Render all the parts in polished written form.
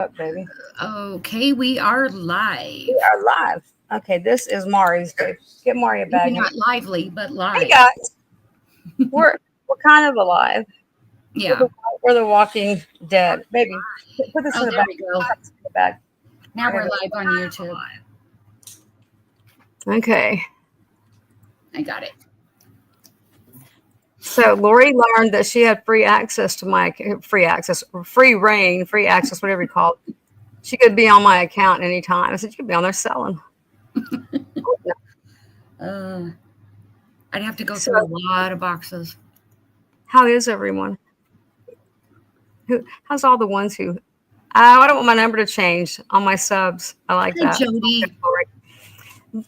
Up, baby. Okay, we are live. We are live. Okay, this is Mari's day. Get Mari a Maybe bag, honey. not lively, but Hey live. guys, we're kind of alive. We're Yeah. the, we're the Walking Dead. Baby, put this Oh, in the there bag. we go. Put this in the bag. Now I we're gotta live on YouTube. go. Okay. I got it. So Lori learned that she had free access to my free access, free reign, free access, whatever you call it. She could be on my account anytime. I said you could be on there selling. Uh, I'd have to go So through a lot of boxes. how is everyone? How's all the ones who? I don't want my number to change on my subs. I like Hi, that. Jody.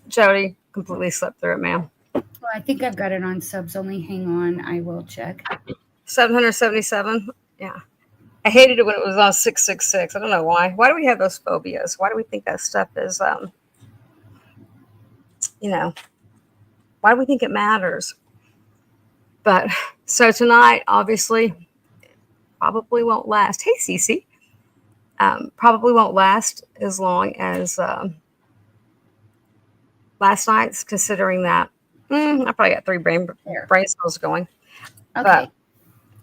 Jody completely slept through it, ma'am. Well, I think I've got it on subs only. Hang on, I will check. 777. Yeah. I hated it when it was on 666. I don't know why. Why do we have those phobias? Why do we think that stuff is, you know, why do we think it matters? But so tonight, obviously, probably won't last. Hey, Cece. Probably won't last as long as last night's, considering that I probably got three There. brain cells going. Okay. But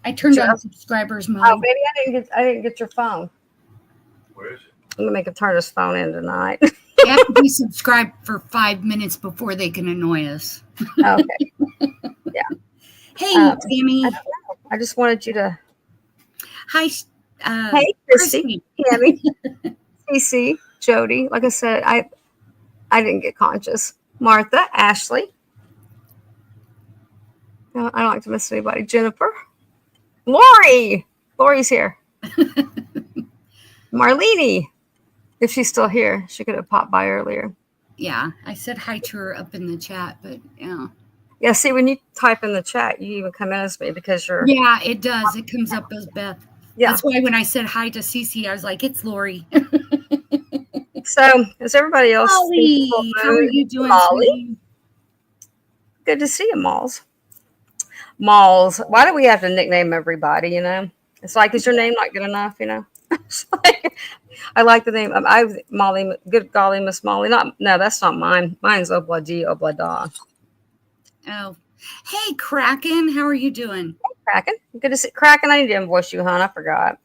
I turned on just, subscribers oh, mode. baby, I didn't get your phone. Where is it? I'm gonna make him turn his phone in tonight. You have to be subscribed for 5 minutes before they can annoy us. Okay. Yeah. Hey, I Tammy. don't know. I just wanted you to. Hi, Hey, Christy, Tammy, CC, Jody. Like I said, I didn't get conscious. Martha, Ashley. No, I don't like to miss anybody. Jennifer, Lori. Lori's here. Marlene, if she's still here, she could have popped by earlier. Yeah, I said hi to her up in the chat, but yeah. Yeah, see, when you type in the chat, you even come in as me because you're. Yeah, it does. It comes up as Beth. Yeah. That's why when I said hi to Cece, I was like, it's Lori. So, is everybody else? Molly, how are you doing, Molly? sweetie? Good to see you, Malls. Malls. Why do we have to nickname everybody? You know, it's like, is your name not good enough? You know, It's like, I like the name. Molly. Good golly, Miss Molly. No, that's not mine. Mine's Obladi Oblada. Oh, hey, Kraken, how are you doing? Kraken. Good to see Kraken. I need to invoice you, hon. I forgot.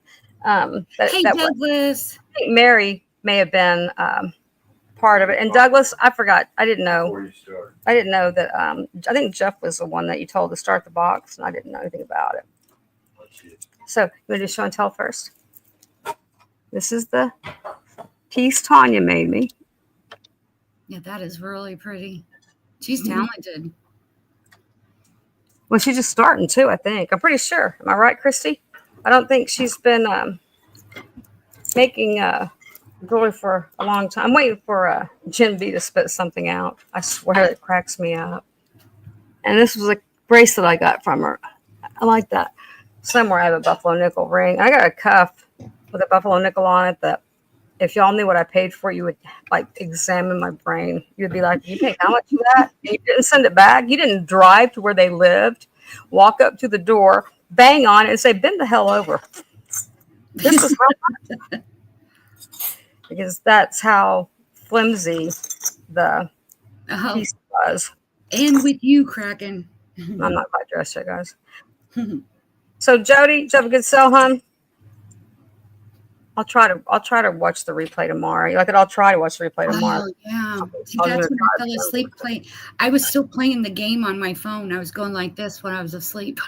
Hey, Douglas. I think Mary may have been part of it, and Douglas. I forgot. I didn't know. Before you start. I didn't know that. I think Jeff was the one that you told to start the box, and I didn't know anything about it. Let's see it. So you want to do show and tell first? This is the piece Tanya made me. Yeah, that is really pretty. She's talented. Well, she's just starting too, I think. I'm pretty sure. Am I right, Christy? I don't think she's been making jewelry for a long time. I'm waiting for Jim B to spit something out. I swear it cracks me up. And this was a bracelet I got from her. I like that. Somewhere I have a buffalo nickel ring. I got a cuff with a buffalo nickel on it that if y'all knew what I paid for, you would like examine my brain. You'd be like, you paid how much for that? And you didn't send it back. You didn't drive to where they lived, walk up to the door, bang on it, and say, bend the hell over. This is how much. Because that's how flimsy the piece was. And with you, Kraken. I'm not quite dressed yet, guys. So Jody, did you have a good sell, hon? I'll try to watch the replay tomorrow. I'll try to watch the replay tomorrow. Oh, yeah. See, that's when I fell asleep playing. I was still playing the game on my phone. I was going like this when I was asleep.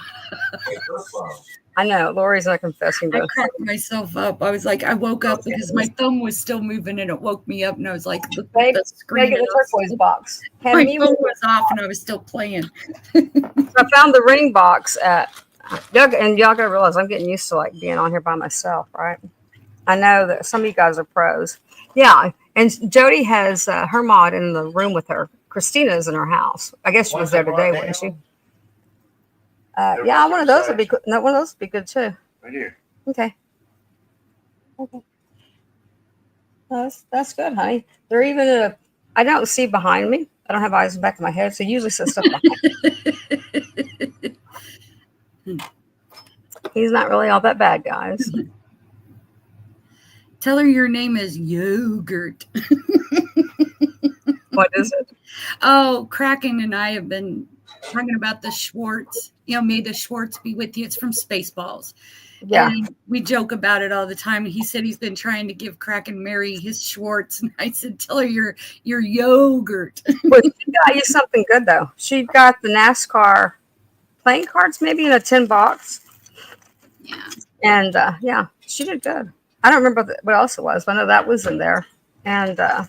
I know. Lori's not confessing. I cracked myself up. I was like, I woke up because my thumb was still moving and it woke me up. And I was like, look at the screen. Make it the turquoise box. My phone was off and I was still playing. I found the ring box at y'all gotta realize I'm getting used to like being on here by myself, right? I know that some of you guys are pros. Yeah. And Jody has her mod in the room with her. Christina's in her house. I guess she was there today, wasn't she? Yeah, one of those would be good. No, one of those would be good too. Right here. Okay. That's good, honey. They're even I don't see behind me. I don't have eyes in the back of my head, so usually says stuff behind me. He's not really all that bad, guys. Tell her your name is Yogurt. What is it? Oh, Kraken and I have been talking about the Schwartz. May the Schwartz be with you. It's from Spaceballs. Yeah. And we joke about it all the time. He said he's been trying to give Kraken Mary his Schwartz. And I said, tell her your Yogurt. Well, she got you something good, though. She got the NASCAR playing cards, maybe in a tin box. Yeah. And, yeah, she did good. I don't remember what else it was, but I know that was in there. And what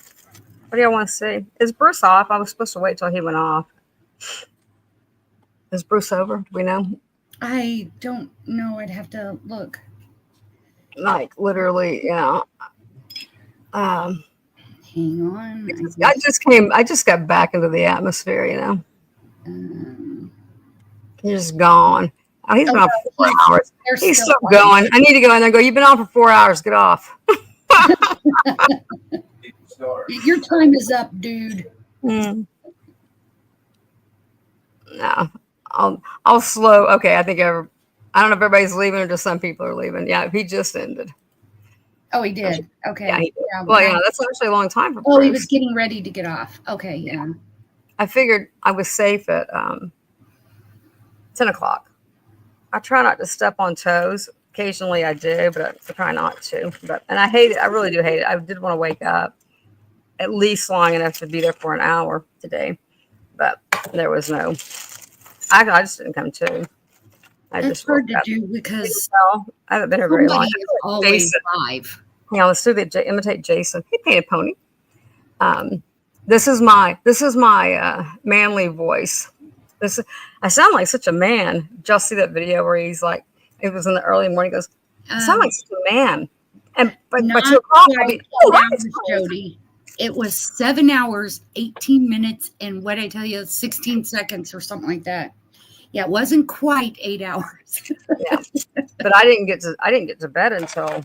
do y'all want to see? Is Bruce off? I was supposed to wait till he went off. Is Bruce over? Do we know? I don't know. I'd have to look. Like, literally, Hang on. I just got back into the atmosphere, He's just gone. Oh, he's been on for 4 hours. He's still going. I need to go in there and go, you've been on for 4 hours. Get off. Your time is up, dude. No. I'll slow. Okay, I think I don't know if everybody's leaving or just some people are leaving. Yeah, he just ended. Oh, he did. Okay. Yeah, he did. Well, yeah, that's actually a long time for Bruce. He was getting ready to get off. Okay, yeah. I figured I was safe at 10 o'clock. I try not to step on toes. Occasionally I do, but I try not to. And I hate it. I really do hate it. I did want to wake up at least long enough to be there for an hour today, but there was no. I just didn't come to. It's hard to do because I haven't been here very long. Always live. Yeah, let's do the imitate Jason. He painted pony. This is my manly voice. I sound like such a man. Just see that video where he's like, it was in the early morning. He goes, I sound like such a man. And but you Jody. It was 7 hours, 18 minutes, and what I tell you, 16 seconds or something like that. Yeah, it wasn't quite 8 hours. Yeah, but I didn't get to bed until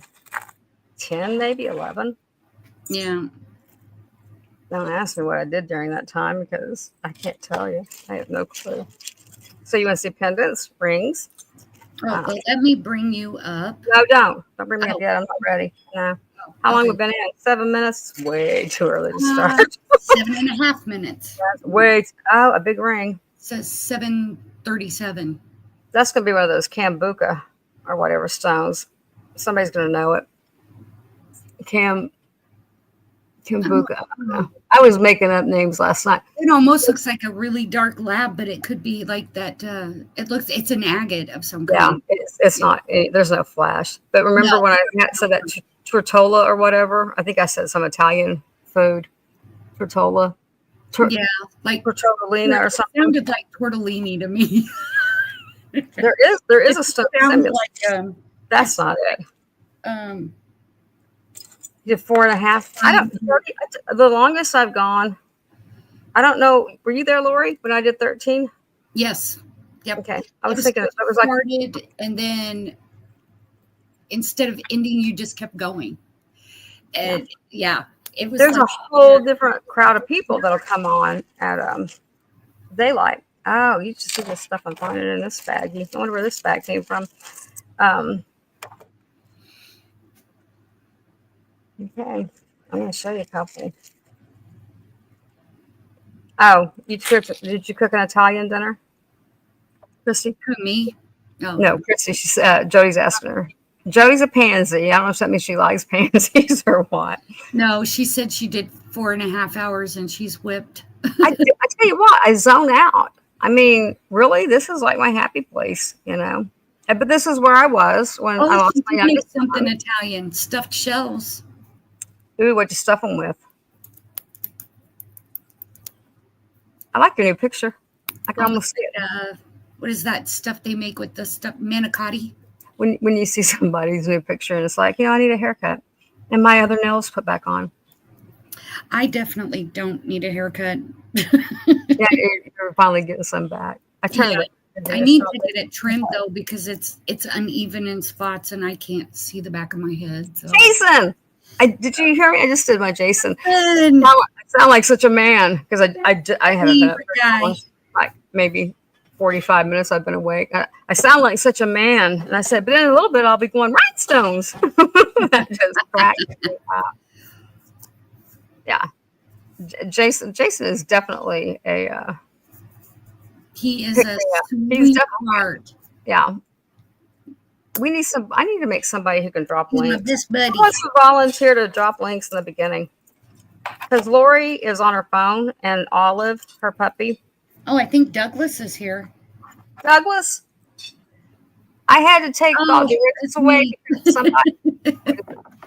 10, maybe 11. Yeah. Don't ask me what I did during that time because I can't tell you. I have no clue. So you want to see pendants, rings? Oh, let me bring you up. No, don't bring me up yet. I'm not ready. No. How long have we been in? 7 minutes? Way too early to start. 7.5 minutes. A big ring. It says 7:37. That's going to be one of those Kambuka or whatever stones. Somebody's going to know it. Kambuka. I don't know. I was making up names last night. It almost looks like a really dark lab, but it could be like that. It's an agate of some kind. Yeah, it's not. There's no flash. But remember when I said that tortola or whatever? I think I said some Italian food. Tortola. Yeah, like tortellini or something. It sounded like tortellini to me. There is a stone. Like, that's not it. You did 4.5. The longest I've gone. I don't know. Were you there, Lori, when I did 13? Yes. Yep. Okay. I was thinking it was like started, and then instead of ending, you just kept going. And it was. There's a whole different crowd of people that'll come on at daylight. Oh, you just see this stuff I'm finding in this bag. I wonder where this bag came from. Okay, I'm going to show you a couple. Oh, did you cook an Italian dinner, Christy? Who, me? Oh. No, Christy. She's Jody's asking her. Jody's a pansy. I don't know if that means she likes pansies or what. No, she said she did 4.5 hours and she's whipped. I tell you what, I zone out. I mean, really, this is like my happy place, But this is where I was when I lost my youngest son. Something Italian, stuffed shells. Ooh, what'd you stuff them with? I like your new picture. I can almost see it. What is that stuff they make with the stuff manicotti? When you see somebody's new picture and it's like, I need a haircut and my other nails put back on. I definitely don't need a haircut. Yeah, you're finally getting some back. I need to get it trimmed though because it's uneven in spots and I can't see the back of my head. So. Jason, did you hear me? I just did my Jason. I sound like such a man because I haven't done it for like maybe 45 minutes I've been awake. I sound like such a man. And I said, but in a little bit, I'll be going rhinestones. That just cracked me up. Yeah. Jason is definitely a. He is a he's sweetheart. Yeah. I need to make somebody who can drop links. This buddy. Who wants to volunteer to drop links in the beginning? Because Lori is on her phone and Olive, her puppy. Oh, I think Douglas is here. Douglas? I had to take the riches away. Somebody.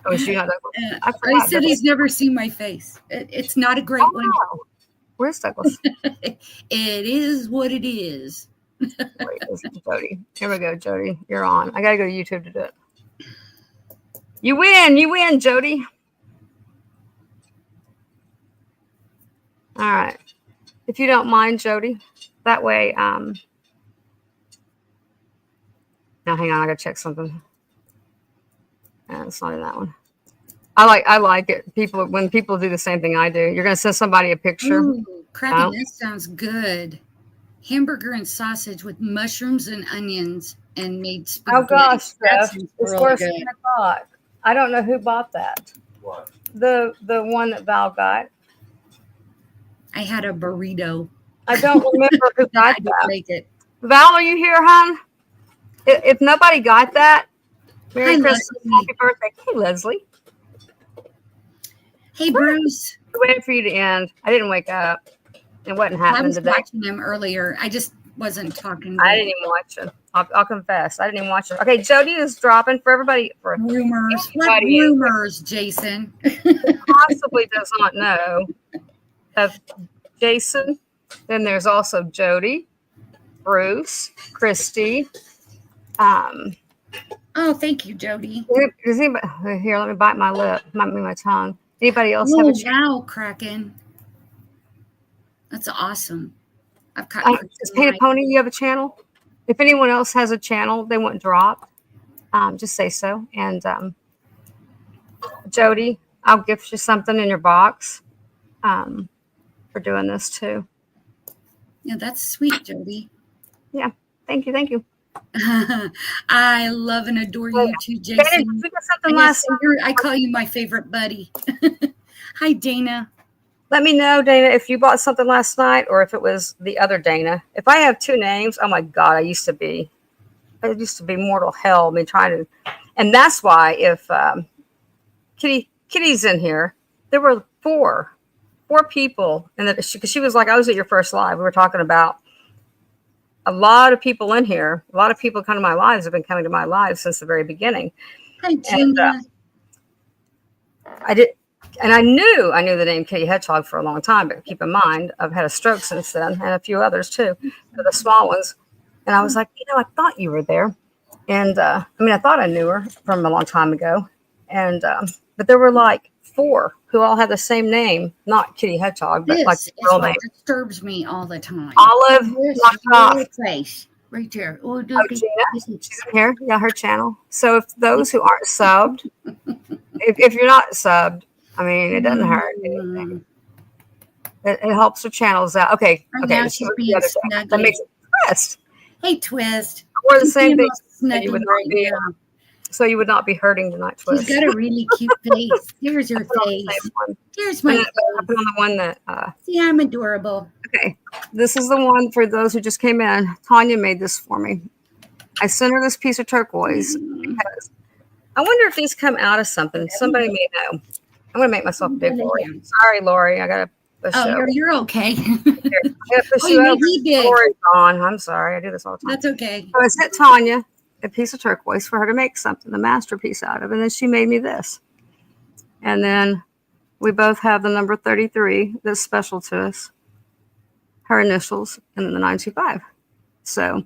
Oh, is you not Douglas? I said he's never seen my face. It's not a great one. Where's Douglas? It is what it is. Wait, this is Jody. Here we go, Jody. You're on. I gotta go to YouTube to do it. You win, Jody. All right. If you don't mind, Jody, that way. Now, hang on. I gotta check something. It's not in that one. I like it. When people do the same thing I do, you're gonna send somebody a picture. Ooh, crappy, that sounds good. Hamburger and sausage with mushrooms and onions and made spaghetti. Oh gosh, Beth, it's really worse good. than I thought. I don't know who bought that. What? The one that Val got. I had a burrito. I don't remember who got I didn't that. make it. Val, are you here, hon? If nobody got that, Merry Hi, Christmas, Leslie. Happy birthday. Hey, Leslie. Hey, Bruce. I waited for you to end. I didn't wake up. It wasn't I happening was today. watching him earlier. I just wasn't talking. I didn't even watch it. I'll confess. I didn't even watch it. Okay, Jody is dropping for everybody. For Rumors. What anybody rumors, Jason? who possibly does not know of Jason. Then there's also Jody, Bruce, Christy. Oh, thank you, Jody. Does anybody here? Let me bite my lip. Might be my tongue. Anybody else have Oh, a channel? wow, Kraken. That's awesome. I've got. Is Painted Pony, you have a channel? If anyone else has a channel they want dropped, just say so. And Jody, I'll gift you something in your box for doing this too. Yeah, that's sweet, Jody. Yeah, thank you. I love and adore you too, Dana, Jason. we got something last night. I call you my favorite buddy. Hi, Dana. Let me know, Dana, if you bought something last night or if it was the other Dana. If I have two names, oh my God, I used to be mortal hell. I mean, and that's why if Kitty's in here, there were four people, and because she was like, I was at your first live. We were talking about a lot of people in here. A lot of people come to my lives have been coming to my lives since the very beginning. Hi, Gina. And I knew the name Kitty Hedgehog for a long time, but keep in mind, I've had a stroke since then and a few others too, the small ones. And I was like, I thought you were there. And I thought I knew her from a long time ago. And but there were like four who all had the same name, not Kitty Hedgehog, but like the real name. Disturbs me all the time. Olive knocked off. Face right there. Oh, Gina, she's in here. Yeah, her channel. So if those who aren't subbed, if you're not subbed, it doesn't hurt anything. It helps her channels out. Okay. Now she's being that makes it Twist. Hey, Twist. We're the same thing. So you would not be hurting tonight, Twist. She's got a really cute face. Here's her face. Here's my face. I put on the one that. See, I'm adorable. Okay. This is the one for those who just came in. Tanya made this for me. I sent her this piece of turquoise because I wonder if these come out of something. Somebody may know. I'm going to make myself big, Lori. Sorry, Lori. I got to push you over. You're okay. Here, I got to push you over. Lori's on. I'm sorry. I do this all the time. That's okay. So I sent Tanya a piece of turquoise for her to make something, a masterpiece out of. And then she made me this. And then we both have the number 33 that's special to us. Her initials and then the 925. So,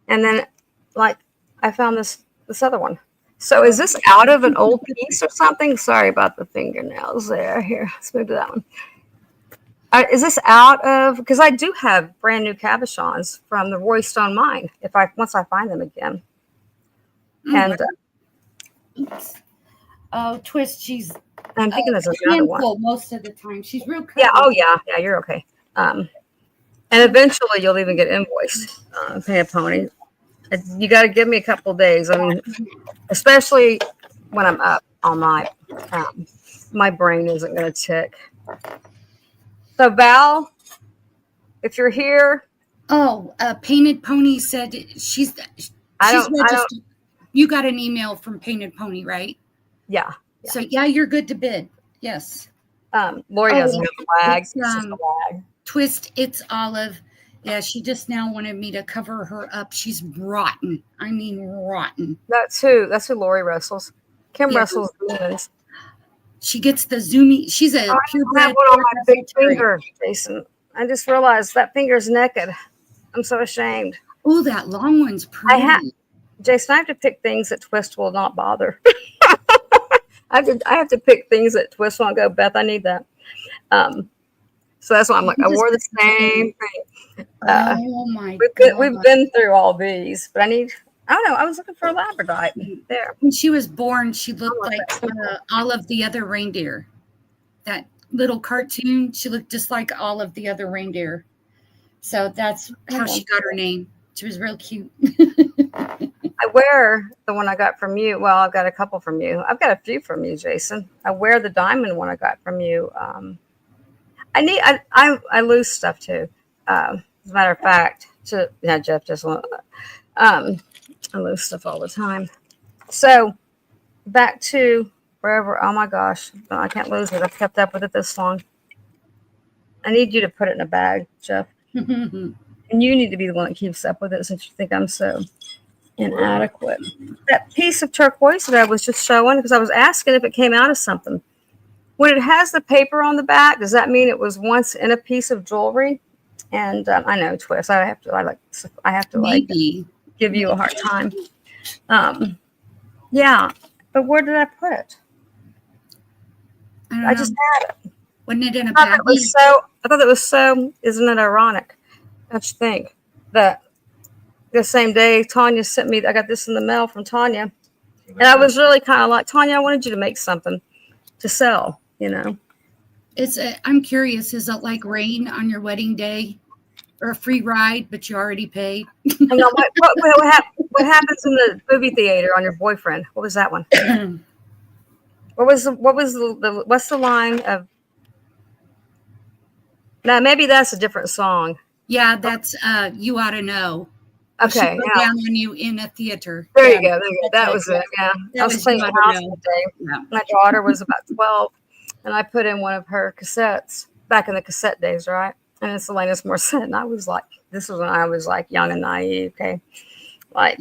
and then like I found this other one. So is this out of an old piece or something? Sorry about the fingernails there. Here, let's move to that one. Is this out of, because I do have brand new cabochons from the Roy Stone mine. Once I find them again. And Twist, she's I'm thinking there's another one. most of the time. She's real. Yeah. Oh yeah. Yeah. You're okay. And eventually you'll even get invoiced, pay a pony. You got to give me a couple of days. I mean, especially when I'm up all night. My brain isn't going to tick. So Val, if you're here, Oh, Painted Pony said she's I don't. registered. You got an email from Painted Pony, right? Yeah. So yeah, you're good to bid. Yes. Lori doesn't have a flag. It's, It's just a flag. Twist, it's Olive. Yeah, she just now wanted me to cover her up. She's rotten. I mean, rotten. That's who Lori wrestles. Kim Yeah. wrestles demons. She gets the zoomy. She's a I have purebred. one on my big finger, Jason. I just realized that finger's naked. I'm so ashamed. Oh, that long one's pretty. Jason, I have to pick things that Twist will not bother. I have to pick things that Twist won't go, Beth, I need that. So that's why I'm like, I wore the same thing. Oh my God. We've been through all these, but I don't know. I was looking for a Labradorite there. When she was born, she looked like all of the other reindeer. That little cartoon, she looked just like all of the other reindeer. So that's how she got her name. She was real cute. I wear the one I got from you. Well, I've got a couple from you. I've got a few from you, Jason. I wear the diamond one I got from you. I lose stuff too. As a matter of fact, Jeff just won't. I lose stuff all the time. So back to wherever. Oh my gosh, I can't lose it. I've kept up with it this long. I need you to put it in a bag, Jeff. And you need to be the one that keeps up with it since you think I'm so inadequate. That piece of turquoise that I was just showing, because I was asking if it came out of something. When it has the paper on the back, does that mean it was once in a piece of jewelry? And I know, Twist. I have to Maybe. give you a hard time. Yeah, but where did I put it? I just had it. Wasn't it in a I bag? thought it was so. Isn't it ironic? Don't you think that the same day Tanya sent me? I got this in the mail from Tanya, and I was really kind of like, Tanya, I wanted you to make something to sell. You know. I'm curious. Is it like rain on your wedding day, or a free ride, but you already paid? Hang on, what happens in the movie theater on your boyfriend? What was that one? What's the line of? Now maybe that's a different song. Yeah, that's You Ought to Know. Okay, yeah. Down on you in a theater. There you go. That was it. Yeah, I was playing the house that day. Yeah. My daughter was about 12, and I put in one of her cassettes back in the cassette days, right? And it's Alanis Morissette, and I was like, this was when I was like young and naive. Okay, like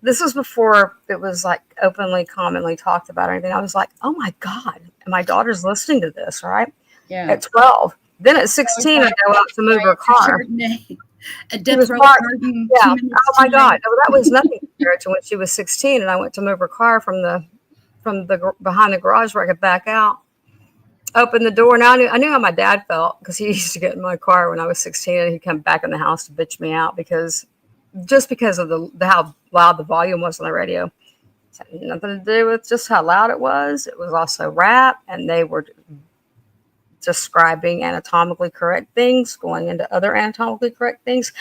this was before it was like openly, commonly talked about or anything. I was like, oh my God, my daughter's listening to this, right? Yeah. At 12. Then at 16, I go out to move her car. A Death Row Garden. Yeah. Oh my God. No, that was nothing compared to when she was 16, and I went to move her car from the behind the garage where I could back out. Opened the door. Now I knew how my dad felt, because he used to get in my car when I was 16, and he'd come back in the house to bitch me out because of the how loud the volume was on the radio. It had nothing to do with just how loud it was. It was also rap, and they were describing anatomically correct things, going into other anatomically correct things.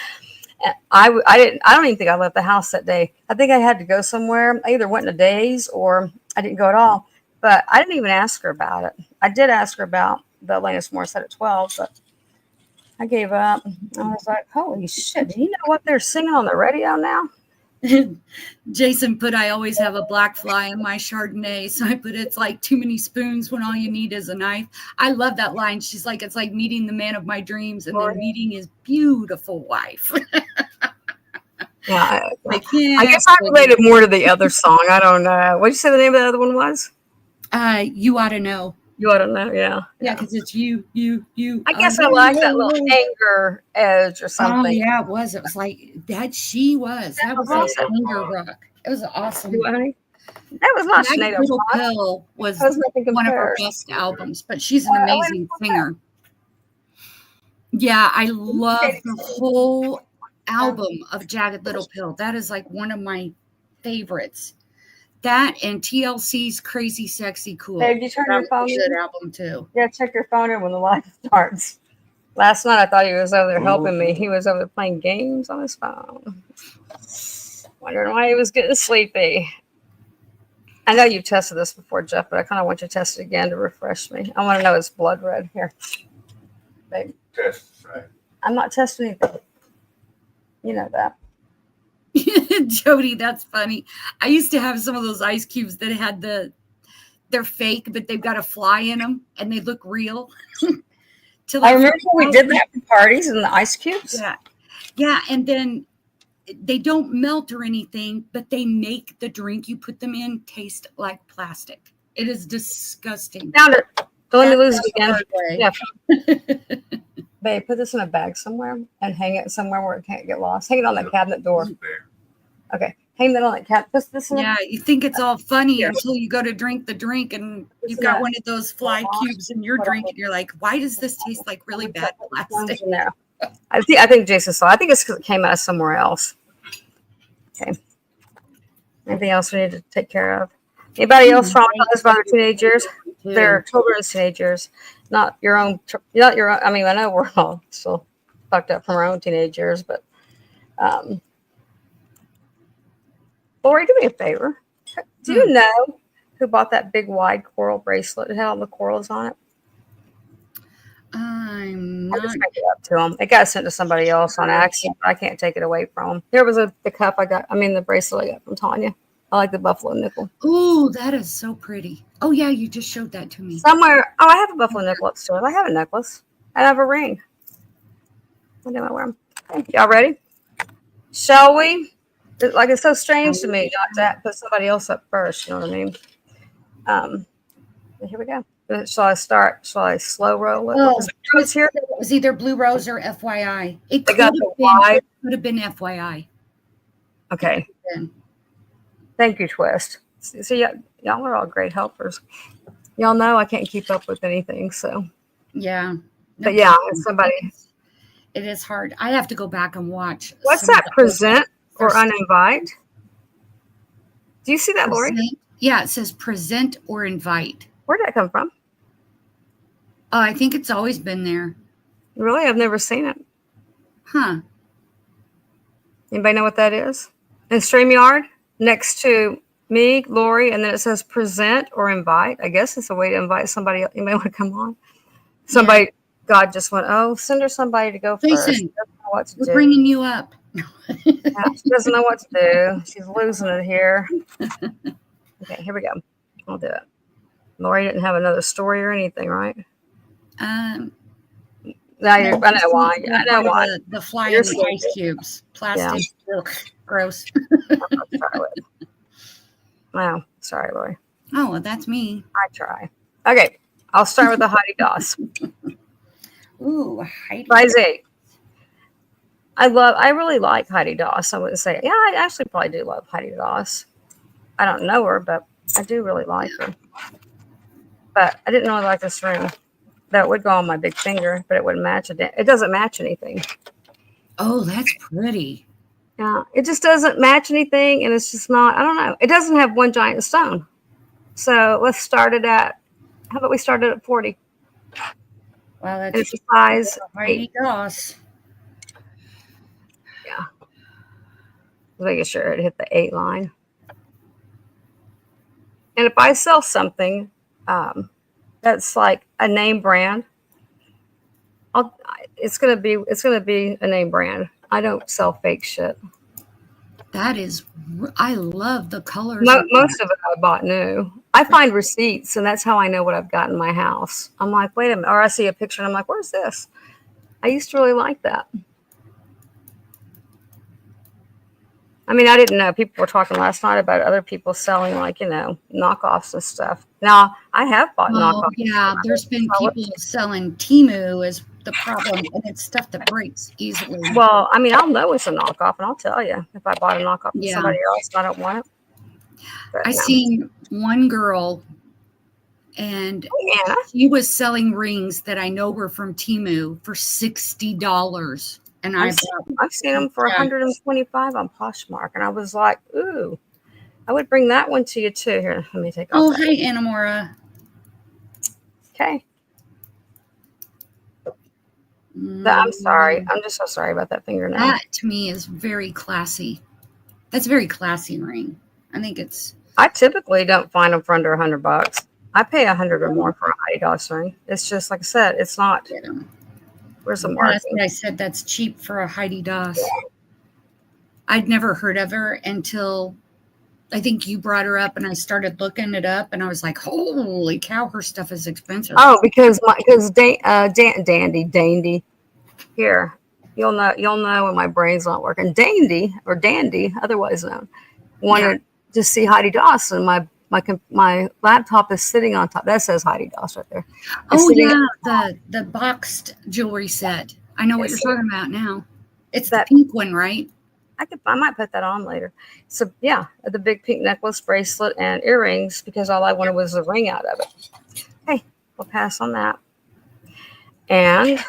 And I don't even think I left the house that day. I think I had to go somewhere. I either went in a daze or I didn't go at all. But I didn't even ask her about it. I did ask her about the Alanis Morissette at 12, but I gave up. I was like, holy shit, do you know what they're singing on the radio now? Jason put, I always have a black fly in my Chardonnay. So I put, it's like too many spoons when all you need is a knife. I love that line. She's like, it's like meeting the man of my dreams and then meeting his beautiful wife. Yeah, I guess I related more to the other song. I don't know. What did you say the name of the other one was? You Ought to Know. You Ought to Know, yeah. Yeah, because it's you. I guess I like that little anger edge or something. Oh, yeah, it was. It was like that. She was. That was like anger rock. It was awesome. That was not Sinead Little Pill was one of her best albums, but she's an amazing singer. Yeah, I love the whole album of Jagged Little Pill. That is like one of my favorites. That and TLC's Crazy Sexy Cool. Hey, did you turn your phone? Good album too. Yeah, check your phone in when the live starts. Last night I thought he was over there helping me. He was over there playing games on his phone. Wondering why he was getting sleepy. I know you tested this before, Jeff, but I kind of want you to test it again to refresh me. I want to know his blood red here. Babe, Test, right? I'm not testing anything. You know that. Jody, that's funny. I used to have some of those ice cubes that had they're fake, but they've got a fly in them and they look real. I remember we did that for parties and the ice cubes. Yeah. Yeah. And then they don't melt or anything, but they make the drink you put them in taste like plastic. It is disgusting. Found it. Don't let me lose it again. Yeah. Babe, put this in a bag somewhere and hang it somewhere where it can't get lost. Hang it on the cabinet door. Okay. Hang that on that cabinet. Put this in Yeah, you think it's all funny Here. until you go to drink the drink and you've Isn't got that- one of those fly cubes in your drink and you're like, why does this taste like really bad plastic? in there. I think Jason saw. I think it's because it came out of somewhere else. Okay. Anything else we need to take care of? Anybody else traumatized by their teenage years? Their children's teenage years, not your own. Not your own. I mean, I know we're all still fucked up from our own teenage years, but Lori, do me a favor. Do you know who bought that big wide coral bracelet? It had all the corals on it. I'm I'll not. just make it up to them. It got sent to somebody else on accident, but I can't take it away from them. There was the cup I got. I mean, the bracelet I got from Tanya. I like the buffalo nickel. Oh, that is so pretty. Oh, yeah, you just showed that to me. Somewhere. Oh, I have a buffalo nickel upstairs. I have a necklace. I have a ring. When do I wear them? Okay, y'all ready? Shall we? It's so strange to me not to put somebody else up first. You know what I mean? Here we go. Shall I start? Shall I slow roll it? Oh, It's here. it was either Blue Rose or FYI. It They could got have the been, wide. it could have been FYI. Okay. Then. Thank you, Twist. See, y'all are all great helpers. Y'all know I can't keep up with anything, so. Yeah. But yeah, if somebody. It is hard. I have to go back and watch. What's some of that? the Present or first- uninvite? Do you see that, Lori? Yeah, it says present or invite. Where'd that come from? Oh, I think it's always been there. Really? I've never seen it. Huh. Anybody know what that is? In StreamYard, next to me, Lori, and then it says present or invite. I guess it's a way to invite somebody else. You may want to come on. Somebody, God just went, oh, send her somebody to go first. Jason, She doesn't know what to we're do. bringing you up. Yeah, she doesn't know what to do. She's losing it here. Okay, here we go. I'll do it. Lori didn't have another story or anything, right? Now I know why. I know why. The fly You're in the ice cubes. Plastic. Ugh, gross. Wow. Sorry, Lori. Oh, well, that's me. I try. Okay. I'll start with the Heidi Doss. Ooh, Heidi. Size 8. I really like Heidi Doss. I wouldn't say, yeah, I actually probably do love Heidi Doss. I don't know her, but I do really like her. But I didn't really like this ring. That would go on my big finger, but it wouldn't match it. It doesn't match anything. Oh, that's pretty. Yeah, it just doesn't match anything, and it's just not. I don't know. It doesn't have one giant stone. So let's start it at. How about we start it at 40? Well, And that's it's a size 8. Heidi Doss. Yeah. Making sure it hit the 8 line. And if I sell something that's like a name brand, it's gonna be a name brand. I don't sell fake shit. That is, I love the colors. Most of it I bought new. I find receipts, and that's how I know what I've got in my house. I'm like, wait a minute, or I see a picture, and I'm like, where's this? I used to really like that. I mean, I didn't know. People were talking last night about other people selling, like, knockoffs and stuff. Now, I have bought knockoffs. Yeah, there's been people selling Temu is the problem, and it's stuff that breaks easily. Well, I mean, I'll know it's a knockoff, and I'll tell you if I bought a knockoff from Yeah. somebody else and I don't want it. But I no. seen one girl, and Anna. she was selling rings that I know were from Temu for $60. And I've seen them for $125 on Poshmark, and I was like, ooh, I would bring that one to you too. Here, let me take off. Oh, that. hey, Anamora. Okay. I'm sorry. I'm just so sorry about that fingernail. That to me is very classy. That's a very classy ring. I think it's. I typically don't find them for under $100. I pay $100 or more for a Heidi Daus ring. It's just like I said, it's not. Where's the That's marking? what I said. That's cheap for a Heidi Daus. I'd never heard of her until I think you brought her up, and I started looking it up, and I was like, "Holy cow, her stuff is expensive." Oh, because Dandy. Here, you'll know when my brain's not working. Dandy or Dandy, otherwise known, wanted to see Heidi Daus, and my laptop is sitting on top. That says Heidi Daus right there. Oh yeah, the boxed jewelry set. I know what you're talking about now. It's the pink one, right? I might put that on later. So yeah, the big pink necklace, bracelet, and earrings, because all I wanted was the ring out of it. Okay, we'll pass on that. And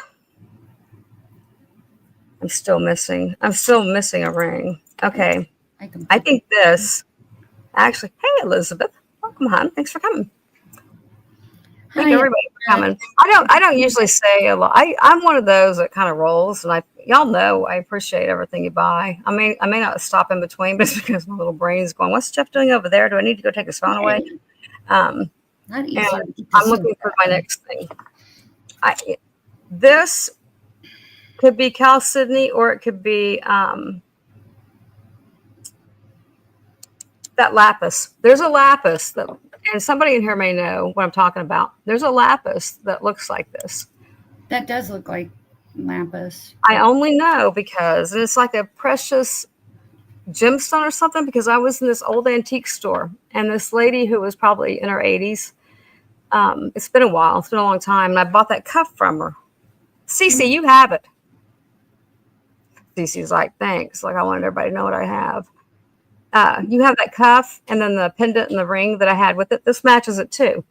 I'm still missing a ring. Okay. I think this actually, hey Elizabeth, welcome hon. Thanks for coming. Thank everybody for coming. I don't usually say a lot. I'm one of those that kind of rolls, and y'all know I appreciate everything you buy. I may not stop in between, but it's because my little brain's going, what's Jeff doing over there? Do I need to go take his phone away? And I'm looking for my next thing. This could be Cal Sydney, or it could be that lapis. There's a lapis that, and somebody in here may know what I'm talking about. There's a lapis that looks like this. That does look like lapis. I only know because it's like a precious gemstone or something, because I was in this old antique store, and this lady who was probably in her 80s, it's been a while, it's been a long time, and I bought that cuff from her. Cece, you have it. Cece's like, thanks. Like, I wanted everybody to know what I have. You have that cuff, and then the pendant and the ring that I had with it. This matches it too.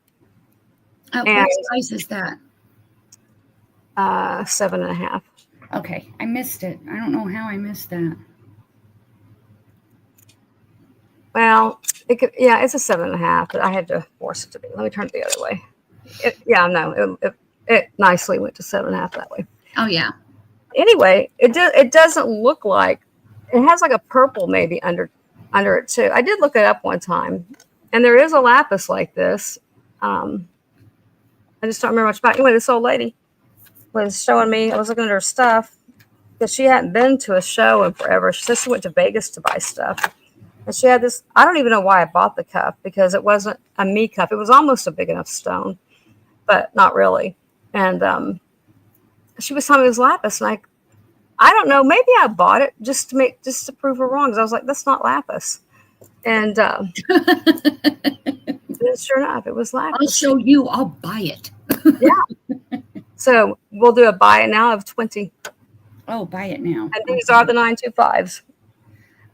What size is that? 7.5. Okay, I missed it. I don't know how I missed that. Well, it's a 7.5, but I had to force it to be. Let me turn it the other way. It nicely went to 7.5 that way. Oh yeah. Anyway, it doesn't look like, it has like a purple maybe under it too. I did look it up one time, and there is a lapis like this. I just don't remember much about it. Anyway, this old lady was showing me, I was looking at her stuff, because she hadn't been to a show in forever. She said she went to Vegas to buy stuff. And she had this, I don't even know why I bought the cuff, because it wasn't a me cuff. It was almost a big enough stone, but not really. And she was telling me it was lapis, and I don't know, maybe I bought it just to prove her wrong, because I was like, that's not lapis. And sure enough, it was lapis. I'll show you. I'll buy it. Yeah. So we'll do a buy it now of 20. Oh, buy it now. And these are the 925s.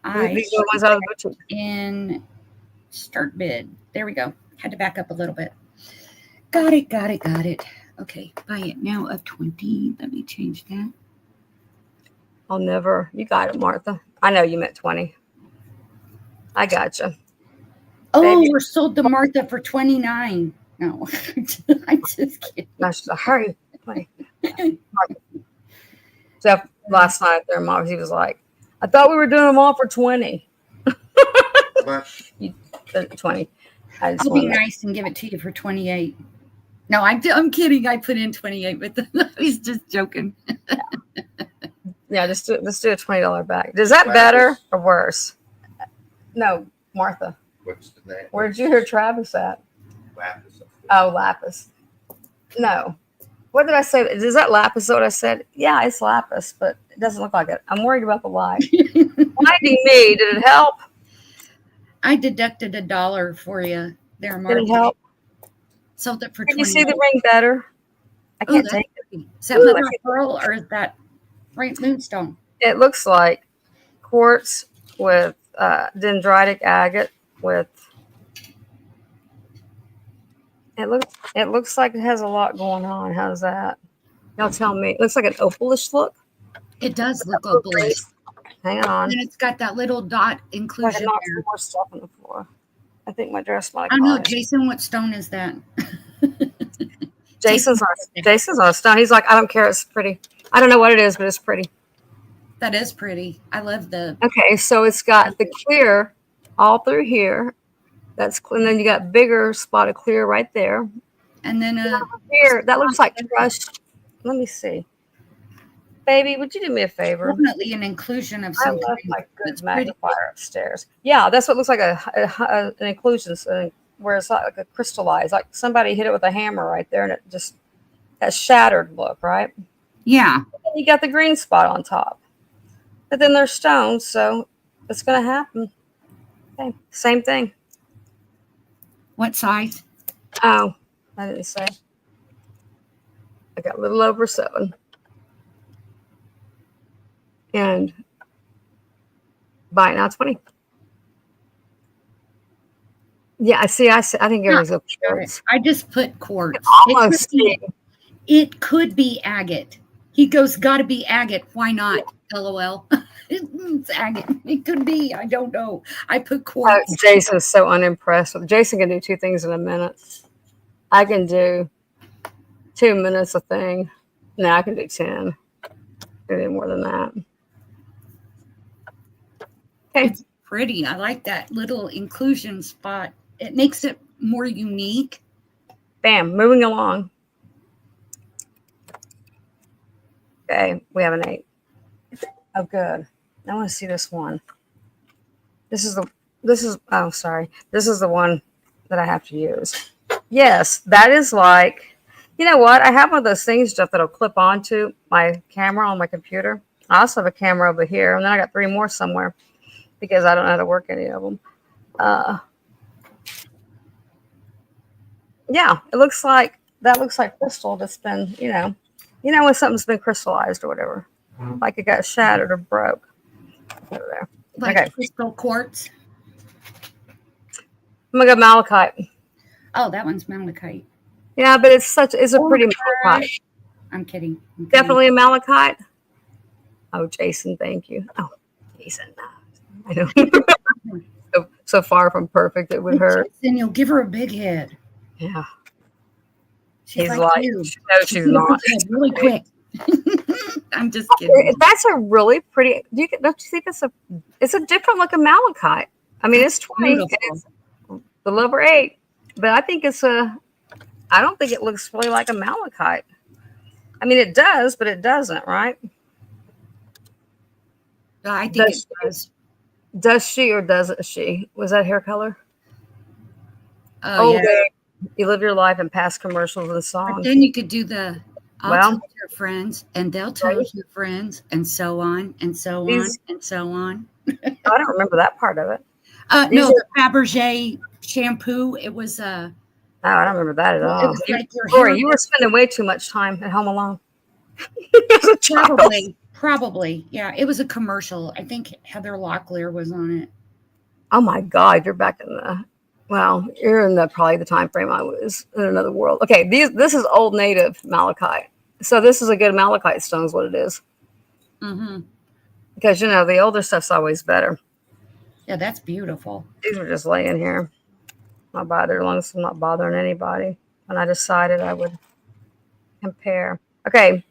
These are the ones out of the boutique. In start bid. There we go. Had to back up a little bit. Got it. Okay, buy it now of 20. Let me change that. You got it, Martha. I know you meant 20. I gotcha. Oh, Baby. we're sold to Martha for 29. No, I'm just kidding. No, she's like, hurry. Jeff, last night there, Mom, he was like, I thought we were doing them all for 20. You said 20. I'll be nice and give it to you for 28. No, I'm kidding. I put in 28, but I was just joking. Yeah, let's do a $20 bag. Is that better or worse? No, Martha. What's the name? Where did you hear Travis at? Lapis. Oh, lapis. No. What did I say? Is that lapis? Is that what I said? Yeah, it's lapis, but it doesn't look like it. I'm worried about the light. Blinding me. Did it help? I deducted $1 for you there, Martha. Did it help? Sold it for 20. Can you see the ring better? I can't take it. Is that mother of pearl or is that right moonstone? It looks like quartz with dendritic agate with. It looks like it has a lot going on. How's that? Y'all tell me. It looks like an opalish look. It does look opalish. Hang on. And it's got that little dot inclusion Like there. more stuff on the floor. I think my dress might. I know, Jason. What stone is that? Jason's on a stone. He's like, I don't care. It's pretty. I don't know what it is, but it's pretty. That is pretty. I love the. Okay, so it's got the clear all through here. And then you got bigger spot of clear right there. And then Here, that looks like crushed. Let me see. Baby, would you do me a favor? definitely an inclusion of I some love kind. my good It's pretty. magnifier upstairs. Yeah, that's what looks like an inclusion, where it's like a crystallized, like somebody hit it with a hammer right there, and it just that shattered look, right? Yeah. And you got the green spot on top, but then there's stones, so it's gonna happen. Okay, same thing. What size? Oh, I didn't say. I got a little over 7. And buy it now 20. Yeah, I see. I think everything's up quartz. I just put quartz. Almost. It could be agate. He goes, gotta be agate. Why not? LOL. It's agate. It could be. I don't know. I put quartz. Jason's so unimpressed with. Jason can do 2 things in a minute. I can do 2 minutes a thing. No, I can do 10. I can do more than that. Okay. It's pretty. I like that little inclusion spot. It makes it more unique. Bam. Moving along. Okay, we have an 8. Oh, good. I want to see this one. This is the one that I have to use. Yes, that is like, you know what? I have one of those things, Jeff, that'll clip onto my camera on my computer. I also have a camera over here, and then I got 3 more somewhere because I don't know how to work any of them. Yeah, that looks like crystal that's been, when something's been crystallized or whatever, like it got shattered or broke. Over there. Like Okay. crystal quartz. I'm gonna go malachite. Oh, that one's malachite. Yeah, but it's a pretty malachite. I'm kidding. Definitely a malachite. Oh, Jason, thank you. Oh, Jason. I know. so far from perfect, it would hurt. Then you'll give her a big head. Yeah. She's He's like, no, she's not. Really quick. I'm just kidding. That's a really pretty. Don't you think it's a different look of malachite? I mean, it's 20. It's the lower 8, but I think I don't think it looks really like a malachite. I mean, it does, but it doesn't, right? I think it does. Does she or doesn't she? Was that hair color? Oh, yeah. You live your life in past commercials and songs. But then you could do I'll tell your friends, and they'll tell your friends, and so on, and so on, and so on. I don't remember that part of it. No, the Fabergé shampoo. It was No, I don't remember that at all. Like Lori, you were spending way too much time at home alone. Probably. Yeah, it was a commercial. I think Heather Locklear was on it. Oh my God, you're back you're in probably the time frame I was in another world. Okay, this is old native malachite. So this is a good malachite stone is what it is. Mm-hmm. Because, the older stuff's always better. Yeah, that's beautiful. These are just laying here. Not bothered, as long as I'm not bothering anybody. And I decided I would compare. Okay,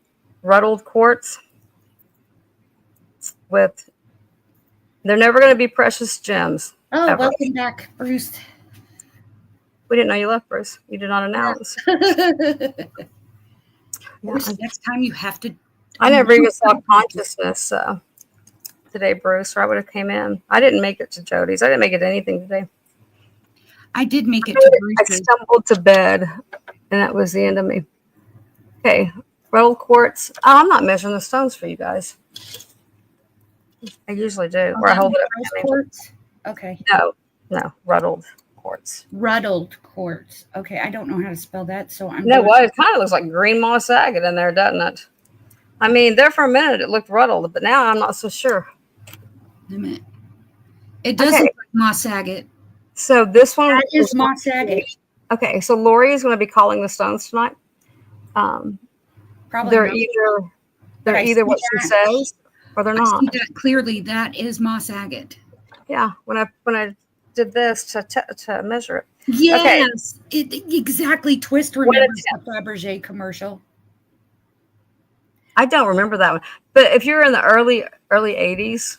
ruddled quartz they're never going to be precious gems. Oh, ever. welcome back, Bruce. We didn't know you left, Bruce. You did not announce. Bruce, next time you have to. I never even saw consciousness today, Bruce, or I would have came in. I didn't make it to Jody's. I didn't make it to anything today. I did make it to Bruce's. I stumbled to bed, and that was the end of me. Okay, ruddled quartz. Oh, I'm not measuring the stones for you guys. I usually do. Where I hold it up. Quartz? Okay. No, ruddled quartz. Ruddled quartz. Okay, I don't know how to spell that, so I'm. You know what? It kind of looks like green moss agate in there, doesn't it? I mean, there for a minute it looked ruddled, but now I'm not so sure. It does look like moss agate. So this one is moss agate. Okay, so Lori is going to be calling the stones tonight. Probably they're either what she says or they're not. I see that clearly. That is moss agate. Yeah, when I did this to measure it. Yes, okay. Exactly. Twist remembers the Fabergé commercial. I don't remember that one. But if you're in the early 80s,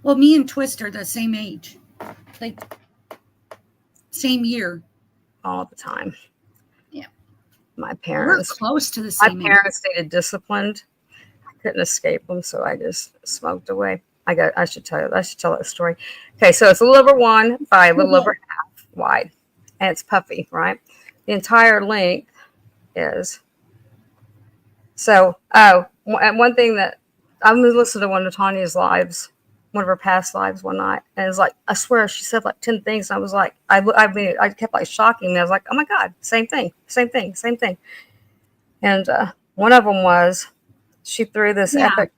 Well, me and Twist are the same age, like same year. all the time. Yeah. My We're parents close to the same age. needed disciplined. I couldn't escape them, so I just smoked away. I should tell that story. Okay, so it's a little over 1 by a little over half wide, and it's puffy, right? The entire length is. So, and one thing that I was listening to one of Tanya's lives, one of her past lives one night, and it's like, I swear she said like 10 things. And I was like, I mean, I kept like shocking me. I was like, oh my God, same thing. And one of them was she threw this epic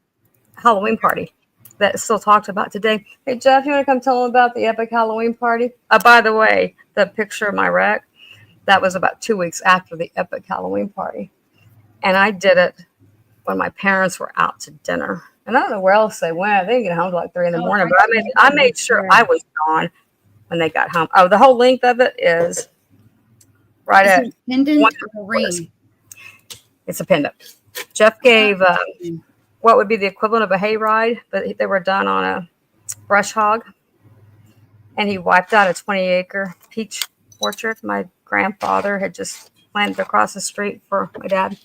Halloween party that is still talked about today. Hey, Jeff, you want to come tell them about the epic Halloween party? By the way, the picture of my wreck, that was about 2 weeks after the epic Halloween party. And I did it when my parents were out to dinner. And I don't know where else they went. They didn't get home till like 3 in the morning. But I made sure I was gone when they got home. Oh, the whole length of it is right at pendant or ring. It's a pendant. Jeff gave what would be the equivalent of a hayride, but they were done on a brush hog. And he wiped out a 20-acre peach orchard my grandfather had just planted across the street for my dad.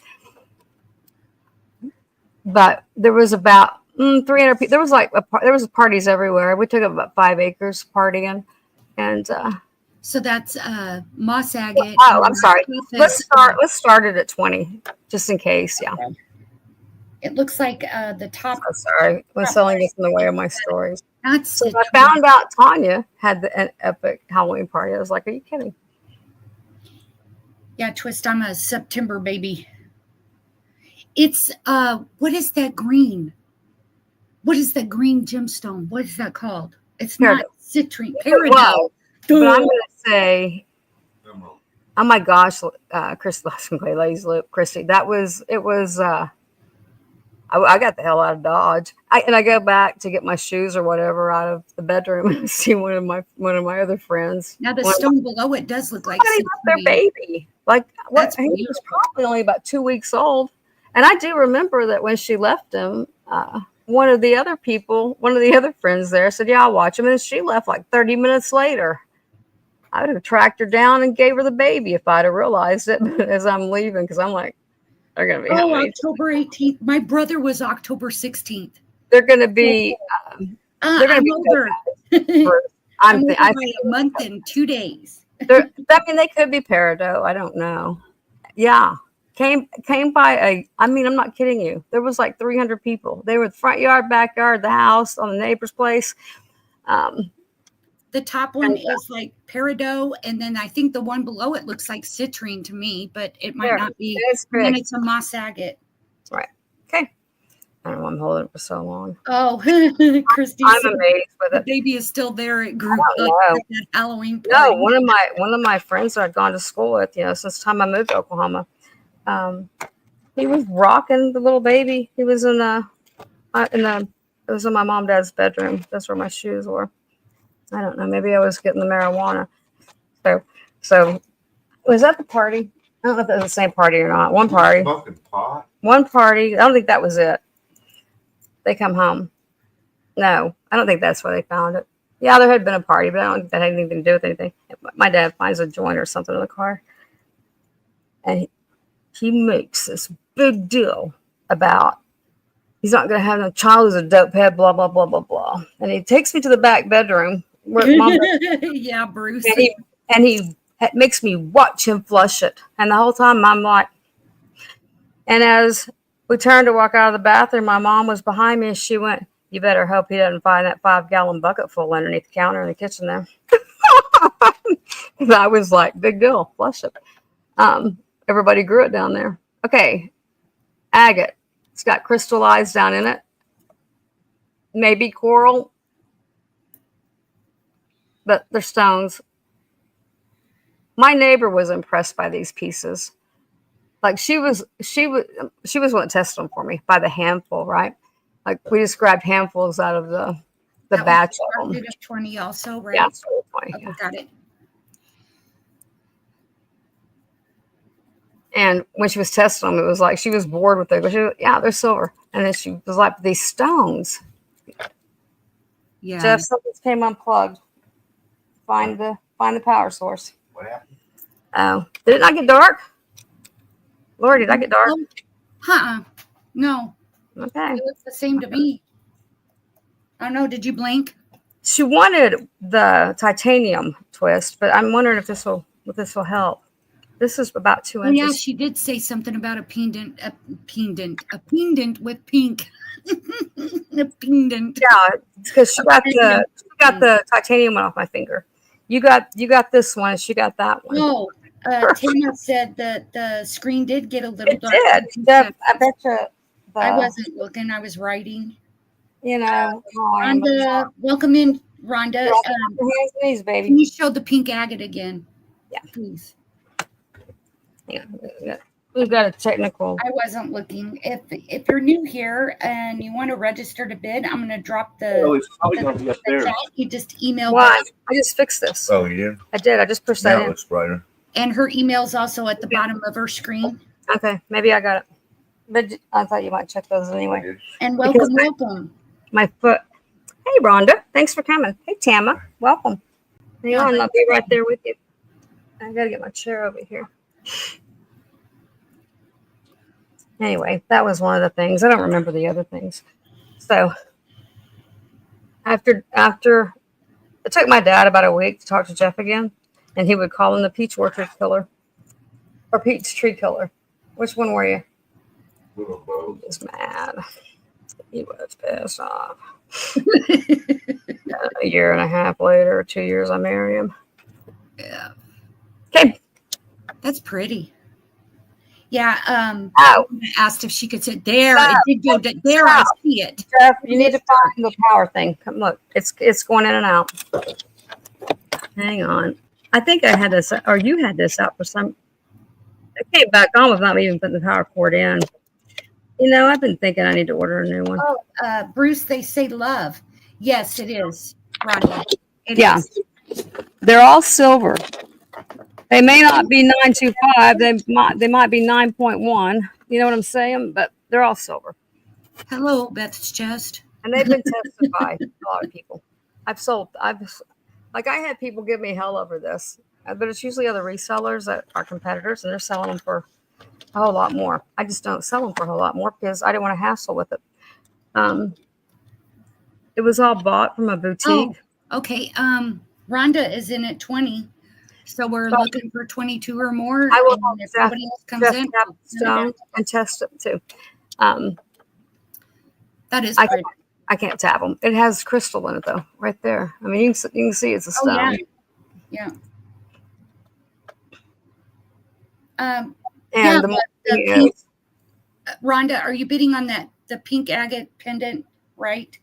But there was about 300 people. There was there was parties everywhere. We took up about 5 acres partying, and so that's moss agate. Oh, I'm sorry. Let's start it at 20, just in case. Yeah. It looks like the top. Oh, sorry, I'm selling this in the way of my stories. So I found out Tanya had an epic Halloween party. I was like, are you kidding? Yeah, Twist. I'm a September baby. It's what is that green? What is that green gemstone? What is that called? It's Peridot. Not citrine. Peridot. Well, but I'm going to say, oh my gosh, Christy, I got the hell out of Dodge. I go back to get my shoes or whatever out of the bedroom and see one of my other friends. Now the stone below it does look like their baby. Like what? He was probably only about 2 weeks old. And I do remember that when she left him, one of the other friends there said, yeah, I'll watch him. And she left like 30 minutes later. I would have tracked her down and gave her the baby if I'd have realized it as I'm leaving, because I'm like, they're going to be October 18th. My brother was October 16th. They're going to be they're going to be older. I'm a month and 2 days. I mean, they could be peridot. I don't know. Yeah. Came by I'm not kidding you. There was like 300 people. They were the front yard, backyard, the house, on the neighbor's place. The top one is like peridot, and then I think the one below it looks like citrine to me, but it might not be. And then it's a moss agate. Right. Okay. I don't know why I'm holding it for so long. Oh, Christy, I'm amazed with it. The baby is still there. It grew up at that Halloween party. No, one of my friends that I'd gone to school with, since the time I moved to Oklahoma. He was rocking the little baby. He was it was in my mom and dad's bedroom. That's where my shoes were. I don't know. Maybe I was getting the marijuana. So was that the party? I don't know if that was the same party or not. One party. One party. I don't think that was it. They come home. No, I don't think that's where they found it. Yeah, there had been a party, but I don't think that had anything to do with anything. My dad finds a joint or something in the car. And he makes this big deal about he's not going to have no child who's a dope head, blah, blah, blah, blah, blah. And he takes me to the back bedroom where Mom yeah, Bruce. And he makes me watch him flush it. And the whole time I'm like, and as we turned to walk out of the bathroom, my mom was behind me and she went, you better hope he doesn't find that 5-gallon bucket full underneath the counter in the kitchen there. I was like, big deal, flush it. Everybody grew it down there. Okay. Agate. It's got crystallized down in it. Maybe coral. But they're stones. My neighbor was impressed by these pieces. Like she was one that tested them for me by the handful, right? Like we just grabbed handfuls out of the batch of them. 20 also, right? Yeah, 20. Okay, got it. And when she was testing them, it was like she was bored with it. But she was, yeah, they're silver. And then she was like, these stones. Yeah. Jeff, something came unplugged. Find the power source. What happened? Oh, did it not get dark? Lord, did I get dark? No, Okay. it looks the same to me. I don't know. Did you blink? She wanted the titanium twist, but I'm wondering if this will help. This is about 2 Oh yeah, inches. she did say something about a pendant with pink. A pendant. Yeah, because she got the titanium one off my finger. You got this one. She got that one. Oh, Tina said that the screen did get a little It dark. did. Jeff, I bet you. I wasn't looking. I was writing. You know, Rhonda, welcome in, Rhonda. your hands and knees, baby. Can you show the pink agate again? Yeah. Please. Yeah, we've got a technical. I wasn't looking. If you're new here and you want to register to bid, I'm going to drop Oh, the it's probably going to be up there. chat. You just email Why? Beth, I just fixed this. Oh, you did? I did. I just pushed Now that it in. looks brighter. and her email's also at the bottom of her screen. Okay, maybe I got it. But I thought you might check those anyway. And Because welcome. My foot. Hey, Rhonda. Thanks for coming. Hey, Tama. Welcome. Hang on. I'll be right there with you. I got to get my chair over here. Anyway, that was one of the things. I don't remember the other things. So after it took my dad about a week to talk to Jeff again, and he would call him the peach orchard killer or peach tree killer. Which one were you? He was mad. He was pissed off. A year and a half later, 2 years, I married him. Yeah. Okay. That's pretty. Yeah. Oh, I asked if she could sit there. Stop. It did go there. I see it. Jeff, you need to find the power thing. Come look. It's going in and out. Hang on. I think I had this, or you had this out for some. It came back on without me even putting the power cord in. You know, I've been thinking I need to order a new one. Oh, Bruce, they say love. Yes, it is, Rhonda. It Yeah. is. They're all silver. They may not be 925. They might be 9.1. You know what I'm saying? But they're all silver. Hello, Beth's chest. And they've been tested by a lot of people. I had people give me hell over this, but it's usually other resellers that are competitors, and they're selling them for a whole lot more. I just don't sell them for a whole lot more because I didn't want to hassle with it. It was all bought from a boutique. Oh, okay. Rhonda is in at 20. So we're looking for 22 or more. I will and if somebody else comes in, stone and test it too. that is I pretty. I can't tap them. It has crystal in it though, right there. I mean, you can see it's a stone. Oh, yeah. And yeah, the but more the thing pink, is, Rhonda, are you bidding on the pink agate pendant, right?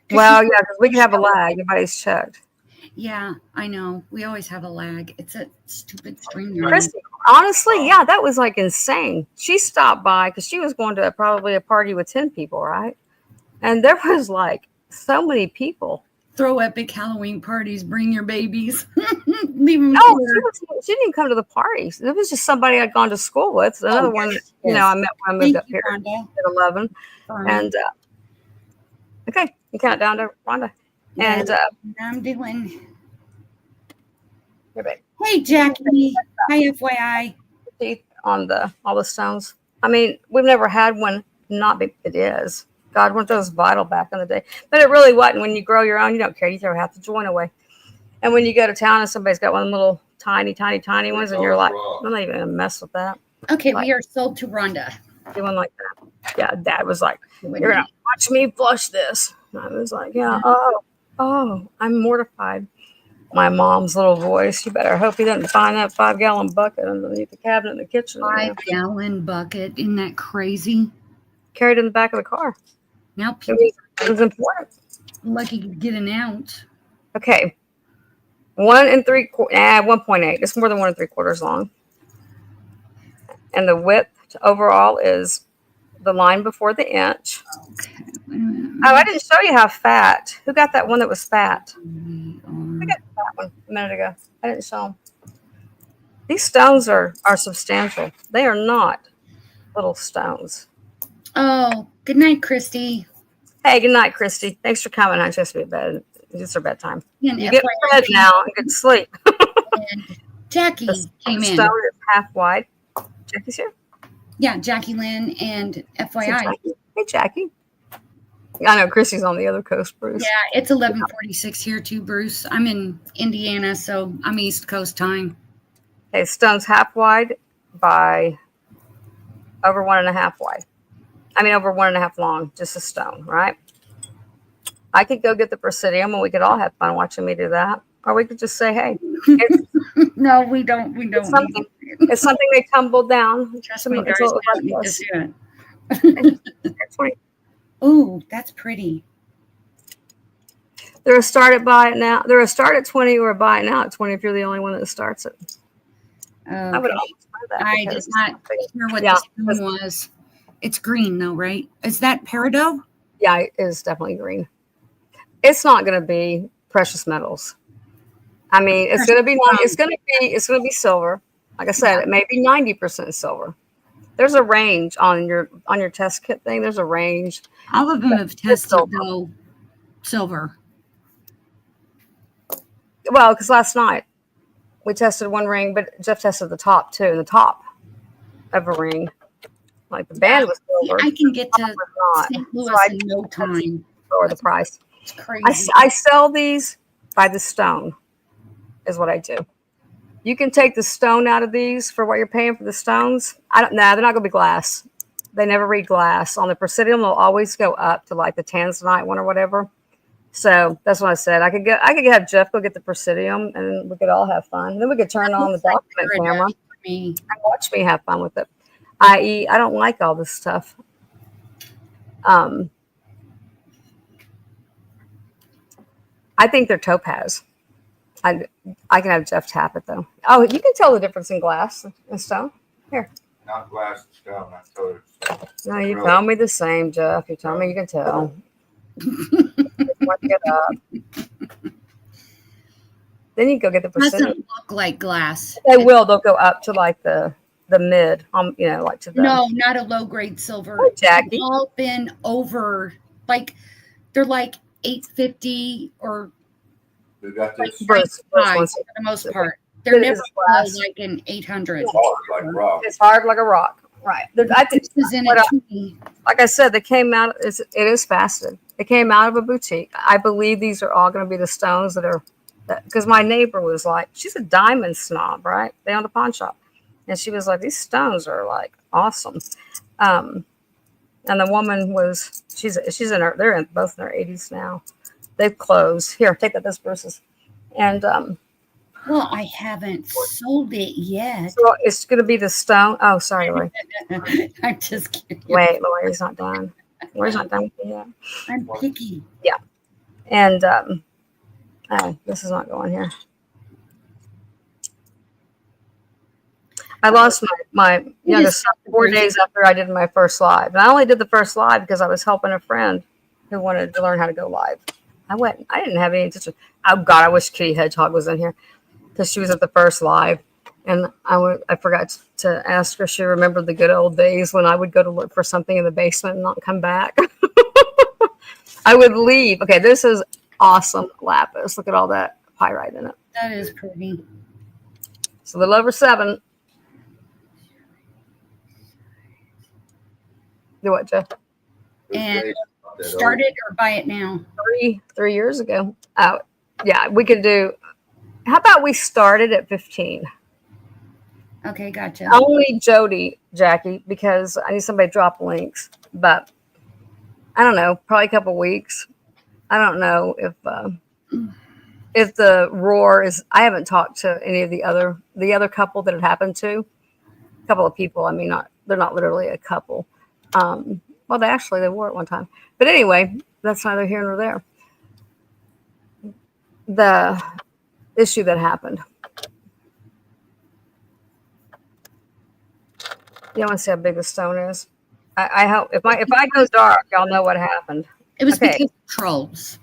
'Cause well, yeah, because we can have a lag. Everybody's checked. Yeah, I know. We always have a lag. It's a stupid string. Christy, honestly, yeah, that was like insane. She stopped by because she was going to probably a party with 10 people, right? And there was like so many people. Throw epic Halloween parties. Bring your babies. Leave them. No, she didn't come to the parties. It was just somebody I'd gone to school with. Another one, that, you know, I met when I moved up here Rhonda. at 11. And okay, you count down to Rhonda. And I'm doing. here, babe. Hey, Jackie. Hi, FYI. Teeth on all the stones. I mean, we've never had one not be. It is. God, weren't those vital back in the day? But it really wasn't. When you grow your own, you don't care. You throw half the joint away. And when you go to town and somebody's got one of them little tiny ones, and you're like, I'm not even gonna mess with that. Okay, Like, we are sold to Rhonda. doing like that. Yeah, Dad was like, "You're gonna watch me flush this." And I was like, "Yeah, oh, I'm mortified." My mom's little voice. You better hope he doesn't find that 5-gallon bucket underneath the cabinet in the kitchen. 5-gallon bucket. Isn't that crazy? Carried in the back of the car. Now people It was important. lucky to get an ounce. Okay. 1.8. It's more than 1 3/4 long. And the width overall is the line before the inch. Okay. Oh, I didn't show you how fat. Who got that one that was fat? I got that one a minute ago. I didn't show them. These stones are substantial. They are not little stones. Oh, good night, Christy. Hey, good night, Christy. Thanks for coming. I just be bed. It's our bedtime. And You get FYI, to bed now and get to sleep. and Jackie The came in. stone is half wide. Jackie's here. Yeah, Jackie Lynn and Hey, FYI. Jackie. Hey, Jackie. I know Chrissy's on the other coast, Bruce. Yeah, it's 11:46 here too, Bruce. I'm in Indiana, so I'm East Coast time. Okay, stone's half wide by over 1.5 wide. I mean, over 1.5 long, just a stone, right? I could go get the Presidium and we could all have fun watching me do that. Or we could just say, hey, it's, No, we don't. We don't. it's something they tumbled down. Trust me, It's guys. a We little don't need like to do it. That's right. Ooh, that's pretty. They're a start at buy it now. They're a start at 20 or a buy it now at 20 if you're the only one that starts it. I would Okay. almost buy that. I did because- not hear what Yeah, the spoon was. It's green though, right? Is that peridot? Yeah, it is definitely green. It's not going to be precious metals. I mean, it's going to be it's going to be silver. Like I said, it may be 90% silver. There's a range on your test kit thing. There's a range. All of them have tested silver. though silver. Well, because last night we tested one ring, but Jeff tested the top too, and the top of a ring, like the band was silver. I can get to was not. St. So Louis I in no time. lower the price. It's crazy. I sell these by the stone, is what I do. You can take the stone out of these for what you're paying for the stones. They're not going to be glass. They never read glass. On the Presidium, they'll always go up to like the Tanzanite one or whatever. So that's what I said. I could have Jeff go get the Presidium, and we could all have fun. Then we could turn on the document camera and watch me have fun with it. I.e., I don't like all this stuff. I think they're topaz. I can have Jeff tap it though. Oh, you can tell the difference in glass and stone. Here. Not glass and stone. I told her. No, you tell me the same, Jeff. You tell me you can tell. Get up. Then you go get the Presidium. Doesn't look like glass. They will. They'll go up to like the mid. Like to the. No, not a low grade silver. Oh, Jackie. They've all been over like they're like 850 or We got this Bruce high wants for the most part. It They're never is glass. like an 800. hard like rock. It's hard like a rock. Right. I think, This is in what a I- 20. like I said, they came out. It is faceted. It came out of a boutique. I believe these are all going to be the stones that are. Because my neighbor was like, she's a diamond snob, right? They owned a pawn shop, and she was like, these stones are like awesome. And the woman was she's in her. They're both in their 80s now. They've closed. Here, take that. This Bruce's. And Well, I haven't sold it yet. so it's going to be the stone. Oh, sorry, Lori. I'm just kidding. Wait, Lori's not done. Lori's not done with me yet. I'm picky. And oh, this is not going here. I lost my youngest son 4 days after I did my first live. And I only did the first live because I was helping a friend who wanted to learn how to go live. I didn't have any intention. Oh God, I wish Kitty Hedgehog was in here because she was at the first live. And I forgot to ask her if she remembered the good old days when I would go to look for something in the basement and not come back. I would leave. Okay, this is awesome lapis. Look at all that pyrite in it. That is pretty. It's a little over 7. Do what, Jeff? And start it or buy it now. 3 years ago. Oh, yeah, we could do. How about we started at 15? Okay, gotcha. Only Jody, Jackie, because I need somebody to drop links. But I don't know, probably a couple weeks. I don't know if the roar is. I haven't talked to any of the other couple that it happened to. A couple of people. I mean, they're not literally a couple. Well, they were at one time. But anyway, that's neither here nor there. The issue that happened. You want to see how big the stone is? I hope if I go dark, y'all know what happened. It was Okay. because of trolls.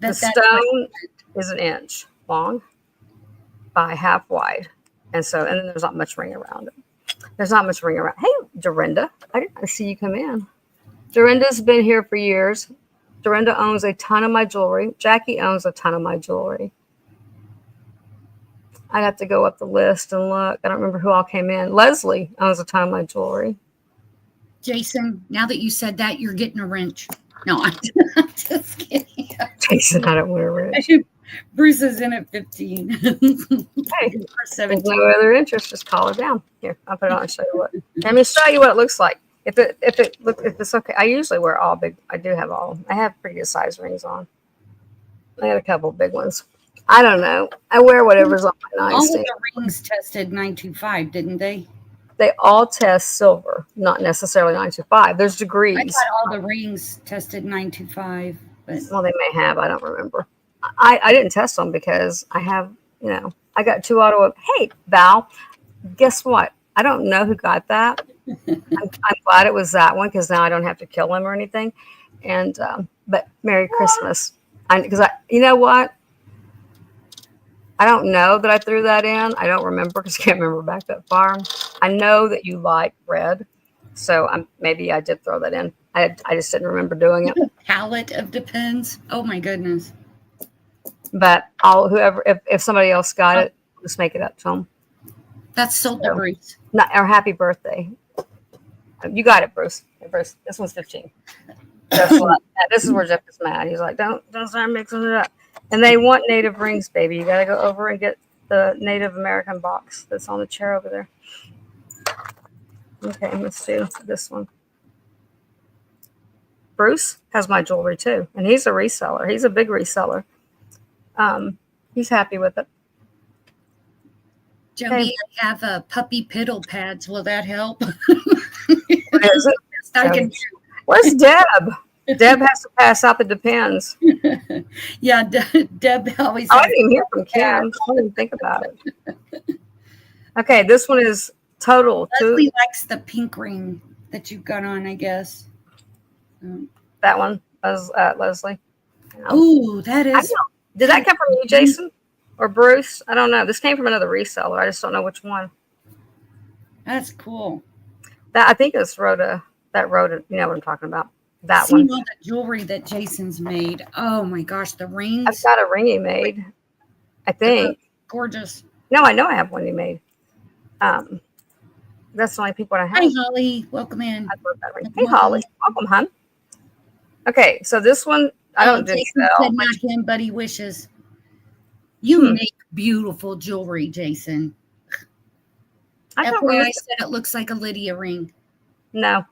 The stone is 1 inch long by half wide. And then there's not much ring around it. There's not much ring around. Hey, Dorinda, I didn't see you come in. Dorinda's been here for years. Dorinda owns a ton of my jewelry. Jackie owns a ton of my jewelry. I'd have to go up the list and look. I don't remember who all came in. Leslie owns a ton of my jewelry. Jason, now that you said that, you're getting a wrench. No, I'm just kidding. Jason, I don't want to wrench. Bruce is in at 15. Hey, Or there's 17. no other interest. Just call her down. Here, I'll put it on and show you what. Let me show you what it looks like. If it's okay. I usually wear all big. I do have all. I have pretty good size rings on. I got a couple big ones. I don't know. I wear whatever's on my All of nightstand. the rings tested 925, didn't they? They all test silver, not necessarily 925. There's I degrees. thought all the rings tested 925, but Well, they may have. I don't remember. I didn't test them because I have, I got 2 auto. Hey, Val, guess what? I don't know who got that. I'm glad it was that one because now I don't have to kill him or anything. And but Merry Christmas. Because you know what? I don't know that I threw that in. I don't remember because I can't remember back that far. I know that you like red, so maybe I did throw that in. I just didn't remember doing it. palette of depends. Oh my goodness. But if somebody else got it, just make it up to them. That's sold to Bruce. Or happy birthday. You got it, Bruce. Hey, Bruce, this one's 15. This is where Jeff is mad. He's like, don't start mixing it up. And they want native rings, baby. You got to go over and get the Native American box that's on the chair over there. Okay, let's do this one. Bruce has my jewelry too, and he's a reseller. He's a big reseller. He's happy with it. Jody, I have puppy piddle pads. Will that help? What is it? I can Where's Deb? Deb has to pass out the depends. Yeah, Deb always. I didn't even hear from Kim. I didn't think about it. Okay, this one is total. Leslie likes the pink ring that you've got on, I guess. That one was Leslie. Oh, that is. Did that come from you, Jason, or Bruce? I don't know. This came from another reseller. I just don't know which one. That's cool. That I think it's Rhoda. That Rhoda. You know what I'm talking about. That Seen one. all the jewelry that Jason's made. Oh my gosh, the rings. I've got a ring he made. I think. Gorgeous. No, I know I have one he made. That's the only people I have. Hi, Holly. Welcome in. I love that ring. Hey, Holly. Welcome, hon. Okay, so this one I don't do Jason sell. said not him, but he wishes. You make beautiful jewelry, Jason. I That's don't why really. I said it looks like a Lydia ring. No,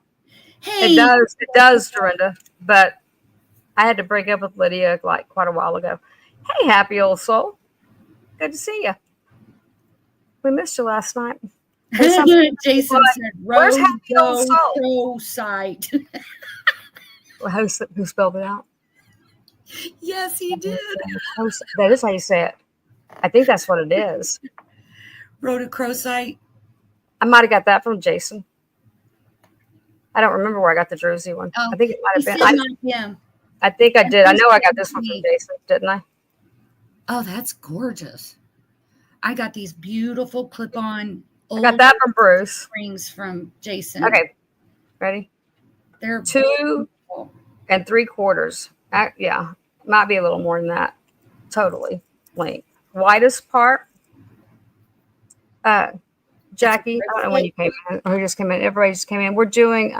Hey, it does, Dorinda. But I had to break up with Lydia like quite a while ago. Hey, happy old soul. Good to see you. We missed you last night. Jason said, Where's happy old soul? Pro site. Who spelled it out? Yes, he did. That is how you say it. I think that's what it is. Wrote a crow site. I might have got that from Jason. I don't remember where I got the Druzy one. Oh, I think it might he have said been. not him. I think I did. I know I got this one from Jason, didn't I? Oh, that's gorgeous. I got these beautiful clip-on I got that from Bruce. rings from Jason. Okay, ready? They're 2 3/4. Yeah, might be a little more than that. Totally length. Widest part. Jackie, I don't know when you came in or who just came in. Everybody just came in. We're doing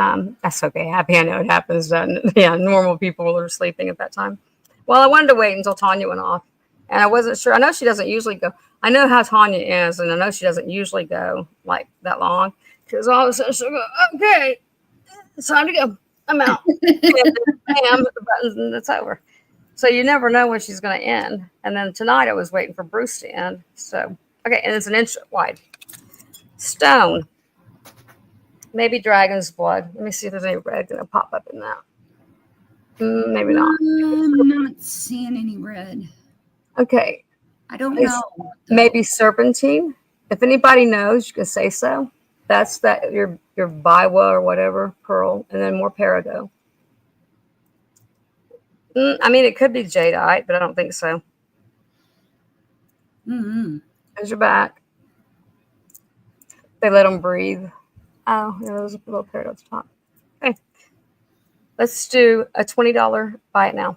that's okay. Happy, I know it happens. Yeah, normal people are sleeping at that time. Well, I wanted to wait until Tanya went off. And I wasn't sure. I know she doesn't usually go. I know how Tanya is, and I know she doesn't usually go like that long. Because all of a sudden she'll go, okay, it's time to go. I'm out. And then, bam, the buttons, and it's over. So you never know when she's going to end. And then tonight I was waiting for Bruce to end. So, okay, and it's 1 inch wide. Stone. Maybe dragon's blood. Let me see if there's any red going to pop up in that. Maybe not. I'm not seeing any red. Okay. I don't know. Maybe serpentine. If anybody knows, you can say so. That's that your biwa or whatever pearl, and then more perigo. I mean, it could be jadeite, but I don't think so. Mm-hmm. There's your back. They let them breathe. Oh, yeah, there's a little carrot at the top. Okay. Let's do a $20 buy it now.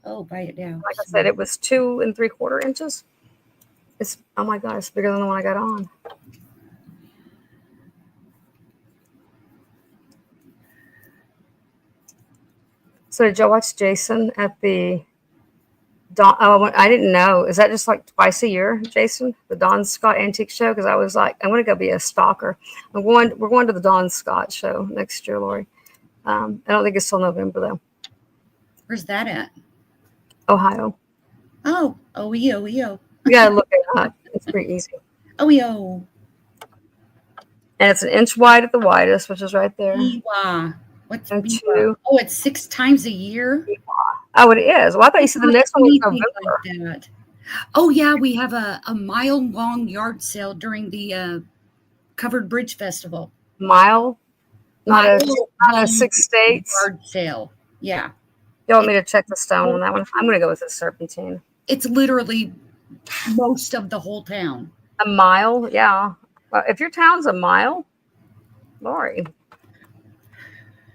Oh, buy it now. Like I said, it was 2 3/4 inches. It's, oh my God, it's bigger than the one I got on. So did y'all watch Jason at the Don? Oh, I didn't know. Is that just like twice a year, Jason? The Don Scott Antique Show? Because I was like, I'm going to go be a stalker. We're going to the Don Scott Show next year, Lori. I don't think it's till November though. Where's that at? Ohio. Oh, OEO. You gotta look it up. It's pretty easy. OEO. And it's 1 inch wide at the widest, which is right there. Biwa. What's And Biwa? 2. Oh, it's 6 times a year? Oh, it is. Well, I thought you said the next one was November. Like that. Oh, yeah, we have a mile-long yard sale during the Covered Bridge Festival. Mile? Not a 6 states? Yard sale. Yeah. You want me to check the stone on that one? I'm going to go with the serpentine. It's literally most of the whole town. A mile? Yeah. Well, if your town's a mile, Lori,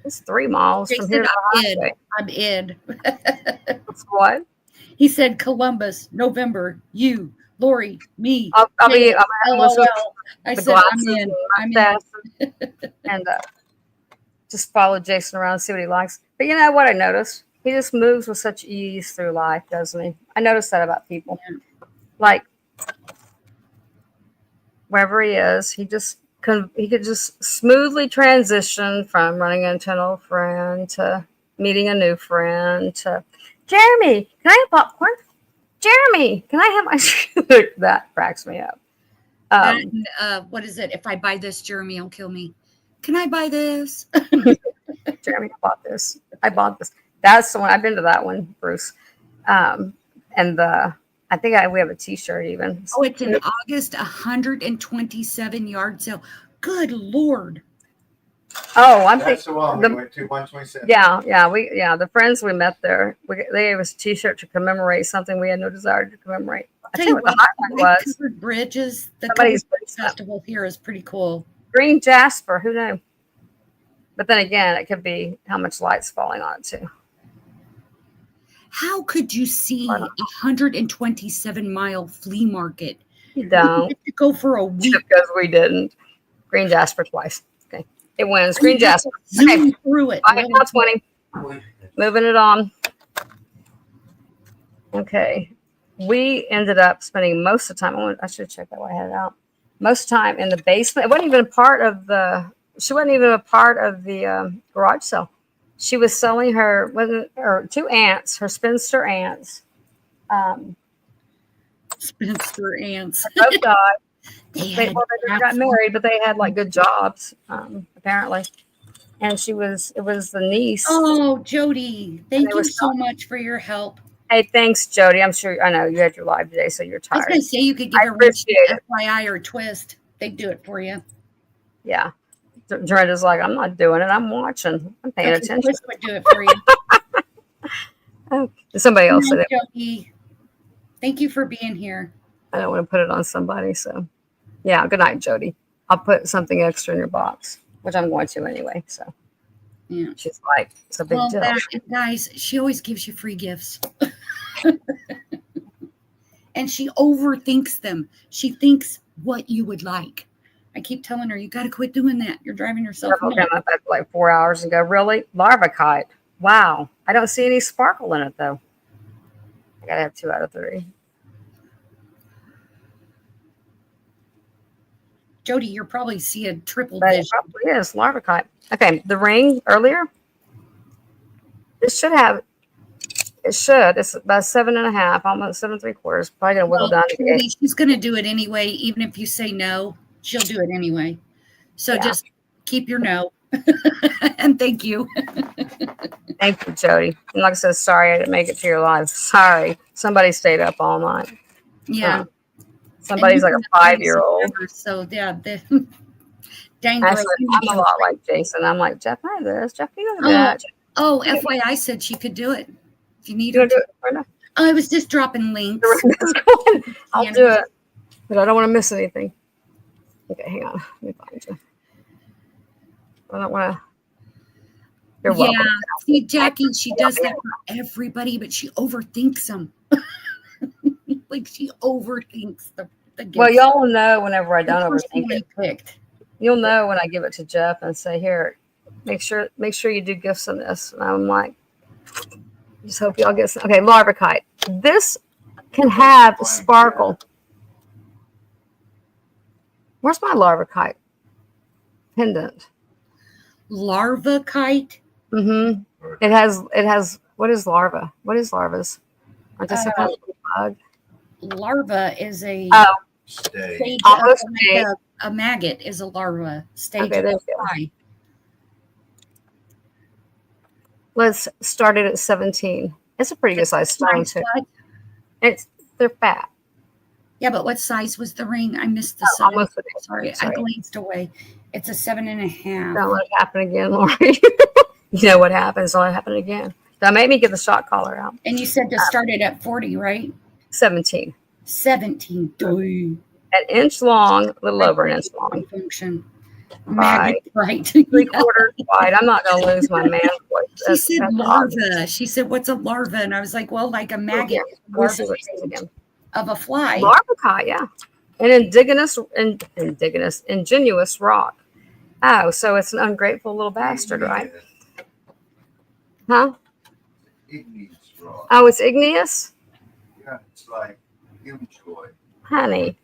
it's 3 miles from here to the highway. I'm in. What? He said Columbus, November, you, Lori, me. I'm LOL. I the said I'm in. I'm in. And just follow Jason around, see what he likes. But you know what I noticed? He just moves with such ease through life, doesn't he? I noticed that about people. Yeah. Like wherever he is, he could just smoothly transition from running into an old friend to meeting a new friend to Jeremy, can I have popcorn? Jeremy, can I have my that cracks me up. What is it? If I buy this, Jeremy will kill me. Can I buy this? Jeremy, I bought this. That's the one. I've been to that one, Bruce. And I think we have a T-shirt even. Oh, it's in August, 127 yard sale. Good Lord. Oh, That's the one we went to 127. Yeah. The friends we met there, they gave us a T-shirt to commemorate something we had no desire to commemorate. I tell you what the highlight was. Covered Bridges. The Somebody's Covered Festival here is pretty cool. Green jasper. Who knew? But then again, it could be how much light's falling on it too. How could you see a 127-mile flea market? You don't. To go for a week because we didn't. Green jasper twice. Okay, it wins. Green jasper. Zoom through it. Now 20. Moving it on. Okay, we ended up spending most of the time. I should check that while I had it out. Most of the time in the basement. It wasn't even part of the. She wasn't even a part of the garage sale. She was selling her 2 aunts, her spinster aunts. Spinster aunts. Both died. They got married, but they had like good jobs, apparently. And it was the niece. Oh, Jody, thank you so much for your help. Hey, thanks, Jody. I'm sure I know you had your live today, so you're tired. I was going to say you could give her a FYI or a twist. They'd do it for you. Yeah. Dorinda's like, I'm not doing it. I'm watching. I'm paying attention. Twist would do it for you. Oh, somebody else said it. Jody, thank you for being here. I don't want to put it on somebody, so yeah. Good night, Jody. I'll put something extra in your box, which I'm going to anyway. So yeah, she's like, it's a big deal. Guys, she always gives you free gifts, and she overthinks them. She thinks what you would like. I keep telling her, you got to quit doing that. You're driving yourself nuts. Up after like 4 hours and go, really? Larva kite. Wow. I don't see any sparkle in it, though. I got to have 2 out of 3. Jody, you're probably seeing triple But vision. it probably is. Larva kite. Okay. The ring earlier. It's about 7.5, almost 7 3/4. Probably going to wiggle down to 8. She's going to do it anyway. Even if you say no, she'll do it anyway. So just keep your no. And thank you. Thank you, Jody. And like I said, sorry I didn't make it to your live. Sorry. Somebody stayed up all night. Yeah. Somebody's like a 5-year-old. So yeah, dang. Actually, I'm a lot like Jason. I'm like, Jeff, I have this. Jeff, you have that. Oh, FYI said she could do it. If you need You her want to do it right now? I was just dropping links. I'll do it. But I don't want to miss anything. Okay, hang on. Let me find you. I don't want to. You're Yeah. welcome. See, Jackie, she does that for everybody, but she overthinks them. Like she overthinks the gifts. Well, y'all will know whenever I don't overthink Personally it. picked. You'll know when I give it to Jeff and say, "Here, make sure you do gifts in this." And I'm like, just hope y'all get some. Okay, larva kite. This can have sparkle. Where's my larva kite pendant? Larva kite. Mm-hmm. It has. What is larva? What is larvas? Aren't they some kind of bug? Larva is a stage Almost of a maggot is a larva stage Okay, of there a you go. fly. Let's start it at 17. It's a pretty good size stone too. They're fat. Yeah, but what size was the ring? I missed the size. Almost. Sorry, I glanced away. It's a 7.5. Don't let it happen again, Lori. You know what happens? Don't let it happen again. Don't make me get the shot collar out. And you said to start it at 40, right? 17. 17. An inch long, a little over an inch long. Function. Right. Right. 3/4 wide. I'm not going to lose my man voice. She said larva. She said, "What's a larva?" And I was like, "Well, like a maggot of a fly." Larva kite, yeah. An ingenuous rock. Oh, so it's an ungrateful little bastard, right? Huh? Igneous rock. Oh, it's igneous? Yeah, it's like joy. Honey,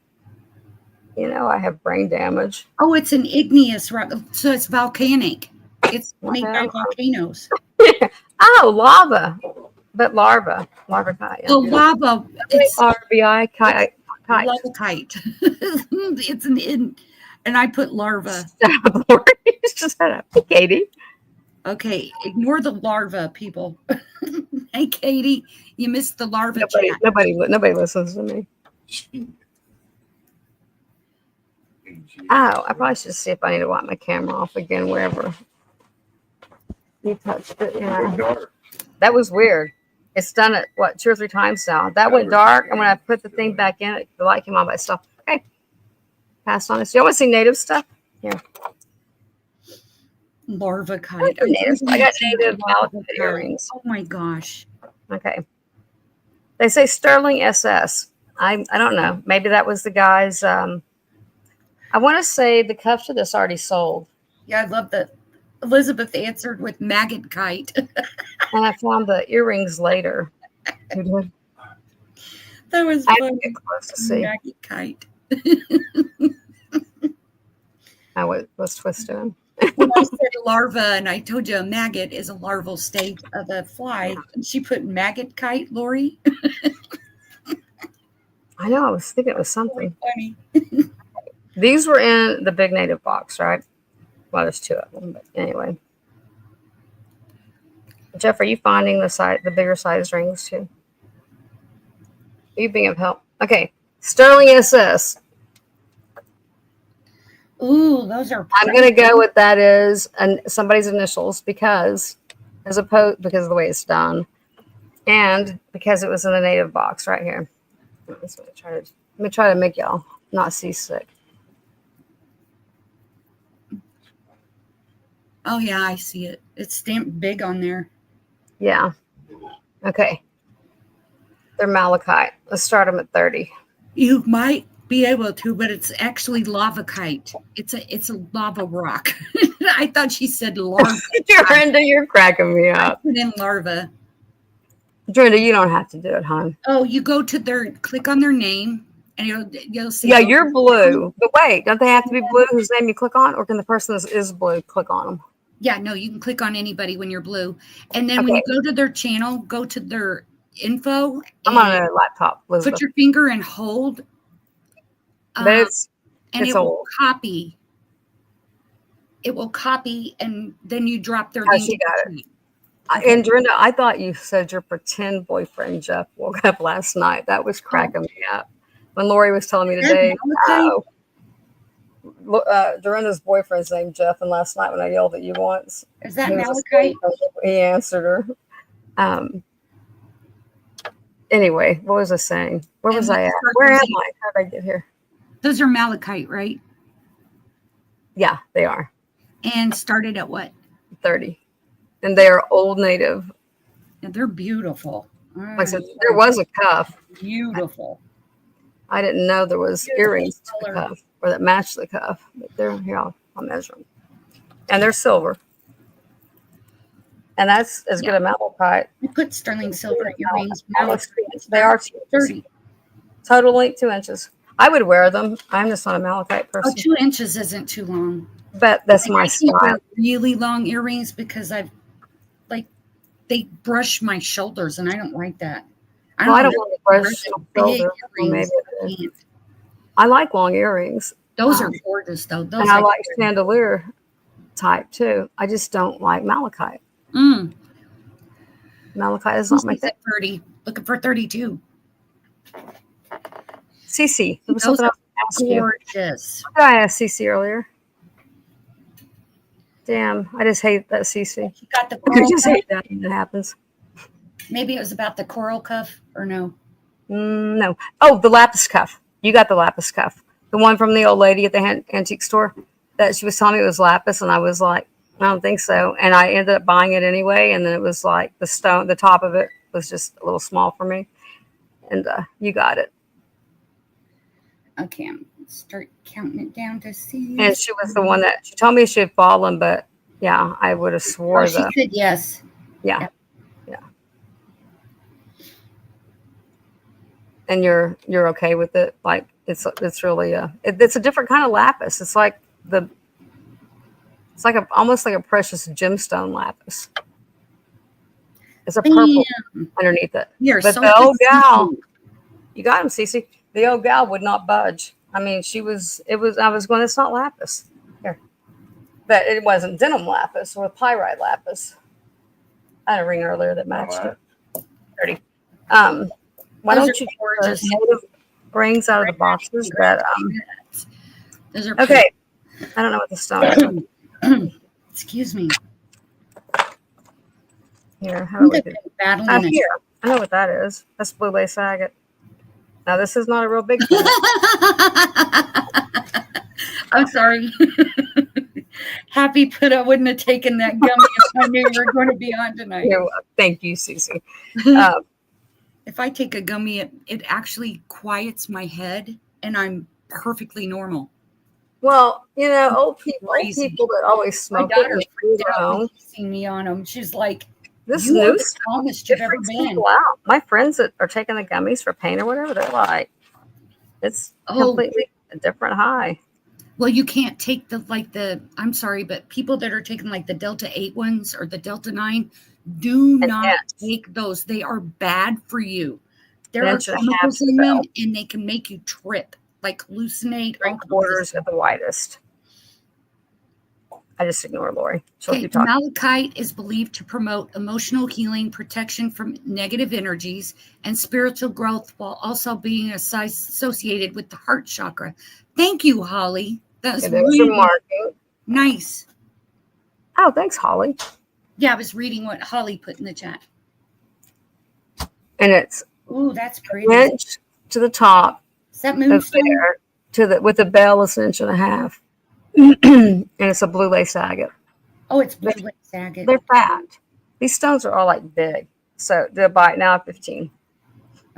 you know I have brain damage. Oh, it's an igneous rock. So it's volcanic. It's made by volcanoes. Oh, lava. But larva kite. Yeah. Oh, lava. It's RBI kite. lava kite. It's and I put larva. Shut up, Katie. Okay, ignore the larva, people. Hey, Katie, you missed the larva chat. Nobody listens to me. Oh, I probably should see if I need to wipe my camera off again wherever you touched it. Yeah. That was weird. It's done it, 2 or 3 times now. That went dark, and when I put the thing back in, the light came on by itself. Okay. Passed on this. You want to see native stuff? Here. Larva kite. I got native malachite earrings. Oh my gosh. Okay. They say Sterling SS. I don't know. Maybe that was the guy's. I want to say the cuffs to this already sold. Yeah, I love that. Elizabeth answered with maggot kite. And I found the earrings later. That was I fun. get close to see. Maggot kite. I was twisting. When I said larva, and I told you a maggot is a larval stage of a fly, and she put maggot kite, Lori. I know. I was thinking it was something. Funny. These were in the big native box, right? Well, there's 2 of them, but anyway. Jeff, are you finding the bigger size rings too? Are you being of help? Okay, Sterling SS. Ooh, those are. I'm going to go with that is somebody's initials because of the way it's done, and because it was in the native box right here. Let me try to make y'all not seasick. Oh yeah, I see it. It's stamped big on there. Yeah. Okay. They're malachite. Let's start them at 30. You might be able to, but it's actually lava kite. It's a lava rock. I thought she said larva. Dorinda, you're cracking me up. I put in larva. Dorinda, you don't have to do it, hon. Oh, you go to click on their name, and you'll see. Yeah, you're blue. But wait, don't they have to be blue whose name you click on? Or can the person that is blue click on them? Yeah, no, you can click on anybody when you're blue. And then when you go to their channel, go to their info. I'm on a laptop, Elizabeth. Put your finger and hold. But it's will copy. It will copy, and then you drop their name. Oh, she got it. Okay. And Dorinda, I thought you said your pretend boyfriend, Jeff, woke up last night. That was cracking me up. When Lori was telling me today, Dorinda's boyfriend's named Jeff, and last night when I yelled at you once. Is that malachite? He answered her. Anyway, what was I saying? Where was I at? Where am I? How did I get here? Those are malachite, right? Yeah, they are And started at what? 30, and they are old native. And they're beautiful. Like I said, there was a cuff. Beautiful. I didn't know there was Beautiful earrings to the color. cuff or that matched the cuff. But they're here. I'll measure them, and they're silver. And that's as good a malachite. I put sterling silver earrings. Almost 2 inches. They are 2 inches. 30. Total length 2 inches. I would wear them. I'm just not a malachite Oh, person. 2 inches isn't too long. But that's my I can't wear style. really long earrings because they brush my shoulders, and I don't like that. I don't want to brush big shoulder. Well, earrings. maybe it is. I like long earrings. Those are gorgeous, though. Those And I like chandelier type too. I just don't like malachite. Malachite is not my thing. 30. Looking for 32. Cece, there was Those something I are was asking you. gorgeous. What did I ask Cece earlier? Damn, I just hate that Cece. You got the I coral just cuff? hate that when it happens. Maybe it was about the coral cuff, or no? No. Oh, the lapis cuff. You got the lapis cuff. The one from the old lady at the antique store that she was telling me it was lapis, and I was like, I don't think so. And I ended up buying it anyway, and then it was like the top of it was just a little small for me. And you got it. Okay, I'm gonna start counting it down to see. And she was the one that she told me she had fallen, but yeah, I would have swore she that. said yes. Yeah. And you're okay with it? Like it's really it's a different kind of lapis. It's like almost like a precious gemstone lapis. It's a purple underneath it. But the old gal, you got him, Cece. The old gal would not budge. I mean, I was going, it's not lapis. Here. But it wasn't denim lapis or pyrite lapis. I had a ring earlier that matched it. 30. Why don't you get native rings out of the boxes that Those are okay. I don't know what the stone is. Excuse me. Here, how do we do battling here. I know what that is. That's blue lace agate. Now this is not a real big thing. I'm sorry. Happy put I wouldn't have taken that gummy if I knew we were going to be on tonight. Thank you, Cece. If I take a gummy, it actually quiets my head, and I'm perfectly normal. Well, old people that always smoke my daughter freaked out when she seen me on them. She's like, "This you new are the calmest you've ever been." Wow, my friends that are taking the gummies for pain or whatever, they're like, it's completely a different high. Well, you can't take I'm sorry, but people that are taking like the Delta 8 ones or the Delta 9, do not take those. They are bad for you. There are chemicals in them, and they can make you trip, like hallucinate. 3/4 at the widest. I just ignore Lori. Malachite is believed to promote emotional healing, protection from negative energies, and spiritual growth, while also being associated with the heart chakra. Thank you, Holly. That was really nice. Oh, thanks, Holly. Yeah, I was reading what Holly put in the chat. And it's that's pretty. Inch to the top. Is that moonstone? With the bell is 1.5 inches. And it's a blue lace agate. Oh, it's blue lace agate. They're fat. These stones are all like big. So they'll buy it now at 15.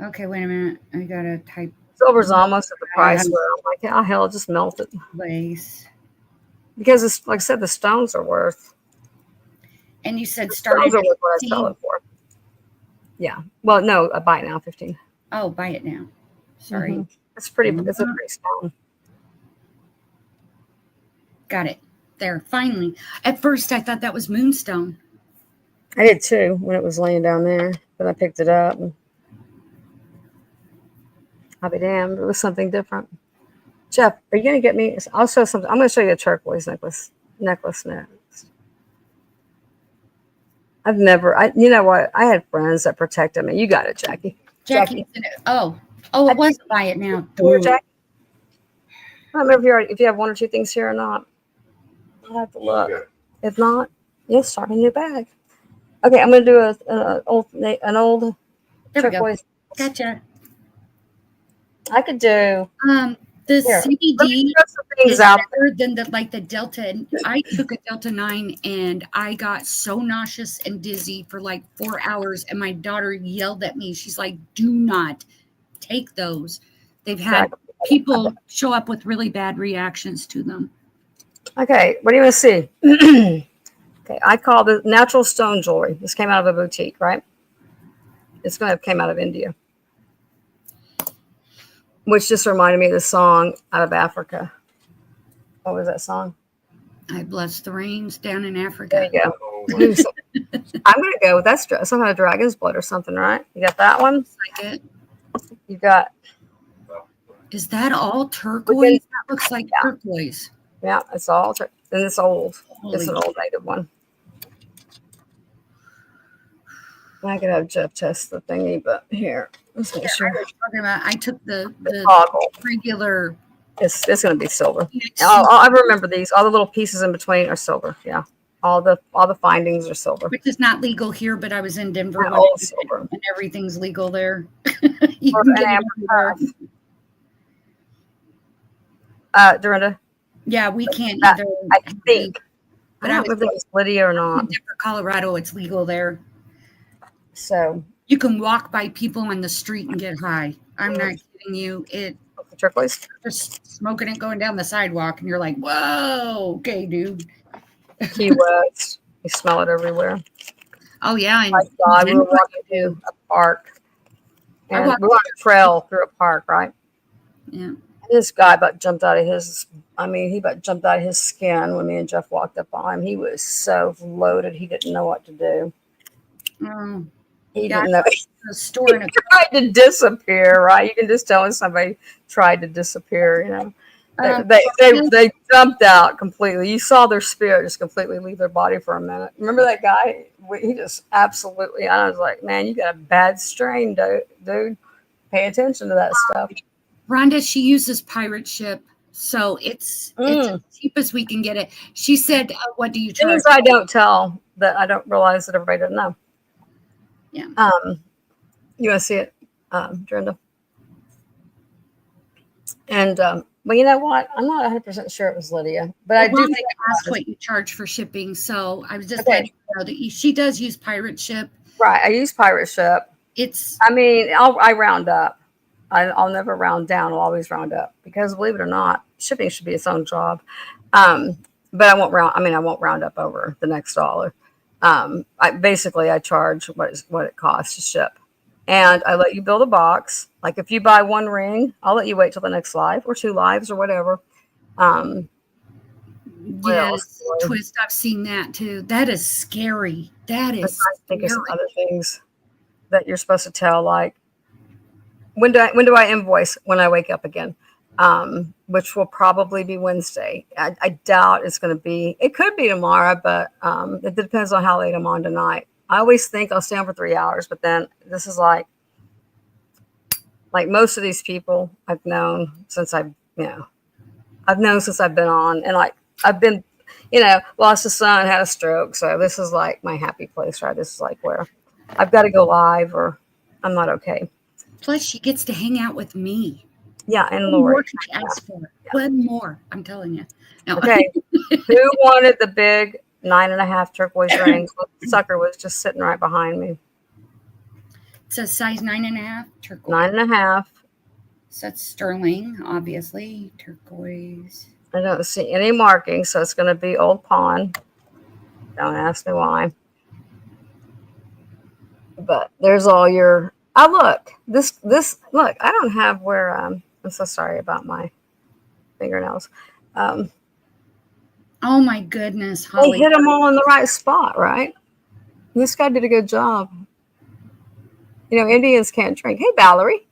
Okay, wait a minute. I gotta type. Silver's almost at the price where I'm like, oh hell, just melt it. Lace. Because it's like I said, the stones are worth. And you said stones are worth what I sell it for. Yeah. Well, no, I buy it now 15. Oh, buy it now. Sorry. Mm-hmm. It's pretty. It's a pretty stone. Got it. There, finally. At first, I thought that was moonstone. I did too when it was laying down there, but I picked it up. And I'll be damned. It was something different. Jeff, are you going to get me? I'll show something. I'm going to show you a turquoise necklace next. I've never. You know what? I had friends that protected me. You got it, Jackie. Jackie. Oh, it was buy it now. Jackie. I don't remember if you have one or two things here or not. I'll have to look. If not, you'll start a new bag. Okay, I'm going to do an old turquoise. Gotcha. I could do. The Here, let me CBD throw some things is out. better than the Delta. And I took a Delta 9 and I got so nauseous and dizzy for like 4 hours. And my daughter yelled at me. She's like, do not take those. They've had people show up with really bad reactions to them. Okay, what do you want to see? Okay, I call this natural stone jewelry. This came out of a boutique, right? It's going to came out of India, which just reminded me of the song out of Africa. What was that song? I bless the rains down in There Africa. you go. I'm going to go with that's some kind of dragon's blood or something, right? You got that one. Like it. You got. Is that all turquoise? That looks like turquoise. Yeah, it's all. And it's old. Holy It's an old native one. I could have Jeff test the thingy, but here, let's make sure. I took the Toggle. regular. It's going to be silver. I remember these. All the little pieces in between are silver. Yeah, all the findings are silver. Which is not legal here, but I was in Denver Silver. and everything's legal there. You can get it Dorinda. Yeah, we can't either. I think. But I don't know if it was Lydia or not. In Denver, Colorado, it's legal there. So you can walk by people on the street and get high. I'm not kidding you. It the turquoise, just smoking it going down the sidewalk, and you're like, "Whoa, okay, dude." Key West, you smell it everywhere. Oh yeah, and we were walking through a park, and we were on a trail through a park, right? Yeah. And this guy about jumped out of his. I mean, he about jumped out of his skin when me and Jeff walked up on him. He was so loaded, he didn't know what to do. He didn't know. He tried to disappear, right? You can just tell when somebody tried to disappear, you know. They jumped out completely. You saw their spirit just completely leave their body for a minute. Remember that guy? He just absolutely, I was like, man, you got a bad strain, dude. Pay attention to that stuff. Rhonda, she uses pirate ship, so it's as cheap as we can get it. She said, what do you charge? Things I don't tell that I don't realize that everybody doesn't know. Yeah. You want to see it, Dorinda? And well, you know what? I'm not 100% sure it was Lydia, but I do think asked what you charge for shipping. So I was just letting you know that she does use pirate ship. Right. I use pirate ship. I mean, I round up. I'll never round down. I'll always round up because, believe it or not, shipping should be its own job. But I won't round. I mean, I won't round up over the next dollar. I charge what it costs to ship. And I let you build a box. Like if you buy one ring, I'll let you wait till the next live or 2 lives or whatever. Yes, twist. I've seen that too. That is scary. That is. I think of some other things that you're supposed to tell. Like when do I invoice when I wake up again? Which will probably be Wednesday. I doubt it's going to be. It could be tomorrow, but it depends on how late I'm on tonight. I always think I'll stay on for 3 hours, but then this is like most of these people I've known since I've been on, and like I've been, lost a son, had a stroke. So this is like my happy place, right? This is like where I've got to go live or I'm not okay. Plus she gets to hang out with me. Yeah. And Lori. What could you ask for? One more. I'm telling you. No. Okay. Who wanted the big 9.5 turquoise ring? The sucker was just sitting right behind me. It's a size 9.5 turquoise. 9.5. So that's sterling, obviously. Turquoise. I don't see any markings, so it's going to be Old Pawn. Don't ask me why. But there's all your. Oh, look. This. Look, I don't have where. I'm so sorry about my fingernails. Oh my goodness, Holly! They hit them all in the right spot, right? This guy did a good job. Indians can't drink. Hey, Valerie,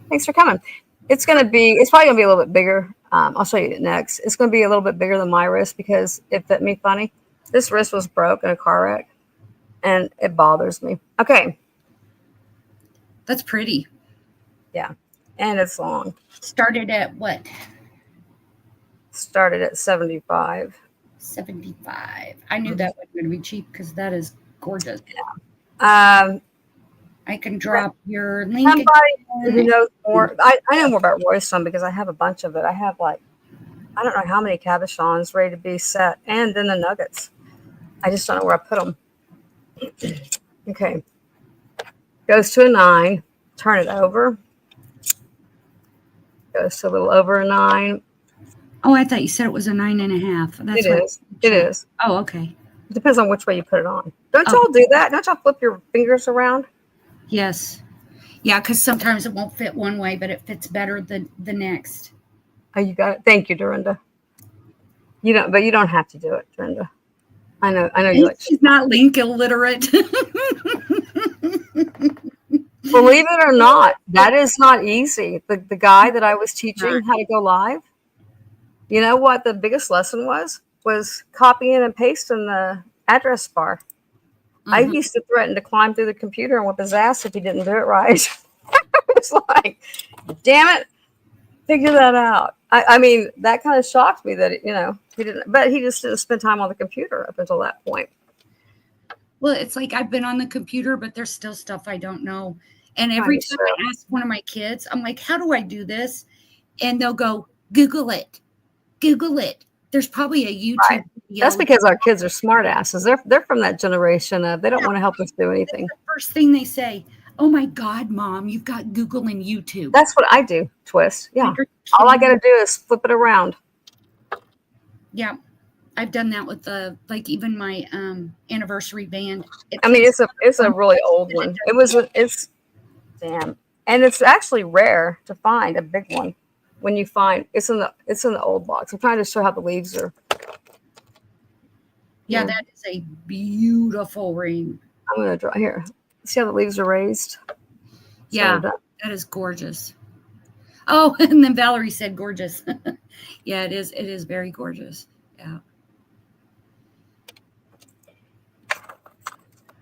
thanks for coming. It's probably gonna be a little bit bigger. I'll show you it next. It's gonna be a little bit bigger than my wrist because it fit me funny. This wrist was broke in a car wreck, and it bothers me. Okay, that's pretty. Yeah, and it's long. Started at what? Started at 75. 75. I knew that wasn't going to be cheap because that is gorgeous. Yeah. I can drop your link. Somebody who knows more. I know more about Royston because I have a bunch of it. I have like, I don't know how many cabochons ready to be set, and then the nuggets. I just don't know where I put them. Okay. Goes to a 9. Turn it over. Goes to a little over a 9. Oh, I thought you said it was a 9.5. That's It is. It is. Oh, okay. It depends on which way you put it on. Don't Oh. y'all do that? Don't y'all flip your fingers around? Yes. Yeah, because sometimes it won't fit one way, but it fits better the next. Oh, you got it. Thank you, Dorinda. You don't, but you don't have to do it, Dorinda. I know you like. She's not link illiterate. Believe it or not, that is not easy. The guy that I was teaching how to go live, you know what the biggest lesson was copying and pasting the address bar. I used to threaten to climb through the computer and whip his ass if he didn't do it right. It's like, damn it, figure that out. I mean, that kind of shocked me that, he didn't, but he just didn't spend time on the computer up until that point. Well, it's like I've been on the computer, but there's still stuff I don't know. And every time I ask one of my kids, I'm like, how do I do this? And they'll go, Google it. Google it. There's probably a YouTube video. That's because our kids are smart asses. They're from that generation of they don't want to help us do anything. That's the first thing they say. Oh my God, Mom, you've got Google and YouTube. That's what I do, Twist. Yeah. All I got to do is flip it around. Yeah. I've done that with even my anniversary band. It's a really old one. Damn. And it's actually rare to find a big one. When you find it's in the old box. I'm trying to show how the leaves are. Yeah, that is a beautiful ring. I'm gonna draw here. See how the leaves are raised? Yeah, that is gorgeous. Oh, and then Valerie said gorgeous. Yeah, it is. It is very gorgeous. Yeah.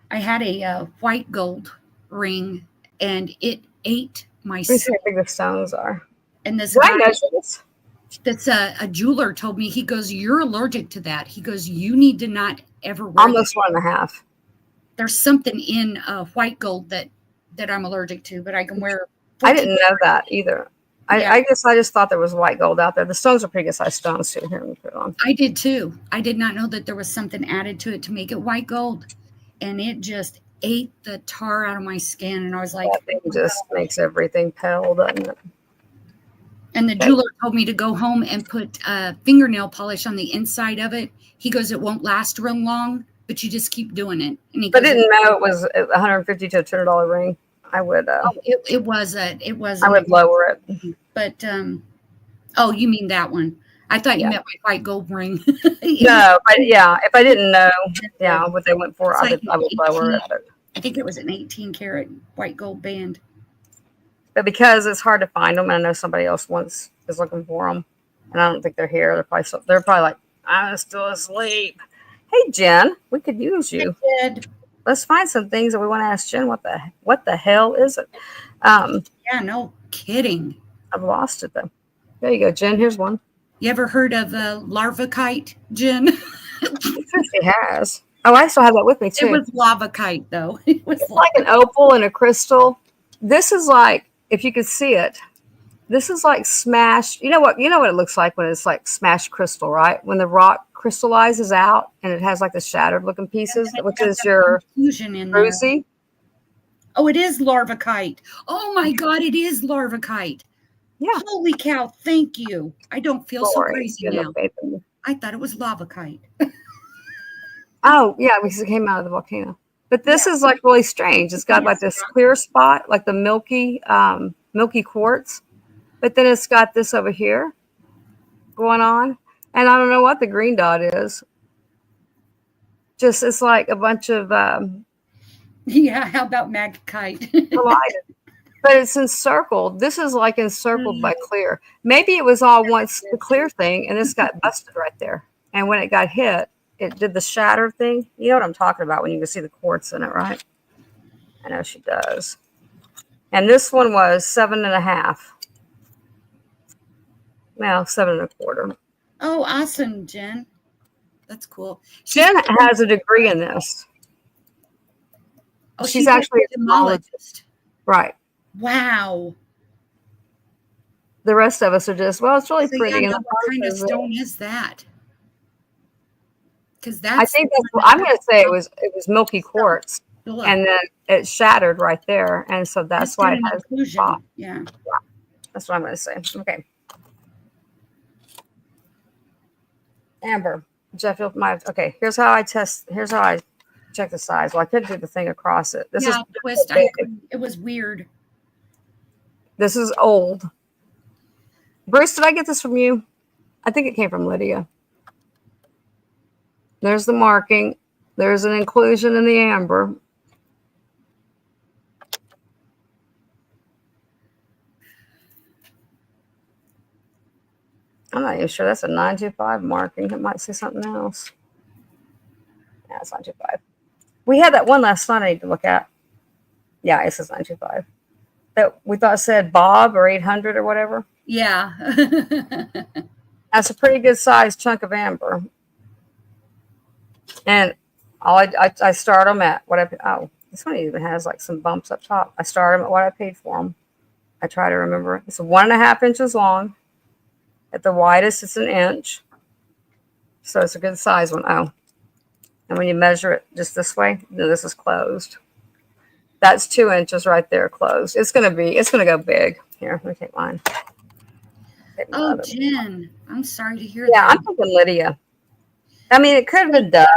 I had a white gold ring, and it ate my. Let me see how big the stones are. And this guy that's a jeweler told me, he goes, you're allergic to that. He goes, you need to not ever wear almost that. 1.5. There's something in white gold that I'm allergic to, but I can wear. I didn't know that either. I guess I just thought there was white gold out there. The stones are pretty good sized stones too. Here, let me put it on. I did too. I did not know that there was something added to it to make it white gold. And it just ate the tar out of my skin. And I was like, that thing just makes everything pale, doesn't it? And the jeweler told me to go home and put fingernail polish on the inside of it. He goes, it won't last real long, but you just keep doing it. And he goes, I didn't know it was $150 to $200 ring. I would. It was. I would lower it. But you mean that one? I thought you meant my white gold ring. No, but if I didn't know, what they went for, I would lower it. But I think it was an 18 karat white gold band. But because it's hard to find them, and I know somebody else is looking for them, and I don't think they're here. They're probably like, I'm still asleep. Hey, Jen, we could use you. Let's find some things that we want to ask Jen. What the hell is it? Yeah, no kidding. I've lost it though. There you go, Jen. Here's one. You ever heard of larvakite, Jen? She has. Oh, I still have that with me too. It was lavakite though. It was like an opal and a crystal. This is like, if you could see it, this is like smashed. You know what it looks like when it's like smashed crystal, right? When the rock crystallizes out and it has like the shattered looking pieces, which is your fusion in Brucey. Oh, it is larvakite. Oh my God, it is larvakite. Yeah. Holy cow, thank you. I don't feel so crazy now. I thought it was lavakite. Oh, yeah, because it came out of the volcano. But this is like really strange. It's got like this clear spot, like the milky quartz. But then it's got this over here going on. And I don't know what the green dot is. Just, it's like a bunch of... how about magkite? collided. But it's encircled. This is like encircled by clear. Maybe it was all once the clear thing, and this got busted right there. And when it got hit, it did the shatter thing. You know what I'm talking about when you can see the quartz in it, right? I know she does. And this one was 7.5. Well, 7.25. Oh, awesome, Jen. That's cool. Jen has a degree in this. Oh, She's actually a gemologist. Right. Wow. The rest of us are just, well, it's really So, pretty. yeah, And now what kind of stone is that? Because that's I think I'm going to say it was milky quartz, and then it shattered right there, and so that's why it has inclusion. Yeah. That's what I'm going to say. Okay. Amber, Jeff, okay. Here's how I check the size. Well, I couldn't do the thing across it. This is twist. It was weird. This is old. Bruce, did I get this from you? I think it came from Lydia. There's the marking. There's an inclusion in the amber. I'm not even sure that's a 925 marking. It might say something else. Yeah, it's 925. We had that one last night I need to look at. Yeah, it says 925. That we thought said Bob or 800 or whatever. Yeah. That's a pretty good sized chunk of amber. And I start them at what this one even has like some bumps up top. I start them at what I paid for them. I try to remember. It's 1.5 inches long. At the widest, it's 1 inch. So it's a good size one. Oh. And when you measure it just this way, this is closed. That's 2 inches right there closed. It's gonna go big. Here, let me take mine. Oh, Jen, I'm sorry to hear that. Yeah, I'm thinking Lydia. I mean, it could have been Doug.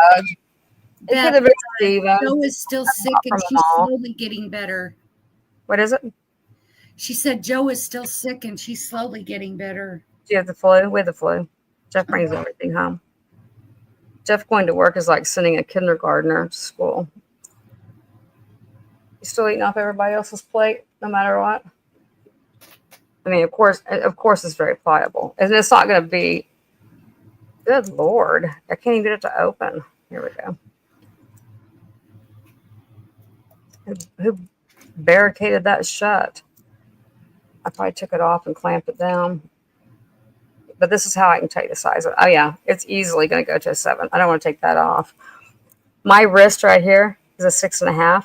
It could have been Steven. Joe is still sick and she's slowly getting better. What is it? She said Joe is still sick and she's slowly getting better. Do you have the flu? With the flu. Jeff brings everything home. Jeff going to work is like sending a kindergartner to school. You still eating off everybody else's plate, no matter what? I mean, of course, it's very pliable. And it's not going to be, good Lord, I can't even get it to open. Here we go. Who barricaded that shut? I probably took it off and clamped it down. But this is how I can tell you the size of it. Oh, yeah, it's easily going to go to a 7. I don't want to take that off. My wrist right here is a 6.5.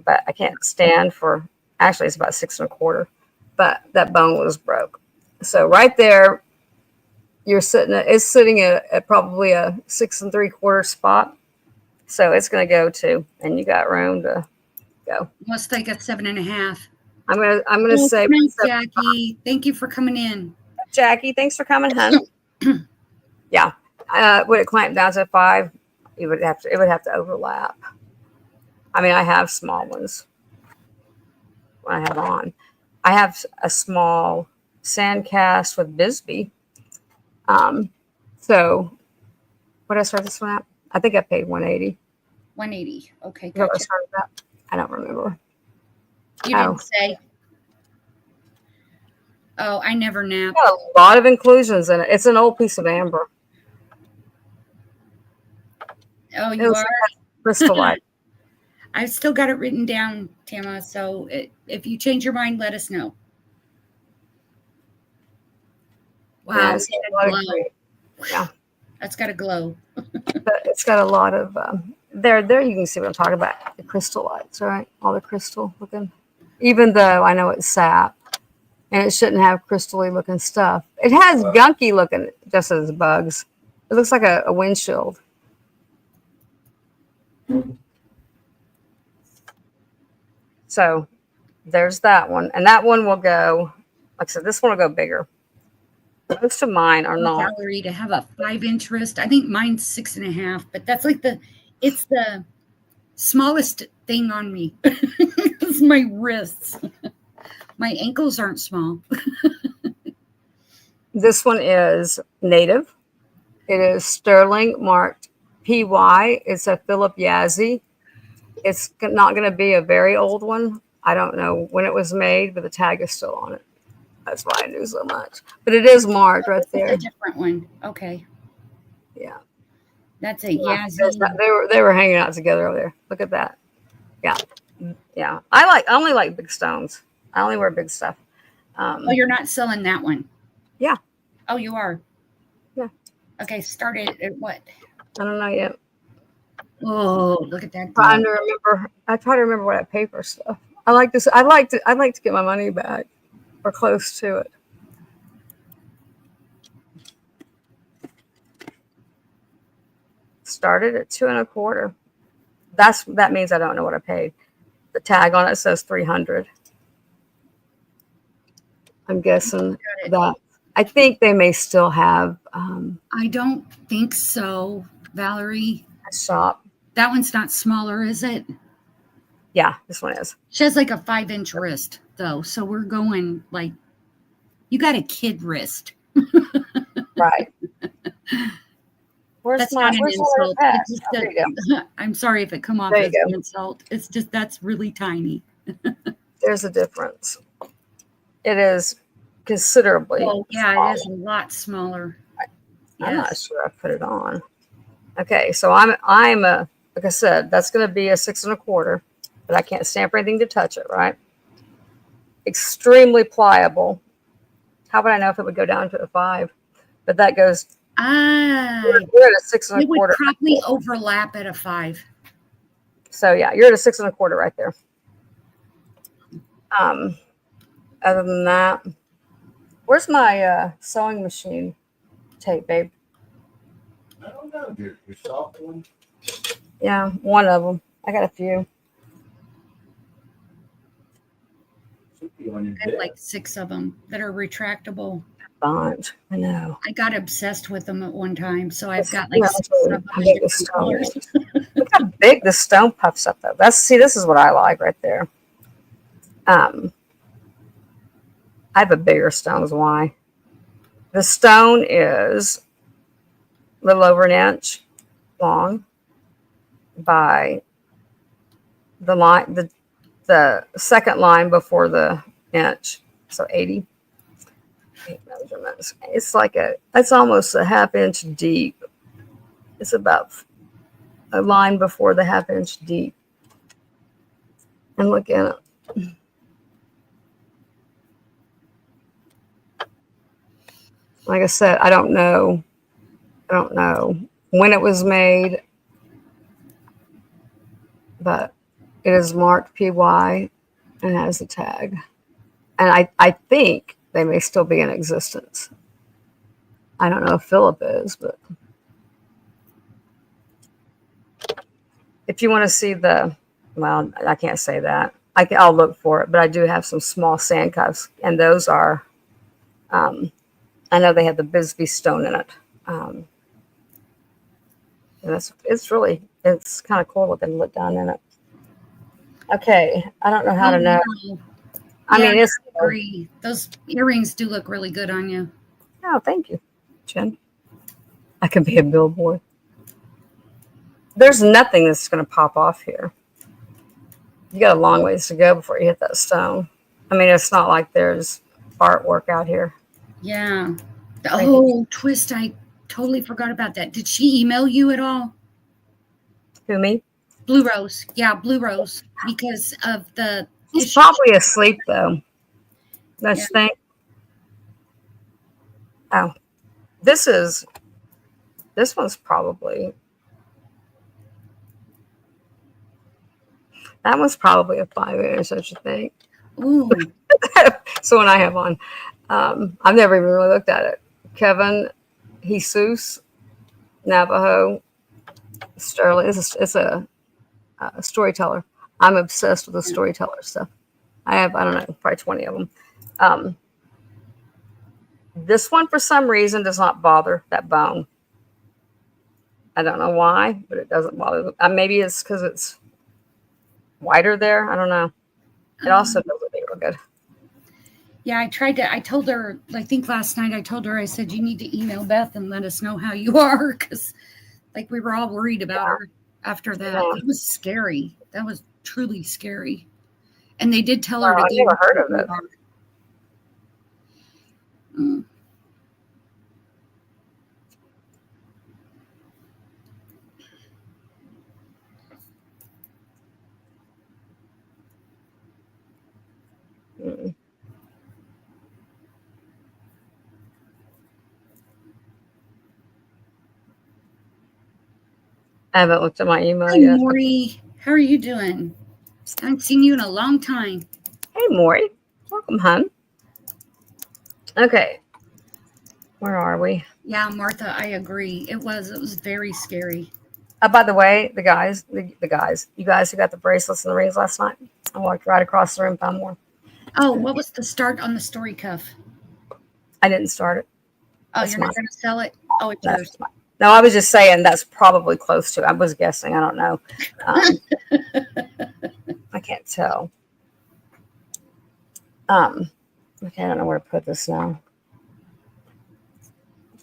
But I can't stand for, actually it's about 6 1/4, but that bone was broke. So right there, it's sitting at probably a 6 3/4 spot. So it's going to go to, and you got room to go. Must take a 7.5. I'm gonna say, Jackie, thank you for coming in. Jackie, thanks for coming, hun. Yeah, would it clamp down to 5? It would have to overlap. I mean, I have small ones when I have on. I have a small sand cast with Bisbee. So what did I start this one at? I think I paid 180. 180. Okay, gotcha. I don't remember. You didn't say. Oh, I never nap. Got a lot of inclusions in it. It's an old piece of amber. Oh, you are? Crystallite. I've still got it written down, Tama. So if you change your mind, let us know. Wow. Yeah. That's got a glow. But it's got a lot of, there you can see what I'm talking about. The crystallites, right? All the crystal looking. Even though I know it's sap. And it shouldn't have crystally looking stuff. It has gunky looking, just as bugs. It looks like a windshield. So there's that one. And that one will go, like I said, this one will go bigger. Most of mine are not. Valerie, to have a 5-inch wrist. I think mine's 6.5, but that's like it's the smallest thing on me. It's my wrists. My ankles aren't small. This one is native. It is sterling marked PY. It's a Philip Yazzie. It's not going to be a very old one. I don't know when it was made, but the tag is still on it. That's why I knew so much. But it is marked right there. It's a different one. Okay. Yeah. That's a Yazzie. They were hanging out together over there. Look at that. Yeah. Yeah. I only like big stones. I only wear big stuff. Oh, you're not selling that one? Yeah. Oh, you are? Yeah. Okay, started at what? I don't know yet. Oh, look at that Trying glove. to remember. I try to remember what I pay for stuff. I like this. I'd like to get my money back or close to it. Started at 2.25. That means I don't know what I paid. The tag on it says 300. I'm guessing that. I think they may still have I don't think so, Valerie. a shop. That one's not smaller, is it? Yeah, this one is. She has like a 5-inch wrist, though. So we're going like, you got a kid wrist. Right. That's not an insult. Pat? It's just Oh, there you go. I'm sorry if it come off There you as go. an insult. It's just that's really tiny. There's a difference. It is considerably. Oh, yeah, smaller. it is a lot smaller. I'm not Yes. sure I put it on. Okay, so I'm like I said, that's going to be a 6.25, but I can't stamp or anything to touch it, right? Extremely pliable. How would I know if it would go down to a 5? But that goes. We're at a It would 6.25. probably overlap at a 5. So yeah, you're at a 6.25 right there. Other than that, where's my sewing machine tape, babe? I don't know, your soft one. Yeah, one of them. I got a few. Should be on your I have desk. like 6 of them that are retractable. Bunch. I know. I got obsessed with them at one time, so I've got Yeah, like 6 of them how in big the different stone colors. is. Look how big the stone puffs up though. This is what I like right there. I have a bigger stone. Is why. The stone is a little over an inch long by the line, the second line before the inch. So 80 measurements. It's almost a half inch deep. It's about a line before the half inch deep. And look at it. Like I said, I don't know when it was made, but it is marked PY and has a tag. And I think they may still be in existence. I don't know if Philip is, but if you want to see well, I can't say that. I'll look for it, but I do have some small sand cuffs, and those are, I know they have the Bisbee stone in it. And it's kind of cool looking look down in it. Okay, I don't know how to know. Wow. I Yeah, mean, it's. I agree. Those earrings do look really good on you. Oh, thank you, Jen. I could be a billboard. There's nothing that's going to pop off here. You got a long ways to go before you hit that stone. I mean, it's not like there's artwork out here. Yeah. Oh, Twist, I totally forgot about that. Did she email you at all? Who, me? Blue Rose. Yeah, Blue Rose. Because of the He's probably asleep, though. Don't you think? Oh, this one's probably. That one's probably a 5-inch, don't you think? Ooh. So when I have on, I've never even really looked at it. Kevin, Jesus, Navajo, Sterling. It's a storyteller. I'm obsessed with the storyteller stuff. I don't know, probably 20 of them. This one, for some reason, does not bother that bone. I don't know why, but it doesn't bother. Maybe it's because it's whiter there. I don't know. It also doesn't be real good. Yeah, I told her, I think last night I said, you need to email Beth and let us know how you are. Because like we were all worried about her after that. Yeah. It was scary. That was truly scary. And they did tell her to I never heard of it. Mm. Mm. I haven't looked at my email Hi, yet. Maury. How are you doing? I haven't seen you in a long time. Hey, Maury. Welcome, hon. Okay. Where are we? Yeah, Martha, I agree. It was very scary. By the way, the guys, you guys who got the bracelets and the rings last night, I walked right across the room, found more. Oh, what was the start on the story cuff? I didn't start it. Oh, That's you're not mine. going to sell it? Oh, it's No, yours. that's mine. No, I was just saying that's probably close to. I was guessing. I don't know. I can't tell. Okay, I don't know where to put this now.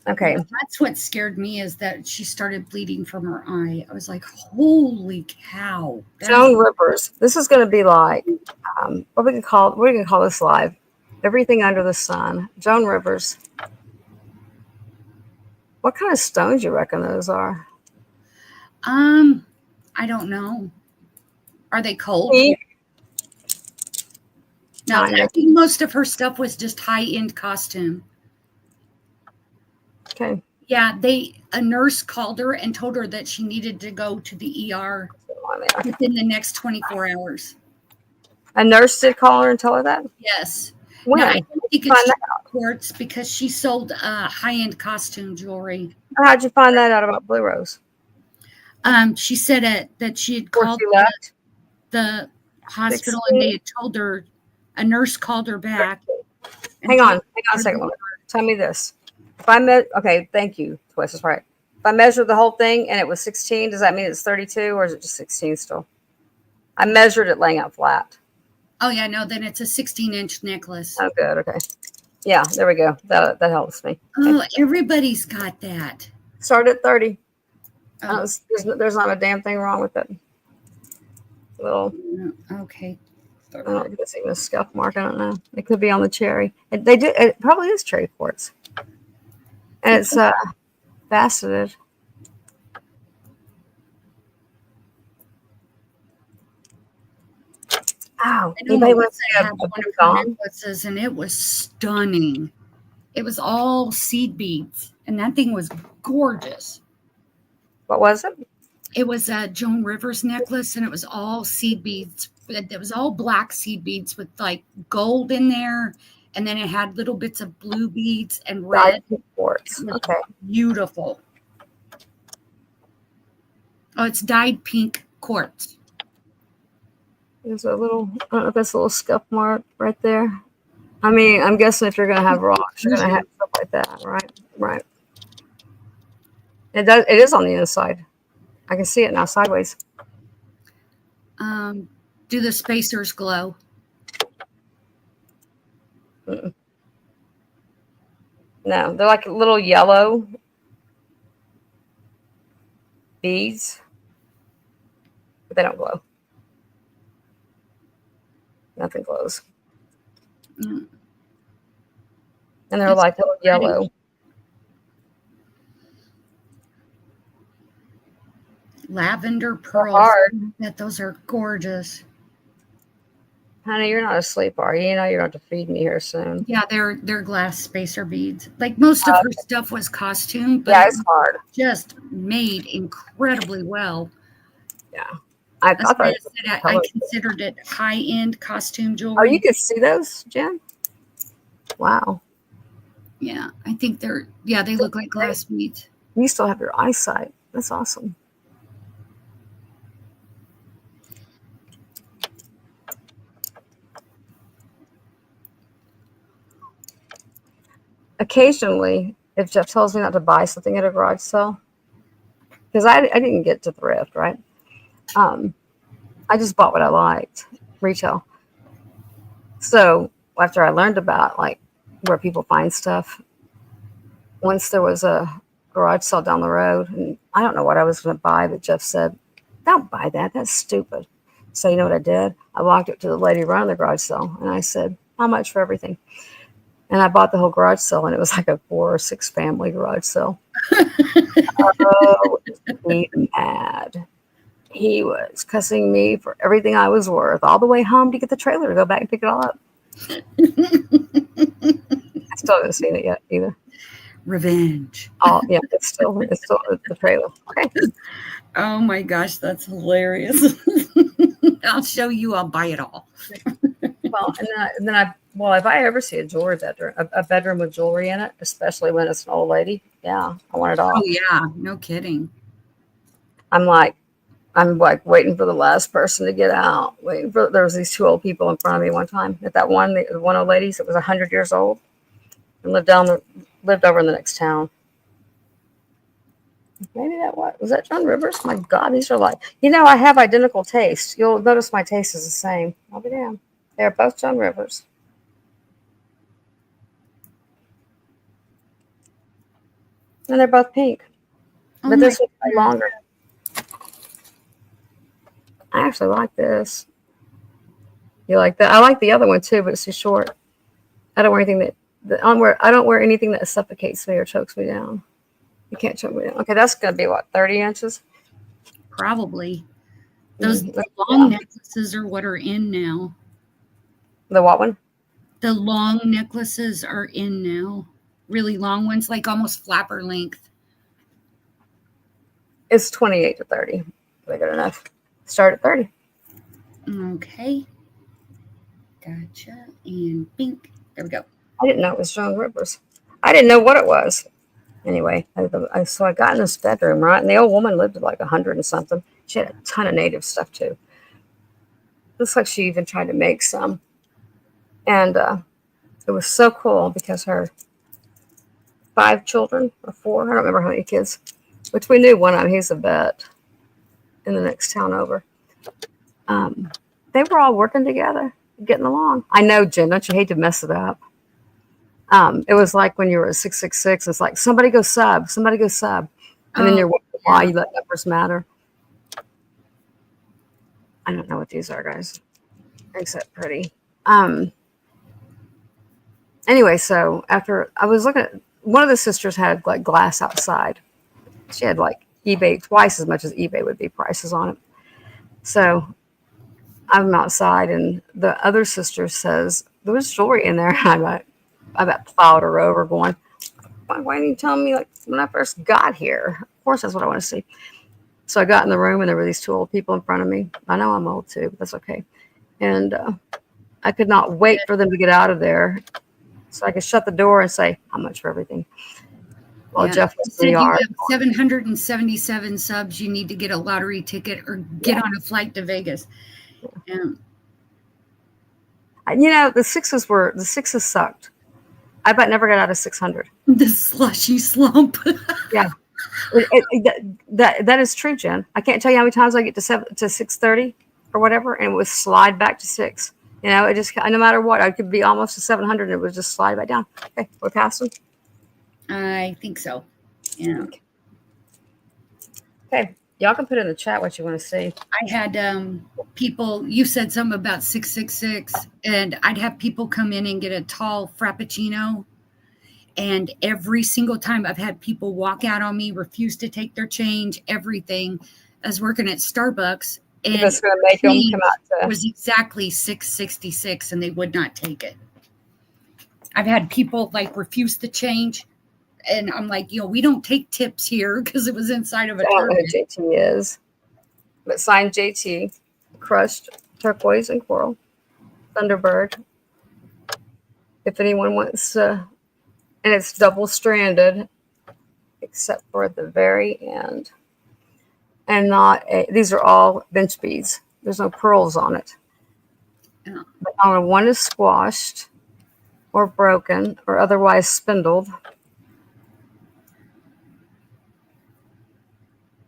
Okay. Yeah, that's what scared me is that she started bleeding from her eye. I was like, holy cow. Joan Rivers. This is going to be like, what we can call this live. Everything under the sun. Joan Rivers. What kind of stones you reckon those are? I don't know. Are they cold? No, I think most of her stuff was just high-end costume. Okay. Yeah, a nurse called her and told her that she needed to go to the ER within the next 24 hours. A nurse did call her and tell her that? Yes. When? Now, I don't think it's courts because she sold high-end costume jewelry. How'd you find that out about Blue Rose? She said that she had called the hospital and they had told her, a nurse called her back. Hang on a second. Tell me this. If I okay, thank you, Twist. That's right. If I measured the whole thing and it was 16, does that mean it's 32 or is it just 16 still? I measured it laying out flat. Oh yeah, no, then it's a 16-inch necklace. Oh, good. Okay. Yeah, there we go. That helps me. Oh, everybody's got that. Start at 30. Oh. There's not a damn thing wrong with it. Little. Okay. I don't know if it's even a scuff mark. I don't know. It could be on the cherry. It probably is cherry quartz. And it's faceted. Ow. Anybody want to say one of her necklaces, and it was stunning. It was all seed beads, and that thing was gorgeous. What was it? It was a Joan Rivers necklace, and it was all seed beads. It was all black seed beads with like gold in there, and then it had little bits of blue beads and red quartz. Okay, beautiful. Oh, it's dyed pink quartz. There's a little. I don't know if that's a little scuff mark right there. I mean, I'm guessing if you're going to have rocks, you're going to have stuff like that, right? Right. It does. It is on the inside. I can see it now sideways. Do the spacers glow? Mm-mm. No, they're like little yellow beads, but they don't glow. Nothing glows. Mm. And they're like little yellow. Lavender pearls. Those are gorgeous. Honey, you're not asleep, are you? You know you're going to have to feed me here soon. Yeah, they're glass spacer beads. Like most of her stuff was costume, but yeah, it's hard. Just made incredibly well. Yeah. I considered it high-end costume jewelry. Oh, you can see those, Jen? Wow. Yeah, I think they look like glass beads. You still have your eyesight. That's awesome. Occasionally, if Jeff tells me not to buy something at a garage sale, because I didn't get to thrift, right? I just bought what I liked, retail. So after I learned about like where people find stuff, once there was a garage sale down the road, and I don't know what I was going to buy, but Jeff said, "Don't buy that. That's stupid." So you know what I did? I walked up to the lady running the garage sale, and I said, "How much for everything?" And I bought the whole garage sale, and it was like a 4 or 6 family garage sale. Oh, he was mad. He was cussing me for everything I was worth, all the way home to get the trailer to go back and pick it all up. I still haven't seen it yet either. Revenge. Oh yeah, it's still the trailer. Okay. Oh my gosh, that's hilarious. I'll show you. I'll buy it all. Well, well, if I ever see a jewelry bedroom, a bedroom with jewelry in it, especially when it's an old lady, yeah, I want it all. Oh yeah, no kidding. I'm like waiting for the last person to get out. There was these two old people in front of me one time at that one old lady that was 100 years old and lived over in the next town. Maybe was that John Rivers? My God, these are like, I have identical taste. You'll notice my taste is the same. I'll be damned. They're both John Rivers. And they're both pink. Oh But this my one's longer. I actually like this. You like that? I like the other one too, but it's too short. I don't wear anything I don't wear anything that suffocates me or chokes me down. You can't choke me down. Okay, that's gonna be what, 30 inches? Probably. Those long necklaces are what are in now. The what one? The long necklaces are in now. Really long ones, like almost flapper length. It's 28 to 30. Good enough. Start at 30. Okay. Gotcha. And pink. There we go. I didn't know it was Joan Rivers. I didn't know what it was. Anyway, so I got in this bedroom, right? And the old woman lived at like 100 and something. She had a ton of native stuff too. Looks like she even tried to make some. And it was so cool because her 5 children or 4, I don't remember how many kids, which we knew one of them, he's a vet in the next town over. They were all working together, getting along. I know, Jen, don't you hate to mess it up? It was like when you were at 666, it's like, somebody go sub. And then you're wondering why you let numbers matter. I don't know what these are, guys, except pretty. Anyway, so after I was looking at, one of the sisters had like glass outside. She had like eBay, twice as much as eBay would be prices on it. So I'm outside and the other sister says, there was jewelry in there. I about plowed her over going, why didn't you tell me like when I first got here? Of course, that's what I want to see. So I got in the room and there were these 2 old people in front of me. I know I'm old too, but that's okay. And I could not wait for them to get out of there so I could shut the door and say, how much for everything? Well, Jeff was in the yard. You have 777 subs. You need to get a lottery ticket or get on a flight to Vegas. The 6s sucked. I bet never got out of 600. The slushy slump. Yeah. That is true, Jen. I can't tell you how many times I get to 630 or whatever, and it would slide back to 6. It just, no matter what, I could be almost to 700 and it would just slide back down. Okay, we're passing. I think so. Yeah. Okay, y'all can put in the chat what you want to see. I had people, you said something about 666, and I'd have people come in and get a tall Frappuccino. And every single time I've had people walk out on me, refuse to take their change, everything. I was working at Starbucks, and it's going to make them come out to was exactly 666, and they would not take it. I've had people like refuse to change, and I'm like, we don't take tips here because it was inside of a. I don't know who JT is, but signed JT, crushed turquoise and coral, Thunderbird. If anyone wants to. And it's double stranded, except for at the very end. And these are all bench beads. There's no pearls on it. Yeah. But one is squashed or broken or otherwise spindled.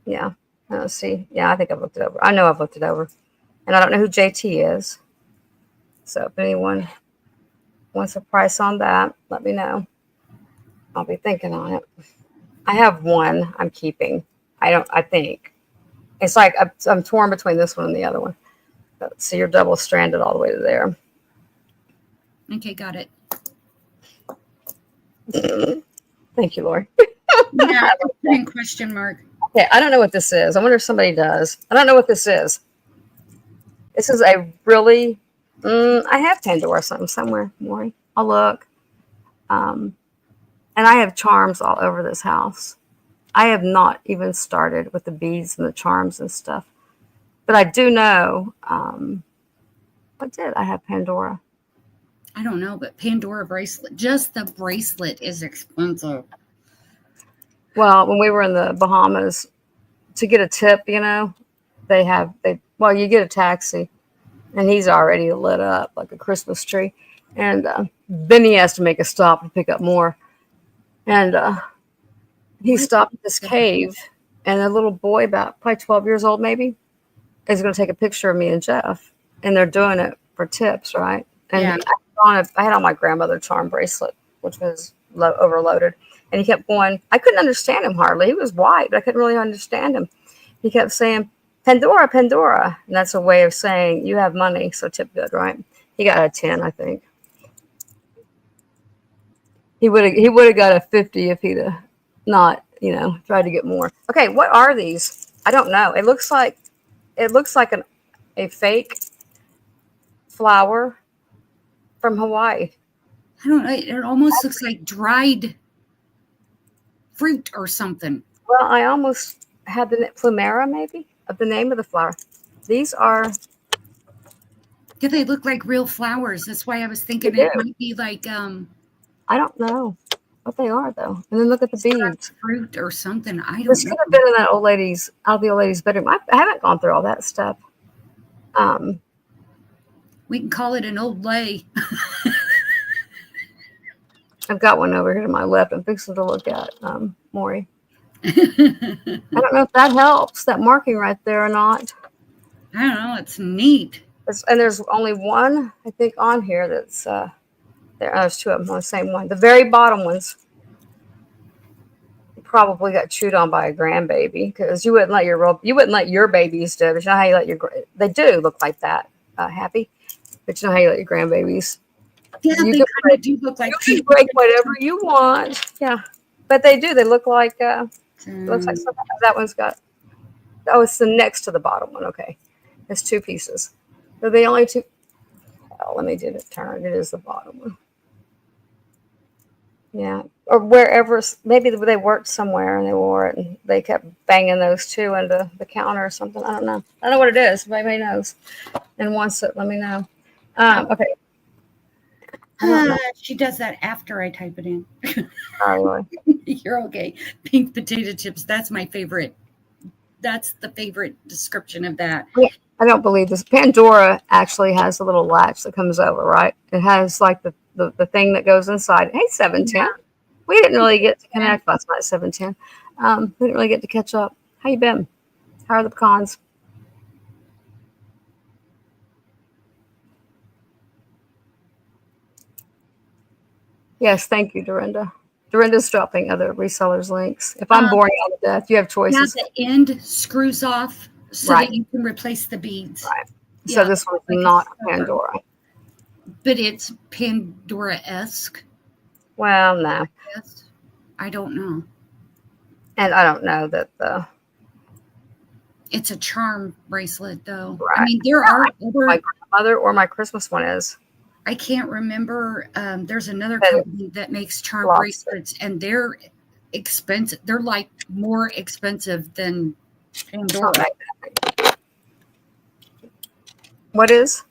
Yeah. Let's see. Yeah, I think I've looked it over. I know I've looked it over. And I don't know who JT is. So if anyone wants a price on that, let me know. I'll be thinking on it. I have one I'm keeping. I think. It's like I'm torn between this one and the other one. So you're double stranded all the way to there. Okay, got it. Thank you, Lori. Yeah, question mark. Okay, I don't know what this is. I wonder if somebody does. I don't know what this is. This is a really, I have Pandora something somewhere, Lori. I'll look. And I have charms all over this house. I have not even started with the beads and the charms and stuff. But I do know, what did I have Pandora? I don't know, but Pandora bracelet, just the bracelet is expensive. Well, when we were in the Bahamas, to get a tip, you know, you get a taxi and he's already lit up like a Christmas tree. And then he has to make a stop and pick up more. And he stopped at this cave, and a little boy, about probably 12 years old maybe, is going to take a picture of me and Jeff. And they're doing it for tips, right? And Yeah. I had on my grandmother charm bracelet, which was overloaded. And he kept going. I couldn't understand him hardly. He was white, but I couldn't really understand him. He kept saying, Pandora, Pandora. And that's a way of saying, you have money, so tip good, right? He got a 10, I think. He would have got a 50 if he'd have not, you know, tried to get more. Okay, what are these? I don't know. It looks like a fake flower from Hawaii. I don't know. It almost looks like dried fruit or something. Well, I almost had the plumera, maybe, of the name of the flower. These are. Yeah, they look like real flowers. That's why I was thinking They it do. might be like I don't know what they are though. And then look at the beads. fruit or something. I don't This know. could have been in that out of the old lady's bedroom. I haven't gone through all that stuff. We can call it an old lay. I've got one over here to my left. I'm fixing to look at Maury. I I don't know if that helps, that marking right there or not. don't know. It's neat. And there's only one, I think, on here that's there. There's two of them on the same one. The very bottom ones probably got chewed on by a grandbaby, because you wouldn't let your babies do it. But you know how you let they do look like that, Happy. But you know how you let your grandbabies. Yeah, You they can kind of do look like You can break whatever you want. Yeah, but they do. They look like looks like something. That one's got. Oh, it's the next to the bottom one. Okay, it's two pieces. They're the only two. Oh, let me do the turn. It is the bottom one. Yeah, or wherever. Maybe they worked somewhere and they wore it, and they kept banging those two into the counter or something. I don't know. I don't know what it is. If anybody knows and wants it, let me know. Okay. I don't know. She does that after I type it in. Probably. You're okay. Pink potato chips. That's my favorite. That's the favorite description of that. I don't believe this. Pandora actually has a little latch that comes over, right? It has like the thing that goes inside. Hey, 710. We didn't really get to connect last night, 710. We didn't really get to catch up. How you been? How are the pecans? Yes, thank you, Dorinda. Dorinda's dropping other resellers' links. If I'm boring you to death, you have Yeah, choices. the end screws off so Right. that you can replace the beads. Right. So this one's like a not silver. Pandora. But it's Pandora-esque. Well, no. Yes. I don't know. And I don't know that the It's a charm bracelet, though. I Right. mean, there are my other. grandmother or my Christmas one is. I can't remember. There's another But company that makes charm lost bracelets, and they're expensive. They're like more expensive than Pandora. What is?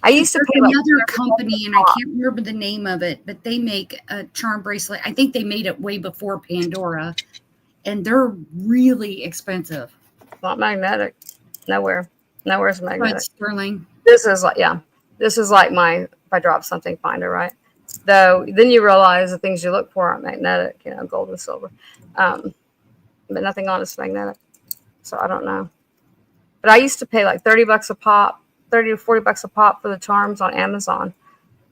I used to There's pay like another company, and I can't remember the name of it, but they make a charm bracelet. I think they made it way before Pandora, and they're really expensive. not magnetic. Nowhere's But magnetic. sterling. This is like my if I drop something finder, right? Though then you realize the things you look for aren't magnetic, you know, gold and silver. But nothing on it's magnetic. So I don't know. But I used to pay like $30 a pop, 30 to $40 a pop for the charms on Amazon.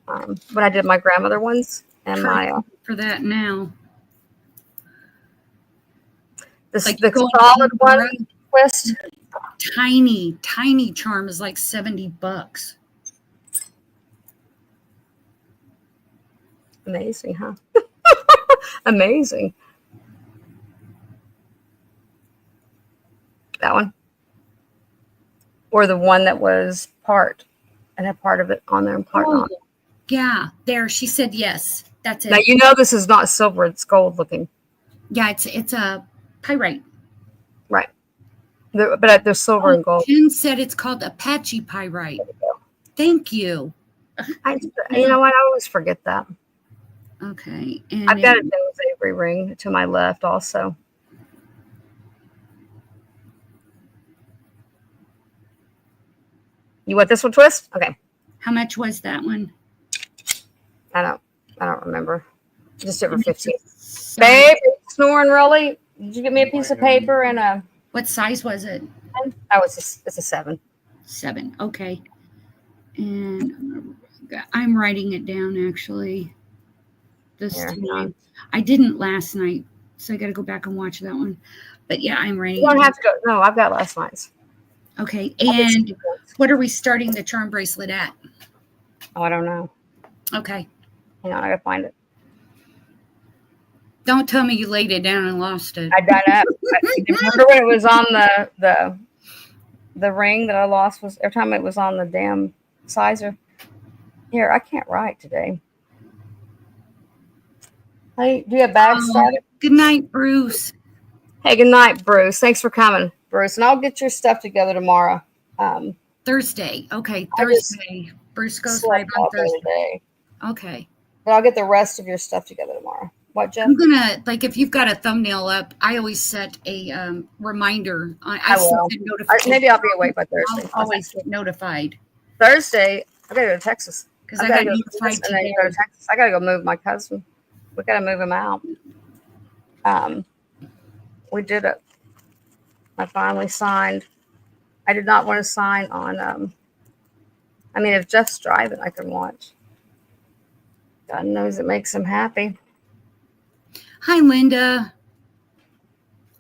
When I did my grandmother ones and my For that now. Like the going solid deep, one right? twist. Tiny charm is like $70. Amazing, huh? Amazing. That one. Or the one that was part and had part of it on there and part not. Yeah, there. She said yes. That's it. Now you know this is not silver, it's gold looking. Yeah, it's a Pyrite. Right. But they're silver and gold. Jen said it's called Apache pyrite. Thank you. You know what? I always forget that. Okay. And I've got a Jones Avery ring to my left also. You want this one twist? Okay. how much was that one? I don't remember. Just over 15. Babe, snoring really? Did you get me a piece of paper and a? What size was it? Oh, it's a 7. 7. Okay. And I'm writing it down actually. This time. I didn't last night, so I got to go back and watch that one. But yeah, I'm writing. You don't have to go. No, I've got last night's. Okay. And what are we starting the charm bracelet at? Oh, I don't know. Okay. Hang on, I gotta find it. Don't tell me you laid it down and lost it. I done it. Remember when it was on the ring that I lost? Was every time it was on the damn sizer. Here, I can't write today. Hey, do you have bags started? Good night, Bruce. Hey, good night, Bruce. Thanks for coming, Bruce. And I'll get your stuff together tomorrow. Thursday. Okay, Thursday. Bruce goes live on Thursday. Okay. But I'll get the rest of your stuff together tomorrow. What, Jen? I'm gonna, like, if you've got a thumbnail up, I always set a reminder. I will. set notification. Maybe I'll be awake by Thursday. I'll always get notified. Thursday, I gotta go to Texas. Because I got notified today. Go to Texas. I gotta go move my cousin. We gotta move him out. We did it. I finally signed. I did not want to sign on. I mean, if Jeff's driving, I can watch. God knows it makes him happy. Hi, Linda.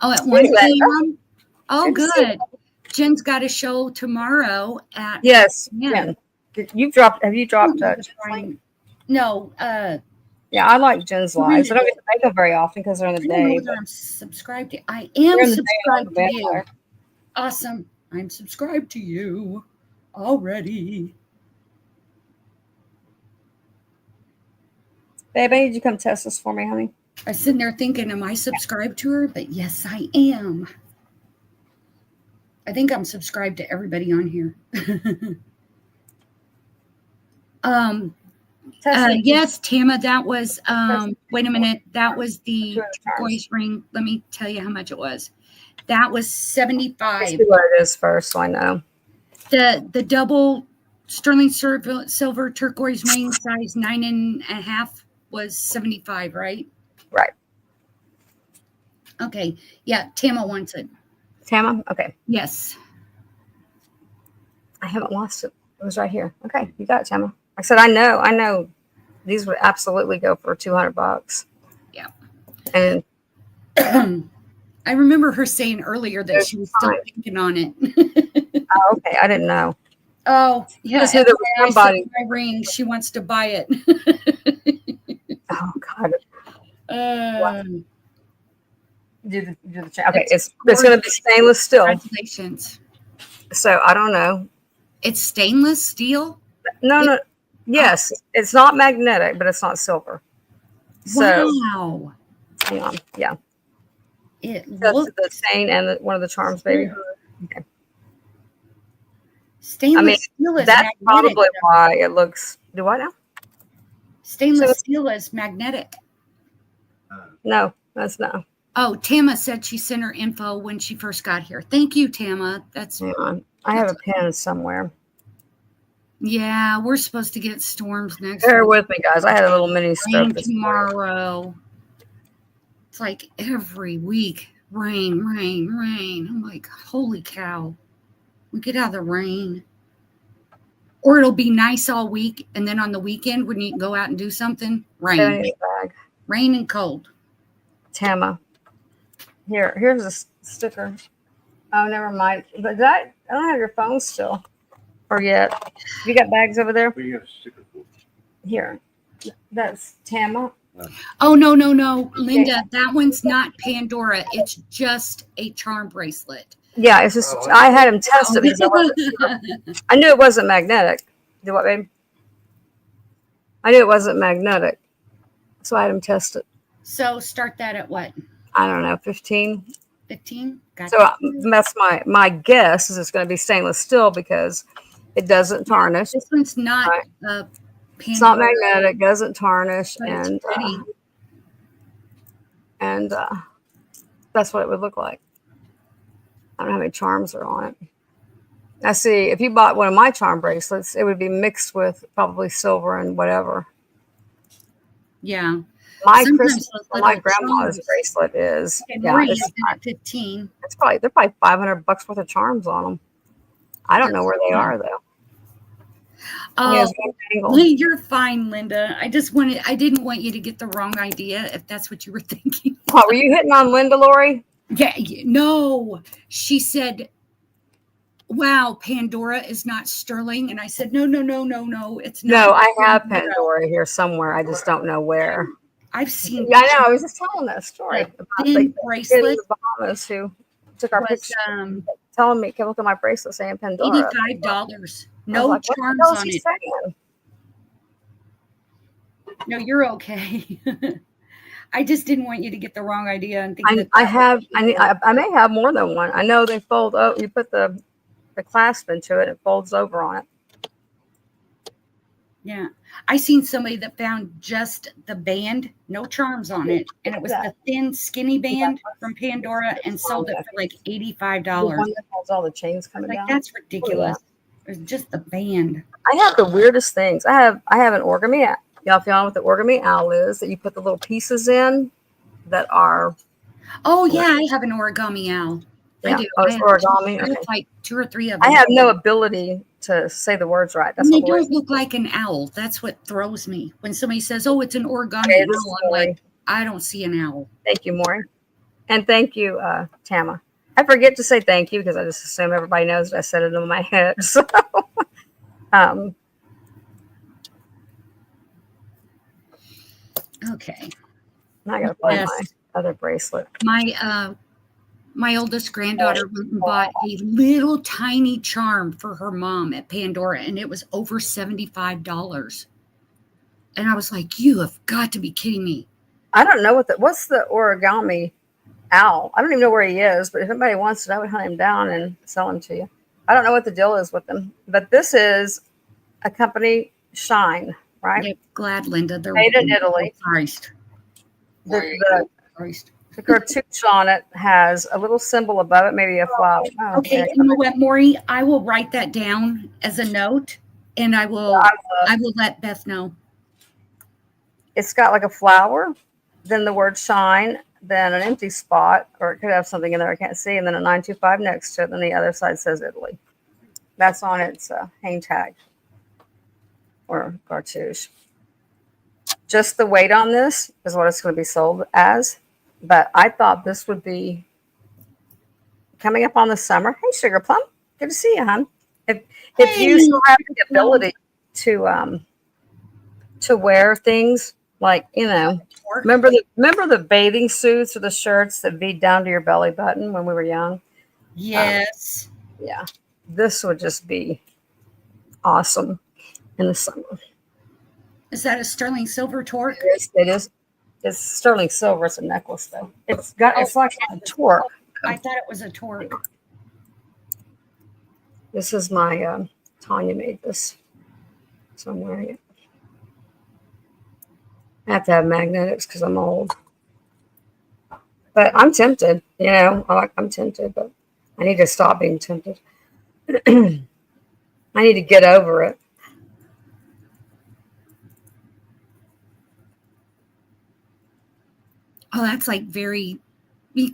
Oh, at 1 p.m. Oh, good. Jen's got a show tomorrow at. Yes, Jen. Have you dropped? No. Yeah, I like Jen's lives. I don't get to make them very often because they're in the day. I'm subscribed to. I am subscribed to you. Awesome. I'm subscribed to you already. Baby, did you come test this for me, honey? I was sitting there thinking, am I subscribed to her? But yes, I am. I think I'm subscribed to everybody on here. Yes, Tama, that was, wait a minute. That was the turquoise ring. Let me tell you how much it was. That was $75. Let's see what it is first, so I know. The double sterling silver turquoise ring size 9.5 was $75, right? Right. Okay. Yeah, Tama wants it. Tama? Okay. Yes. I haven't lost it. It was right here. Okay, you got it, Tama. I said, I know. These would absolutely go for $200. Yeah. And I remember her saying earlier that she was still thinking on it. Oh, okay. I didn't know. Oh, yeah. Just knew there was somebody. My ring. She wants to buy it. Oh God. Do the check. Okay, it's going to be stainless steel. Congratulations. So I don't know. It's stainless steel? No. Yes, it's not magnetic, but it's not silver. So, wow. Hang on. Yeah. That's the chain and one of the charms, baby. Okay. Stainless steel is that's magnetic. Probably why it looks. Do I know? Stainless steel is magnetic. No, that's not. Oh, Tama said she sent her info when she first got here. Thank you, Tama. Hang on. I have a pen somewhere. Yeah, we're supposed to get storms next Bear week. with me, guys. I had a little mini stroke this tomorrow. It's like every week, rain. I'm like, holy cow. We get out of the rain. Or it'll be nice all week, and then on the weekend when you can go out and do something, rain. Rain and cold. Tama. Here's a sticker. Oh, never mind. But I don't have your phone still. Or yet. You got bags over there? Where you got a sticker for? Here. That's Tama. Oh, no. Linda, that one's not Pandora. It's just a charm bracelet. Yeah, it's just, I had him test it because I knew it wasn't magnetic. Do what, babe? I knew it wasn't magnetic. So I had him test it. So start that at what? I don't know, 15. 15. Gotcha. So that's my guess is it's going to be stainless steel because it doesn't tarnish. This one's not Right. It's not Pandora, magnetic, doesn't tarnish, but it's pretty. and that's what it would look like. I don't know how many charms are on it. I see. If you bought one of my charm bracelets, it would be mixed with probably silver and whatever. Yeah. My Sometimes Christmas, those or my little grandma's charms. bracelet is. Okay, Yeah, Marie has been at 15. they're probably $500 worth of charms on them. I don't know where they are though. Oh, Angle. you're fine, Linda. I didn't want you to get the wrong idea if that's what you were thinking. What, were you hitting on Linda, Lori? Yeah, no. She said, wow, Pandora is not sterling. And I said, no, it's not. No, I have Pandora here somewhere. I just don't know where. I've seen. Yeah, I know. I was just telling that story about thin the bracelet kid in the Bahamas who took our was picture, telling me, "Come look at my bracelet saying Pandora." $85. No like, charms what the hell is on he it. saying? No, you're okay. I just didn't want you to get the wrong idea and think I may have more than one. I know they fold. Oh, you put the clasp into it; it folds over on it. Yeah, I seen somebody that found just the band, no charms on it, and it was the thin, skinny band from Pandora, and sold it for like $85. The one that has all the chains coming down. That's ridiculous. It's just the band. I have the weirdest things. I have an origami. Y'all know what the origami owl is? That you put the little pieces in that are. Oh yeah, I have an origami owl. Yeah. I do. Oh, it's origami. I have like 2 or 3 of them. I have no ability to say the words right. That's and they what don't look like an owl. That's what throws me. When somebody says, "Oh, it's an origami owl," I'm like, I don't see an owl. Thank you, Maury. And thank you, Tama. I forget to say thank you because I just assume everybody knows that I said it in my head. So, okay. I gotta find my other bracelet. My oldest granddaughter went and bought a little tiny charm for her mom at Pandora, and it was over $75. And I was like, "You have got to be kidding me!" I don't know what's the origami owl. I don't even know where he is, but if anybody wants it, I would hunt him down and sell him to you. I don't know what the deal is with them, but this is a company, Shine, right? Yeah, glad, Linda. They're made in Italy. Christ. The cartouche on it has a little symbol above it, maybe a flower. Oh, okay, you know what, Maury? I will write that down as a note, and I will let Beth know. It's got like a flower, then the word shine, then an empty spot, or it could have something in there I can't see, and then a 925 next to it. Then the other side says Italy. That's on its hang tag or cartouche. Just the weight on this is what it's going to be sold as. But I thought this would be coming up on the summer. Hey, Sugar Plum, good to see you, hon. If you still have the ability to wear things like, you know, remember the bathing suits or the shirts that beat down to your belly button when we were young? Yes. Yeah, this would just be awesome in the summer. Is that a sterling silver torque? It is. It's sterling silver. It's a necklace, though. It's like a torque. I thought it was a torque. This is my Tanya made this, so I'm wearing it. I have to have magnetics because I'm old, but I'm tempted. You know, I'm tempted, but I need to stop being tempted. I need to get over it. Oh, that's like very.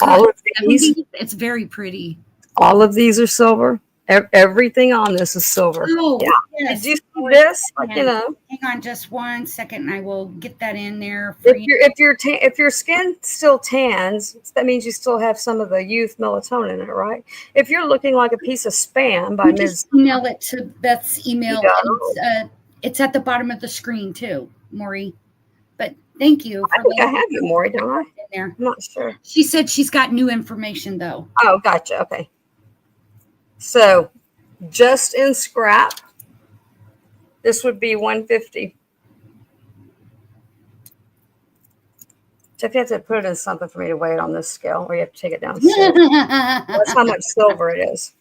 All of these, it's very pretty. All of these are silver. Everything on this is silver. Oh, yeah. Yes. Did you see this? Like, you know. Hang on just 1 second, and I will get that in there. For if your skin still tans, that means you still have some of the youth melatonin in it, right? If you're looking like a piece of spam by Ms. Email it to Beth's email. It's at the bottom of the screen too, Maury. But thank you. I think I have you, Maury, don't I? In there. I'm not sure. She said she's got new information though. Oh, gotcha. Okay. So, just in scrap, this would be $150. Jeff, you have to put it in something for me to weigh it on this scale, or you have to take it downstairs. That's how much silver it is.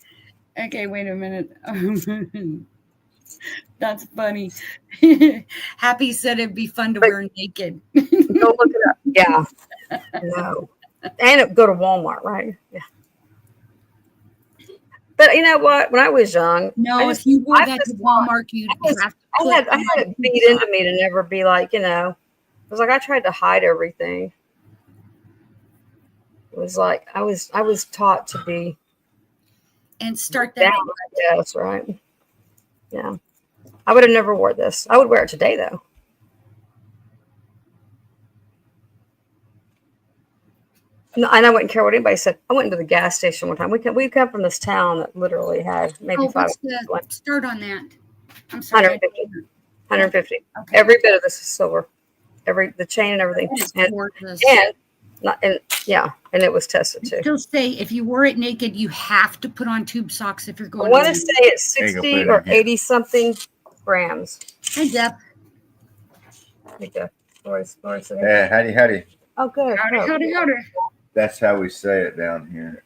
Okay, wait a minute. That's funny. Happy said it'd be fun to wear naked. Go look it up. Yeah. No. And go to Walmart, right? Yeah. But you know what? When I was young, No, if you wore that to Walmart, you'd have to I had it beat into me to never be like, it was like I tried to hide everything. It was like I was taught to be and start that. Down, I guess, right? Yeah. I would have never wore this. I would wear it today though. No, and I wouldn't care what anybody said. I went into the gas station one time. We come from this town that literally had maybe what's the start on that? I'm sorry. 150. Okay. Every bit of this is silver. The chain and everything. And it was tested too. Still say if you wore it naked, you have to put on tube socks if you're going. I want to say it's 60 or 80 something grams. Hey, Deb. Yeah, howdy. Oh, good. Howdy. That's how we say it down here.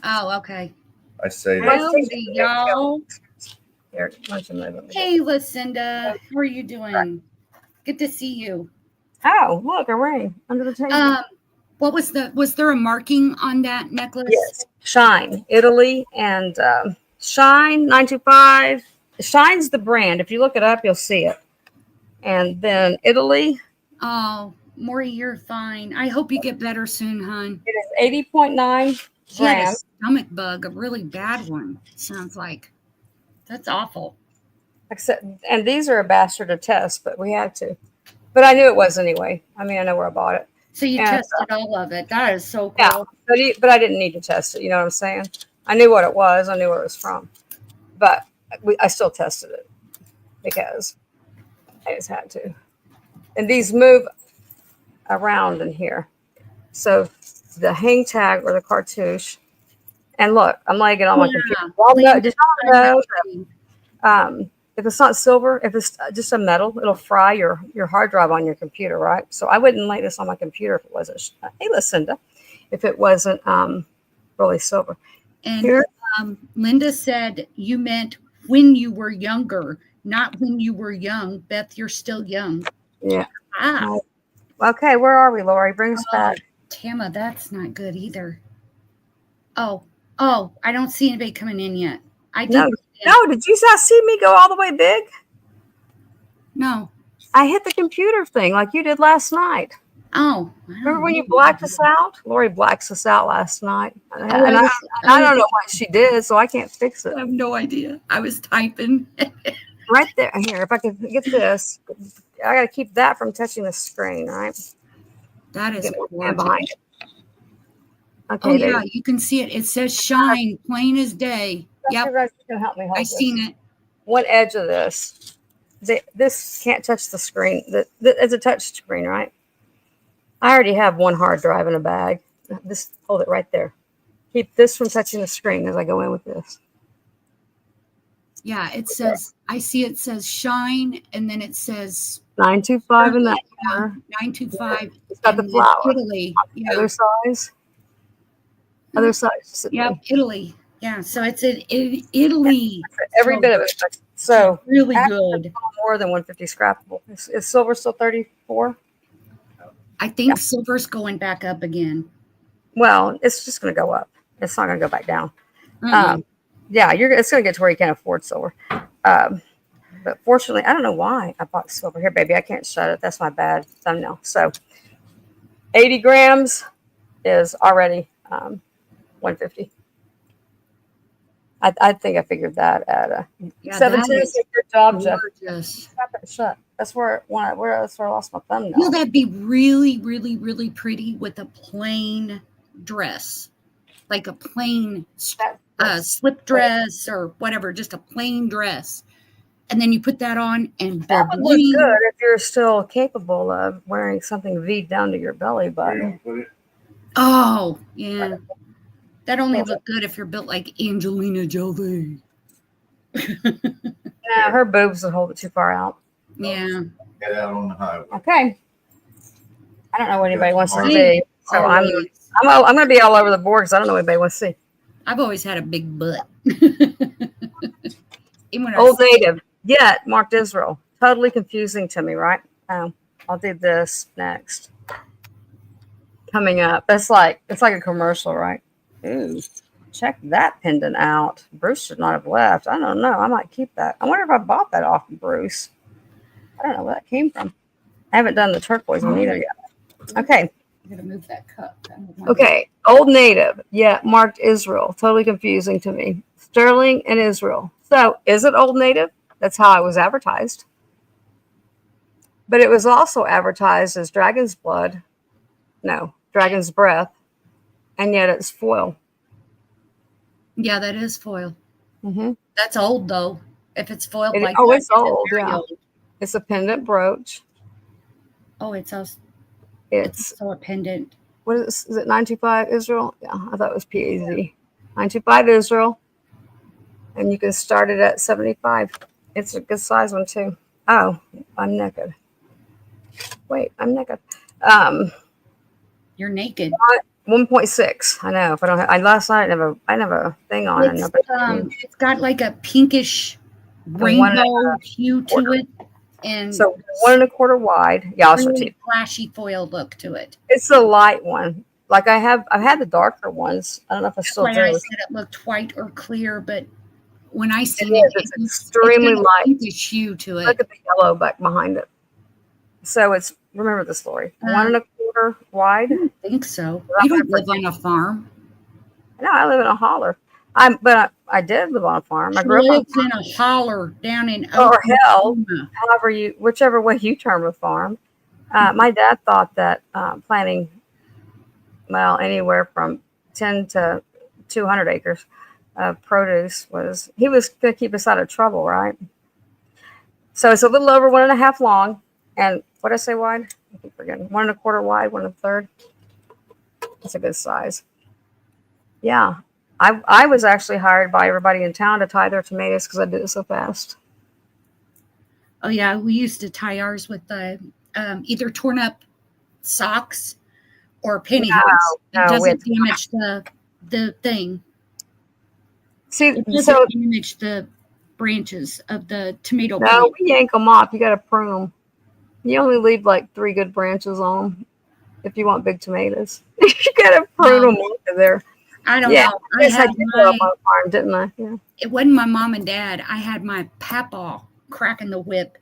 Oh, okay. I say that. Howdy, y'all. Here, hey, Lucinda. How are you doing? Good to see you. Oh, look, a ring under the table. What was there a marking on that necklace? Yes. Shine, Italy, and Shine 925. Shine's the brand. If you look it up, you'll see it. And then Italy. Oh, Maury, you're fine. I hope you get better soon, hon. It is 80.9 She had a grams. stomach bug, a really bad one. Sounds like. That's awful. Except, and these are a bastard to test, but we had to. But I knew it was anyway. I mean, I know where I bought it. So you tested all of it. That is so cool. Yeah, but I didn't need to test it. You know what I'm saying? I knew what it was. I knew where it was from. But I still tested it because I just had to. And these move around in here. So the hang tag or the cartouche. And look, I'm laying it on my computer. Well, did y'all know that, if it's not silver, if it's just a metal, it'll fry your hard drive on your computer, right? So I wouldn't lay this on my computer if it wasn't. Hey, Lucinda, if it wasn't really silver. And here, Linda said you meant when you were younger, not when you were young. Beth, you're still young. Yeah. Okay, where are we, Lori? Bring us back. Tama, that's not good either. Oh, I don't see anybody coming in yet. No, did you not see me go all the way big? No. I hit the computer thing like you did last night. Oh. Remember when you blacked us out? Lori blacks us out last night. And I don't know what she did, so I can't fix it. I have no idea. I was typing. Right there. Here, if I could get this. I got to keep that from touching the screen, right? That is behind it. Okay, oh, yeah, you can see it. It says shine, plain as day. Yep. You guys can help me hold this. Seen it. One edge of this. This can't touch the screen. It's a touch screen, right? I already have one hard drive in a bag. Just hold it right there. Keep this from touching the screen as I go in with this. Yeah, it says, I see it says shine, and then it says 925 in that corner. 925. It's got the flower. Italy. Yeah. Other size. Other size. Yep, Italy. Yeah, so it's in Italy. Every bit of it. So really good. More than 150 scrappable. Is silver still 34? I think silver's going back up again. Well, it's just going to go up. It's not going to go back down. Mm-hmm. It's going to get to where you can't afford silver. But fortunately, I don't know why I bought silver. Here, baby, I can't shut it. That's my bad thumbnail. So 80 grams is already 150. I think I figured that at 17. Good job, Jeff. Shut. That's where I lost my thumbnail. Will that be really, really, really pretty with a plain dress, like a plain slip dress or whatever, just a plain dress, and then you put that on, and that would look good if you're still capable of wearing something V'd down to your belly button. Oh yeah. That only look good if you're built like Angelina Jolie. Yeah, her boobs would hold it too far out. Yeah. Get out on the highway. Okay. I don't know what anybody wants to Always. see. So I'm going to be all over the board because I don't know what anybody wants to see. I've always had a big butt. Even when I Old was- Native, yet marked Israel. Totally confusing to me, right? I'll do this next. Coming up. It's like a commercial, right? Ooh, check that pendant out. Bruce should not have left. I don't know. I might keep that. I wonder if I bought that off of Bruce. I don't know where that came from. I haven't done the turquoise one either yet. Okay. I'm gonna move that cup. Okay. Old Native, yeah, marked Israel. Totally confusing to me. Sterling and Israel. So is it Old Native? That's how it was advertised. But it was also advertised as Dragon's Blood. No, Dragon's Breath. And yet it's foil. Yeah, that is foil. Mm-hmm. That's old though. If it's foiled It- like oh, that, it's old, very yeah. old. It's a pendant brooch. Oh, it's It's also a pendant. what is it 925 Israel? Yeah, I thought it was PAZ. 925 Israel. And you can start it at 75. It's a good size one too. Oh, I'm naked. Wait, I'm naked. You're naked. 1.6. I know, but last night I have a thing on and It's got like a pinkish one and a rainbow hue to it, and so 1.25 wide. Yeah, I'll show it to you. really flashy foil look to it. It's a light one. Like I've had the darker ones. I don't know if I That's still why do. I said it looked white or clear, but when I It seen is. it, It's extremely got a light. pinkish hue to Look it. at the yellow back behind it. So it's remember the story. 1.25 wide. I don't think so. I'm You don't gonna live on a farm. No, I live in a holler. I did live on a farm. I She grew up on lives in a holler down in or hell, Oklahoma. whichever way you term a farm. My dad thought that planting, well, anywhere from 10 to 200 acres of produce he was going to keep us out of trouble, right? So it's a little over 1.5 long. And what did I say wide? I keep forgetting. 1.25 wide, 1.33. That's a good size. Yeah. I was actually hired by everybody in town to tie their tomatoes because I did it so fast. Oh yeah, we used to tie ours with the either torn up socks or pantyhose. No, It doesn't we damage the thing. See, It doesn't so damage the branches of the tomato no, plant. we yank them off. You got to prune them. You only leave like 3 good branches on them if you want big tomatoes. You got to prune them off of there. I don't Yeah, know. I guess I did grow up on a farm, didn't I? Yeah. It wasn't my mom and dad. I had my papaw cracking the whip.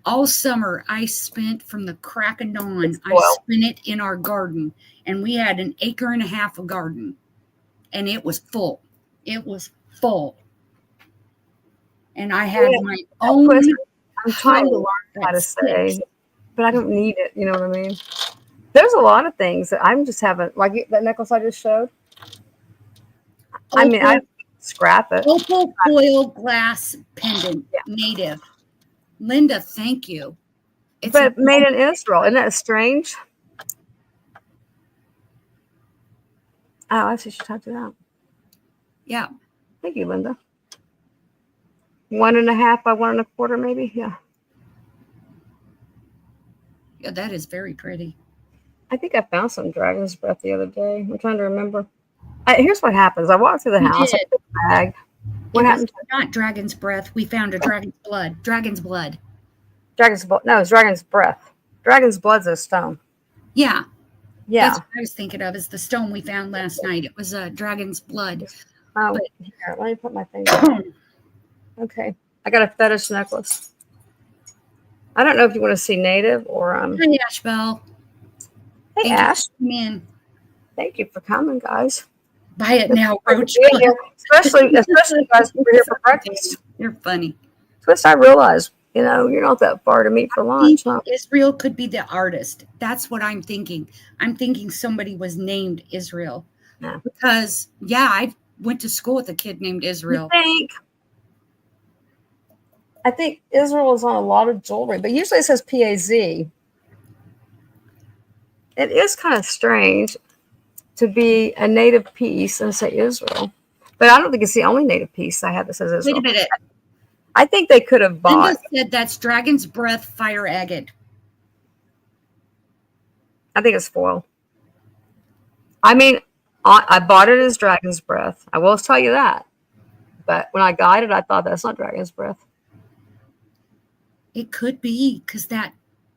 All summer, I spent from the crack of dawn, I Well. spent it in our garden. And we had an 1.5 acres of garden. And it was full. It was full. And I had Yeah, my own. I'm trying to learn how to that say, sticks. but I don't need it. You know what I mean? There's a lot of things that I'm just haven't, like that necklace I just showed. I mean, I scrap it. Opal foil glass pendant, Yeah. native. Linda, thank you. But made in Israel. Isn't that strange? Oh, I see she typed it out. Yeah. Thank you, Linda. 1.5 by 1.25, maybe. Yeah. Yeah, that is very pretty. I think I found some dragon's breath the other day. I'm trying to remember. Here's what happens. I walked through the You house. I did. took the bag. What It was happened? not dragon's breath. We found a dragon's blood. Dragon's blood. Dragon's blood. No, it's dragon's breath. Dragon's blood's a stone. Yeah. Yeah. That's what I was thinking of, is the stone we found last night. It was a dragon's blood. Oh, but- here, let me put my thing down. Okay. I got a fetish necklace. I don't know if you want to see native or Hi, Ashbel. Hey Thank Ash, you. Man, thank you for coming, guys. buy it now, Roach. Being here, especially you guys were here for breakfast. You're funny. Twist, I realize, you're not that far to meet for lunch, huh? Israel could be the artist. That's what I'm thinking. I'm thinking somebody was named Israel. Yeah. Because, yeah, I went to school with a kid named Israel. I think Israel is on a lot of jewelry, but usually it says PAZ. It is kind of strange to be a native piece and say Israel. But I don't think it's the only native piece I have that says Israel. Wait a minute. I think they could have bought. Linda said that's Dragon's Breath Fire Agate. I think it's foil. I mean, I bought it as Dragon's Breath. I will tell you that. But when I got it, I thought that's not Dragon's Breath. It could be because that.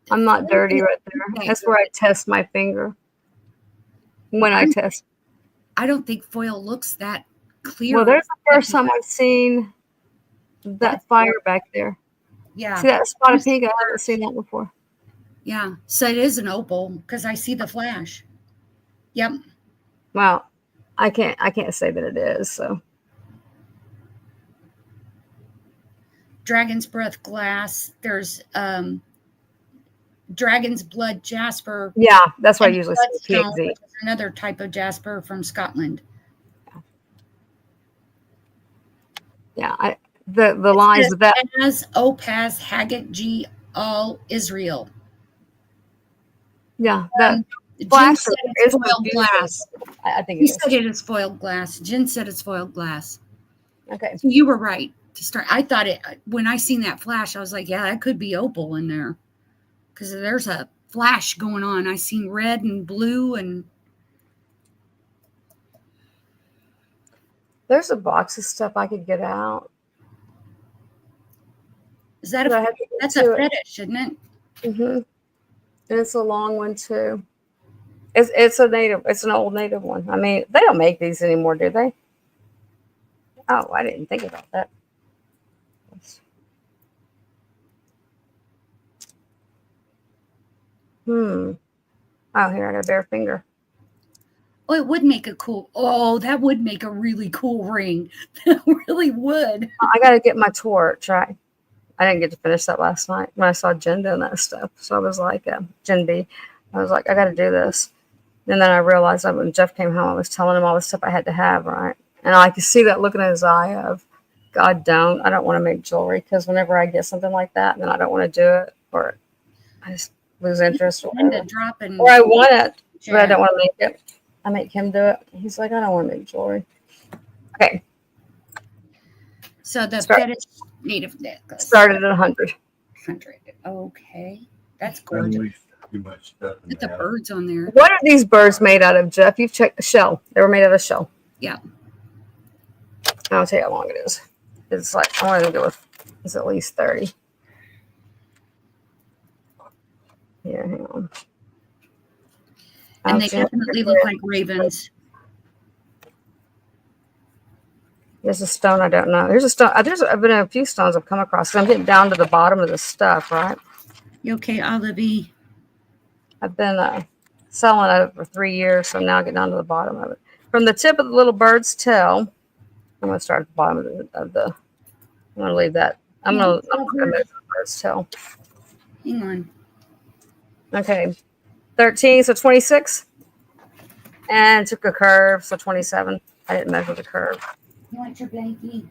I'm not dirty right there. That's where I test my finger. When I test. I don't think foil looks that clear. Well, there's the first time I've seen that fire back there. Yeah. See that spot of pink? I haven't seen that before. Yeah. So it is an opal because I see the flash. Yep. Well, I can't say that it is. So Dragon's Breath glass. There's Dragon's Blood jasper. Yeah, that's what I usually say. PXZ. Another type of jasper from Scotland. Yeah, the lines of that as Opaz Haggett G all Israel. Yeah, that Jen said it's foiled glass. I think he said it is foiled glass. Jen said it's foiled glass. Okay, so you were right to start. I thought it when I seen that flash. I was like, yeah, that could be opal in there because there's a flash going on. I seen red and blue and. There's a box of stuff I could get out. Is that that's a fetish, isn't it? Mm-hmm. And it's a long one too. It's a native. It's an old native one. I mean, they don't make these anymore, do they? Oh, I didn't think about that. Oh, here I got a bare finger. Oh, it would make a cool. Oh, that would make a really cool ring. That really would. I got to get my torch. I didn't get to finish that last night when I saw Jen doing that stuff. So I was like, Jen B. I was like, I got to do this. And then I realized that when Jeff came home, I was telling him all the stuff I had to have, right? And I could see that look in his eye of, God, I don't want to make jewelry because whenever I get something like that, then I don't want to do it, or I just lose interest, or I want it, but I don't want to make it. I make him do it. He's like, I don't want to make jewelry. Okay. So the fetish native necklace started at 100. 100. Okay, that's gorgeous. Too much stuff. Put the birds on there. What are these birds made out of, Jeff? You've checked the shell. They were made out of shell. Yeah. I'll tell you how long it is. It's like, I want to go with, it's at least 30. Here, hang on. And they definitely look like ravens. There's a stone I don't know. There's a stone. There's been a few stones I've come across. I'm getting down to the bottom of the stuff, right? You okay, Olivie? I've been selling it for 3 years, so now I get down to the bottom of it. From the tip of the little bird's tail, I'm going to start at the bottom of the I'm going to leave that. I'm going to move the bird's tail. Hang on. Okay. 13, so 26. And took a curve, so 27. I didn't measure the curve. You want your blankie?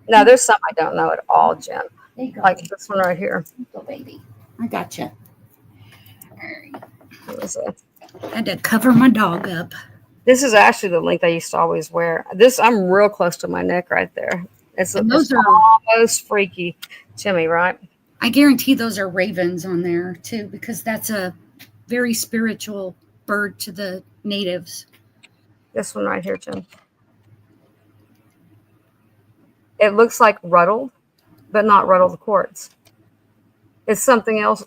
No, there's some I don't know at all, Jen. There you go. Like this one right here. Go, baby. I got you. All right. What was it? I had to cover my dog up. This is actually the length I used to always wear. I'm real close to my neck right there. It's almost freaky to me, right? I guarantee those are ravens on there too, because that's a very spiritual bird to the natives. This one right here, Jim. It looks like ruddled, but not ruddled quartz. It's something else.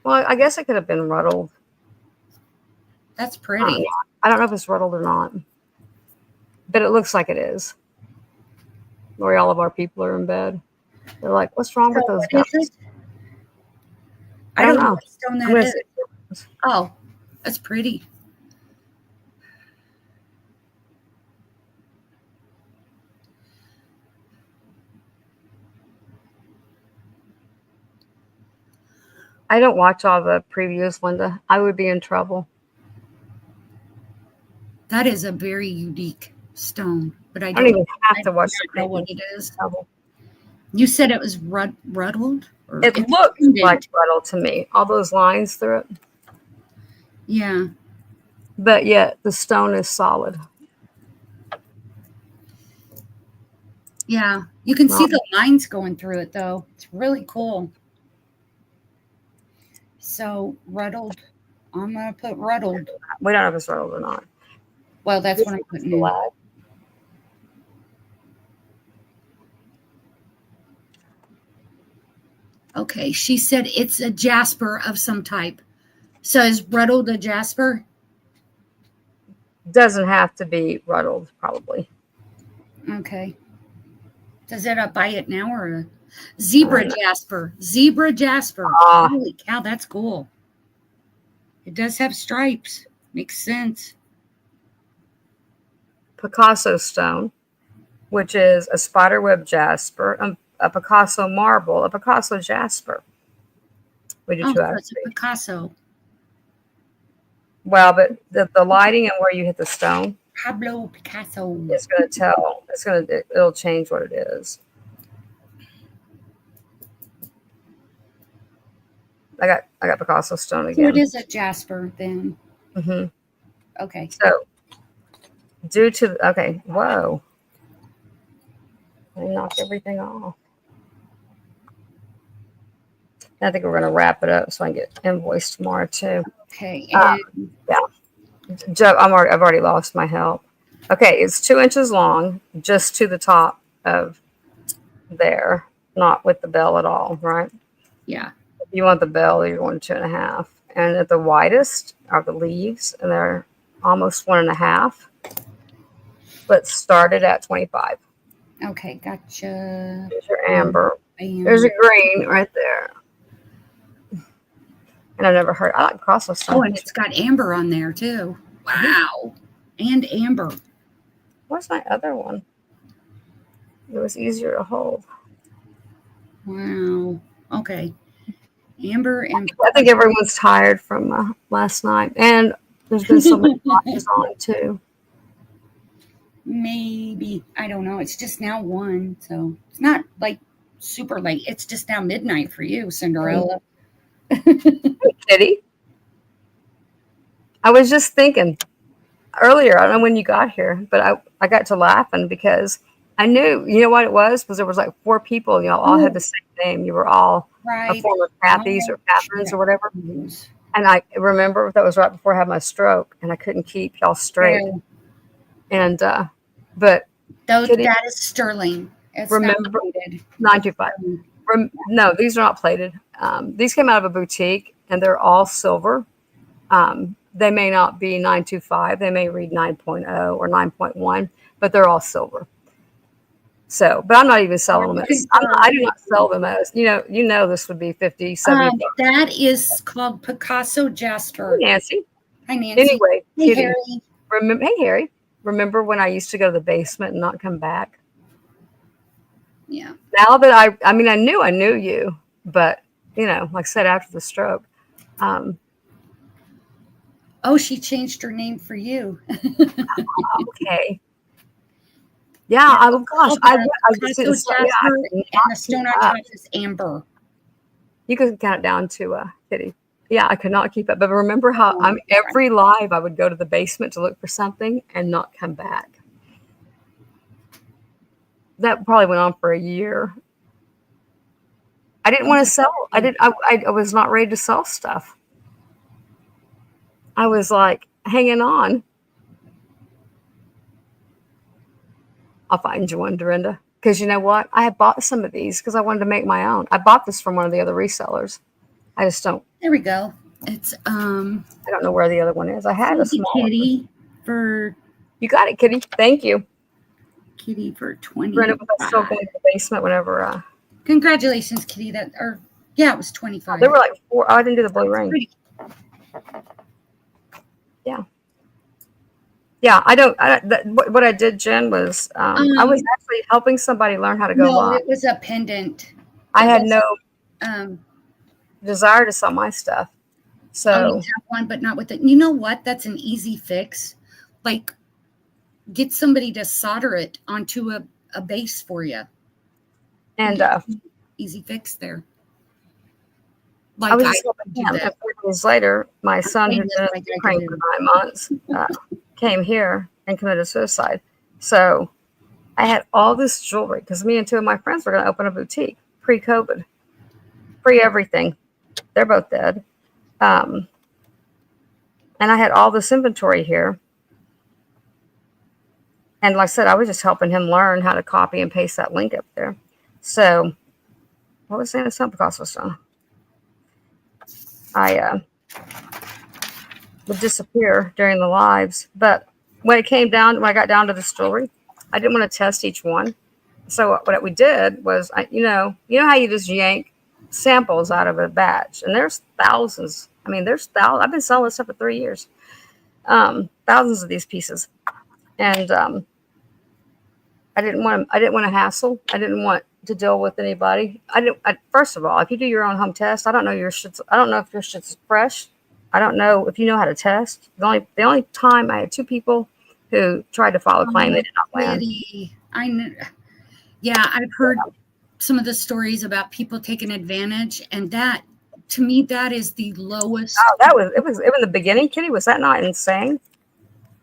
Well, I guess it could have been ruddled. That's pretty. I don't know if it's ruddled or not, but it looks like it is. Lori, all of our people are in bed. They're like, what's wrong with those guys? I don't know what stone that is. Oh, that's pretty. I don't watch all the previews, Linda. I would be in trouble. That is a very unique stone, but I don't even have to watch the preview. Know what it is. You said it was ruddled? It looked like ruddled to me. All those lines through it. Yeah. But yet the stone is solid. Yeah. You can see the lines going through it, though. It's really cool. So ruddled I'm gonna put ruddled. We don't know if it's ruddled or not. Well, that's This what I'm is putting in. black. Okay, she said it's a jasper of some type. So is ruddled a jasper? Doesn't have to be ruddled, probably. Okay. Does it buy it now or a zebra jasper? Zebra jasper. Ah. Holy cow, that's cool. It does have stripes. Makes sense. Picasso stone, which is a spiderweb jasper, a Picasso marble, a Picasso jasper. We do Oh, two so out of it's a three. Picasso. Well, but the lighting and where you hit the stone Pablo Picasso. is going to tell. It'll change what it is. I got Picasso stone So again. it is a jasper then. Mm-hmm. Okay. So whoa. I knocked everything off. I think we're going to wrap it up so I can get invoiced tomorrow too. Okay. Joe, I've already lost my help. Okay, it's 2 inches long, just to the top of there, not with the bell at all, right? Yeah. If you want the bell, you're going 2.5. And at the widest are the leaves, and they're almost 1.5. But started at 25. Okay, gotcha. There's your amber. Bam. There's a green right there. And I've never heard. I like Picasso stone. Oh, and it's got amber on there too. Wow. And amber. Where's my other one? It was easier to hold. Wow. Okay. Amber and I think everyone's tired from last night, and there's been so many watches on too. maybe, I don't know. It's just now 1, so it's not like super late. It's just now midnight for you, Cinderella. Kitty, I was just thinking earlier. I don't know when you got here, but I got to laughing because I knew, you know what it was? Because there was like 4 people, all had the same name. You were all a Right. form of Kathy's or Catherine's or whatever. Yes. And I remember that was right before I had my stroke, and I couldn't keep y'all straight. Yeah. And but Though Kitty, that is sterling. It's remember, not plated. 925. No, these are not plated. These came out of a boutique, and they're all silver. They may not be 925. They may read 9.0 or 9.1, but they're all silver. So, but I'm not even selling them as, I do not sell them as, this would be 50, 70. That is called Picasso Jasper. Hey, Nancy. Hi, Nancy. Anyway, Hey, Kitty, Harry. hey, Harry. Remember when I used to go to the basement and not come back? Yeah. Now that I knew you, but, like I said, after the stroke. Oh, she changed her name for you. Okay. Yeah, I just Picasso Jasper, and the stone on top is amber. You can count it down to Kitty. Yeah, I could not keep up. But remember how every live I would go to the basement to look for something and not come back. That probably went on for a year. I didn't want to sell. I was not ready to sell stuff. I was like hanging on. I'll find you one, Dorinda. Because you know what? I had bought some of these because I wanted to make my own. I bought this from one of the other resellers. I just don't. There we go. It's I don't know where the other one is. I had a small Kitty one. for. You got it, Kitty. Thank you. Kitty for 20. Brenda was still going to the basement whenever. Congratulations, Kitty. It was 25. There were like 4. Oh, I didn't do the blue ring. Yeah. Yeah, what I did, Jen, was I was actually helping somebody learn how to go live. It was a pendant. I had no desire to sell my stuff. So you have one, but not with it. You know what? That's an easy fix. Like, get somebody to solder it onto a base for you. And easy fix there. I was just helping him. And 4 days later, my son, who'd been in Ukraine for 9 months, came here and committed suicide. So I had all this jewelry because me and 2 of my friends were going to open a boutique pre-COVID, pre-everything. They're both dead. And I had all this inventory here. And like I said, I was just helping him learn how to copy and paste that link up there. So what was saying? Something cost was done. I would disappear during the lives. But when I got down to this jewelry, I didn't want to test each one. So what we did was, you know how you just yank samples out of a batch, and there's thousands. I mean, there's thousands. I've been selling this stuff for 3 years. Thousands of these pieces, and I didn't want to hassle. I didn't want to deal with anybody. First of all, if you do your own home test, I don't know if your shit's fresh. I don't know if you know how to test. The only time I had 2 people who tried to file a claim, they did not land. I know. Yeah, I've heard some of the stories about people taking advantage, and that, to me, that is the lowest. Oh, it was in the beginning, Kitty. Was that not insane?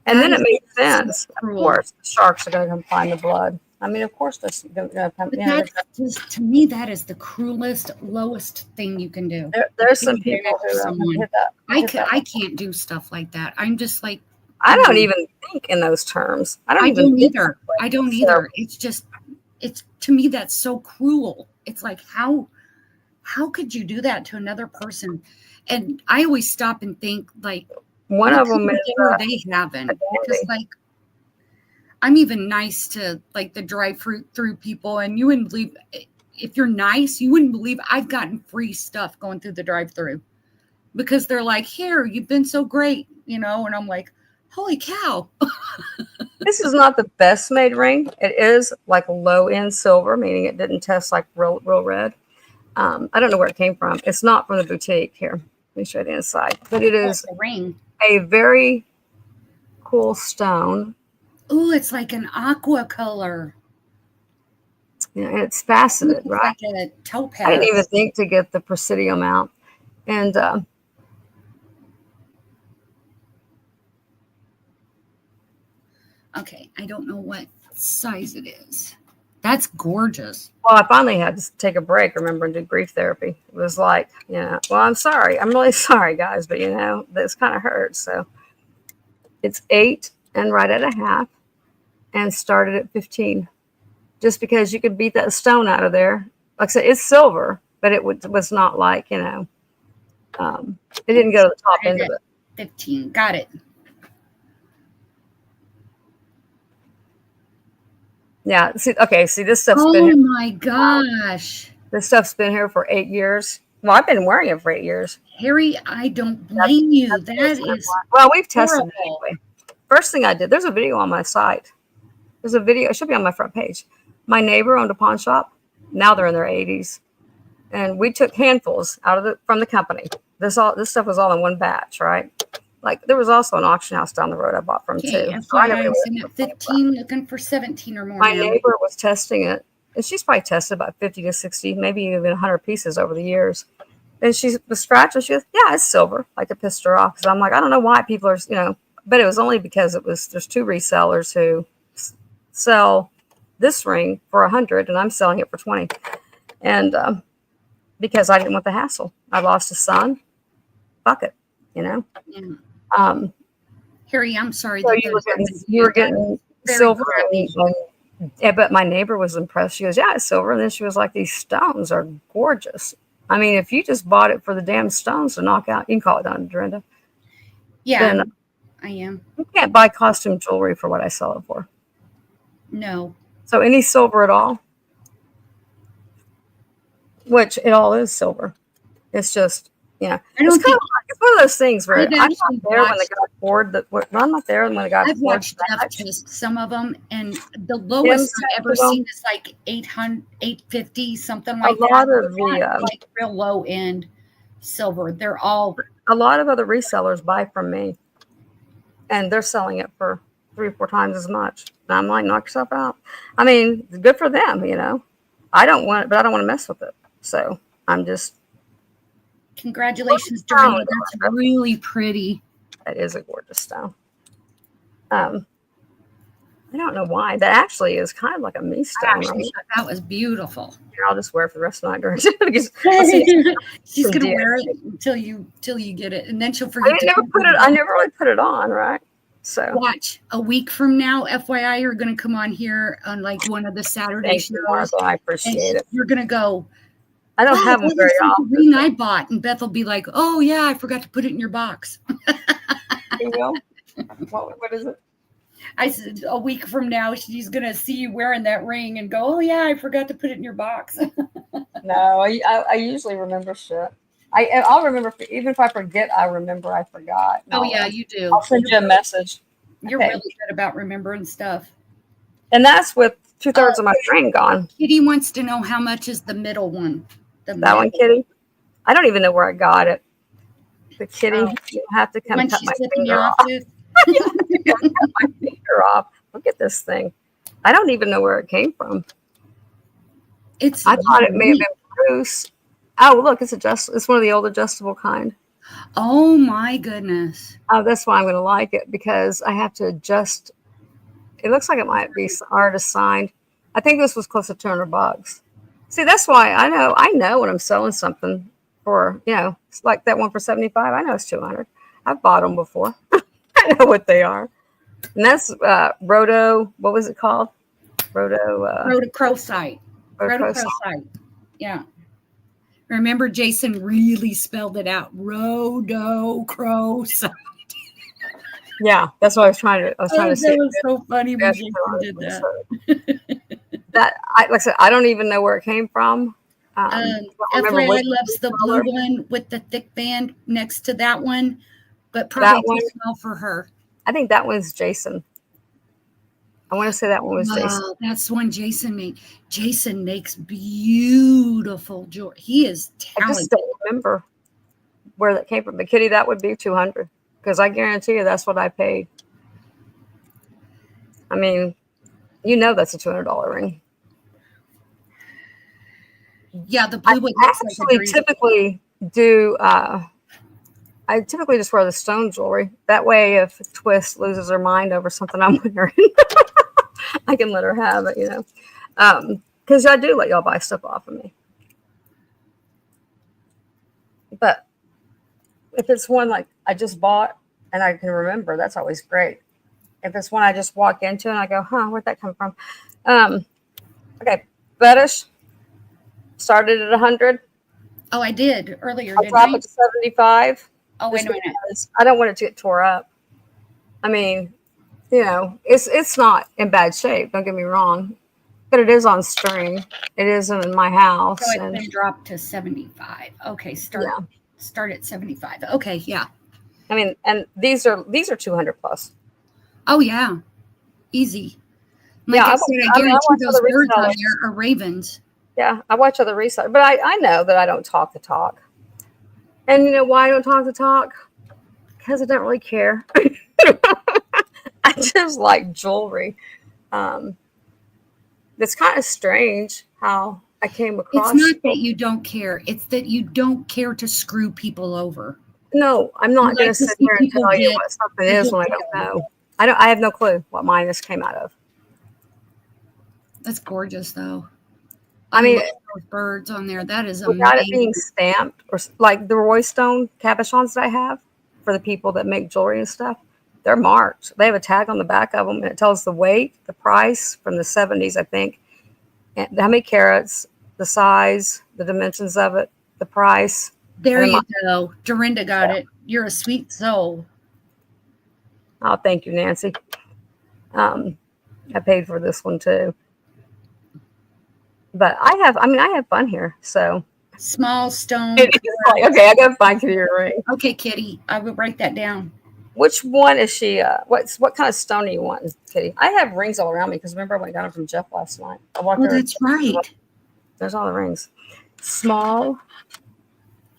And then it made sense. Of course, the sharks are going to come find the blood. I mean, of course, they're going to come. To me, that is the cruelest, lowest thing you can do. There's some people who hit that. I can't do stuff like that. I'm just like, I don't even think in those terms. I don't either. I don't either. It's just, to me, that's so cruel. It's like, how could you do that to another person? And I always stop and think, like, one of them is they haven't, because like, I'm even nice to like the drive-through people, and you wouldn't believe, if you're nice, you wouldn't believe I've gotten free stuff going through the drive-through, because they're like, here, you've been so great, and I'm like, holy cow. This is not the best made ring. It is like low end silver, meaning it didn't test like real red. I don't know where it came from. It's not from the boutique. Here, let me show you the inside. But it is a ring. A very cool stone. Ooh, it's like an aqua color. Yeah, and it's faceted, right? Like a topaz. I didn't even think to get the presidium out. And okay, I don't know what size it is. That's gorgeous. Well, I finally had to take a break, remember, and do grief therapy. It was like, well, I'm sorry. I'm really sorry, guys, but this kind of hurts. So it's 8 and right at a half, and started at 15. Just because you could beat that stone out of there. Like I said, it's silver, but it was not like, it didn't go to the top end of it. 15. Got it. Yeah. See, this stuff's been here. Oh my gosh. This stuff's been here for 8 years. Well, I've been wearing it for 8 years. Harry, I don't blame you. That is well, we've tested it anyway. First thing I did, there's a video on my site. There's a video, it should be on my front page. My neighbor owned a pawn shop. Now they're in their 80s. And we took handfuls from the company. This stuff was all in one batch, right? Like, there was also an auction house down the road I bought from too. So I was at 15, looking for 17 or more. My neighbor was testing it, and she's probably tested about 50 to 60, maybe even 100 pieces over the years. And she was scratching. She goes, "Yeah, it's silver." Like, it pissed her off because I'm like, I don't know why people are, but it was only because there's 2 resellers who sell this ring for 100, and I'm selling it for 20, and because I didn't want the hassle. I lost a son. Fuck it, Yeah. Harry, I'm sorry. So you were getting silver, but my neighbor was impressed. She goes, "Yeah, it's silver." And then she was like, "These stones are gorgeous." I mean, if you just bought it for the damn stones to knock out, you can call it down, Dorinda. Yeah, then I am. You can't buy costume jewelry for what I sell it for. No. So any silver at all, which it all is silver. It's just, it's one of those things where I'm not there when the guy poured I'm not there when the guy I've watched Beth test some of them, and the lowest I've ever seen is like 850, something like that. A lot of like real low end silver. They're all. A lot of other resellers buy from me, and they're selling it for 3 or 4 times as much. And I'm like, knock yourself out. I mean, good for them, I don't want it, but I don't want to mess with it. So I'm just. Congratulations, Dorinda. That's really pretty. That is a gorgeous stone. I don't know why. That actually is kind of like a me I stone. actually thought that was beautiful. I'll just wear it for the rest of the night during because I'll see She's some gonna deals. wear it until you get it, and then she'll I forget to never put it. I never really put it on, right? So watch. A week from now, FYI, you're gonna come on here on like one of the Saturday thank shows, you, Martha. I and appreciate it. you're gonna go. I don't Wow, have them that very looks like often. the ring I bought, and Beth will be like, "Oh yeah, I forgot to put it in your box." You will? What is it? I said a week from now, she's gonna see you wearing that ring and go, "Oh yeah, I forgot to put it in your box." No, I usually remember shit. I'll remember even if I forget. I remember I forgot. Oh And yeah, you do. I'll send you a message. You're Okay. really good about remembering stuff. And that's with 2/3 of my string gone. Kitty wants to know how much is the middle one. That one, Kitty. I don't even know where I got it. The Kitty, Oh. you have to come When cut she's my flipping you finger off off. with. You have to come cut my finger off. Look at this thing. I don't even know where it came from. I thought it may have been Bruce. Oh, look, it's It's one of the old adjustable kind. Oh my goodness. Oh, that's why I'm going to like it because I have to adjust. It looks like it might be artist signed. I think this was close to $200. See, that's why I know when I'm selling something for, it's like that one for 75. I know it's 200. I've bought them before. I know what they are. And that's Roto. What was it called? Rhodochrosite. Rhodochrosite. Rhodochrosite. Yeah. Remember, Jason really spelled it out. Rhodochrosite. Yeah, that's what I was trying to. That say. was so funny when Jason did that. Like I said, I don't even know where it came from. FYI loves the blue one with the thick band next to that one, but probably too small for her. I think that one's Jason. I want to say that one was Jason. That's one Jason made. Jason makes beautiful jewelry. He is talented. I just don't remember where that came from. But Kitty, that would be 200 because I guarantee you that's what I paid. I mean, that's a $200 ring. Yeah, the blue one. Typically do. I typically just wear the stone jewelry. That way, if Twist loses her mind over something I'm wearing, I can let her have it. Because I do let y'all buy stuff off of me. But if it's one like I just bought and I can remember, that's always great. If it's one I just walk into and I go, where'd that come from? Okay, fetish started at 100. Oh, I did earlier. I'll drop it to 75. Oh, wait a minute. I don't want it to get tore up. I mean, it's not in bad shape. Don't get me wrong, but it is on string. It isn't in my house. So it's been dropped to 75. Okay, start at 75. Okay, yeah. I mean, and these are 200 plus. Oh yeah, easy. Like I said, I guarantee those birds on there are ravens. Yeah, I watch other research, but I know that I don't talk the talk. And you know why I don't talk the talk? Because I don't really care. I just like jewelry. It's kind of strange how I came across. It's not that you don't care. It's that you don't care to screw people over. No, I'm not going to sit here and tell you what something is when I don't know. I have no clue what mine this came out of. That's gorgeous, though. I mean, those birds on there. That is amazing. Without it being stamped, or like the Roy Stone cabochons that I have for the people that make jewelry and stuff, they're marked. They have a tag on the back of them, and it tells the weight, the price from the 70s, I think, and how many carats, the size, the dimensions of it, the price. There you go. Dorinda got it. You're a sweet soul. Oh, thank you, Nancy. I paid for this one too. But I have fun here. So small stone. Okay, I gotta find your ring. Okay, Kitty, I will write that down. Which one is she? What kind of stone do you want, Kitty? I have rings all around me because remember when I got them from Jeff last night. That's right. There's all the rings.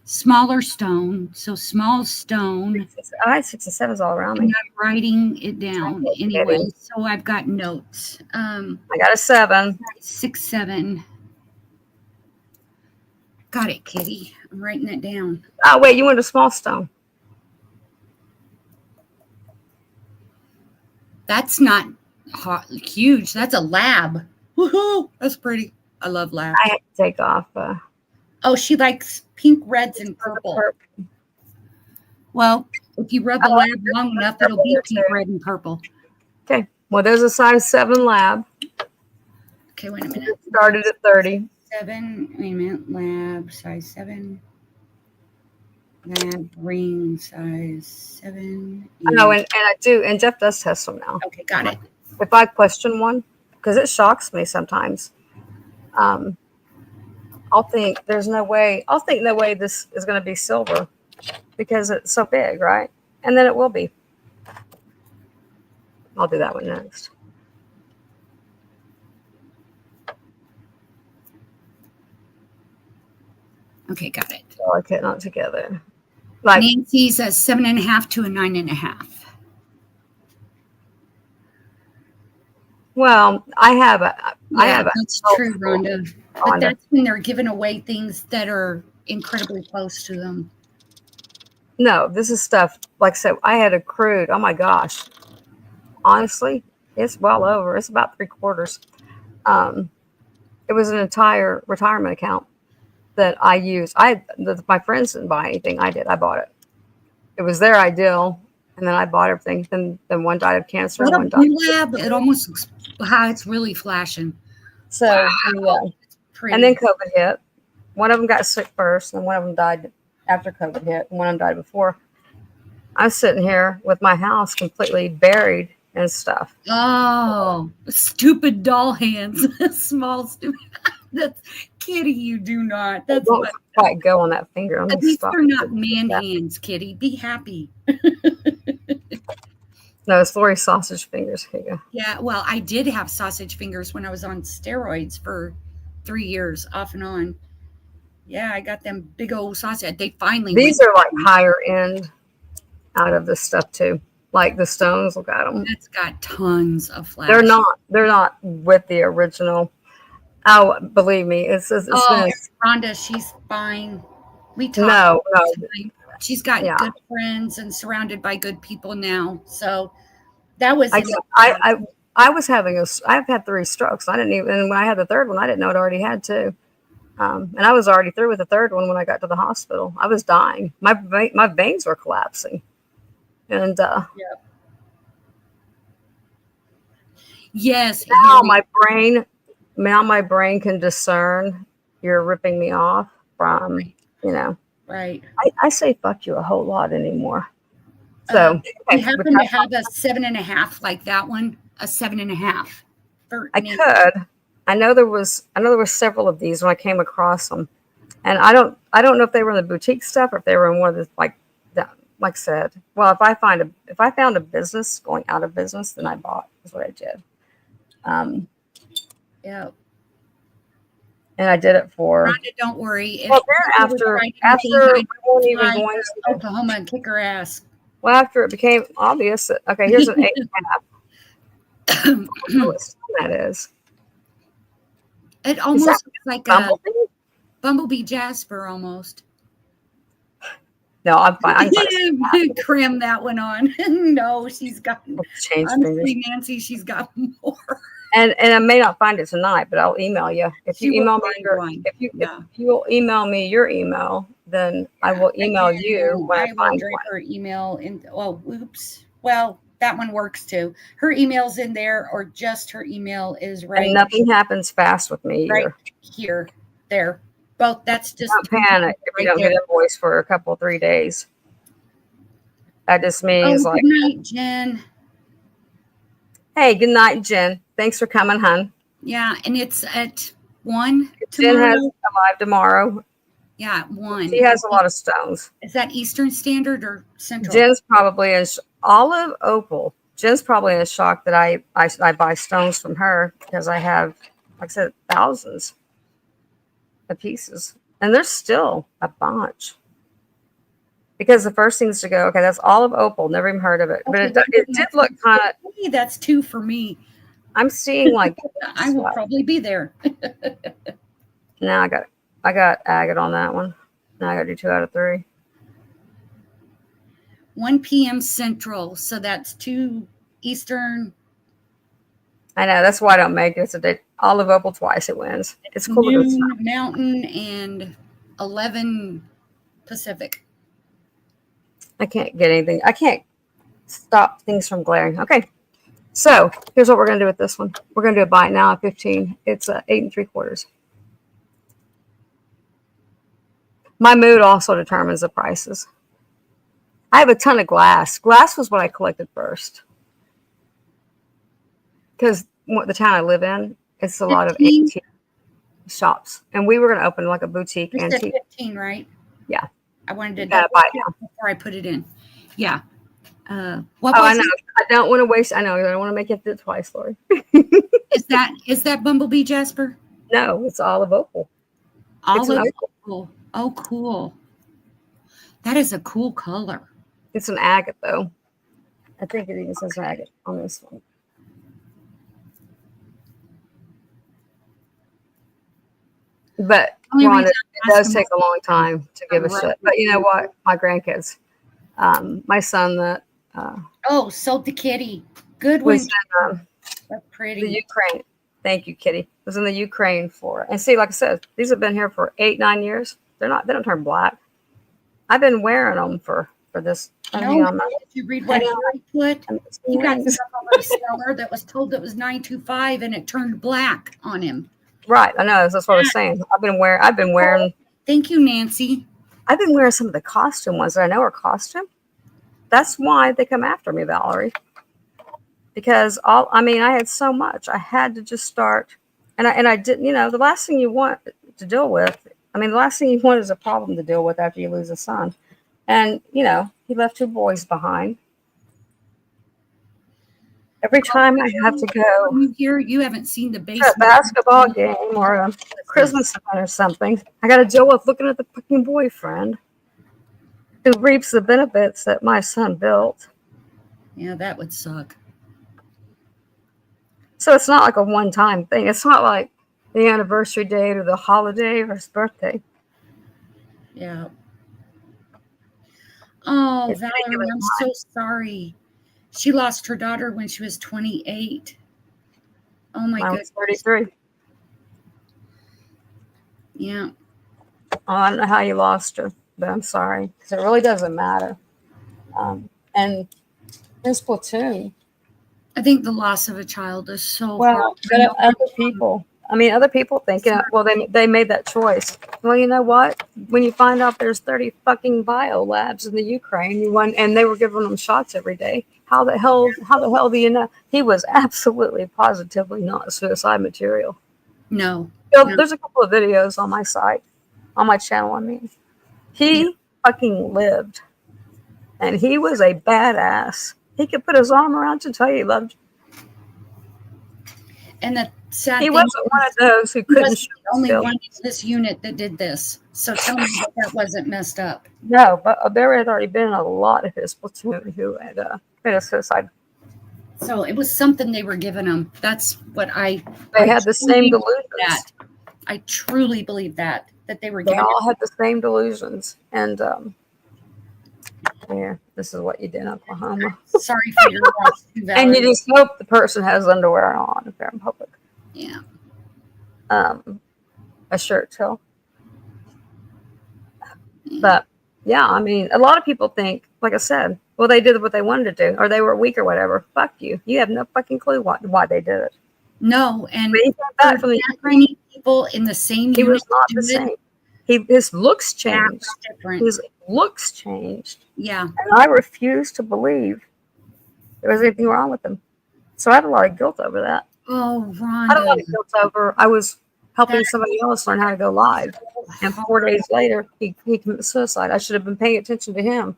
Smaller stone. So small stone. I had 6 and 7s all around me. I'm writing it down anyway. So I've got notes. I got a 7. 6, 7. Got it, Kitty. I'm writing that down. Oh, wait, you want a small stone? That's not. Huge. That's a lab. Woohoo! That's pretty. I love labs. I had to take off. Oh, she likes pink, reds, and purple. Well, if you rub the lab long enough, it'll be pink, red, and purple. Okay. Well, there's a size 7 lab. Okay, wait a minute. It started at 30. 7. Wait a minute. Lab size 7. Lab ring size 7. Oh, and I do, and Jeff does test them now. Okay, got it. If I question one, because it shocks me sometimes, I'll think no way this is going to be silver because it's so big, right? And then it will be. I'll do that one next. Okay, got it. So I get not together. Like Nancy's a 7.5 to a 9.5. Well, I have a. That's true, Rhonda. But that's when they're giving away things that are incredibly close to them. No, this is stuff, like I said, I had accrued. Oh my gosh. Honestly, it's well over. It's about 3/4. It was an entire retirement account that I used. My friends didn't buy anything. I did. I bought it. It was their ideal. And then I bought everything. Then one died of cancer. What one a died. lab. It almost looks how it's really flashing. So, Wow. and then COVID hit. One of them got sick first, and one of them died after COVID hit, and one of them died before. I was sitting here with my house completely buried and stuff. Oh, stupid doll hands. Small, stupid. That's Kitty, you do not. That's Don't quite go on that finger. At least they're not man hands, Kitty. Be happy. No, it's Lori's sausage fingers. Here you go. Yeah, well, I did have sausage fingers when I was on steroids for 3 years, off and on. Yeah, I got them big old sausage. They finally. These are like higher end out of this stuff too. Like the stones, look at them. It's got tons of flash. They're not with the original. Oh, believe me, it's Rhonda, she's fine. We talked. No. She's got good friends and surrounded by good people now. So that was. I've had 3 strokes. I didn't even. And when I had the third one, I didn't know it already had 2. And I was already through with the third one when I got to the hospital. I was dying. My veins were collapsing. And yes, now my brain can discern you're ripping me off from, Right. I say fuck you a whole lot anymore. So you happen to have a 7.5 like that one, a 7.5. I could. I know there was several of these when I came across them, and I don't know if they were in the boutique stuff or if they were in one of the like I said. Well, if I found a business going out of business, then I bought. Is what I did. Yeah. And I did it for. Rhonda, don't worry. Well, then after we weren't even going to Oklahoma and kick her ass. Well, after it became obvious that here's an 8.5. What that is. It almost looks like Bumblebee? a Bumblebee Jasper almost. No, I'm fine. Cram that one on. No, she's got. Honestly, Nancy, she's got more. And I may not find it tonight, but I'll email you. If you email me if you will email me your email, then I will email you when I find one. Her email in. Oh, oops. Well, that one works too. Her email's in there, or just her email is right. And nothing happens fast with me right either. Here, there. Both. That's just. Don't panic if you don't get a voice for a couple 3 days. That just means good night, Jen. Hey, good night, Jen. Thanks for coming, hon. Yeah, and it's at 1 Jen has a live tomorrow. Yeah, 1. She has a lot of stones. Is that Eastern Standard or Central? Jen's probably is olive opal. Jen's probably in shock that I buy stones from her because I have, like I said, thousands of pieces, and there's still a bunch. Because the first things to go, okay, that's olive opal. Never even heard of it, but it did look kind of. That's 2 for me. I'm seeing like. I will probably be there. Now I got agate on that one. Now I got to do 2 out of 3. 1 p.m. Central, so that's 2 Eastern. I know. That's why I don't make it. It's a olive opal twice. It wins. It's cool. Noon Mountain and 11 Pacific. I can't get anything. I can't stop things from glaring. Okay. So here's what we're going to do with this one. We're going to do a buy it now at 15. It's 8 3/4. My mood also determines the prices. I have a ton of glass. Glass was what I collected first. Because the town I live in, it's a lot of 15? antique shops. And we were going to open like a boutique You said antique. 15, right? Yeah. I wanted to Gotta buy it now. before I put it in. Yeah. What Oh, was I know. it? I don't want to waste. I know. I don't want to make it do it twice, Lori. Is that Bumblebee, Jasper? No, it's olive opal. It's an Olive opal. opal. Oh, cool. That is a cool color. It's an agate, though. I think it even says agate on this one. But Only Rhonda, reason it I'm does asking take a long time to give a Right. shit. But you know what? My grandkids, my son that Oh, sold the kitty. Good one. was in That's the pretty. Ukraine. Thank you, Kitty. Was in the Ukraine for. And see, like I said, these have been here for 8, 9 years. They don't turn black. I've been wearing them for this. No, did you read what I know. Harry put? He got Rings. stuff on a seller that was told that was 925 and it turned black on him. Right, I know. That's what I was saying. I've been wearing. Thank you, Nancy. I've been wearing some of the costume ones that I know are costume. That's why they come after me, Valerie. Because I had so much. I had to just start, and I didn't. The last thing you want to deal with. The last thing you want is a problem to deal with after you lose a son. And he left 2 boys behind. Every time I have to go You haven't seen the to basement. a basketball game or a Christmas event or something, I got to deal with looking at the fucking boyfriend who reaps the benefits that my son built. Yeah, that would suck. So it's not like a one-time thing. It's not like the anniversary date or the holiday or his birthday. Yeah. Oh, It's Valerie, ridiculous. I'm so sorry. She lost her daughter when she was 28. Oh my Mine goodness. was 33. Yeah. I don't know how you lost her, but I'm sorry because it really doesn't matter. And his platoon. I think the loss of a child is so Well, hard. but other people think, they made that choice. Well, you know what? When you find out there's 30 fucking bio labs in the Ukraine, and they were giving them shots every day. How the hell do you know? He was absolutely, positively not suicide material. No. There's a couple of videos on my site, on my channel. He fucking lived, and he was a badass. He could put his arm around you and tell you he loved you. And the sad He thing wasn't one of those who he couldn't was shoot the only still. one in this unit that did this. So tell me that wasn't messed up. No, but there had already been a lot of his platoon who had committed suicide. So it was something they were giving them. That's what They had the same delusions. I truly believe that they were They giving all had the same delusions. And here, this is what you did in Oklahoma. Sorry for your loss, too, Valerie. And you just hope the person has underwear on if they're in public. Yeah. A shirt till. But yeah, a lot of people think, like I said, well, they did what they wanted to do, or they were weak or whatever. Fuck you. You have no fucking clue why they did it. No, and When he came back from the that many people in the same he unit was not the do it, same. His looks changed. that's different. His looks changed. Yeah. And I refuse to believe there was anything wrong with him. So I have a lot of guilt over that. Oh, I had a lot Rhonda. of guilt over I was helping somebody else learn how to go live. And 4 days later, he committed suicide. I should have been paying attention to him.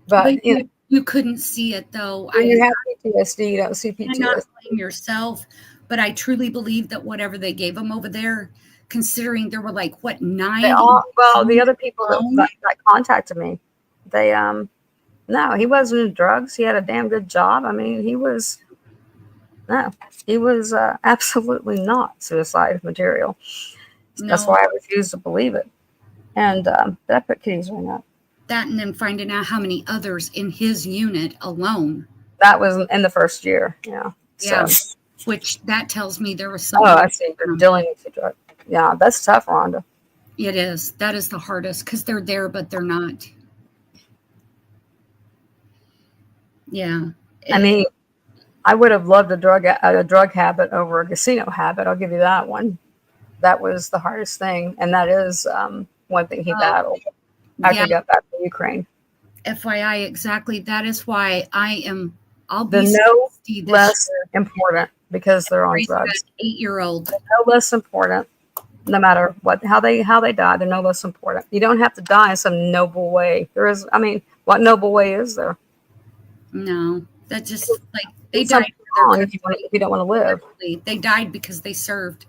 But, you couldn't see it, though. when you have PTSD, you don't see I cannot PTSD. blame yourself, but I truly believe that whatever they gave him over there, considering there were 9? The other people that contacted me, they no, he wasn't in drugs. He had a damn good job. He was absolutely not suicide material. That's why I refuse to believe it. And that put Kitty's ring up. That and then finding out how many others in his unit alone That was in the first year. Yeah. Yeah. So, Which that tells me there was oh, something. I see. You're dealing with the drug. Yeah, that's tough, Rhonda. It is. That is the hardest because they're there, but they're not. Yeah. I mean, I would have loved a drug habit over a casino habit. I'll give you that one. That was the hardest thing, and that is one thing he battled after he got back from Ukraine. FYI, exactly. That is why I'll They're be no 60 this less year. important because they're on Raising drugs. that 8-year-old. No less important, no matter how they die. They're no less important. You don't have to die in some noble way. There is. I mean, what noble way is there? No, that just like they It's died. wrong if you don't want to live. They died because they served.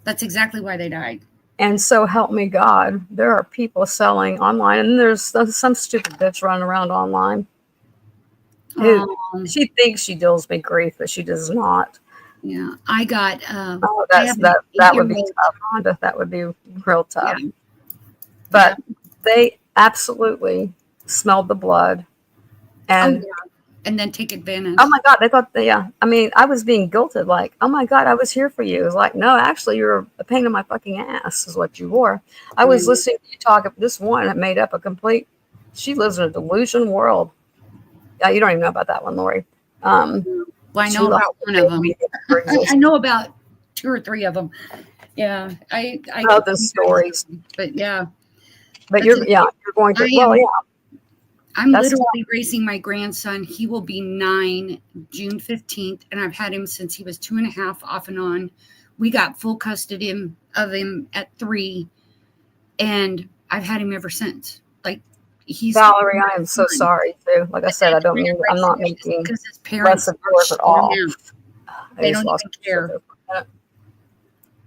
That's exactly why they died. And so help me God, there are people selling online, and there's some stupid bitch running around online who she thinks she deals me grief, but she does not. Yeah, I got. Oh, that would be tough, Rhonda. That would be real tough. Yeah. But they absolutely smelled the blood, and then take advantage. Oh my God, they thought I mean, I was being guilted. Like, oh my God, I was here for you. It was like, no, actually, you're a pain in my fucking ass, is what you were. I was listening to you talk. This one that made up a complete. She lives in a delusion world. Yeah, you don't even know about that one, Lori. Well, I know about one of them. I know about 2 or 3 of them. Yeah, I know the stories. But yeah, but you're going to. Well, yeah. I'm literally raising my grandson. He will be 9 June 15th, and I've had him since he was 2.5 off and on. We got full custody of him at 3, and I've had him ever since. Like he's Valerie, I am so sorry too. Like I said, I'm not making because his parents less of yours at all. They don't even care.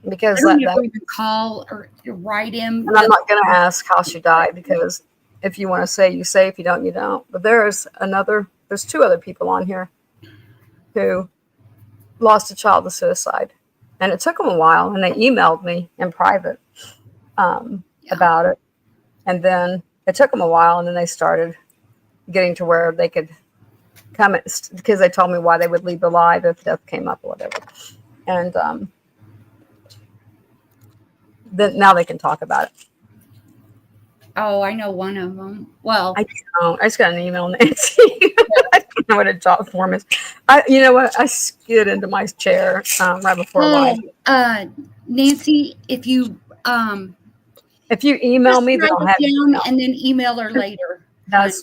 Because they don't even call or write him. And I'm not going to ask how she died because if you want to say, you say. If you don't, you don't. But there's 2 other people on here who lost a child to suicide. And it took them a while, and they emailed me in private about it. And then it took them a while, and then they started getting to where they could come, because they told me why they would leave alive if death came up or whatever. And then now they can talk about it. Oh, I know one of them. Well, I don't. I just got an email, Nancy. I don't know what a job form is. You know what? I skid into my chair right before live. Nancy, if you email me, then I'll have down and then email her later. You have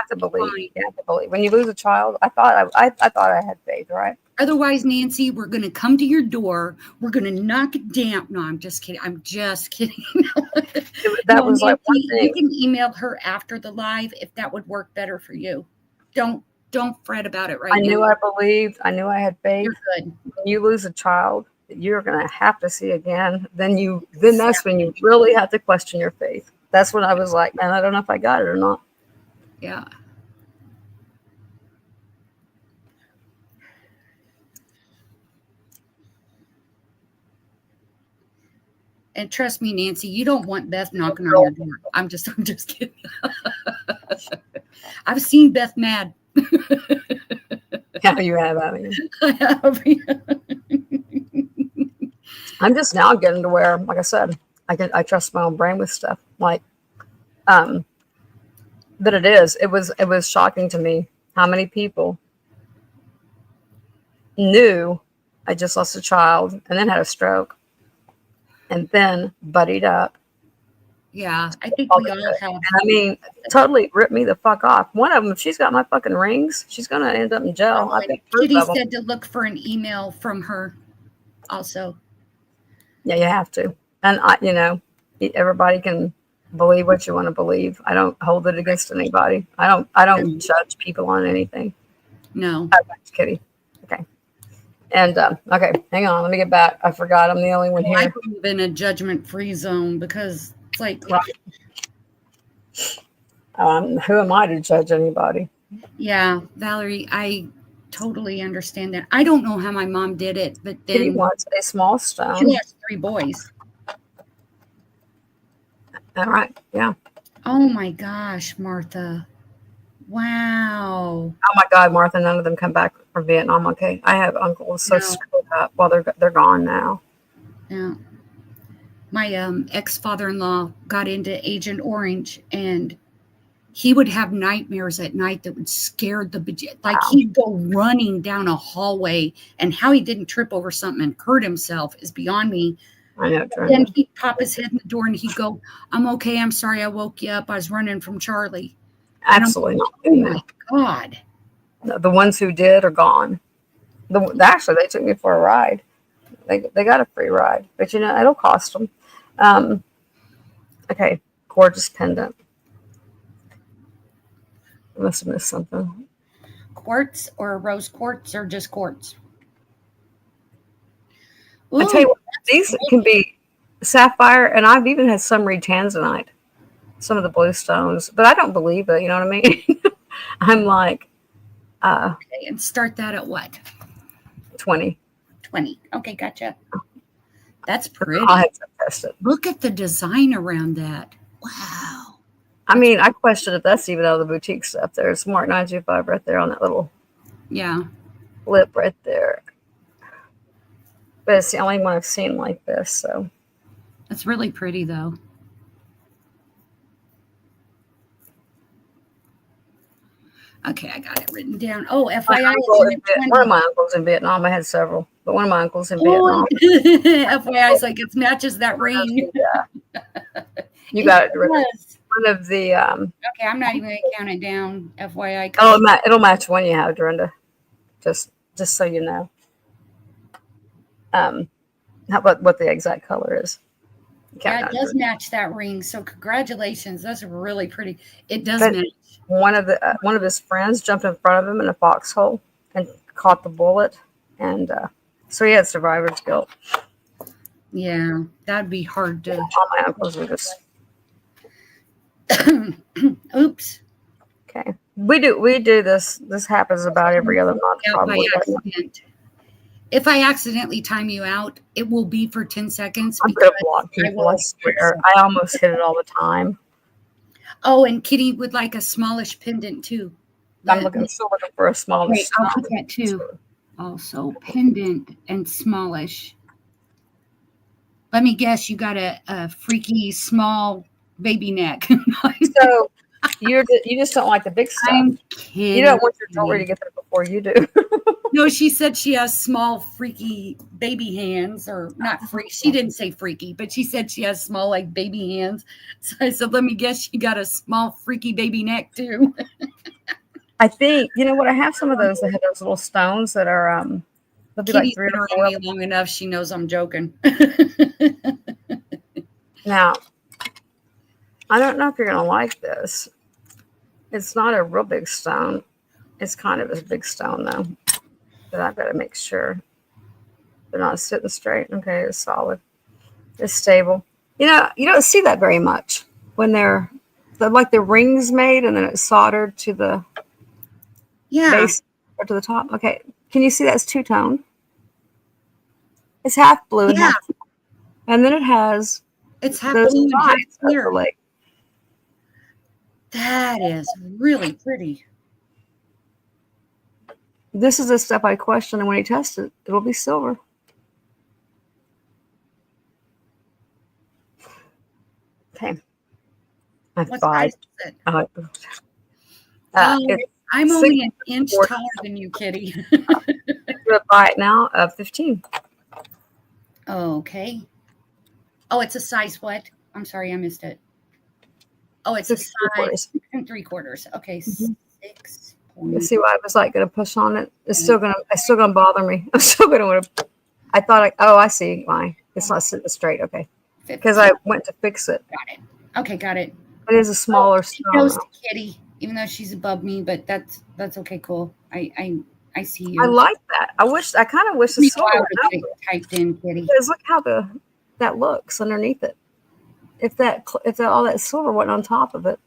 to believe. You have to believe. When you lose a child, I thought I had faith, right? Otherwise, Nancy, we're going to come to your door. We're going to knock it down. No, I'm just kidding. That was Nancy, like one thing. You can email her after the live if that would work better for you. Don't fret about it right now. I knew I believed. I knew I had faith. You're good. When you lose a child that you're going to have to see again, then that's when you really have to question your faith. That's when I was like, man, I don't know if I got it or not. Yeah. And trust me, Nancy, you don't want Beth knocking on your door. I'm just kidding. I've seen Beth mad. Yeah, you have, haven't you? I have. I'm just now getting to where, like I said, I trust my own brain with stuff. Like, that it was shocking to me how many people knew I just lost a child and then had a stroke. And then buddied up. Yeah, I think we all have. I mean, totally ripped me the fuck off. One of them, if she's got my fucking rings, she's going to end up in jail. Oh, Kitty said to look for an email from her also. Yeah, you have to. And, everybody can believe what you want to believe. I don't hold it against anybody. I don't judge people on anything. No. Kitty. Okay. And, okay, hang on. Let me get back. I forgot I'm the only one here. I believe in a judgment-free zone because it's like... who am I to judge anybody? Yeah, Valerie, I totally understand that. I don't know how my mom did it, but then... She wants a small stone. She has 3 boys. All right, yeah. Oh, my gosh, Martha. Wow. Oh my God, Martha, none of them come back from Vietnam. Okay. I have uncles so No. screwed up. Well, they're gone now. Yeah. My ex-father-in-law got into Agent Orange, and he would have nightmares at night that would scare the like Wow. he'd go running down a hallway, and how he didn't trip over something and hurt himself is beyond me. I know. Then he'd pop his head in the door and he'd go, "I'm okay. I'm sorry I woke you up. I was running from Charlie." Absolutely not. Oh my God. The ones who did are gone. Actually, they took me for a ride. They got a free ride, but it'll cost them. Okay, gorgeous pendant. I must have missed something. Quartz or rose quartz or just quartz? I tell you what, these can be sapphire, and I've even had some read tanzanite, some of the blue stones, but I don't believe it. You know what I mean? I'm like, Okay, and start that at what? 20. 20. Okay, gotcha. That's pretty. I'll have to test it. Look at the design around that. Wow. I mean, I question if that's even out of the boutique stuff. There's Mark 925 right there on that little lip right there. But it's the only one I've seen like this. So that's really pretty, though. Okay, I got it written down. Oh, FYI, one of my uncles in Vietnam. I had several, but one of my uncles in Vietnam. FYI, it's like it matches that ring. Yeah. You got it. One of the. Okay, I'm not even gonna count it down. FYI. Oh, it'll match one you have, Dorinda. Just so you know. How about what the exact color is? Yeah, it does match that ring. So congratulations. That's really pretty. It does match. One of his friends jumped in front of him in a foxhole and caught the bullet, and so he had survivor's guilt. Yeah, that'd be hard to. All my uncles were just. Oops. Okay, we do this. This happens about every other month. Probably. If I accidentally time you out, it will be for 10 seconds. I'm gonna block people. I swear. I almost hit it all the time. Oh, and Kitty would like a smallish pendant too. I'm still looking for a smallish. Wait, I'll put that too. Also, pendant and smallish. Let me guess, you got a freaky small baby neck. So you just don't like the big stuff. I'm kidding. You don't want your jewelry to get there before you do. No, she said she has small, freaky baby hands, or not freaky. She didn't say freaky, but she said she has small, like baby hands. So I said, let me guess, she got a small, freaky baby neck too. I think what I have some of those that have those little stones that are they'll be like 3 or 4. Me long enough, she knows I'm joking. Now, I don't know if you're gonna like this. It's not a real big stone. It's kind of a big stone though. But I've got to make sure they're not sitting straight. Okay, it's solid. It's stable. You don't see that very much when they're like the rings made and then it's soldered to the base or to the top. Okay, can you see that's two-tone? It's half blue and half, and then it's half blue and half clear. Like, that is really pretty. This is the stuff I question, and when he tests it, it'll be silver. Okay. What size is it? I'm only an inch taller than you, Kitty. I'm going to buy it now, 15. Okay. Oh, it's a size what? I'm sorry, I missed it. Oh, it's a size 3/4. Okay, 6. You see why I was like going to push on it? It's still gonna bother me. I'm still gonna want to. I thought I see why it's not sitting straight. Okay, because I went to fix it. Got it. Okay, got it. It is a smaller stone. Goes to Kitty, even though she's above me, but that's okay. Cool. I see you. I like that. I kind of wish the silver typed in Kitty. Because look how that looks underneath it. If all that silver went on top of it.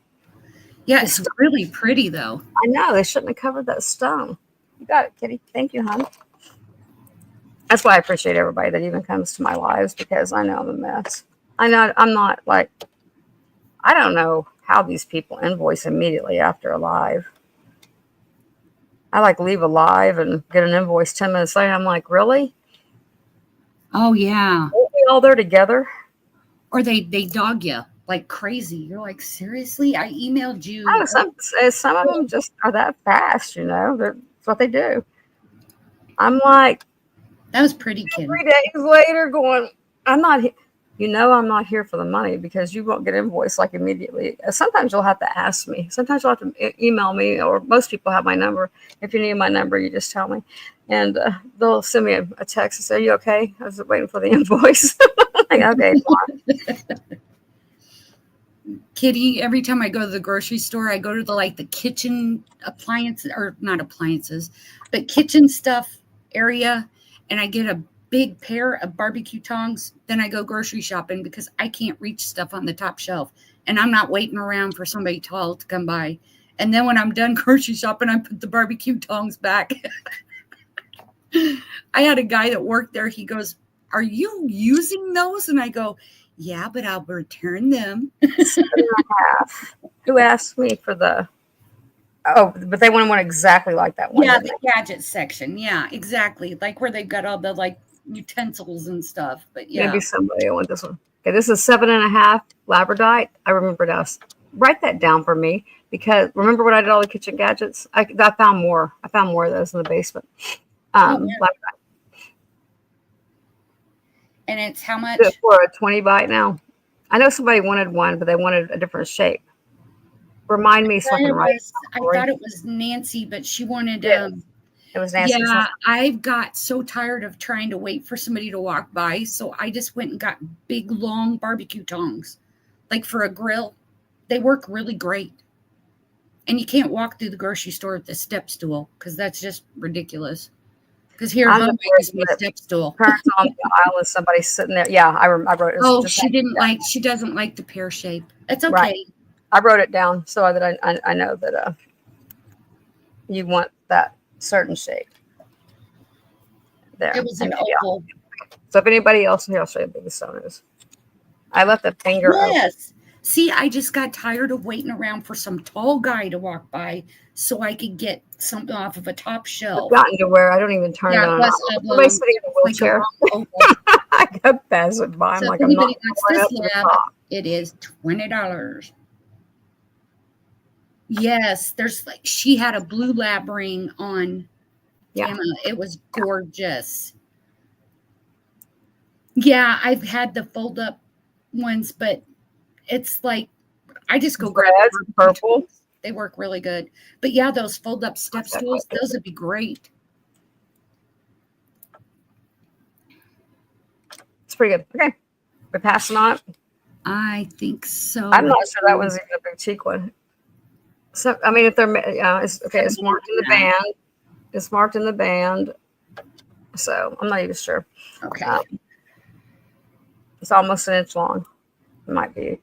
Yeah, it's really pretty, though. I know. They shouldn't have covered that stone. You got it, Kitty. Thank you, hon. That's why I appreciate everybody that even comes to my lives, because I know I'm a mess. I'm not like, I don't know how these people invoice immediately after a live. I like leave a live and get an invoice 10 minutes later. I'm like, really? Oh yeah. Weren't we all there together? Or they dog you like crazy. You're like, seriously? I emailed you. Oh, some of them just are that fast, you know. That's what they do. I'm like, That was pretty, Kim. 3 days later going, I'm not, you know, I'm not here for the money because you won't get invoiced like immediately. Sometimes you'll have to ask me. Sometimes you'll have to email me, or most people have my number. If you need my number, you just tell me. And they'll send me a text and say, are you okay? I was waiting for the invoice. Like, okay, fine. Kitty, every time I go to the grocery store, I go to the kitchen appliances, or not appliances, but kitchen stuff area, and I get a big pair of barbecue tongs. Then I go grocery shopping because I can't reach stuff on the top shelf, and I'm not waiting around for somebody tall to come by. And then when I'm done grocery shopping, I put the barbecue tongs back. I had a guy that worked there. He goes, are you using those? And I go, yeah, but I'll return them. 7.5. Who asked me for the? Oh, but they want one exactly like that one. Yeah, the gadget section. Yeah, exactly. Like where they've got all the utensils and stuff. But yeah, Maybe somebody will want this one. Okay, this is 7.5 labradorite. I remember now. Write that down for me, because remember when I did all the kitchen gadgets? I found more. I found more of those in the basement. Labradorite. And it's how much? It's for a 20 bite now. I know somebody wanted one, but they wanted a different shape. Remind me so I can write. I thought it was Nancy, but she wanted. It was Nancy. Yeah, I got so tired of trying to wait for somebody to walk by, so I just went and got big, long barbecue tongs, like for a grill. They work really great, and you can't walk through the grocery store with the step stool because that's just ridiculous. Because here, Mom gives me a step stool. Turns on the aisle and somebody's sitting there. Yeah, I wrote it. Oh, she doesn't like the pear shape. That's okay. Right. I wrote it down so that I know that you want that certain shape. There. It was an oval. So if anybody else here, I'll show you how big the stone is. I left the finger. Yes. See, I just got tired of waiting around for some tall guy to walk by so I could get something off of a top shelf. I've gotten to where I don't even turn it on. Somebody's sitting in a wheelchair. I go pass it by. So I'm like, if I'm not anybody wants this lab, it is $20. Yes, there's she had a blue lab ring on. Yeah. Emma. It was gorgeous. Yeah, I've had the fold up ones, but it's like I just go grab purple. They work really good. But yeah, those fold up step stools, those would be great. It's pretty good. Okay. We're passing on it. I think so. I'm not sure that one's even a boutique one. So I mean, if they're it's okay, it's marked in the band. It's marked in the band. So I'm not even sure. Okay. It's almost an inch long. It might be.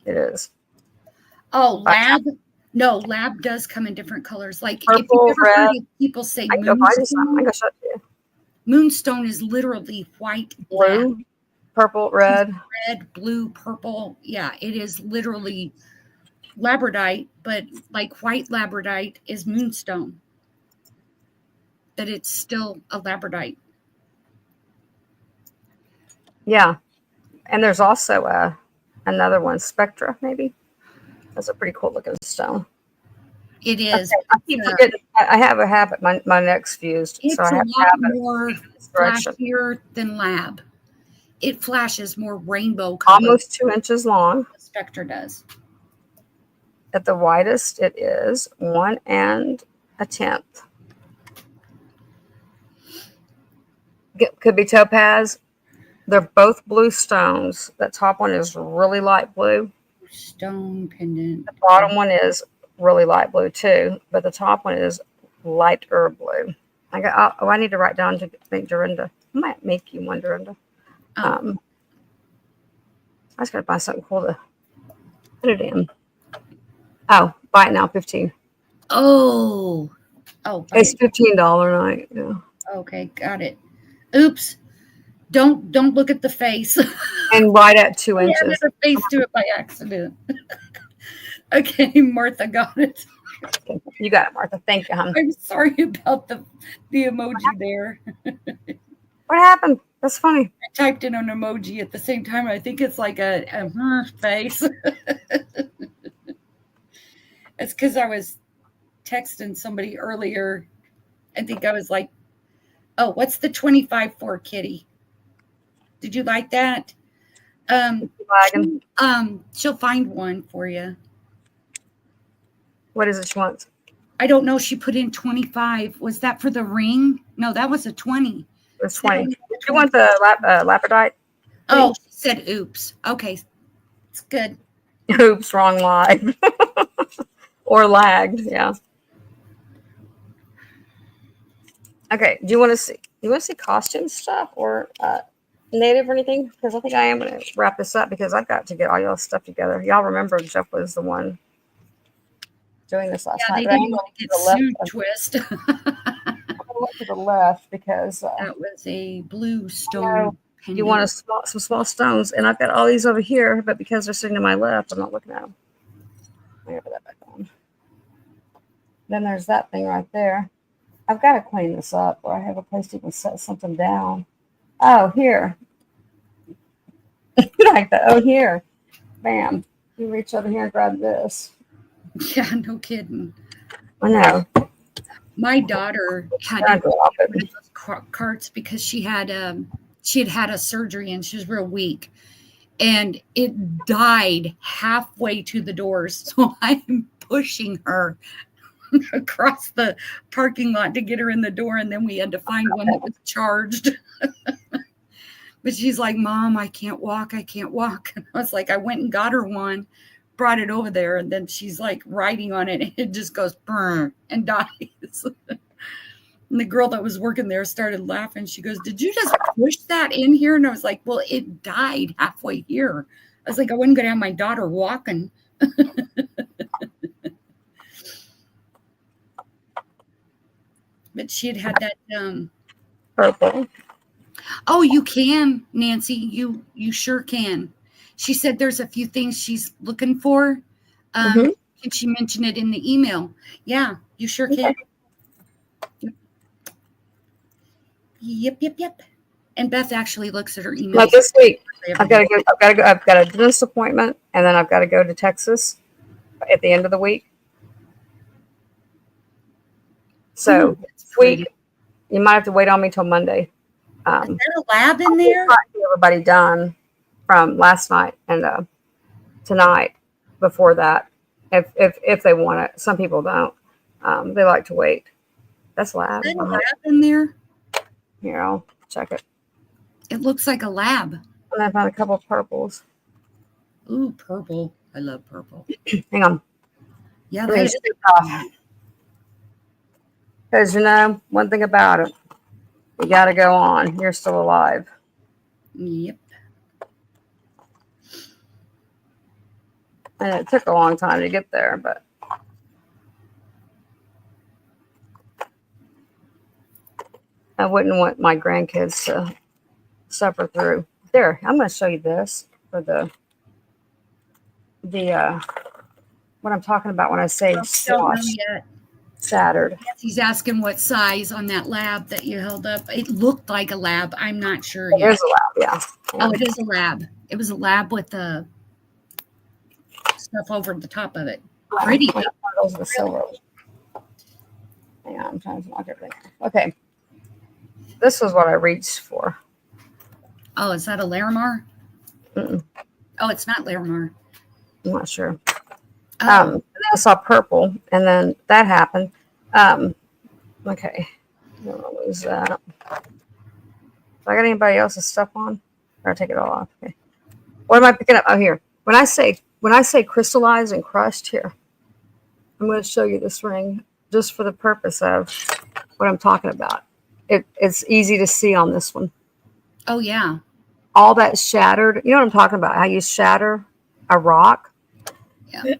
It is. Oh, lab? No, lab does come in different colors. Like purple, if you've ever red. heard of people say I can go find some. I can show it to you. Moonstone is literally white, blue, black, purple, red, blue, purple. Yeah, it is literally labradorite, but like white labradorite is moonstone. But it's still a labradorite. Yeah, and there's also another one, Spectra, maybe. That's a pretty cool looking stone. It is. Okay, I keep forgetting. I have a habit. My neck's fused, it's so I have a lot more flashier than lab. It flashes more rainbow colors. Almost 2 inches long. Spectra does. At the widest, it is 1 1/10. Could be topaz. They're both blue stones. That top one is really light blue. Stone pendant. The bottom one is really light blue too, but the top one is lighter blue. I need to write down to make Dorinda. I might make you one, Dorinda. I just gotta find something cool to put it in. Oh, buy it now, 15. Oh, it's $15 night. Yeah. Okay, got it. Oops. Don't look at the face. And right at 2 inches. I face to it by accident. Okay, Martha got it. You got it, Martha. Thank you, hon. I'm sorry about the emoji there. What happened? That's funny. I typed in an emoji at the same time. I think it's like a face. It's because I was texting somebody earlier. I think I was like, oh, what's the 25 for, Kitty? Did you like that? She'll find one for you. What is it she wants? I don't know. She put in 25. Was that for the ring? No, that was a 20. It was 20. Did you want the Lapidite? Oh, she said oops. Okay. It's good. Oops, wrong live. Or lagged, yeah. Okay, do you want to see costume stuff or native or anything? Because I think I am going to wrap this up because I've got to get all y'all's stuff together. Y'all remember Jeff was the one doing this last night. They didn't want to get sued, Twist. I'm going to look to the left because that was a blue stone. You want some small stones, and I've got all these over here, but because they're sitting to my left, I'm not looking at them. Let me put that back on. Then there's that thing right there. I've got to clean this up, or I have a place to even set something down. Oh, here. Like that. Oh, here. Bam. You reach over here and grab this. Yeah, no kidding. I know. My daughter had those carts because she had had a surgery and she was real weak, and it died halfway to the doors. So I'm pushing her across the parking lot to get her in the door, and then we had to find one that was charged. But she's like, Mom, I can't walk. And I was like, I went and got her one, brought it over there, and then she's like riding on it, and it just goes brr and dies. And the girl that was working there started laughing. She goes, did you just push that in here? And I was like, well, it died halfway here. I was like, I wasn't going to have my daughter walking. But she had that purple. Oh, you can, Nancy. You sure can. She said there's a few things she's looking for. Can she mention it in the email? Yeah, you sure can. Yep. And Beth actually looks at her email. Like this week, I've got to go. I've got a dentist appointment, and then I've got to go to Texas at the end of the week. So this week, you might have to wait on me till Monday. Is there a lab in there? Everybody done from last night and tonight. Before that, if they want it, some people don't. They like to wait. That's lab. Is there a lab in there? Here, I'll check it. It looks like a lab. And I found a couple of purples. Ooh, purple. I love purple. Hang on. Yeah, because one thing about it, you got to go on. You're still alive. Yep. And it took a long time to get there, but I wouldn't want my grandkids to suffer through. There, I'm going to show you this for the what I'm talking about when I say shattered. He's asking what size on that lab that you held up. It looked like a lab. I'm not sure yet. It is a lab, yeah. Oh, it is a lab. It was a lab with the stuff over the top of it. Pretty. Those are the silver. Hang on, I'm trying to knock everything off. Okay. This was what I reached for. Oh, is that a Larimar? Mm-mm. Oh, it's not Larimar. I'm not sure. Oh. And then I saw purple, and then that happened. Okay. I don't want to lose that. Have I got anybody else's stuff on? Or take it all off. Okay. What am I picking up? Oh, here. When I say crystallized and crushed, here, I'm going to show you this ring just for the purpose of what I'm talking about. It's easy to see on this one. Oh, yeah. All that shattered. You know what I'm talking about? How you shatter a rock? Yeah.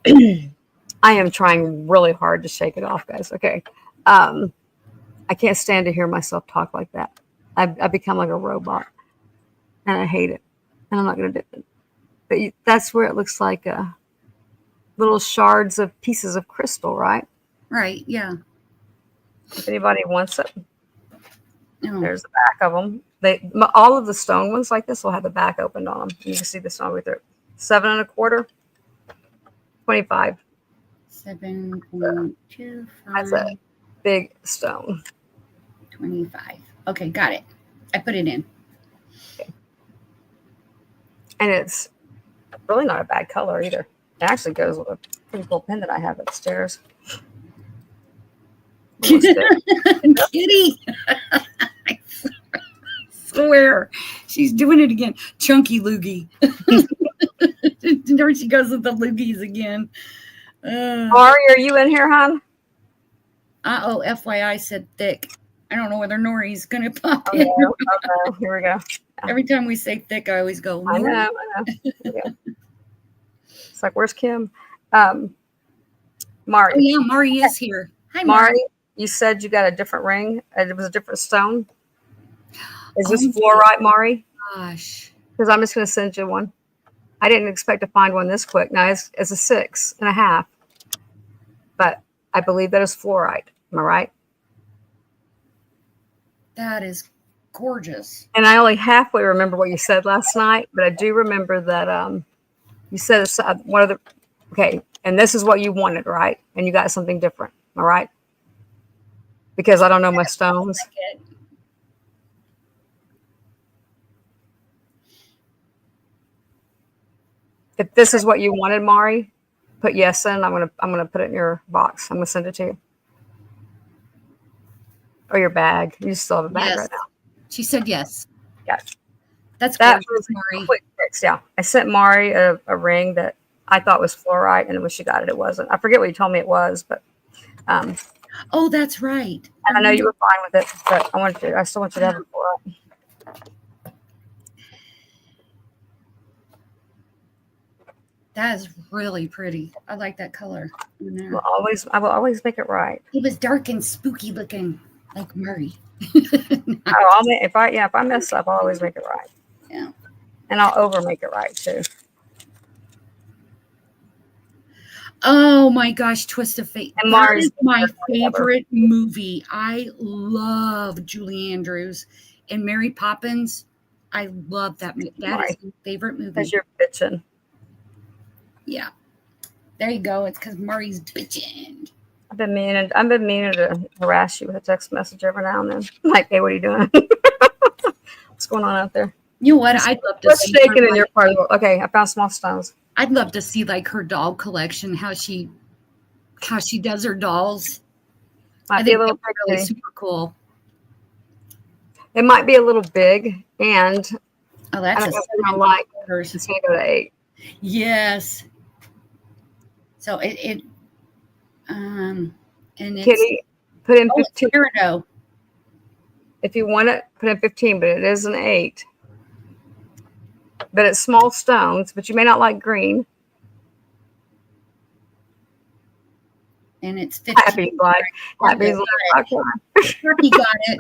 I am trying really hard to shake it off, guys. Okay. I can't stand to hear myself talk like that. I've become like a robot, and I hate it. And I'm not going to do it. But that's where it looks like little shards of pieces of crystal, right? Right. Yeah. If anybody wants it, Oh, there's the back of them. All of the stone ones like this will have the back opened on them. You can see the stone right there. 7 1/4, 25. 7.25. That's a big stone. 25. Okay, got it. I put it in. And it's really not a bad color either. It actually goes with a pretty cool pen that I have upstairs. Kitty. I swear. She's doing it again. Chunky loogie. There she goes with the loogies again. Ari, are you in here, hon? Oh, FYI said thick. I don't know whether Nori's going to pop Oh, in. no. Oh, no. Here we go. Every time we say thick, I always go, I Nori. know. Here we go. It's like, where's Kim? Mari. Oh, yeah, Mari is here. Hi, Mari, Mari. you said you got a different ring. And it was a different stone. Is this Oh, fluorite, Mari? Gosh. Because I'm just going to send you one. I didn't expect to find one this quick. Now it's a 6.5, but I believe that is fluorite. Am I right? That is gorgeous. And I only halfway remember what you said last night, but I do remember that you said it's one of the okay, and this is what you wanted, right? And you got something different. Am I right? Because I don't know my stones. If this is what you wanted, Mari, put yes in. I'm gonna put it in your box. I'm gonna send it to you. Or your bag. You still have a bag Yes. right now. She said yes. Yes. That's That gorgeous, was a Mari. quick fix. Yeah. I sent Mari a ring that I thought was fluorite, and when she got it, it wasn't. I forget what you told me it was, but Oh, that's right. and I know you were fine with it, but I still want you to have it fluorite. That is really pretty. I like that color in there. I will always make it right. He was dark and spooky looking, like Murray. If I mess up, I'll always make it right. Yeah. And I'll over make it right too. Oh my gosh, Twist of Fate. And That Mars is my is forever. favorite movie. I love Julie Andrews and Mary Poppins. I love that movie. That is my favorite movie. Because you're bitching. Yeah. There you go. It's because Murray's bitching. I've been meaning to harass you with a text message every now and then. Like, hey, what are you doing? What's going on out there? You know what? I'd love to What's see shaking her, in your part of the world? Okay, I found small stones. I'd love to see like her doll collection, how she does her dolls. Might I be a think little that's really big. super cool. It might be a little big, and Oh, I that's don't a know if I like $7. it's going to go to 8. Yes. So and it's Kitty, put in oh, it's 15. Peridot. If you want it, put in 15, but it is an 8. But it's small stones, but you may not like green. And it's 15. Happy like happy Okay, like Turkey got it.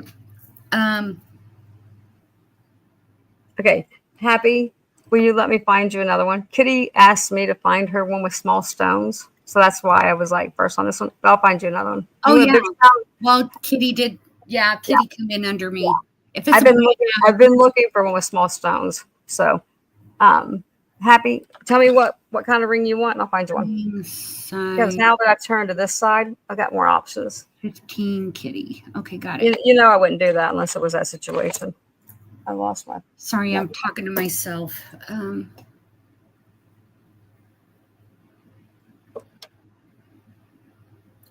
Okay, Happy, will you let me find you another one? Kitty asked me to find her one with small stones. So that's why I was like first on this one. But I'll find you another one. Oh, You want a yeah. big stone? Well, Kitty did. Yeah, Kitty come in under me. If it's I've been looking for one with small stones. So Happy, tell me what kind of ring you want and I'll find you one. Because now that I've turned to this side, I've got more options. 15 Kitty. Okay, got it. You know I wouldn't do that unless it was that situation. I lost my Sorry, I'm talking to myself.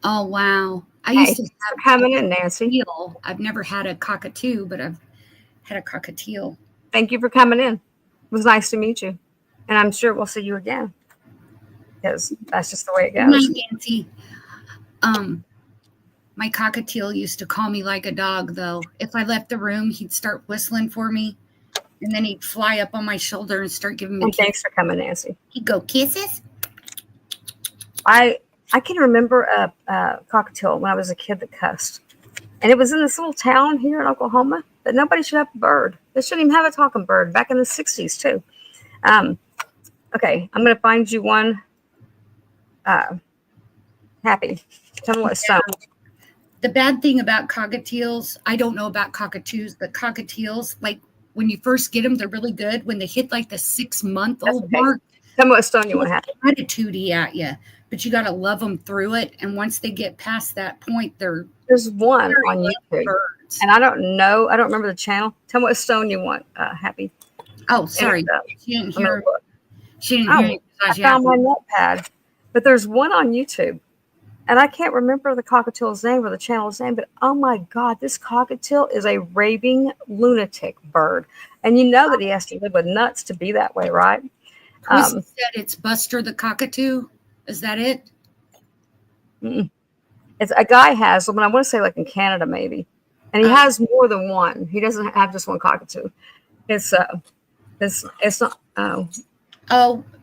Oh, wow. I used to have coming in, Nancy. teal. I've never had a cockatoo, but I've had a cockatiel. Thank you for coming in. It was nice to meet you. And I'm sure we'll see you again. Because that's just the way it Good goes. night, Nancy. My cockatiel used to call me like a dog, though. If I left the room, he'd start whistling for me. And then he'd fly up on my shoulder and start giving me And kisses. thanks for coming, Nancy. He'd go, kisses? I can remember a cockatiel when I was a kid that cussed. And it was in this little town here in Oklahoma that nobody should have a bird. They shouldn't even have a talking bird back in the 60s, too. Okay, I'm going to find you one. Happy. Tell me what stone. The bad thing about cockatiels, I don't know about cockatoos, but cockatiels, like when you first get them, they're really good. When they hit like the 6-month-old Okay. mark, Tell me what stone you want to have. attitude-y at you, but you got to love them through it. And once they get past that point, they're There's one very on little YouTube, birds. and I don't know. I don't remember the channel. Tell me what stone you want, Happy. Oh, sorry, And, she didn't let me hear. look. She didn't Oh, hear. I found my notepad, but there's one on YouTube, and I can't remember the cockatiel's name or the channel's name. But oh my God, this cockatiel is a raving lunatic bird, and you know that he has to live with nuts to be that way, right? Chris said it's Buster the cockatoo. Is that it? It's a guy has them, and I want to say like in Canada maybe, and he has more than one. He doesn't have just one cockatoo. It's not.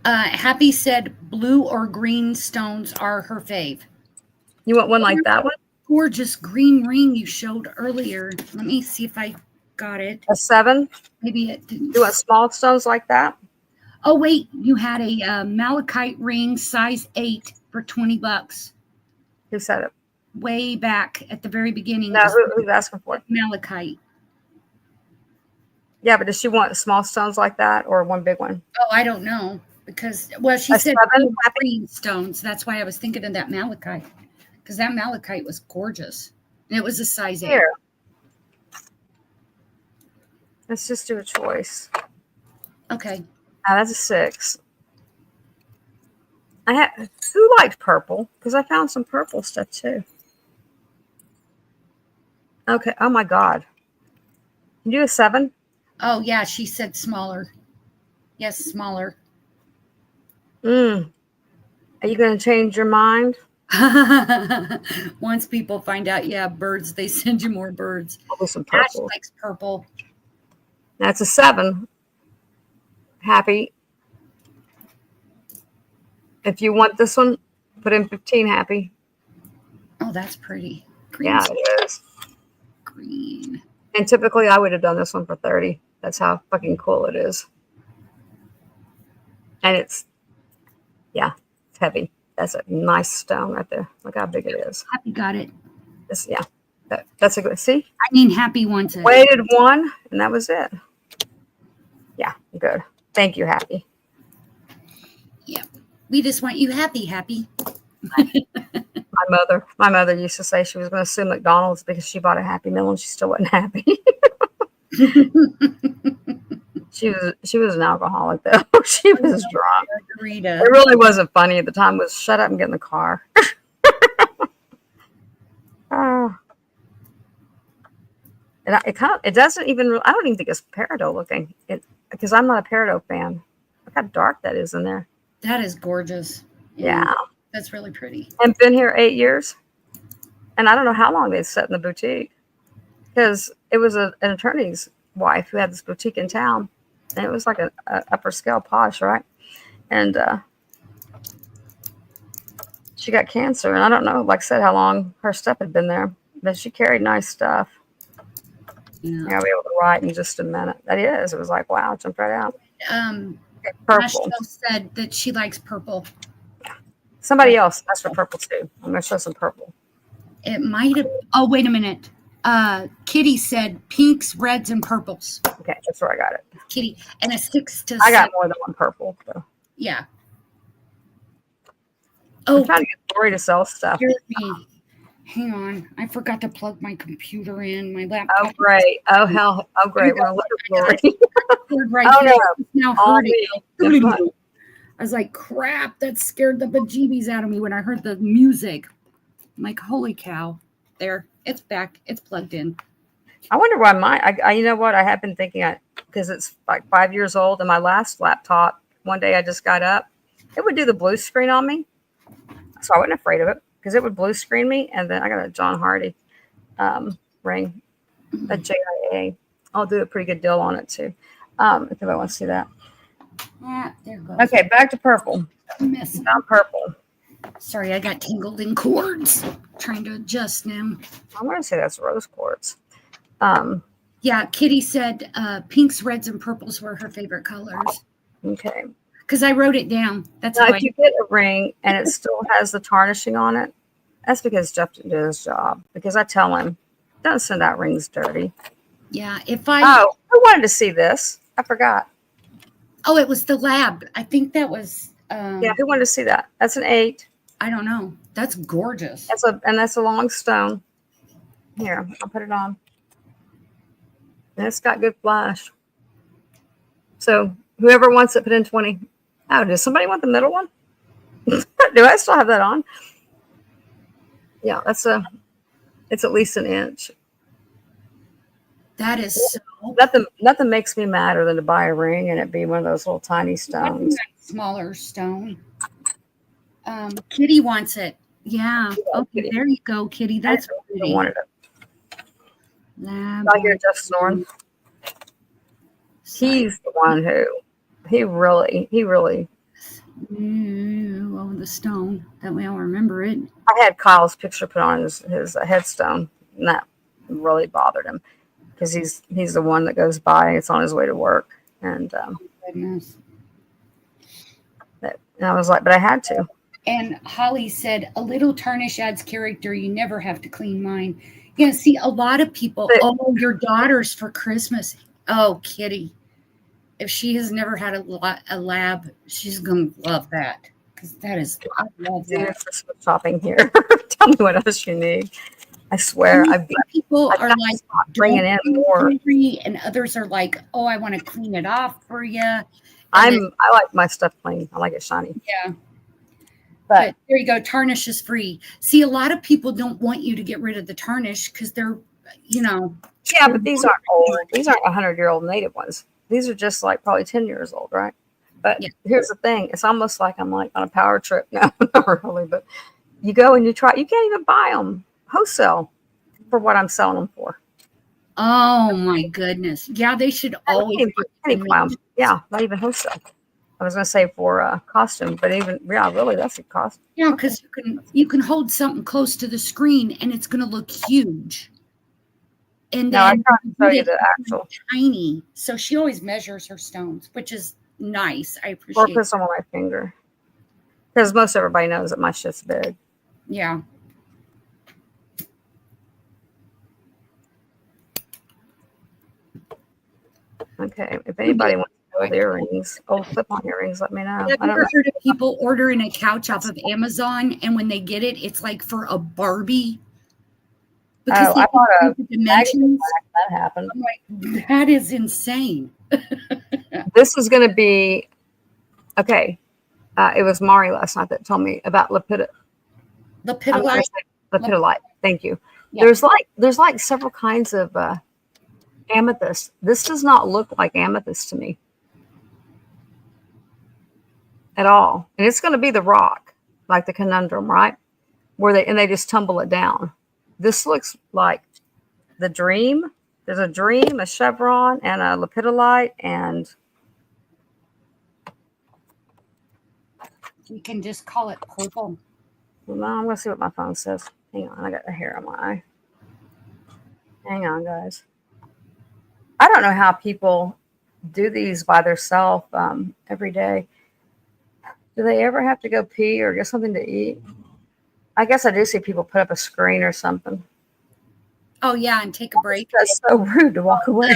Happy said blue or green stones are her fave. You want one like that one? Gorgeous green ring you showed earlier. Let me see if I got it. A 7? Maybe it didn't. You want small stones like that? Oh wait, you had a malachite ring size 8 for $20. Who said it? Way back at the very beginning. No, who's asking for it? Malachite. Yeah, but does she want small stones like that or one big one? Oh, I don't know because she A said 7? green stones. That's why I was thinking of that malachite because that malachite was gorgeous and it was a size 8. Here. Let's just do a choice. Okay. That's a 6. Who liked purple? Because I found some purple stuff too. Okay. Oh my God. Can you do a 7? Oh yeah, she said smaller. Yes, smaller. Are you going to change your mind? Once people find out, yeah, birds, they send you more birds. With some Ash purple. likes purple. That's a 7. Happy. If you want this one, put in 15, Happy. Oh, that's pretty. Green. Yeah, it is. Green. And typically I would have done this one for 30. That's how fucking cool it is. And it's heavy. That's a nice stone right there. Look how big it is. Happy got it. That's a good, see? I mean, Happy wants it. Waited one, and that was it. Yeah, good. Thank you, Happy. Yep. We just want you happy, Happy. My mother used to say she was going to sue McDonald's because she bought a Happy Meal and she still wasn't happy. She was an alcoholic though. She was drunk. Rita. It really wasn't funny at the time. It was shut up and get in the car. And it doesn't even. I don't even think it's peridot looking. Because I'm not a peridot fan. Look how dark that is in there. That is gorgeous. Yeah. That's really pretty. And been here 8 years. And I don't know how long they sat in the boutique. Because it was an attorney's wife who had this boutique in town. And it was like an upper scale posh, right? And she got cancer. And I don't know, like I said, how long her stuff had been there. But she carried nice stuff. Yeah. I'll be able to write in just a minute. That is. It was like, wow, jumped right out. Purple. Ashton said that she likes purple. Somebody else asked for purple too. I'm going to show some purple. It might have. Oh, wait a minute. Kitty said pinks, reds, and purples. Okay, that's where I got it. Kitty. And a 6 to 7. I got more than one purple. So. Yeah. I'm trying to get Lori to sell stuff. Here's me. Hang on. I forgot to plug my computer in. My laptop. Oh, great. Oh, hell. Oh, great. We're looking for Lori. Right Oh, here. no. It's now All hurting. me. It's fun. I was like, crap, that scared the bejeebies out of me when I heard the music. I'm like, holy cow. There. It's back. It's plugged in. I wonder why I you know what? I have been thinking, because it's like 5 years old, and my last laptop, one day I just got up. It would do the blue screen on me. So I wasn't afraid of it, because it would blue screen me. And then I got a John Hardy ring, a JIA. I'll do a pretty good deal on it too. If anybody wants to see that. There goes. Okay, back to purple. Found purple. Sorry, I got tangled in cords. Trying to adjust now. I want to say that's rose quartz. Yeah, Kitty said pinks, reds, and purples were her favorite colors. Okay. because I wrote it down. That's Now, why. if you get a ring and it still has the tarnishing on it, that's because Jeff didn't do his job. Because I tell him, don't send out rings dirty. Yeah. If I. Oh, I wanted to see this. I forgot. Oh, it was the lab. I think that was. Yeah, who wanted to see that? That's an 8. I don't know. That's gorgeous. That's a long stone. Here, I'll put it on. And it's got good flash. So whoever wants it, put in 20. Oh, does somebody want the middle one? Do I still have that on? Yeah, it's at least an inch. That is so. Nothing makes me madder than to buy a ring and it be one of those little tiny stones. Smaller stone. Kitty wants it. Yeah. Okay, Kitty. there you go, Kitty. That's I pretty. wanted it. Lab. I hear Jeff snoring. He's the one who he really Oh, the stone. That way I'll remember it. I had Kyle's picture put on his headstone, and that really bothered him because he's the one that goes by. It's on his way to work, and Goodness. and I was like, but I had to. And Holly said, a little tarnish adds character. You never have to clean mine. Yeah, see, a lot of people, your daughter's for Christmas. Oh, Kitty. If she has never had a lab, she's going to love that. Because that is, I love that. Christmas shopping here. Tell me what else you need. I swear. People are like, bringing in more. And others are like, oh, I want to clean it off for you. I like my stuff clean. I like it shiny. Yeah. But there you go. Tarnish is free. See, a lot of people don't want you to get rid of the tarnish because they're, Yeah, but these aren't old. These aren't 100-year-old native ones. These are just like probably 10 years old, right? But here's the thing. It's almost like I'm like on a power trip. No, not really. But you go and you try. You can't even buy them wholesale for what I'm selling them for. Oh, my goodness. Yeah, they should always. Yeah, not even wholesale. I was going to say for costume, but even, really, that's a cost. Yeah, because you can hold something close to the screen and it's going to look huge. And then I'm trying to show you the actual tiny. So she always measures her stones, which is nice. I appreciate. Or put some on my finger, because most everybody knows that my shit's big. Yeah. Okay, if anybody wants to go with earrings, clip-on earrings, let me know. Have you ever heard of people ordering a couch off of Amazon, and when they get it, it's like for a Barbie? Because I bought a dimensions. That happened. I'm like, that is insane. This is going to be okay. It was Mari last night that told me about lepidolite. Lepidolite. Thank you. Yeah. There's like several kinds of amethyst. This does not look like amethyst to me at all, and it's going to be the rock, like the conundrum, right? Where they just tumble it down. This looks like the dream. There's a dream, a chevron, and a lepidolite, and you can just call it purple. Well, I'm going to see what my phone says. Hang on, I got a hair on my eye. Hang on, guys. I don't know how people do these by themselves every day. Do they ever have to go pee or get something to eat? I guess I do see people put up a screen or something. Oh, yeah, and take a break. That's so rude to walk away.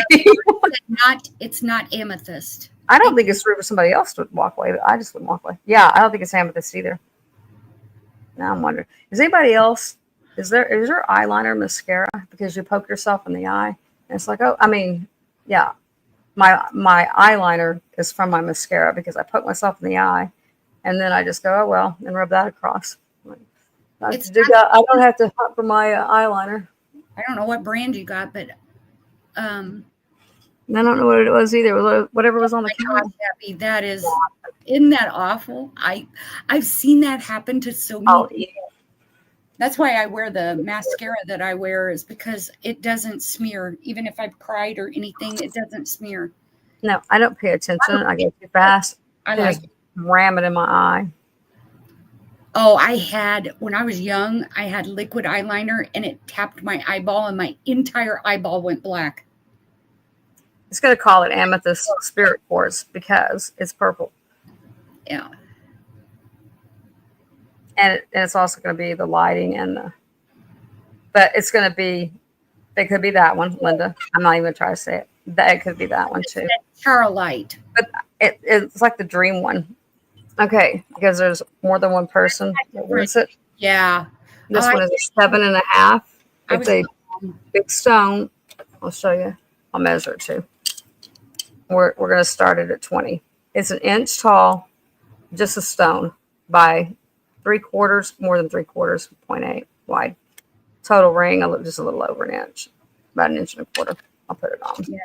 It's not amethyst. I don't think it's rude for somebody else to walk away, but I just wouldn't walk away. Yeah, I don't think it's amethyst either. Now I'm wondering, is anybody else, is there eyeliner mascara because you poke yourself in the eye? And it's like, yeah, my eyeliner is from my mascara because I poke myself in the eye, and then I just go, oh, well, and rub that across. I don't have to hunt for my eyeliner. I don't know what brand you got, but I don't know what it was either. Whatever was on the counter. That is, isn't that awful? I've seen that happen to so many people. That's why I wear the mascara that I wear, is because it doesn't smear. Even if I cried or anything, it doesn't smear. No, I don't pay attention. I go too fast. I just ram it in my eye. Oh, when I was young, I had liquid eyeliner and it tapped my eyeball and my entire eyeball went black. It's going to call it amethyst spirit quartz because it's purple. Yeah. And it's also going to be the lighting but it's going to be, it could be that one, Linda. I'm not even going to try to say it. It could be that one too. Charolite. But it's like the dream one. Okay, because there's more than one person that wears it. Yeah. This one is a 7.5. It's a big stone. I'll show you. I'll measure it too. We're going to start it at 20. It's an inch tall, just a stone, by 3/4, more than 3/4, 0.8 wide. Total ring, just a little over an inch, about 1.25 inches. I'll put it on. Yeah.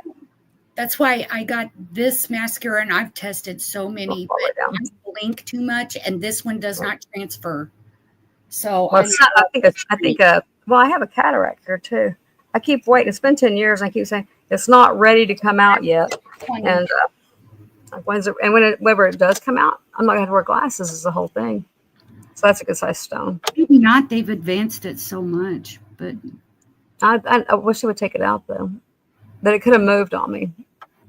That's why I got this mascara, and I've tested so many, but I blink too much, and this one does not transfer. So well, I have a cataract here too. I keep waiting. It's been 10 years, and I keep saying it's not ready to come out yet. And whenever it does come out, I'm not gonna have to wear glasses. Is the whole thing. So that's a good size stone. Maybe not. They've advanced it so much, but I wish it would take it out though. But it could have moved on me.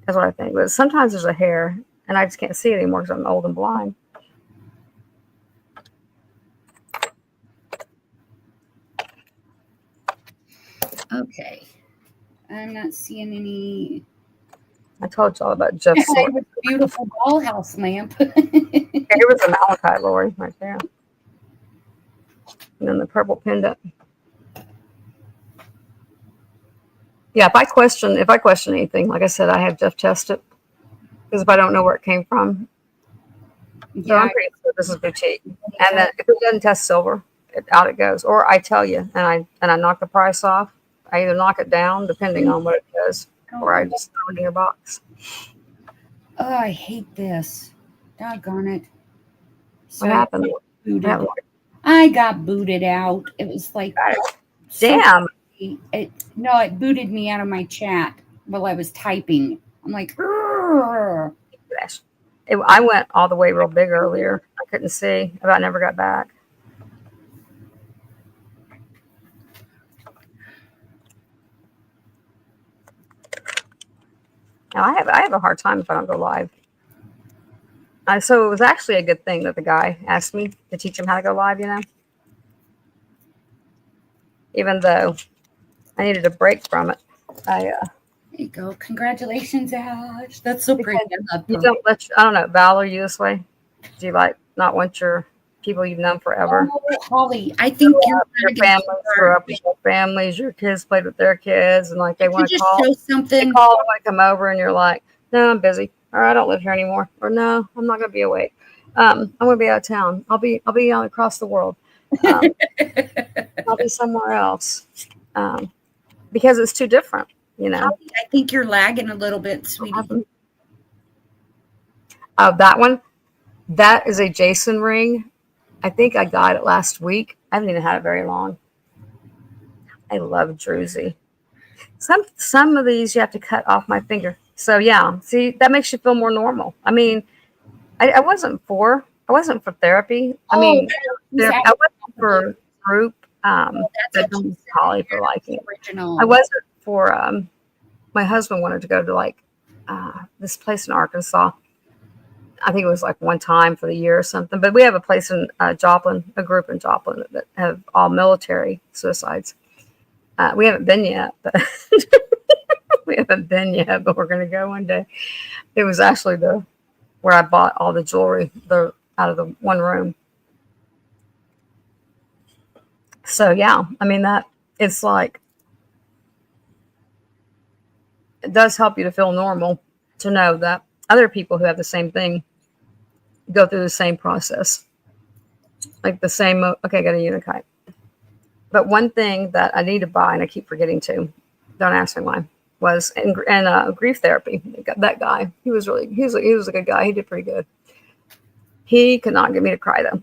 That's what I think. But sometimes there's a hair, and I just can't see it anymore because I'm old and blind. okay. I'm not seeing any. I told y'all about Jeff's sword. Beautiful dollhouse lamp. Here was a malachite, Lori, right there. And then the purple pendant. Yeah, if I question anything, like I said, I have Jeff test it. Because if I don't know where it came from. Yeah, So I'm pretty sure this is boutique. And then if it doesn't test silver, out it goes. Or I tell you, and I knock the price off. I either knock it down, depending on what it does, or I just throw it in your box. Oh, I hate this. Doggone it. What happened? I got booted out. It was like, damn. It booted me out of my chat while I was typing. I'm like, I went all the way real big earlier. I couldn't see. About never got back. Now I have a hard time if I don't go live. So it was actually a good thing that the guy asked me to teach him how to go live, even though I needed a break from it. There you go. Congratulations, Ash. That's so pretty. I don't know, Val, are you this way? Do you not want your people you've known forever? Oh, Holly, I think your families grew up with your families, your kids played with their kids, and they want to call. Show something. They call, want to come over, and you're like, no, I'm busy, or I don't live here anymore, or no, I'm not going to be awake. I'm going to be out of town. I'll be across the world. I'll be somewhere else, because it's too different, I think you're lagging a little bit, sweetie. That one, that is a Jason ring. I think I got it last week. I haven't even had it very long. I love druzy. Some of these you have to cut off my finger. So yeah, see, that makes you feel more normal. I mean, I wasn't for therapy. I wasn't for group. That's Holly for liking it. I wasn't for. My husband wanted to go to this place in Arkansas. I think it was one time for the year or something. But we have a place in Joplin, a group in Joplin that have all military suicides. We haven't been yet, but we're going to go one day. It was actually where I bought all the jewelry out of the one room. So yeah, I mean it's it does help you to feel normal to know that other people who have the same thing go through the same process, the same. Okay, I got a unikite. But one thing that I need to buy, and I keep forgetting to, don't ask me why, was in grief therapy. That guy, he was a good guy. He did pretty good. He could not get me to cry though,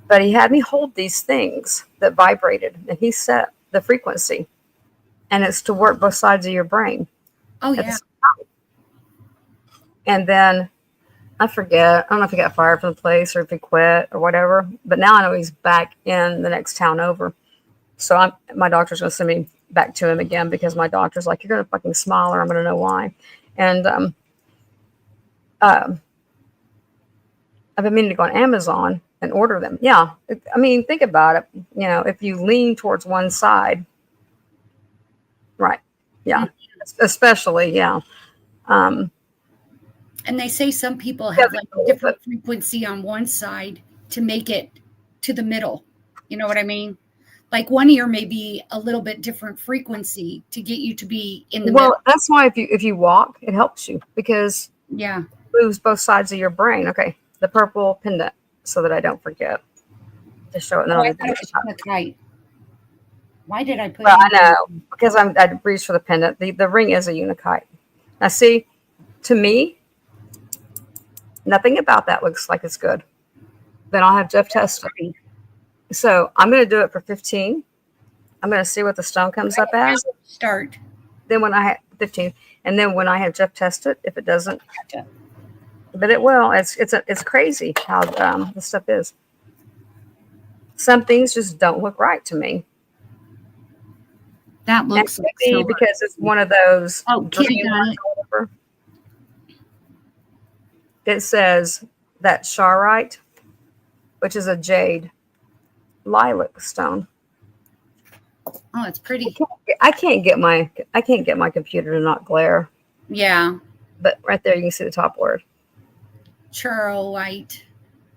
but he had me hold these things that vibrated, and he set the frequency, and it's to work both sides of your brain. Oh yeah. And then I forget. I don't know if he got fired from the place or if he quit or whatever. But now I know he's back in the next town over. So my doctor's going to send me back to him again because my doctor's like, you're going to fucking smile or I'm going to know why. And I've been meaning to go on Amazon and order them. Yeah. I mean, think about it. You know, if you lean towards one side, right. Yeah. Especially, yeah. And they say some people have like a different frequency on one side to make it to the middle. You know what I mean? Like one ear may be a little bit different frequency to get you to be in the middle. That's why if you walk, it helps you because Yeah. it moves both sides of your brain. Okay. The purple pendant so that I don't forget to show it. And then Oh, I'll I do thought it was a kite. Why did I put Well, I know because I reached for the pendant. The ring is a unikite. Now, see, to me, nothing about that looks like it's good. Then I'll have Jeff test it. So I'm going to do it for 15. I'm going to see what the stone comes up as. Start. Then when I have 15, and then when I have Jeff test it, if it doesn't, Gotcha. but it will. It's crazy how this stuff is. Some things just don't look right to me. That looks like silver. Because it's one of those. Oh, Kitty got it. It says that charite, which is a jade lilac stone. Oh, it's pretty. I can't get my computer to not glare. Yeah. But right there, you can see the top word. Charolite.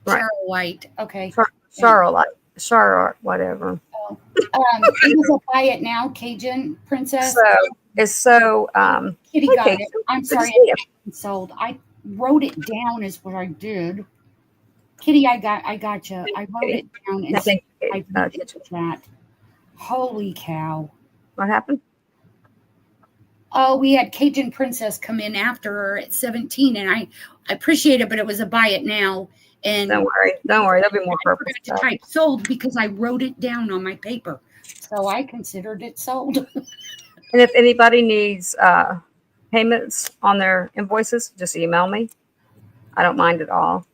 Right. Charolite. Okay. Charolite, whatever. Oh. It was a buy it now, Cajun Princess. So Kitty got it. I'm sorry, it's sold. I wrote it down is what I did. Kitty, I got you. I wrote it down and I put it in chat. Holy cow! What happened? Oh, we had Cajun Princess come in after her at 17, and I appreciate it, but it was a buy it now. And don't worry, there'll be more purple. I forgot to type sold because I wrote it down on my paper, so I considered it sold. And if anybody needs payments on their invoices, just email me. I don't mind at all.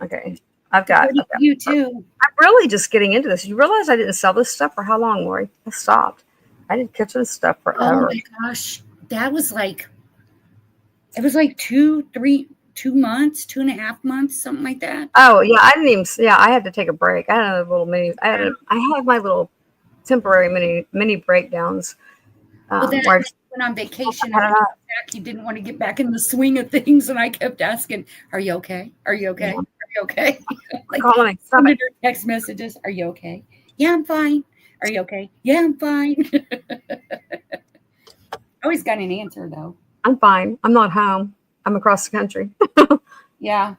Okay, I've got you too. I'm really just getting into this. You realize I didn't sell this stuff for how long, Lori? I stopped. I did kitchen stuff forever. Oh my gosh, that was like, it was like 2 months, 2.5 months, something like that. Oh yeah, I didn't even. Yeah, I had to take a break. I had a little mini. I had my little temporary mini breakdowns. Well, then I went on vacation. And back, you didn't want to get back in the swing of things, and I kept asking, "Are you okay? Are you okay? Yeah. Are you okay?" Like sending her text messages. Are you okay? Yeah, I'm fine. Are you okay? Yeah, I'm fine. Always got an answer though. I'm fine. I'm not home. I'm across the country. Yeah.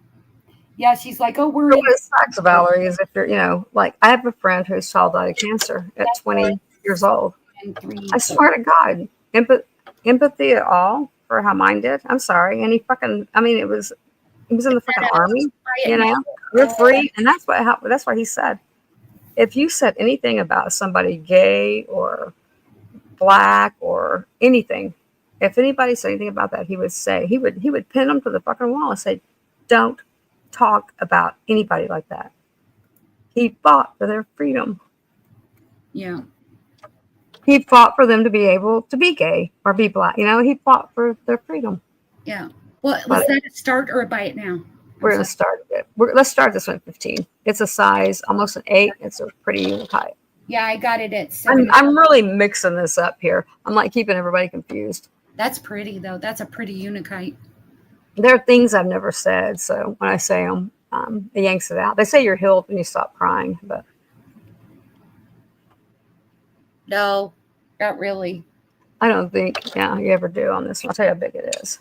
Yeah, she's like, oh, we're what it sucks, Valerie, is if you're, like, I have a friend whose child died of cancer at 20 years old. I swear to God, empathy at all for how mine did. I'm sorry. And he was in the fucking army, you're free. And that's what he said. If you said anything about somebody gay or black or anything, if anybody said anything about that, he would pin them to the fucking wall and say, don't talk about anybody like that. He fought for their freedom. Yeah. He fought for them to be able to be gay or be black. He fought for their freedom. Yeah. Well, was that a start or a buy it now? We're going to start it. Let's start this one at 15. It's a size, almost an 8. It's a pretty high. Yeah, I got it at 7. I'm really mixing this up here. I'm like keeping everybody confused. That's pretty, though. That's a pretty unikite. There are things I've never said. So when I say them, it yanks it out. They say you're healed when you stop crying, but. No, not really. I don't think, you ever do on this one. I'll tell you how big it is.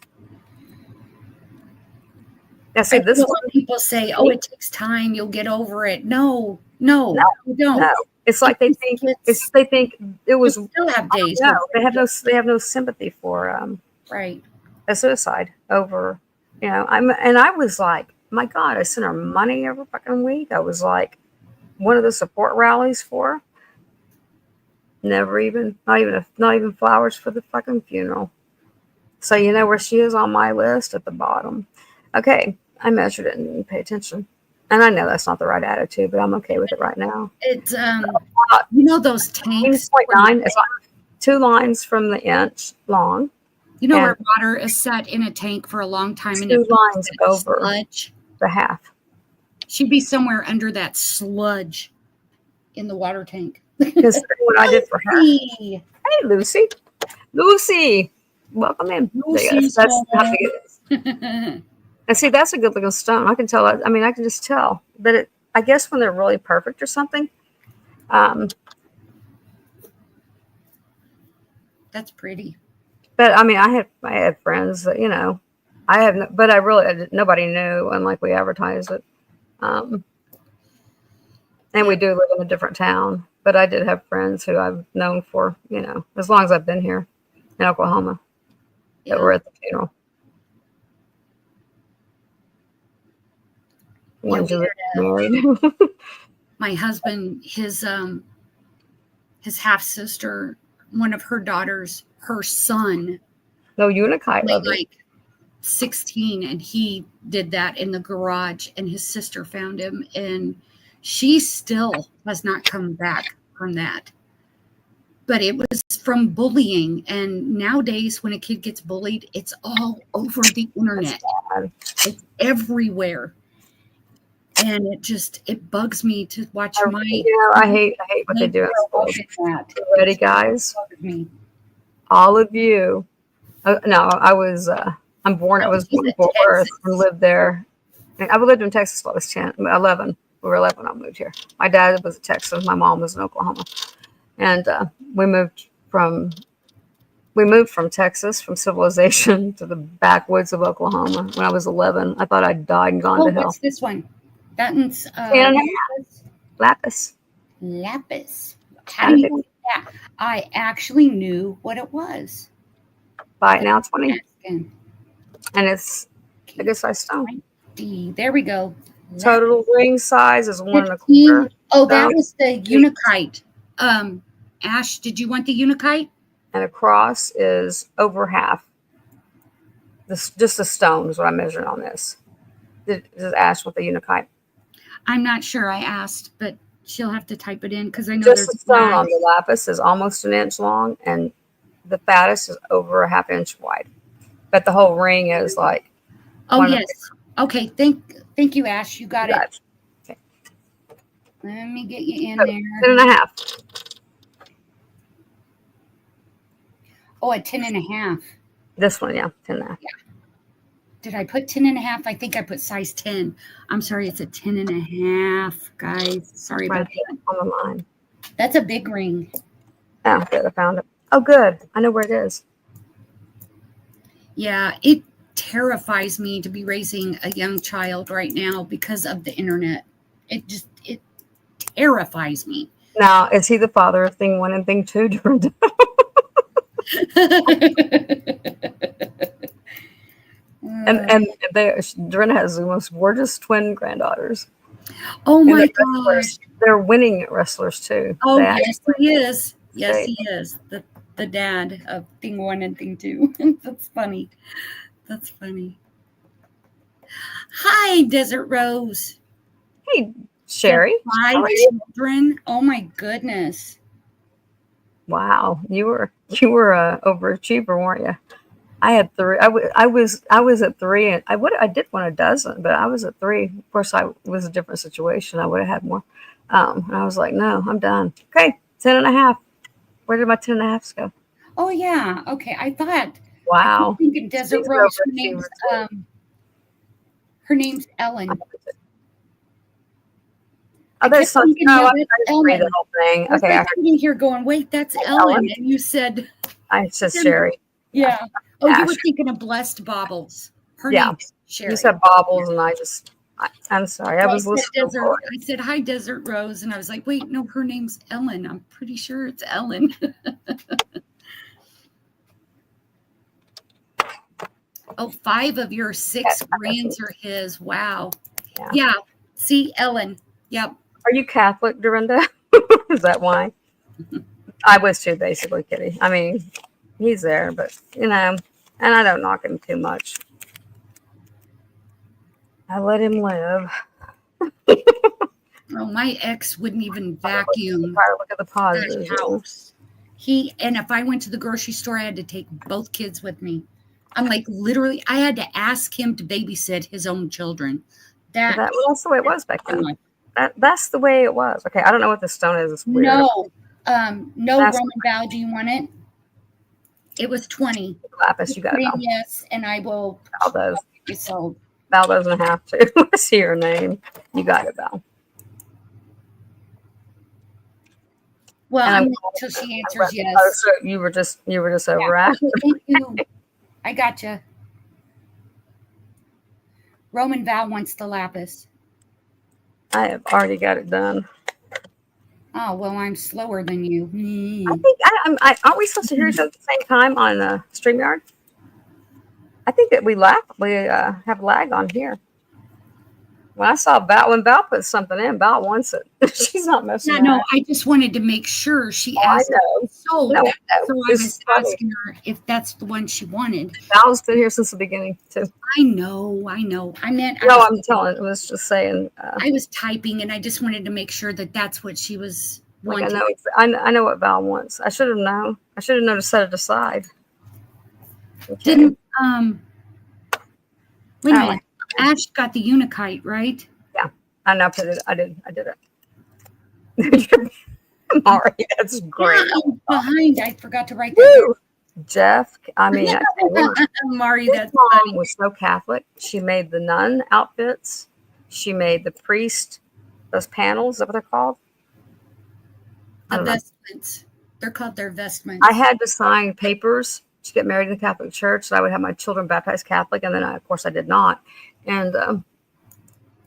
Now, see, this one. People say, oh, it takes time. You'll get over it. No, you don't. No. It's like they think it was. You still have days. No, they have no sympathy for right. a suicide over, I was like, my God, I sent her money every fucking week. I was like one of the support rallies for her. Not even flowers for the fucking funeral. So you know where she is on my list at the bottom. Okay, I measured it and didn't pay attention. And I know that's not the right attitude, but I'm okay with it right now. It's those tanks. 0.9. It's like 2 lines from the inch long. You know And where water is set in a tank for a long time and 2 it lines over sludge. the half. She'd be somewhere under that sludge in the water tank. Because what I did for her. Hey, Hey, Lucy. Lucy, welcome in. Lucy's That's how home. big it is. And see, that's a good looking stone. I can tell. I mean, I can just tell that it. I guess when they're really perfect or something. That's pretty. But I mean, I had friends that but nobody knew, unlike we advertised it. And we do live in a different town. But I did have friends who I've known for as long as I've been here in Oklahoma that were at the funeral. Ones that married. My husband, his half sister, one of her daughters, her son. No, Unikite. Like 16, and he did that in the garage, and his sister found him, and she still has not come back from that. But it was from bullying, and nowadays when a kid gets bullied, it's all over the internet. It's everywhere. And it bugs me to watch I hate what they do in schools. Ready, guys? All of you. I was born in Fort Worth and lived there. I lived in Texas till I was 11. We were 11 when I moved here. My dad was a Texan. My mom was in Oklahoma. And we moved from Texas, from civilization, to the backwoods of Oklahoma when I was 11. I thought I'd died and gone to hell. What's this one? That one's lapis. Lapis. How do you know that? I actually knew what it was. Buy it now, 20. And it's a good size stone. There we go. Total ring size is 1.25. Oh, that was the Unikite. Ash, did you want the Unikite? And across is over half. This just a stone is what I'm measuring on this. Does Ash want the Unikite? I'm not sure. I asked, but she'll have to type it in because I know just the stone on the lapis is almost an inch long, and the fattest is over a half inch wide. But the whole ring is like. Oh yes. Okay. Thank you, Ash. You got it. Okay. Let me get you in there. 10.5. Oh, a 10.5. This one, yeah, 10.5. Yeah. Did I put 10.5? I think I put size 10. I'm sorry, it's a 10.5, guys. Sorry about that. On the line. That's a big ring. Oh, good. I found it. Oh, good. I know where it is. Yeah, it terrifies me to be raising a young child right now because of the internet. It terrifies me. Now, is he the father of thing 1 and thing 2? And Dorinda has the most gorgeous twin granddaughters. Oh my gosh. They're winning wrestlers too. Oh, yes, he is. Yes, he is. The dad of thing 1 and thing 2. That's funny. That's funny. Hi, Desert Rose. Hey, Sherry. 5 children. Oh my goodness. Wow, you were a overachiever, weren't you? I had 3. I was at 3, and I did want a dozen, but I was at 3. Of course, it was a different situation. I would have had more. And I was like, no, I'm done. Okay, 10.5. Where did my 10.5s go? Oh yeah. Okay, I thought. Wow. I keep thinking Desert Rose. Her name's Ellen. Oh, that's something. I read the whole thing. Okay, I was sitting here going, wait, that's Ellen, and you said. I said Sherry. Yeah. Oh, you were thinking of Blessed Baubles. Her name's Sherry. You said Baubles, and I'm sorry. I was listening. I said, hi, Desert Rose. And I was like, wait, no, her name's Ellen. I'm pretty sure it's Ellen. Oh, 5 of your 6 grands are his. Wow. Yeah. See, Ellen. Yep. Are you Catholic, Dorinda? Is that why? I was too, basically, Kitty. I mean, he's there, but, and I don't knock him too much. I let him live. Oh, my ex wouldn't even vacuum. Look at the positives. House. And if I went to the grocery store, I had to take both kids with me. I'm like, literally, I had to ask him to babysit his own children. Well, that's the way it was back then. That's the way it was. Okay, I don't know what this stone is. It's weird. No, Roman vow. Do you want it? It was 20. Lapis, you got it. Yes, and I will. Val does. So Val doesn't have to. I see your name. You got it, Val. Well, I'm until she answers yes. Oh, so you were just overacting. Thank you. I gotcha. Roman Val wants the lapis. I have already got it done. Oh well, I'm slower than you. I think aren't we supposed to hear each other at the same time on StreamYard? I think that we have lag on here. When I saw when Val put something in, Val wants it. She's not messing around. No, I just wanted to make sure she asked. So I was asking her if that's the one she wanted. Val's been here since the beginning too. I know. I meant. I'm telling. I was just saying. I was typing, and I just wanted to make sure that that's what she was wanting. I know what Val wants. I should have known. I should have known to set it aside. Okay. Didn't wait a minute. Ash got the unikite, right? Yeah, I now put it. I did it. Mari, that's great. Yeah, I'm behind. I forgot to write that. Jeff, I mean, Mari, that's mom was so Catholic. She made the nun outfits. She made the priest, those panels. Is that what they're called? The vestments. They're called their vestments. I had to sign papers to get married in the Catholic Church, so I would have my children baptized Catholic, and then of course I did not. And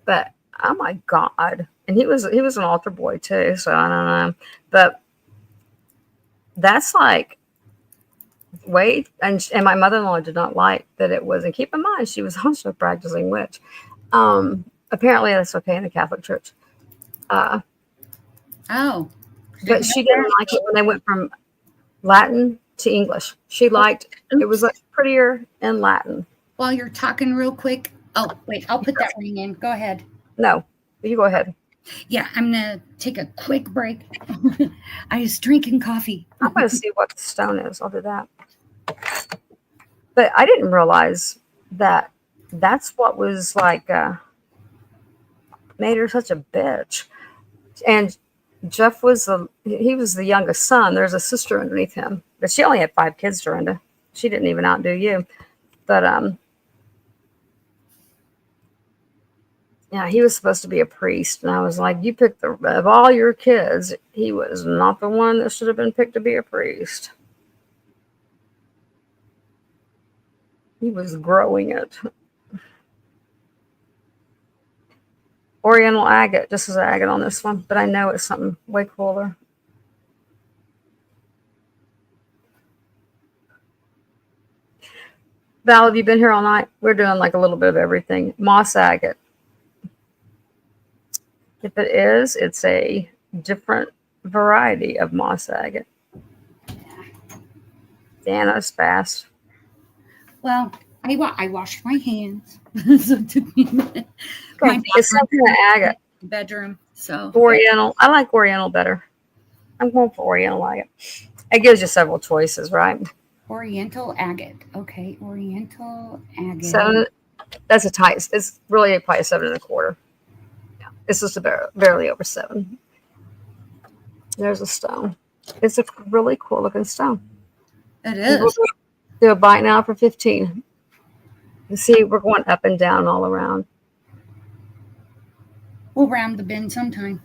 but oh my God, and he was an altar boy too, so I don't know. But that's like and my mother-in-law did not like that it was. And keep in mind, she was also a practicing witch. Apparently that's okay in the Catholic Church. But she didn't like it when they went from Latin to English. She liked it was like prettier in Latin. While you're talking real quick. Oh, wait, I'll put that ring in. Go ahead. No, you go ahead. Yeah, I'm going to take a quick break. I was drinking coffee. I'm going to see what the stone is. I'll do that. But I didn't realize that that's what was like made her such a bitch. And Jeff was the youngest son. There's a sister underneath him. But she only had 5 kids, Dorinda. She didn't even outdo you. But yeah, he was supposed to be a priest, and I was like, you picked of all your kids, he was not the one that should have been picked to be a priest. He was growing it. Oriental agate, just as agate on this one, but I know it's something way cooler. Val, have you been here all night? We're doing like a little bit of everything. Moss agate. If it is, it's a different variety of moss agate. Dan, that was fast. Well, I washed my hands. So it took me a minute. It's something agate. Bedroom. So Oriental. I like Oriental better. I'm going for Oriental agate. It gives you several choices, right? Oriental agate. Okay, Oriental agate. So that's a tight. It's really quite a 7 1/4. It's just barely over 7. There's a stone. It's a really cool looking stone. It is. Do a bite now for 15. You see, we're going up and down all around. We'll round the bend sometime.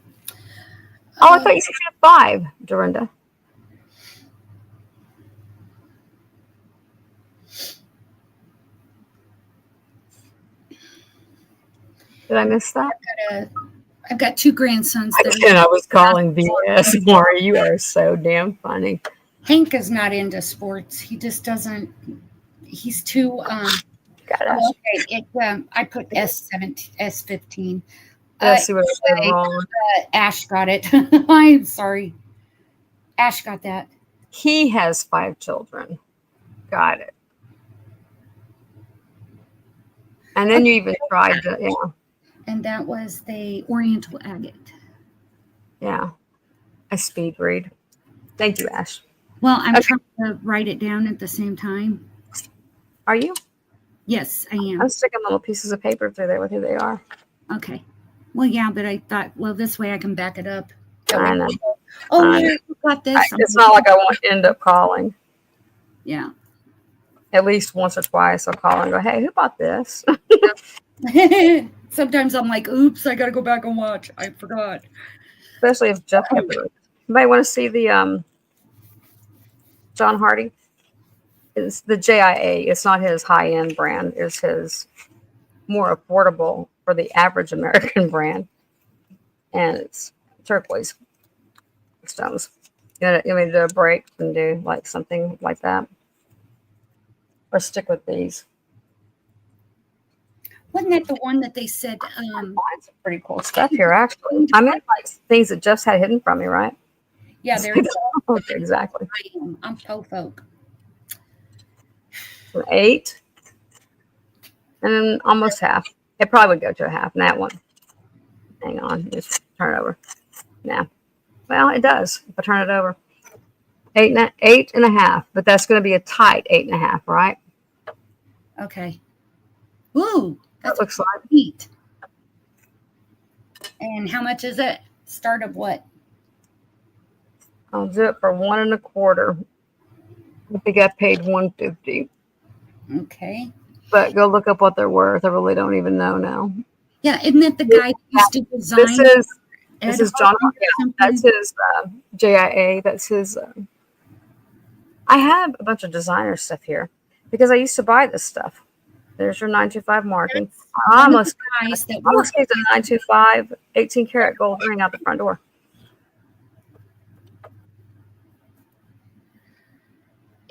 Oh, I thought you said you had 5, Dorinda. Did I miss that? I've got 2 grandsons. I was calling BS. Maury, you are so damn funny. Hank is not into sports. He just doesn't. He's too. Okay. I put S15. Let's see what I said wrong. Ash got it. I'm sorry. Ash got that. He has 5 children. Got it. And then you even tried to, yeah. And that was the Oriental agate. Yeah. A speed read. Thank you, Ash. Well, I'm Okay. trying to write it down at the same time. Are you? Yes, I am. I'm sticking little pieces of paper through there with who they are. Okay. Well, yeah, but I thought, well, this way I can back it up. I know. Oh, I yeah, know. you got this. It's not like I won't end up calling. Yeah. At least once or twice I'll call and go, hey, who bought this? Sometimes I'm like, oops, I got to go back and watch. I forgot. Especially if Jeff kept it. You might want to see the John Hardy. It's the JIA. It's not his high-end brand. It's his more affordable for the average American brand. And it's turquoise stones. You want me to do a break and do like something like that? Or stick with these? Wasn't that the one that they said? Find some pretty cool stuff here, actually. I mean, like things that Jeff's had hidden from me, right? Yeah, there you go. Okay, exactly. I'm po folk. An 8. And then almost half. It probably would go to a half in that one. Hang on. Just turn it over. Yeah. Well, it does if I turn it over. 8.5. But that's going to be a tight 8.5, right? Okay. Ooh, That looks like. neat. And how much is it? Start of what? I'll do it for 1 1/4. I think I paid $150. Okay. But go look up what they're worth. I really don't even know now. Yeah, isn't that the guy that used to design? This is John. Yeah, that's his JIA. That's his. I have a bunch of designer stuff here because I used to buy this stuff. There's your 925 marking. I almost guys that almost gave the 925 18 karat gold ring out the front door.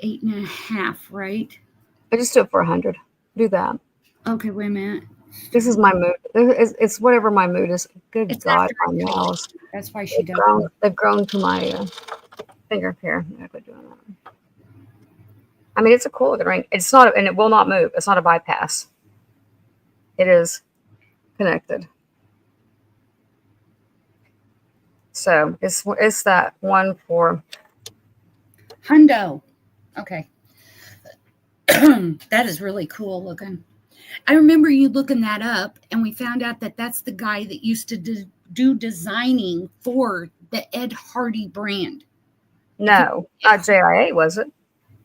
$8 1/2, right? I just do it for 100. Do that. Okay, wait a minute. This is my mood. It's whatever my mood is. Good It's God, after my nails. That's why she does. They've grown to my finger here. I quit doing that. I mean, it's a cool looking ring. It's not, and it will not move. It's not a bypass. It is connected. So it's that one for Hundo. Okay. That is really cool looking. I remember you looking that up, and we found out that that's the guy that used to do designing for the Ed Hardy brand. no, not JIA, was it?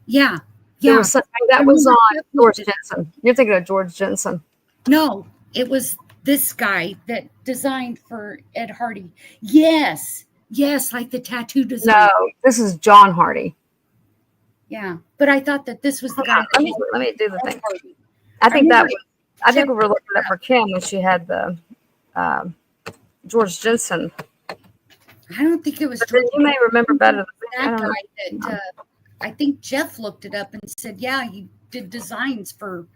Yeah. There Yeah. was something that was on George Jensen. You're thinking of George Jensen. No, it was this guy that designed for Ed Hardy. Yes. Yes, like the tattoo design. No, this is John Hardy. Yeah. But I thought that this was the guy. Let me do the thing. I think we were looking at for Kim when she had the George Jensen. I don't think it was But then you may remember better than that I. guy that I think Jeff looked it up and said, yeah, he did designs for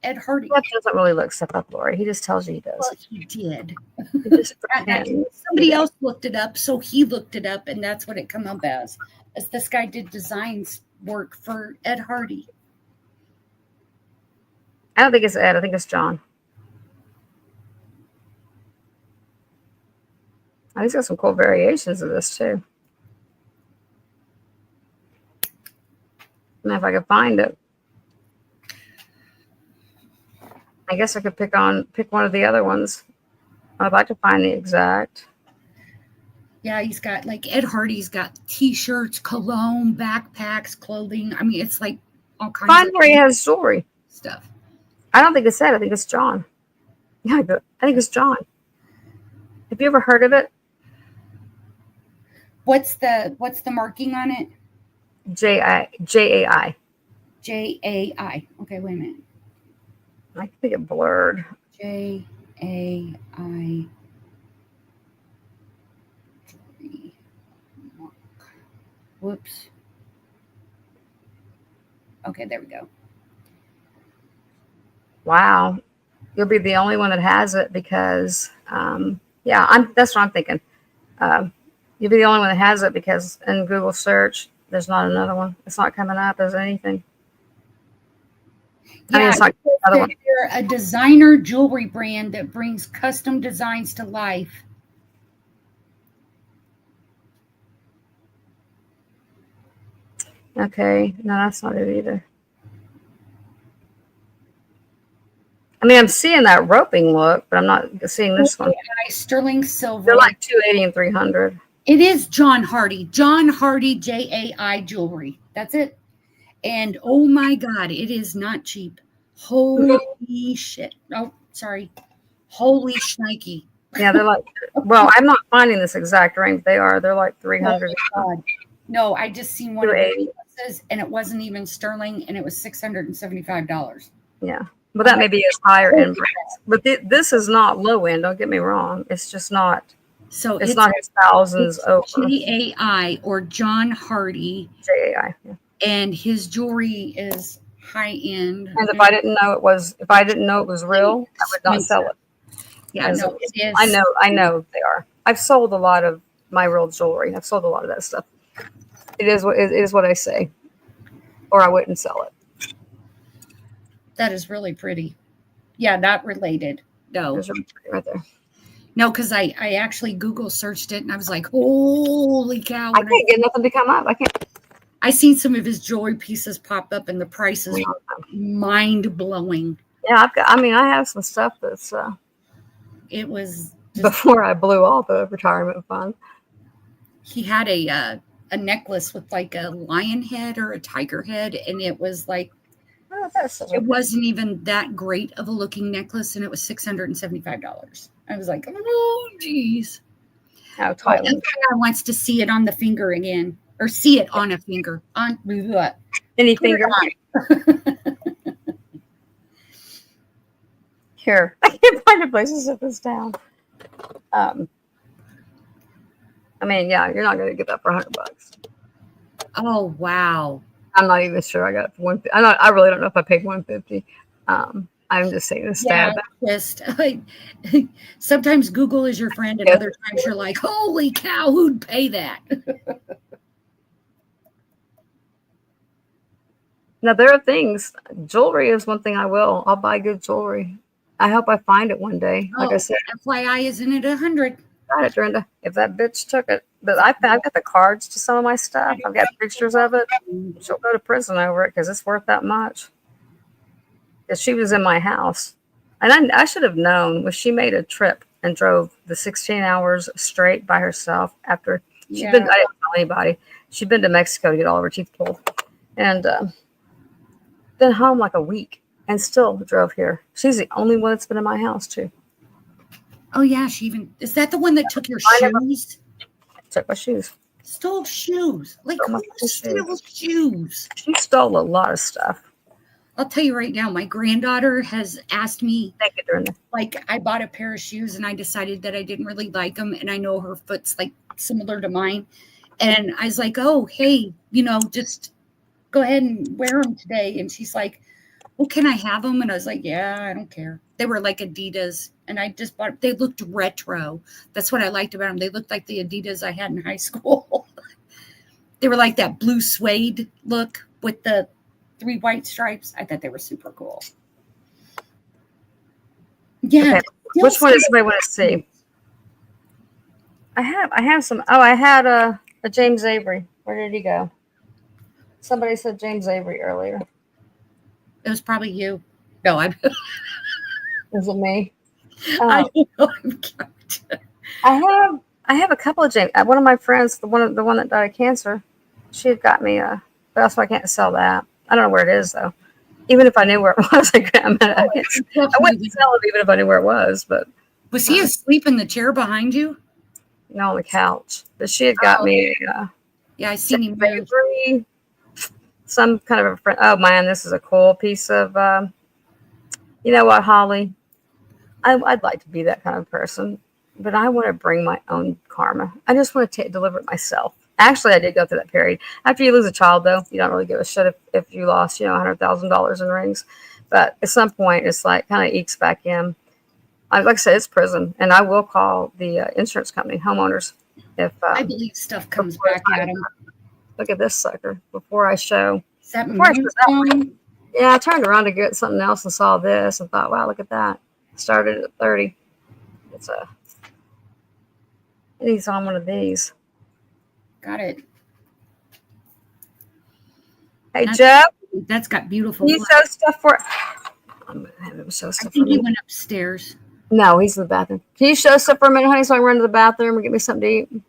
Ed Hardy. Jeff doesn't really look stuff up, Lori. He just tells you he does. Well, he did. He just pretends. Somebody else looked it up, so he looked it up, and that's what it come up as this guy did designs work for Ed Hardy. I don't think it's Ed. I think it's John. Oh, he's got some cool variations of this too. And if I could find it, I guess I could pick one of the other ones. I'd like to find the exact. Yeah, he's got like Ed Hardy's got T-shirts, cologne, backpacks, clothing. I mean, it's like all kinds Find of where he has jewelry. stuff. I don't think it's Ed. I think it's John. Yeah, I think it's John. Have you ever heard of it? What's the marking on it? JAI. JAI. Okay, wait a minute. I think it blurred. JAI. Whoops. Okay, there we go. Wow. You'll be the only one that has it because, that's what I'm thinking. You'll be the only one that has it because in Google search, there's not another one. It's not coming up as anything. I mean, it's not another one. They're a designer jewelry brand that brings custom designs to life. Okay, no, that's not it either. I mean, I'm seeing that roping look, but I'm not seeing this one. Sterling silver. They're like 280 and 300. It is John Hardy. John Hardy JAI jewelry. That's it. And oh my God, it is not cheap. Holy shit. Oh, sorry. Holy shnikey. Yeah, they're like, well, I'm not finding this exact ring, but they are. They're like 300. Oh, God. No, I just seen one of the 280. necklaces and it wasn't even sterling and it was $675. Yeah. Well, that may be as higher end brands. But this is not low end. Don't get me wrong. It's just not. So It's not his thousands over. JAI or John Hardy. JAI. Yeah. And his jewelry is high end. And if I didn't know it was real, I would not sell it. Yeah, no, it is. I know they are. I've sold a lot of my real jewelry. I've sold a lot of that stuff. It is what I say, or I wouldn't sell it. That is really pretty. Yeah, not related. No, It's really pretty right there. no, because I actually Google searched it and I was like, holy cow! I can't get nothing to come up. I can't. I seen some of his jewelry pieces pop up and the prices were mind blowing. Yeah, I have some stuff that's It was just, before I blew all the retirement fund. he had a necklace with like a lion head or a tiger head, and it was like Oh, that's it wasn't even that great of a looking necklace, and it was $675. I was like, oh geez. how That tight. guy wants to see it on the finger again, or see it on a finger. On what? Any finger here. I can't find a place to set this down. I mean, yeah, you're not going to get that for $100. Oh wow. I'm not even sure I got it for 150. I really don't know if I paid 150. I'm just saying a stab. Just sometimes Google is your friend, and other times you're like, holy cow, who'd pay that? Now there are things. Jewelry is one thing I'll buy good jewelry. I hope I find it one day. Like I said, FYI, isn't it 100? got it, Brenda. If that bitch took it, but I've got the cards to some of my stuff. I've got pictures of it. She'll go to prison over it because it's worth that much. Because she was in my house, and I should have known when she made a trip and drove the 16 hours straight by herself after she'd been. I didn't tell anybody. She'd been to Mexico to get all of her teeth pulled, and been home like a week, and still drove here. She's the only one that's been in my house too. Oh yeah, is that the one that took your shoes? Took my shoes. Stole shoes. Like Stole my who steals shoes? She stole a lot of stuff. I'll tell you right now, my granddaughter has asked me, Thank you, Brenda. like, I bought a pair of shoes and I decided that I didn't really like them, and I know her foot's like similar to mine, and I was like, oh hey, just go ahead and wear them today. And she's like, well, can I have them? And I was like, yeah, I don't care. They were like Adidas, and I just bought. They looked retro. That's what I liked about them. They looked like the Adidas I had in high school. They were like that blue suede look with the 3 white stripes. I thought they were super cool. Yeah. Okay. Which one does somebody want to see? I have some. Oh, I had a James Avery. Where did he go? Somebody said James Avery earlier. It was probably you. No, I. Was it me? I know. I have a couple of James. One of my friends, the one that died of cancer, she had got me but that's why I can't sell that. I don't know where it is though. Even if I knew where it was, I wouldn't sell it even if I knew where it was. But was he asleep in the chair behind you? No, on the couch. But she had got me. Yeah, I seen him. Avery, some kind of a friend. Oh man, this is a cool piece of. You know what, Holly? I'd like to be that kind of person, but I want to bring my own karma. I just want to deliver it myself. Actually, I did go through that period. After you lose a child, though, you don't really give a shit if you lost, $100,000 in rings. But at some point, it's like kind of ekes back in. Like I said, it's prison, and I will call the insurance company, homeowners, if I believe stuff comes back at them. Look at this sucker. Before I show, is that one? Yeah, I turned around to get something else and saw this and thought, wow, look at that. Started at 30. He's on one of these. Got it. Hey, That's- Joe, That's got beautiful. can you show stuff for? I'm gonna have him show I stuff for think he me. went upstairs. No, he's in the bathroom. Can you show stuff for a minute, honey, so I can run to the bathroom and get me something to eat?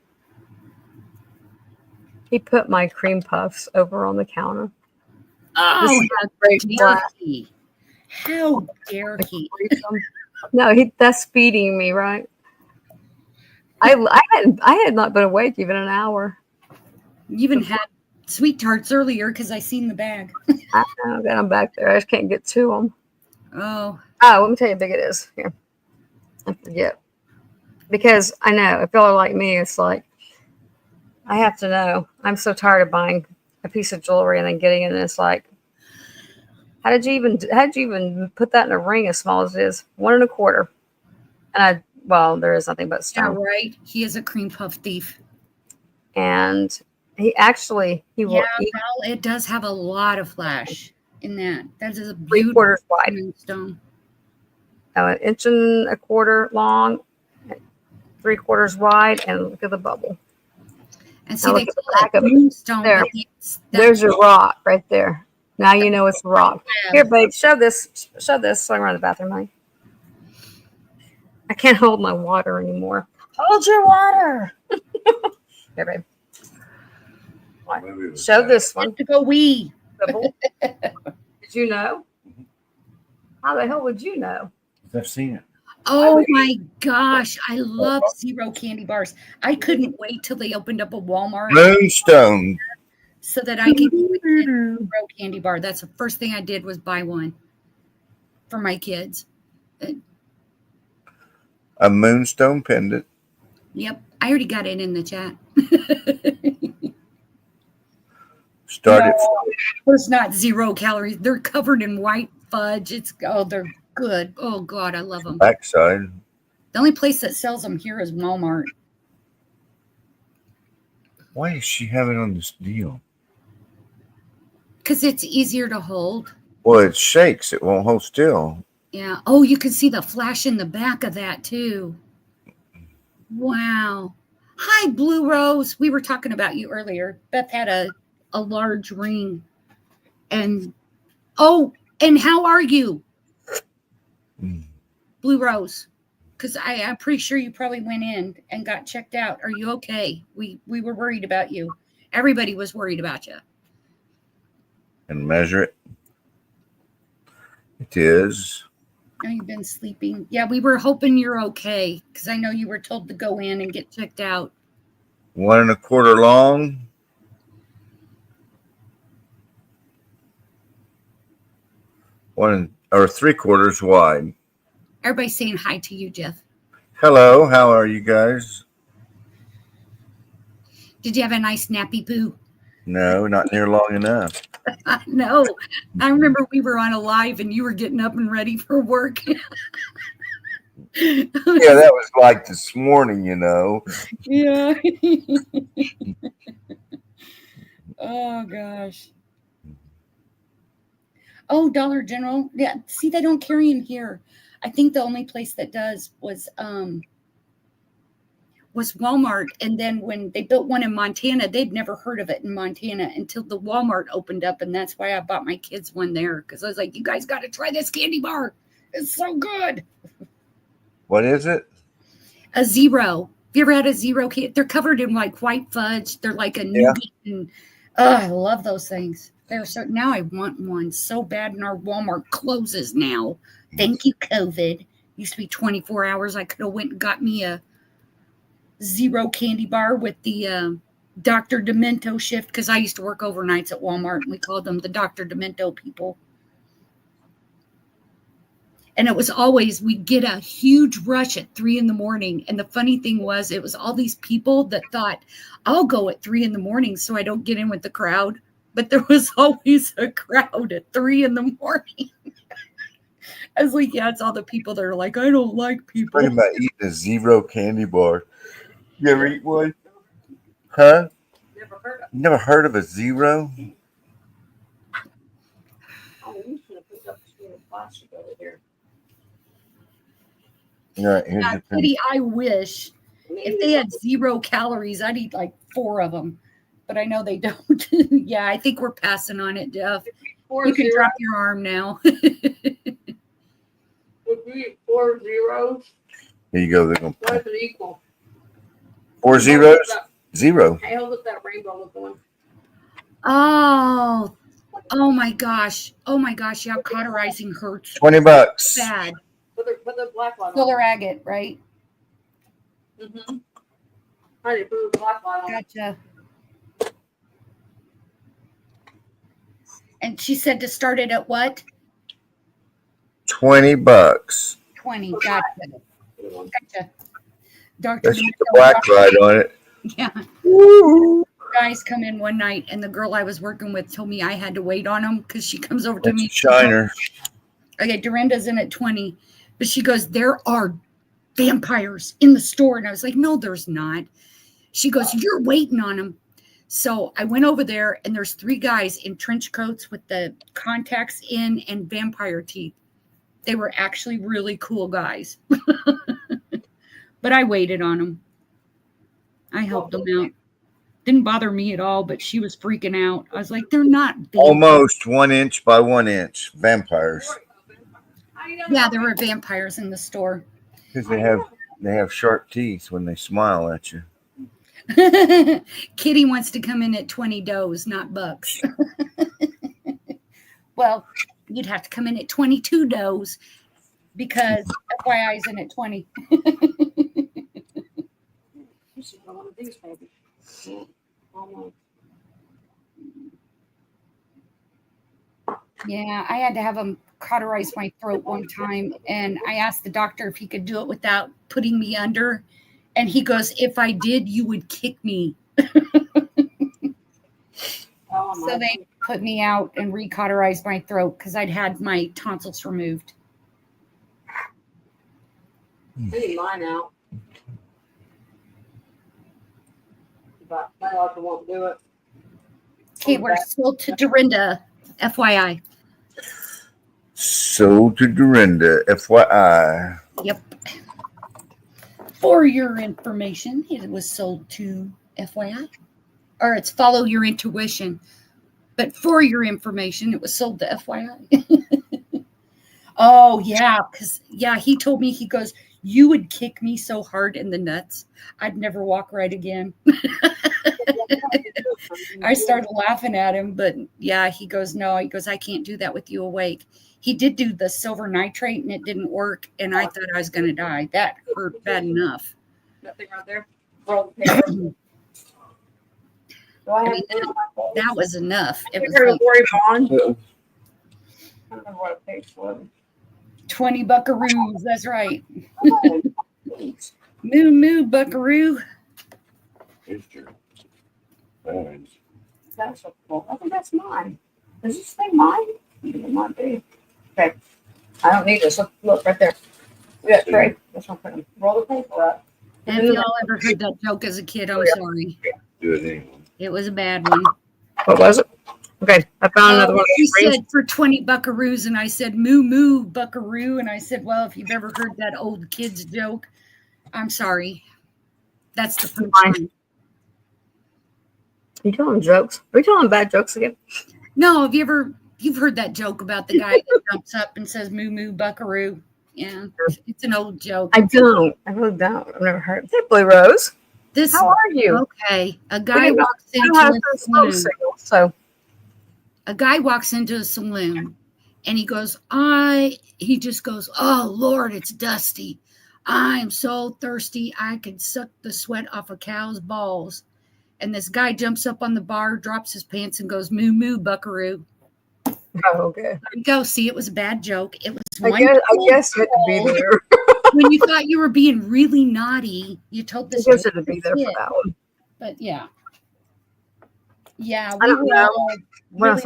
He put my cream puffs over on the counter. Oh, This how great dare black. he? How dare he? No, that's feeding me, right? I had not been awake even an hour. You even had sweet tarts earlier because I seen the bag. I know, got them back there. I just can't get to them. Oh, Let me tell you how big it is. Here, I forget. Because I know if y'all are like me, it's like I have to know. I'm so tired of buying a piece of jewelry and then getting it, and it's like, how did you even put that in a ring as small as it is? 1 1/4. And there is nothing but yeah, stone. right. He is a cream puff thief. And he actually will eat Well, it does have a lot of flash in that. That is a 3/4 beautiful wide. moonstone. 1 1/4 long, 3/4 wide, and look at the bubble. And see, Now they look at the call back it of it. moonstone. There. But There's your rock right there. Now you know it's a rock. Here, babe, show this so I can run to the bathroom, honey. I can't hold my water anymore. Hold your water. Here, babe. Show this one. to go wee. Did you know? How the hell would you know? I've seen it. Oh my gosh, I love zero candy bars. I couldn't wait till they opened up a Walmart Moonstone. so that I could get a zero candy bar. That's the first thing I did was buy one for my kids. A moonstone pendant. Yep, I already got it in the chat. Started. It's not 0 calories. They're covered in white fudge. They're good. Oh God, I love them. Backside. The only place that sells them here is Walmart. Why is she having on this deal? Because it's easier to hold. Well, it shakes. It won't hold still. Yeah. Oh, you can see the flash in the back of that too. Wow. Hi, Blue Rose. We were talking about you earlier. Beth had a large ring. And how are you? Blue Rose. Because I'm pretty sure you probably went in and got checked out. Are you okay? We were worried about you. Everybody was worried about you. And measure it. It is. Now you've been sleeping. Yeah, we were hoping you're okay because I know you were told to go in and get checked out. 1 1/4 long. 3/4 wide. Everybody's saying hi to you, Jeff. Hello, how are you guys? Did you have a nice nappy poo? No, not near long enough. No. I remember we were on a live and you were getting up and ready for work. Yeah, that was like this morning, you know. Yeah. Oh, gosh. Oh, Dollar General. Yeah. See, they don't carry them here. I think the only place that does was Walmart. And then when they built one in Montana, they'd never heard of it in Montana until the Walmart opened up. And that's why I bought my kids one there. Because I was like, you guys got to try this candy bar. It's so good. What is it? A zero. Have you ever had a zero candy? They're covered in like white fudge. They're like a nougat. And I love those things. They're so, now I want one so bad, and our Walmart closes now. Thank you, COVID. Used to be 24 hours. I could have went and got me a zero candy bar with the Dr. Demento shift, because I used to work overnights at Walmart, and we called them the Dr. Demento people. And it was always, we'd get a huge rush at 3 a.m. And the funny thing was, it was all these people that thought, I'll go at 3 a.m. so I don't get in with the crowd. But there was always a crowd at 3 a.m. I was like, yeah, it's all the people that are like, I don't like people. Talking about eating a zero candy bar. You ever eat one? Huh? Never heard of a zero? Oh, you should have picked up the plastic over here. All right, here's Yeah, your Kitty, I wish if they had 0 calories, I'd eat like 4 of them. but I know they don't. Yeah, I think we're passing on it, Jeff. You can drop your arm now. Would be 4 zeros. Here you go. They're gonna What is it equal? 4 zeros. 0. Hey, hold up that rainbow looking one. Oh my gosh. Oh my gosh. Yeah, cauterizing hurts. $20. Bad. Put the black light on. Solar agate, right? Mm-hmm. Honey, put the black light on. Gotcha. And she said to start it at what? $20. 20. Gotcha. Gotcha. Dr. Let's get the black light on it. Yeah. Woo. Guys come in one night, and the girl I was working with told me I had to wait on them because she comes over to That's me. a shiner. Okay, Dorinda's in at 20, but she goes, there are vampires in the store. And I was like, no, there's not. She goes, you're waiting on them. So I went over there, and there's 3 guys in trench coats with the contacts in and vampire teeth. They were actually really cool guys. But I waited on them. I helped them out. Didn't bother me at all, but she was freaking out. I was like, they're not vampires. Almost 1 inch by 1 inch. Vampires. Yeah, there were vampires in the store. Because they have sharp teeth when they smile at you. Kitty wants to come in at 20 does, not bucks. Well, you'd have to come in at 22 does because FYI's in at 20. This is one of these, baby. Almost. Yeah, I had to have him cauterize my throat one time, and I asked the doctor if he could do it without putting me under, and he goes, if I did, you would kick me. So they put me out and recauterized my throat because I'd had my tonsils removed. I need mine out. But my doctor won't do it. Okay, we're sold to Dorinda, FYI. Sold to Dorinda, FYI. Yep. For your information, it was sold to FYI. Or it's follow your intuition. But for your information, it was sold to FYI. Oh, yeah. Because, yeah, he told me, he goes, you would kick me so hard in the nuts, I'd never walk right again. I started laughing at him, but yeah, he goes, no, he goes, I can't do that with you awake. He did do the silver nitrate and it didn't work. And I thought I was going to die. That hurt bad enough. That thing right there. Roll the paper. I mean, that was enough. It was Lori like Bond. I don't know what page was. 20 buckaroos. That's right. Moo moo buckaroo. That's so cool. I think that's mine. Does this thing mine? It might be. Okay. I don't need this. Look right there. We got tray. This one put them. Roll the paper up. Have y'all ever heard that joke as a kid? I'm sorry. Do it anyway. It was a bad one. What was it? Okay, I found another one. He said for 20 buckaroos, and I said moo moo buckaroo, and I said, well, if you've ever heard that old kid's joke, I'm sorry. That's the punchline. Are you telling jokes? Are you telling bad jokes again? No, you've heard that joke about the guy that jumps up and says moo moo buckaroo? Yeah, it's an old joke. I don't. I really don't. I've never heard. Hey, Blue Rose. How are you? Okay. A guy walks into a saloon. A guy walks into a saloon and he just goes, oh Lord, it's dusty. I'm so thirsty. I could suck the sweat off a cow's balls. And this guy jumps up on the bar, drops his pants and goes, moo moo buckaroo. Oh, okay. There you go. See, it was a bad joke. It was I guess you had to be there. When you thought you were being really naughty, you told this. I guess you had to be there for that one. But yeah. Yeah. I don't know. Really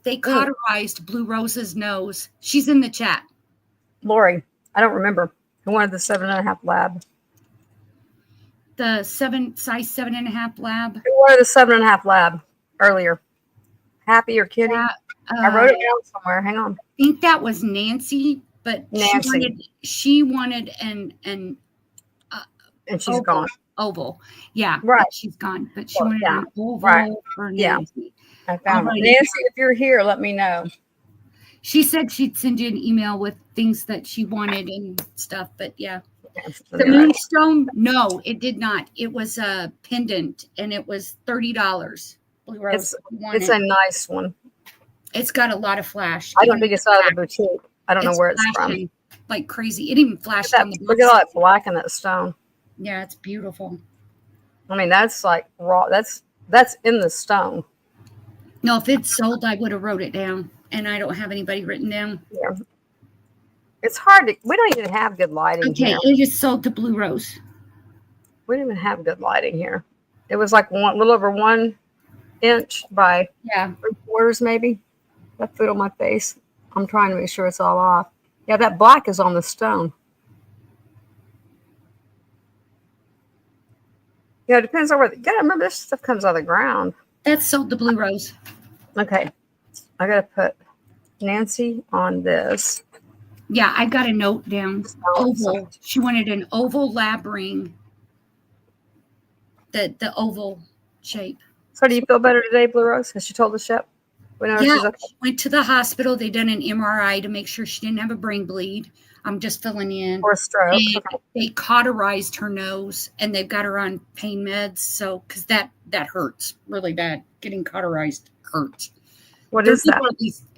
they cauterized Blue Rose's nose. She's in the chat. Lori, I don't remember. I wanted the 7.5 lab. The size 7.5 lab. I wanted the 7.5 lab earlier. Happy or Kitty? I wrote it down somewhere. Hang on. I think that was Nancy, but Nancy. she wanted an and she's gone. Oval. Yeah. Right. She's gone. But she Well, wanted yeah, an oval right. for Yeah. Nancy. I found it. Alrighty. Nancy, if you're here, let me know. She said she'd send you an email with things that she wanted and stuff. But yeah. Okay, The moonstone? No, it did not. It was a pendant and it was $30. Blue Rose. It's a nice one. It's got a lot of flash. I don't think it's out of the boutique. I don't know where it's flashing from. Like crazy. It even flashed on the Look at all that black in that stone. Yeah, it's beautiful. I mean, that's like raw. That's in the stone. No, if it's sold, I would have wrote it down. And I don't have anybody written down. Yeah. It's hard to. We don't even have good lighting here. Okay, it is sold to Blue Rose. We don't even have good lighting here. It was like a little over 1 inch by 3/4 maybe. That food on my face. I'm trying to make sure it's all off. Yeah, that black is on the stone. Yeah, it depends on where. You gotta remember this stuff comes out of the ground. That's sold to Blue Rose. Okay, I gotta put Nancy on this. Yeah, I got a note down. Oval. She wanted an oval lab ring. The oval shape. So do you feel better today, Blue Rose? Has she told us yet? Yeah, she went to the hospital. They done an MRI to make sure she didn't have a brain bleed. I'm just filling in. Or a stroke. And they cauterized her nose, and they've got her on pain meds. So, because that hurts really bad. Getting cauterized hurts. What is that?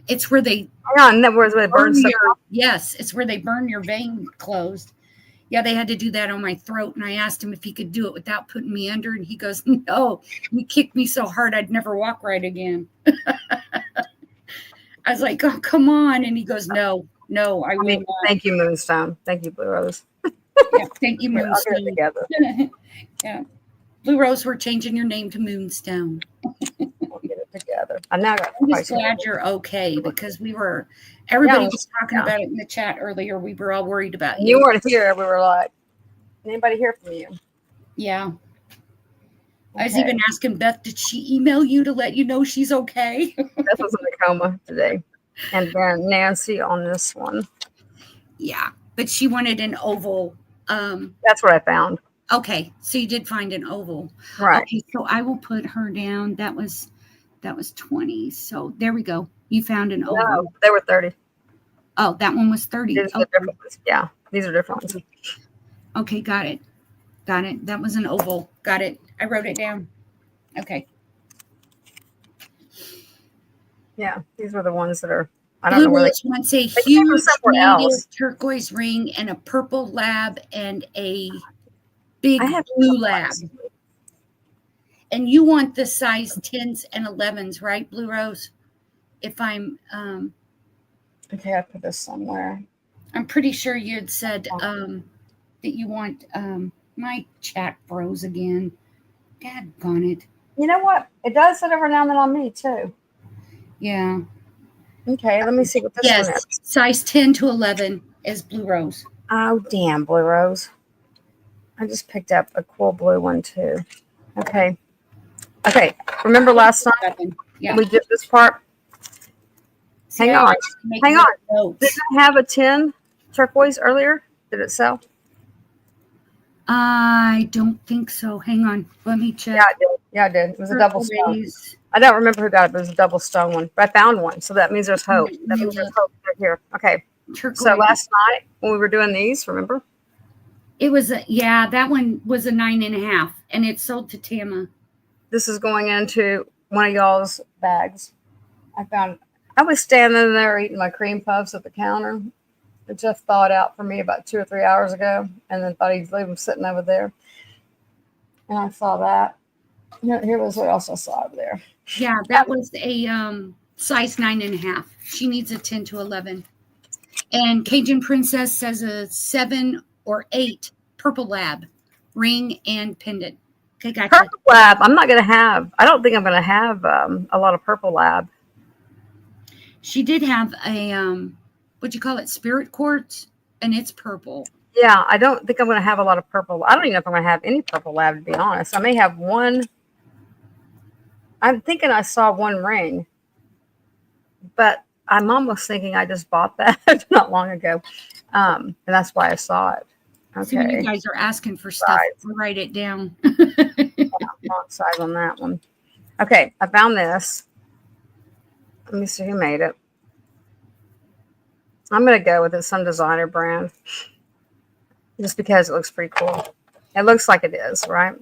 It's where they. Hang on, that where they burn Yes, it's where they burn your vein closed. Yeah, they had to do that on my throat, and I asked him if he could do it without putting me under, and he goes, "No." He kicked me so hard I'd never walk right again. I was like, "Oh, come on," and he goes, "No, I will not." Thank you, Moonstone. Thank you, Blue Rose. Yeah, thank you, Moonstone. I'll get it together. Yeah, Blue Rose, we're changing your name to Moonstone. We'll get it together. I'm just glad you're okay because everybody was talking about it in the chat earlier. We were all worried about you. You weren't here. We were like, anybody hear from you? Yeah. I was even asking Beth, did she email you to let you know she's okay? Beth was in a coma today. And then Nancy on this one. Yeah, but she wanted an oval. That's what I found. Okay, so you did find an oval. Right. Okay, so I will put her down. That was 20. So there we go. You found an oval. No, they were 30. Oh, that one was 30. These are different ones. Yeah, these are different ones. Okay, got it. That was an oval. Got it. I wrote it down. Okay. Yeah, these were the ones that are. I don't know where they wants a huge native turquoise ring and a purple lab and a big blue lab. And you want the size 10s and 11s, right, Blue Rose? If I'm okay, I put this somewhere. I'm pretty sure you had said that you want my chat froze again. Daggone it. You know what? It does it every now and then on me too. Yeah. Okay, let me see what this one is. Size 10 to 11 is Blue Rose. Oh, damn, Blue Rose. I just picked up a cool blue one too. Okay. Okay, remember last time we did this part? Hang on. Did I have a 10 turquoise earlier? Did it sell? I don't think so. Hang on. Let me check. Yeah, I did. Yeah, I did. It was a double stone. I don't remember who got it, but it was a double stone one. But I found one, so that means there's hope. That means there's hope right here. Okay. Turquoise. So last night when we were doing these, remember? It was that one was a 9.5, and it sold to Tama. This is going into one of y'all's bags. I was standing there eating my cream puffs at the counter. It just thawed out for me about 2 or 3 hours ago, and then thought he'd leave them sitting over there. And I saw that. Here was what else I saw over there. Yeah, that was a size 9.5. She needs a 10 to 11. And Cajun Princess says a 7 or 8 purple lab ring and pendant. Okay, gotcha. Purple lab. I don't think I'm going to have a lot of purple lab. She did have a what'd you call it, spirit quartz, and it's purple. Yeah, I don't think I'm going to have a lot of purple. I don't even know if I'm going to have any purple lab, to be honest. I may have one. I'm thinking I saw one ring, but I'm almost thinking I just bought that not long ago, and that's why I saw it. See, when you Okay. guys are asking for stuff, Size. I write it down. Font size on that one. Okay, I found this. Let me see who made it. I'm gonna go with it, some designer brand, just because it looks pretty cool. It looks like it is, right?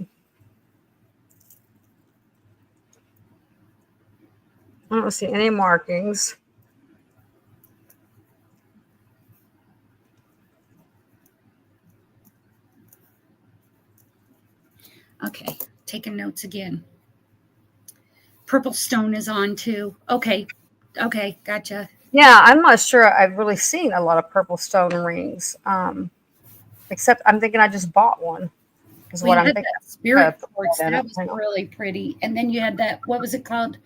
I don't see any markings. Okay, taking notes again. Purple stone is on too. Okay, gotcha. Yeah, I'm not sure I've really seen a lot of purple stone rings. Except I'm thinking I just bought one. Is We what I'm had thinking. that spirit Put quartz. that in That it. was Hang on. really pretty. And then you had that, what was it called?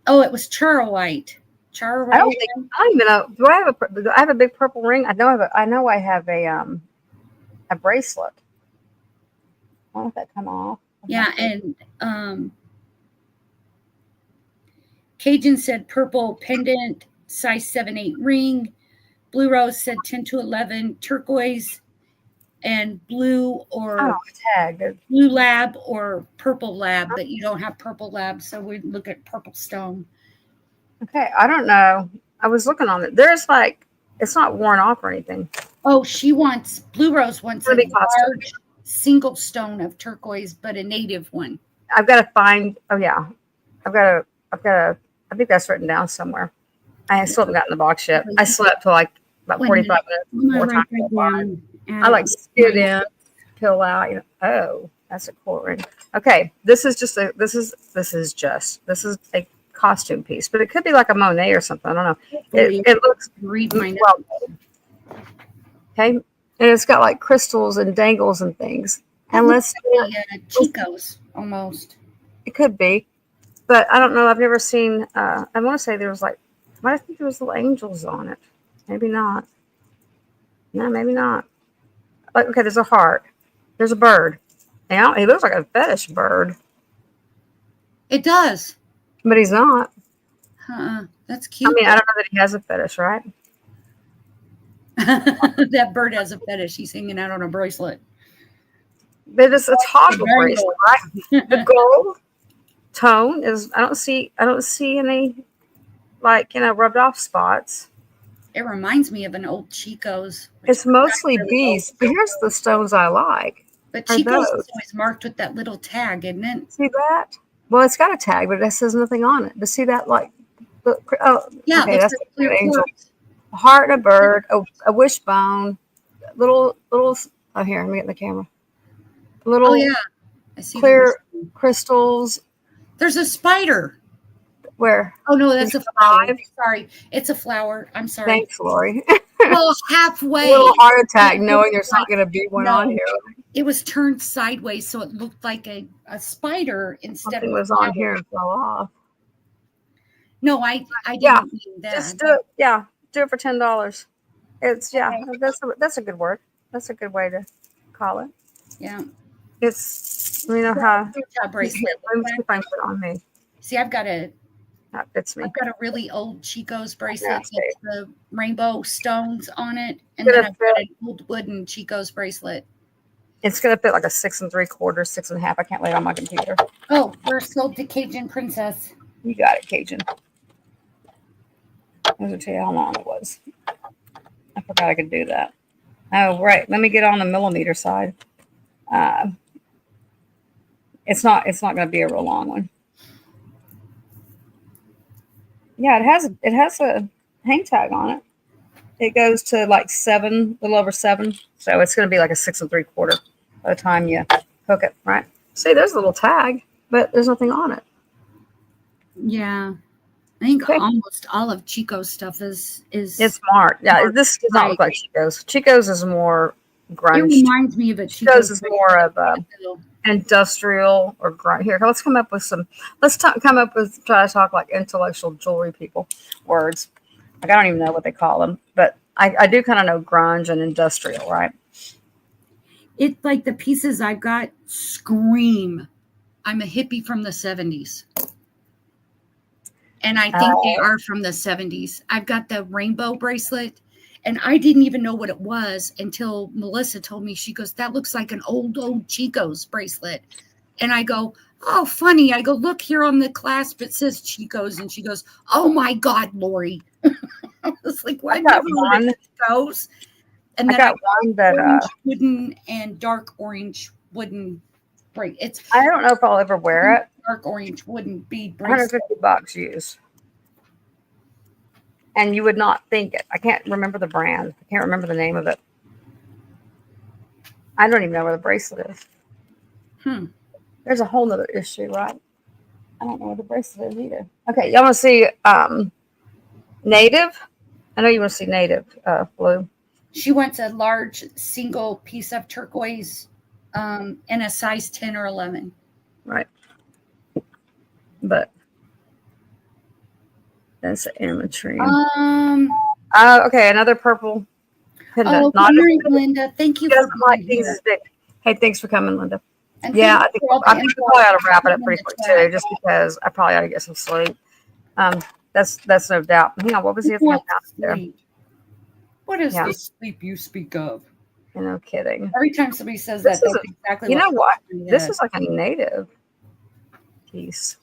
Oh, it was Charlite. I don't even know. Do I have a big purple ring? I know I have a bracelet. Why don't that come off? Yeah, and Cajun said purple pendant, size 7-8 ring. Blue Rose said 10 to 11, turquoise and blue or Oh, tag. blue lab or purple lab, but you don't have purple lab, so we look at purple stone. Okay, I don't know. I was looking on it. There's like, it's not worn off or anything. Oh, Blue Rose wants a Gonna be custom. large single stone of turquoise, but a native one. I've got to find. Oh yeah, I think that's written down somewhere. I still haven't gotten the box yet. I slept till like about 45 minutes before time to go by. I like skid in, peel out. You know. Oh, that's a cool ring. Okay, this is a costume piece, but it could be like a Monet or something. I don't know. It looks read my well. Okay, and it's got like crystals and dangles and things. And let's Chico's almost. It could be, but I don't know. I've never seen. I want to say there was like, I think there was little angels on it. Maybe not. No, maybe not. Like, okay, there's a heart. There's a bird. Now he looks like a fetish bird. It does, but he's not. That's cute. I mean, I don't know that he has a fetish, right? That bird has a fetish. He's hanging out on a bracelet. But it's a toggle bracelet, right? The gold tone is. I don't see any like rubbed off spots. It reminds me of an old Chico's. It's mostly beads. But here's the stones I like. But Chico's is always marked with that little tag, isn't it? See that? Well, it's got a tag, but it says nothing on it. But see that, like, yeah, okay, that's like an angel. A heart and a bird, a wishbone, little. Oh, here, let me get the camera. Little, I see clear crystals. There's a spider. Where? Oh no, that's a flower. Sorry, it's a flower. I'm sorry. Thanks, Lori. Well, halfway. A little heart attack, knowing there's not going to be one on here. It was turned sideways, so it looked like a spider instead Something was on here and fell off. No, I didn't mean that. Just do it. Yeah, do it for $10. It's that's a good word. That's a good way to call it. Yeah. It's how bracelet. Let me see if I can put it on me. See, I've got a. That fits me. I've got a really old Chico's bracelet with the rainbow stones on it, and then I've got an old wooden Chico's bracelet. It's gonna fit like a 6 3/4, 6.5. I can't lay it on my computer. Oh, we're sold to Cajun Princess. You got it, Cajun. I was gonna tell you how long it was. I forgot I could do that. Oh, right. Let me get on the millimeter side. It's not going to be a real long one. Yeah, it has a hang tag on it. It goes to like 7, a little over 7. So it's going to be like a 6 3/4 by the time you hook it, right? See, there's a little tag, but there's nothing on it. Yeah. I think almost all of Chico's stuff is it's marked. Yeah, this does not look like Chico's. Chico's is more grunge. It reminds me of a Chico's is more of a industrial or grunge. Here, let's come up with some. Try to talk like intellectual jewelry people words. Like I don't even know what they call them, but I do kind of know grunge and industrial, right? It's like the pieces I've got scream. I'm a hippie from the 70s. And I think they are from the 70s. I've got the rainbow bracelet, And I didn't even know what it was until Melissa told me. She goes, that looks like an old Chico's bracelet. And I go, oh, funny. I go, look here on the clasp, it says Chico's. And she goes, oh my God, Lori. I was like, well, I never heard of Chico's. And then I got one that orange wooden and dark orange wooden bracelet. It's I don't know if I'll ever wear it. dark orange wooden bead bracelet. $150 used. And you would not think it. I can't remember the brand. I can't remember the name of it. I don't even know where the bracelet is. There's a whole nother issue, right? I don't know where the bracelet is either. Okay, y'all want to see Native? I know you want to see Native blue. She wants a large single piece of turquoise in a size 10 or 11. Right. But that's an imagery. Okay, another purple pendant. Oh, Not Mary, Linda, thank you. She doesn't like things as big. Hey, thanks for coming, Linda. And Yeah, I thank think you for all the I probably info ought to wrap it up in pretty the quick chat. too, just because I probably ought to get some sleep. That's no doubt. Hang on, what was the other thing out there? What is Yeah. the sleep you speak of? No kidding. Every time somebody says This that, is that's exactly You know what? pops in my This head. is like a Native piece.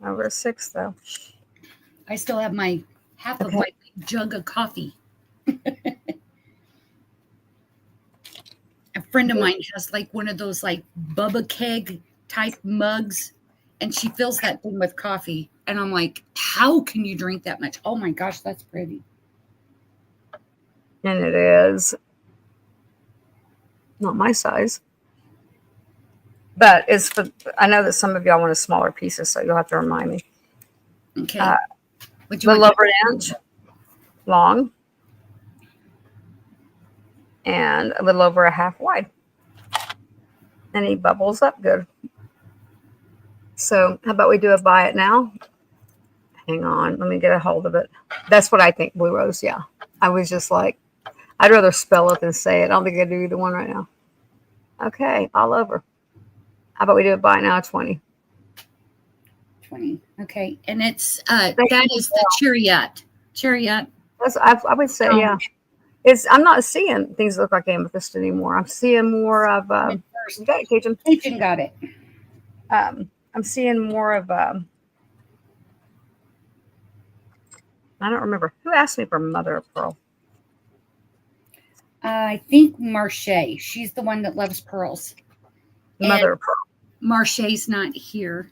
Over a 6 though. I still have my half of Okay. my jug of coffee. A friend of mine has like one of those like Bubba keg type mugs, and she fills that thing with coffee. And I'm like, how can you drink that much? Oh my gosh, that's pretty. And it is not my size. But it's for, I know that some of y'all want smaller pieces, so you'll have to remind me. Okay. A Would you little want over an inch long and a little over a half wide. And he bubbles up good. So how about we do a buy it now? Hang on, let me get a hold of it. That's what I think, Blue Rose. Yeah. I was just like, I'd rather spell it than say it. I don't think I do either one right now. Okay, all over. How about we do a buy it now 20? 20? Okay. And it's that is the chariot. That's, I would say, yeah. I'm not seeing things that look like amethyst anymore. I'm seeing more of you got it, Cajun. Cajun got it. I'm seeing more of I don't remember who asked me for mother of pearl. I think Marche. She's the one that loves pearls. Mother of pearl. Marche's not here.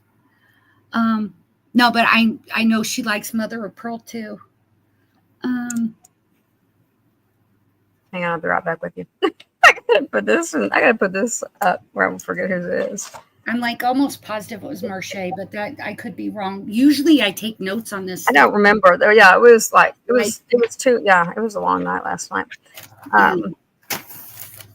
No, but I know she likes mother of pearl too. Hang on, I'll be right back with you. I gotta put this up where I won't forget whose it is. I'm like almost positive it was Marche, but that I could be wrong. Usually I take notes on this. I don't remember though. Yeah, it was too. Yeah, it was a long night last night.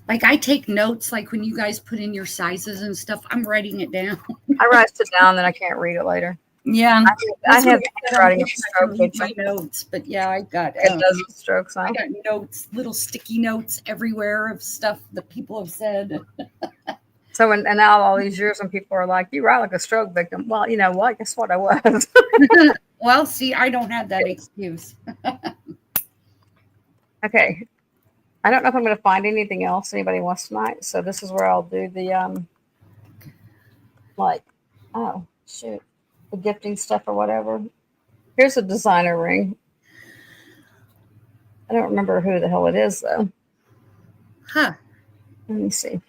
Like I take notes, like when you guys put in your sizes and stuff, I'm writing it down. I write it down, then I can't read it later. Yeah, I have handwriting stroke my notes, but yeah, I got it doesn't strokes I on. got notes, little sticky notes everywhere of stuff that people have said. So and now all these years when people are like, you write like a stroke victim. Well, you know what? Guess what I was. Well, see, I don't have that excuse. Okay. I don't know if I'm going to find anything else anybody wants tonight. So this is where I'll do the the gifting stuff or whatever. Here's a designer ring. I don't remember who the hell it is though. Huh. Let me see.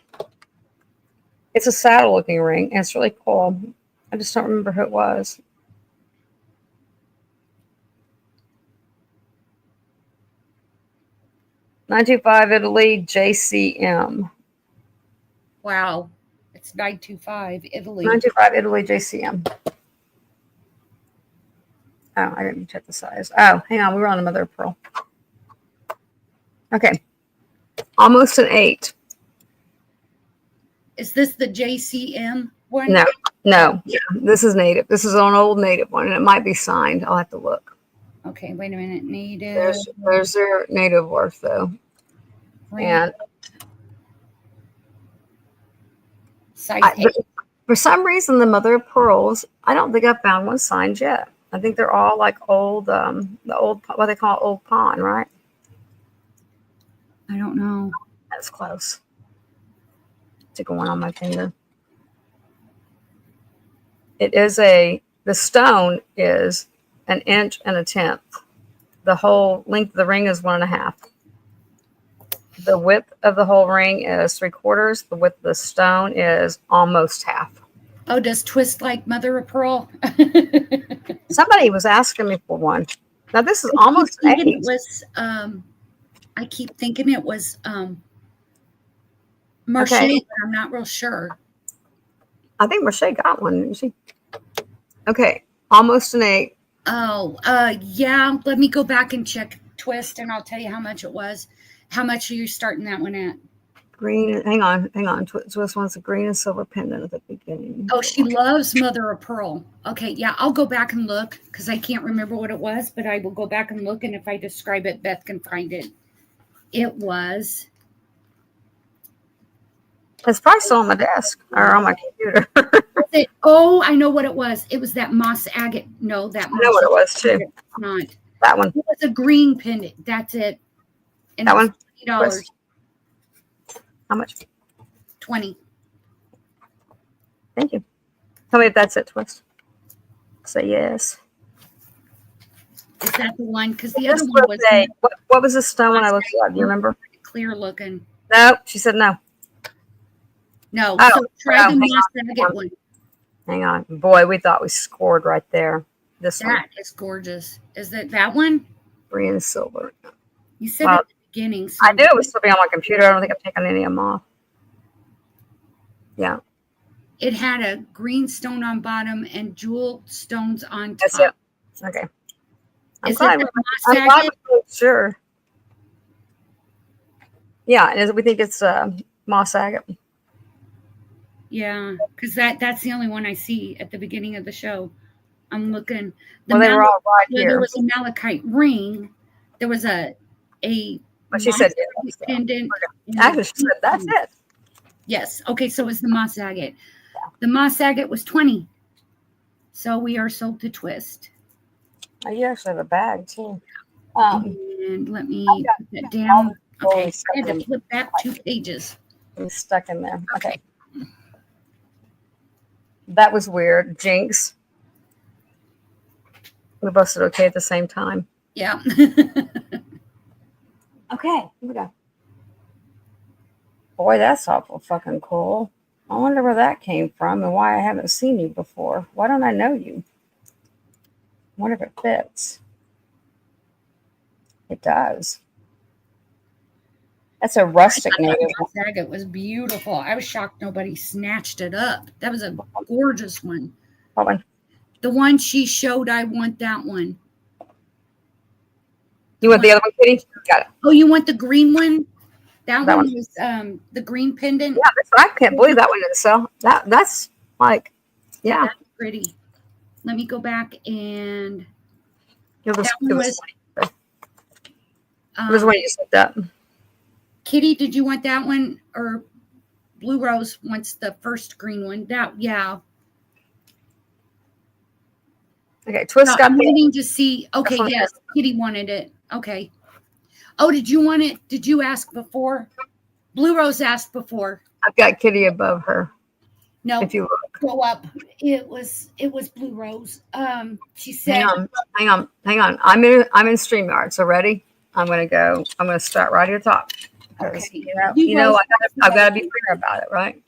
It's a saddle looking ring and it's really cool. I just don't remember who it was. $925 Italy JCM. Wow. It's 925 Italy. $925 Italy JCM. Oh, I didn't check the size. Oh, hang on. We were on the mother of pearl. Okay. Almost an 8. Is this the JCM one? No. Yeah, this is native. This is an old native one, and it might be signed. I'll have to look. Okay, wait a minute. Native. There's their native worth, though. And for some reason, the mother of pearls, I don't think I found one signed yet. I think they're all like old, the old, what they call old pawn, right? I don't know. That's close. Took one on my finger. It is the stone is 1 1/10 inch. The whole length of the ring is 1.5. The width of the whole ring is 3/4. The width of the stone is almost half. Oh, does Twist like mother of pearl? Somebody was asking me for one. Now this is almost I 8. I keep thinking it was Marche, Okay. but I'm not real sure. I think Marche got one, didn't she? Okay, almost an 8. Oh, yeah. Let me go back and check Twist, and I'll tell you how much it was. How much are you starting that one at? Green. Hang on. Twist wants a green and silver pendant at the beginning. Oh, she loves mother of pearl. Okay, yeah. I'll go back and look because I can't remember what it was, but I will go back and look, and if I describe it, Beth can find it. It was. It's probably still on my desk or on my computer. Oh, I know what it was. It was that moss agate. No, that. I know what it was too. It's not. That one. It was a green pendant. That's it. And That one. $20. How much? 20. Thank you. Tell me if that's it, Twist. Say yes. Is that the one? Because the This other one was what was the stone when I looked at? Do you remember? clear looking. No, she said no. No. Oh, So try the hang moss on. agate one. Hang on. Boy, we thought we scored right there. This one. That is gorgeous. Is that one? Green and silver. You said Well, at the beginning. So I knew it was still be on my computer. I don't think I've taken any of them off. Yeah. it had a green stone on bottom and jeweled stones on top. That's it. Okay. I'm Is glad, it the I'm moss glad agate? we made sure. Yeah, and we think it's moss agate. Yeah, because that's the only one I see at the beginning of the show. I'm looking. Well, they were all right There here. was a malachite ring. There was a But she said moss agate pendant. Actually, she said that's it. Yes. Okay, so it's the moss agate. The moss agate was 20. So we are sold to Twist. Oh, you actually have a bag too. And let me put that down. Okay, I had to flip back 2 pages. It's stuck in there. Okay. That was weird. Jinx. We both said okay at the same time. Yeah. Okay, here we go. Boy, that's awful fucking cool. I wonder where that came from and why I haven't seen you before. Why don't I know you? I wonder if it fits. It does. That's a rustic native. Moss agate was beautiful. I was shocked nobody snatched it up. That was a gorgeous one. What one? The one she showed, I want that one. You want the other one, Kitty? Got it. Oh, you want the green one? That That one one. was the green pendant. Yeah, I can't believe that one didn't sell. That's like, yeah. That's pretty. Let me go back and It was, that one was it was when you said that. Kitty, did you want that one? Or Blue Rose wants the first green one. Yeah. Okay, Twist No, got I'm the waiting to see. Okay, one. yes, Kitty wanted it. Okay. Oh, did you want it? Did you ask before? Blue Rose asked before. I've got Kitty above her. No, If you look. go up. It was Blue Rose. She said, Hang on. I'm in StreamYard. So ready? I'm gonna start right at the top. Because, Okay. you know, I've got to be clear about it, right?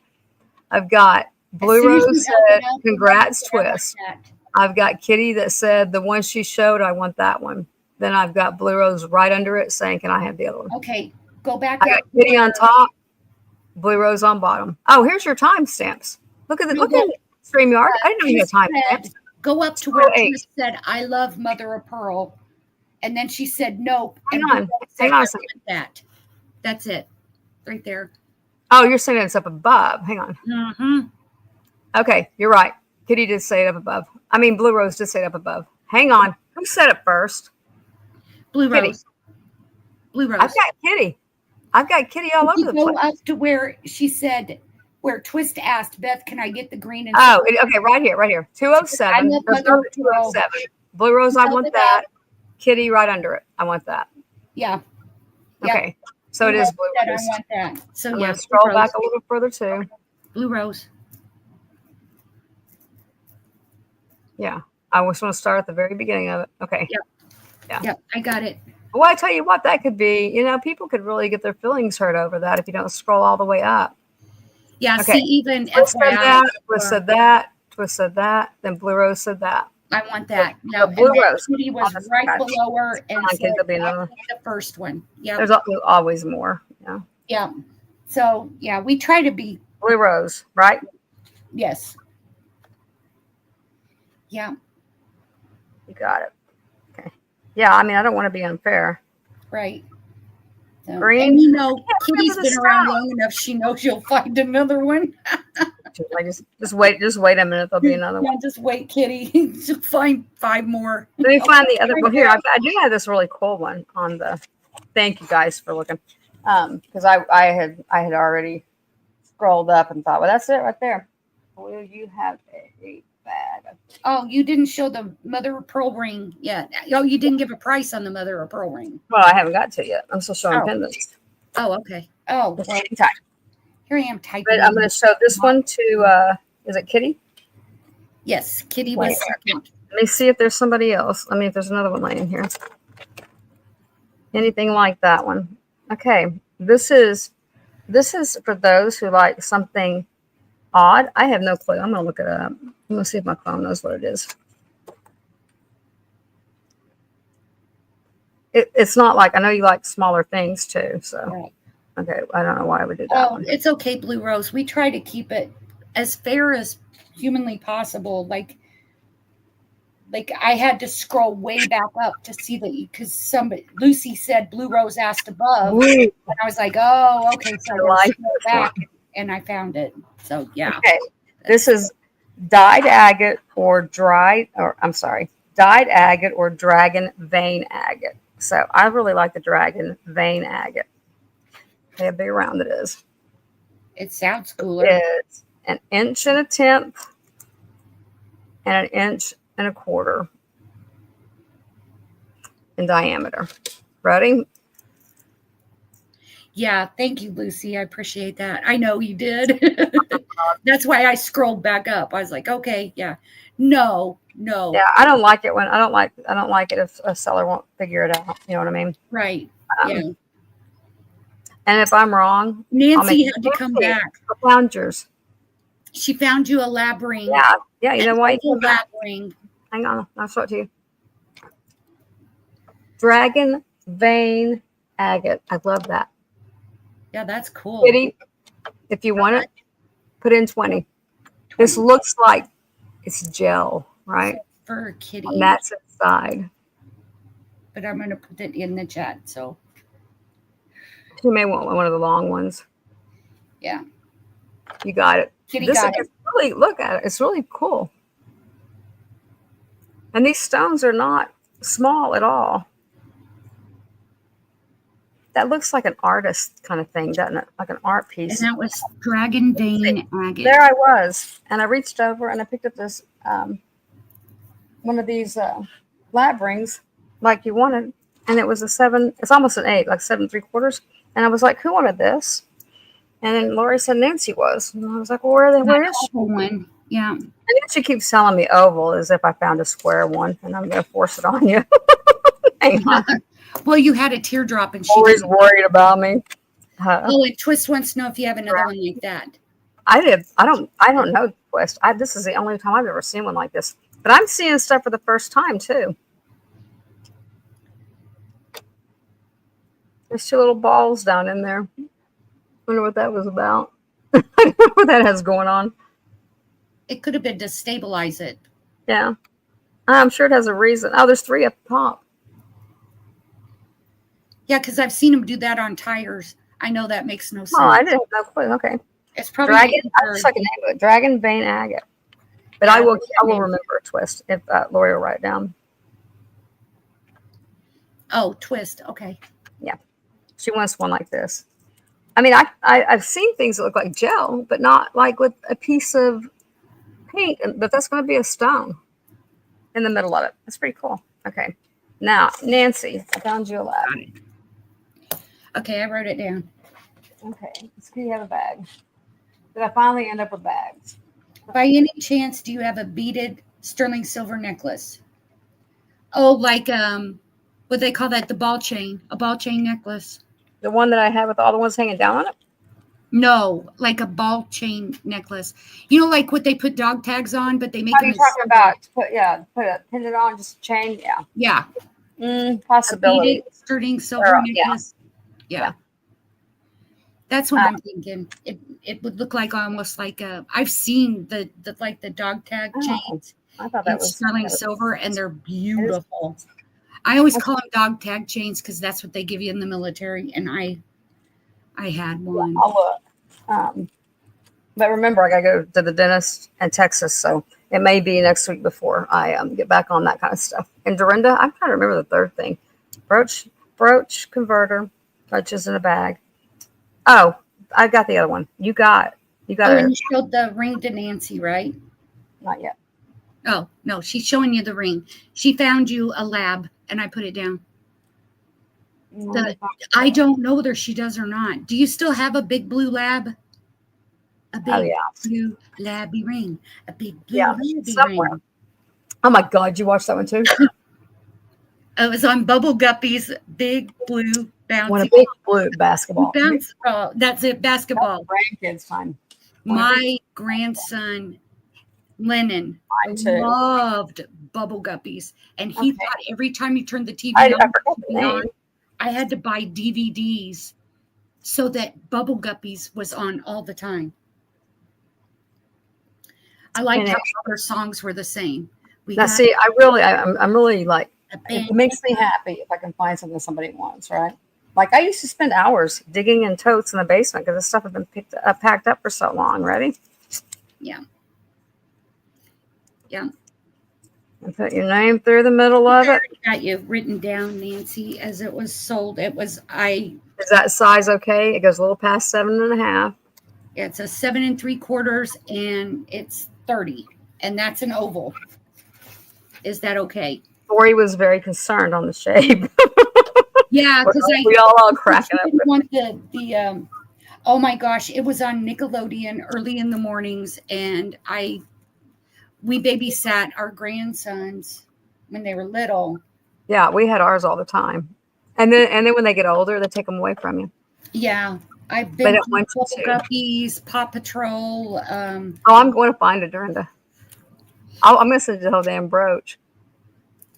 I've got Blue As soon as Rose you said, open up, congrats, I want Twist. that. I've got Kitty that said the one she showed, I want that one. Then I've got Blue Rose right under it saying, can I have the other one? Okay, go back I got up. Kitty on top, Blue Rose on bottom. Oh, here's your timestamps. Look at StreamYard. I didn't know you had timestamps. Go up to where 208. Twist said, I love Mother of Pearl. And then she said, nope. Hang And on. Blue Rose said, Hang on a I want second. that. That's it. Right there. Oh, you're saying it's up above. Hang on. Mm-hmm. Okay, you're right. Kitty did say it up above. I mean, Blue Rose did say it up above. Hang on. Who said it first? Blue Kitty. Rose. Blue Rose. I've got Kitty. I've got Kitty all over You the go place. up to where she said, where Twist asked, Beth, can I get the green and Oh, okay, right here. 207. I love There's Mother no of Pearl. 207. Blue rose, I want Look at that. Kitty right under it. I want that. Yeah. Yeah. Okay. So it is blue I rose. want that. So I'm yeah, going to scroll back a little further too. blue rose. Yeah. I just want to start at the very beginning of it. Okay. Yep, I got it. Well, I tell you what, that could be, people could really get their feelings hurt over that if you don't scroll all the way up. Yeah, Okay. see, even Twist said FYI, that, Twist said that, Twist said that, then Blue Rose said that. I want that. No, Blue Rose. Kitty was right below her, and Okay, so there'll be I another. want the first one. Yeah, There's always more. Yeah. yeah. So yeah, we try to be. Blue Rose, right? Yes. Yeah. You got it. Okay. Yeah, I mean, I don't want to be unfair. Right. So, Green. and Kitty's remember the been around style. long enough. She knows you'll find another one. I just wait a minute. There'll be another one. Yeah, just wait, Kitty. Just find 5 more. Let me find the other one here. I do have this really cool one on the. Thank you guys for looking, because I had already scrolled up and thought, well, that's it right there. Will you have a bag? Oh, you didn't show the mother of pearl ring yet. Oh, you didn't give a price on the mother of pearl ring. Well, I haven't got to it yet. I'm still showing pendants. Oh, okay. Oh, Just well, hang tight. here I am typing. But I'm going to show this one to. Is it Kitty? Yes, Kitty was second. Let me see if there's somebody else. I mean, if there's another one laying here. Anything like that one. Okay. This is for those who like something odd. I have no clue. I'm going to look it up. I'm going to see if my phone knows what it is. It's not like, I know you like smaller things too. So, Right. okay. I don't know why I would do that Oh, one. it's okay, Blue Rose. We try to keep it as fair as humanly possible. Like I had to scroll way back up to see that because Lucy said Blue Rose asked above, Ooh, and I was like, oh, okay, so I like scroll this back, and I found it. So yeah, okay. This is dyed agate or dyed agate or dragon vein agate. So I really like the dragon vein agate. Okay, how big around it is. it sounds cooler. It's 1 1/10 inches and 1 1/4 inches in diameter. Ready? Yeah, thank you, Lucy. I appreciate that. I know you did. That's why I scrolled back up. I was like, okay, yeah, no. Yeah, I don't like it when I don't like it if a seller won't figure it out. You know what I mean? Right. Yeah. And if I'm wrong, Nancy had to come back. I found yours. She found you a lab ring. Yeah. You know why? A lab ring. Hang on, I'll show it to you. Dragon vein agate. I love that. Yeah, that's cool. Kitty, if you want it, put in 20. This looks like it's gel, right? For Kitty. And that's inside. But I'm going to put it in the chat. So, You may want one of the long ones. yeah. You got it. Kitty This got is it. really, look at it. It's really cool. And these stones are not small at all. That looks like an artist kind of thing, doesn't it? Like an art And piece. that was Dragon Vein Agate. There I was, and I reached over and I picked up this one of these lab rings, like you wanted, and it was a 7. It's almost an 8, like 7 3/4. And I was like, "Who wanted this?" And then Lori said Nancy was, and I was like, "Well, where is she?" One. Yeah. And then she keeps telling me oval as if I found a square one, and I'm going to force it on you. Hang on. Well, you had a teardrop and she Always didn't. worried about me. Oh, and Twist wants to know if you have another one like that. I don't know, Twist. This is the only time I've ever seen one like this. But I'm seeing stuff for the first time too. There's 2 little balls down in there. Wonder what that was about. I don't know what that has going on. It could have been to stabilize it. Yeah. I'm sure it has a reason. Oh, there's 3 up top. Yeah, because I've seen them do that on tires. I know that makes no sense. Oh, I didn't have no clue. Okay. It's probably Dragon. I just like the name of it. Dragon vein agate. But I will remember a Twist if Lori will write it down. Oh, Twist. Okay. Yeah. She wants one like this. I mean, I've seen things that look like gel, but not like with a piece of paint. But that's going to be a stone. in the middle of it. That's pretty cool. Okay. Now, Nancy, I found you a lab. Got it. Okay, I wrote it down. Okay. Let's see, you have a bag. Did I finally end up with bags? By any chance, do you have a beaded sterling silver necklace? Oh, like what they call that, the ball chain, a ball chain necklace. The one that I had with all the ones hanging down on it? No, like a ball chain necklace. You know, like what they put dog tags on, but they make What are them you talking about? Pin it on, just a chain? Yeah. Yeah. Possibility. A beaded sterling silver Yeah. necklace. Yeah. That's what I'm thinking. It would look like almost like I've seen the like the dog tag chains. I thought in that was sterling silver, and they're beautiful. I always call them dog tag chains because that's what they give you in the military. And I had one. I'll look. But remember, I got to go to the dentist in Texas, so it may be next week before I get back on that kind of stuff. And Dorinda, I'm trying to remember the third thing. Brooch converter, touches in a bag. Oh, I got the other one. You got Oh, it. and you showed the ring to Nancy, right? Not yet. Oh, no, she's showing you the ring. She found you a lab, and I put it down. I don't know whether she does or not. Do you still have a big blue lab? A big blue labby ring. A big blue labby somewhere. ring. Oh my God, you watched that one too? It was on Bubble Guppy's big blue bouncy. What a big blue basketball. Basketball. That's it, basketball. Grandkids time. My grandson, Lennon, loved Bubble Guppies. And he thought every time you turned the TV on, I had to buy DVDs so that Bubble Guppies was on all the time. I liked how all their songs were the same. I'm really like, it makes me happy if I can find something somebody wants, right? Like I used to spend hours digging in totes in the basement because the stuff had been packed up for so long. Ready? Yeah. And put your name through the middle of it. Got you written down, Nancy, as it was sold. Is that size okay? It goes a little past 7.5. It's a 7 3/4, and it's 30, and that's an oval. Is that okay? Tori was very concerned on the shape. Yeah, because we all cracking up. Want the oh my gosh, it was on Nickelodeon early in the mornings, and we babysat our grandsons when they were little. Yeah, we had ours all the time, and then when they get older, they take them away from you. Yeah, I've been to Guppies, Paw Patrol. I'm going to find it, Dorinda. I'm going to send you the whole damn brooch.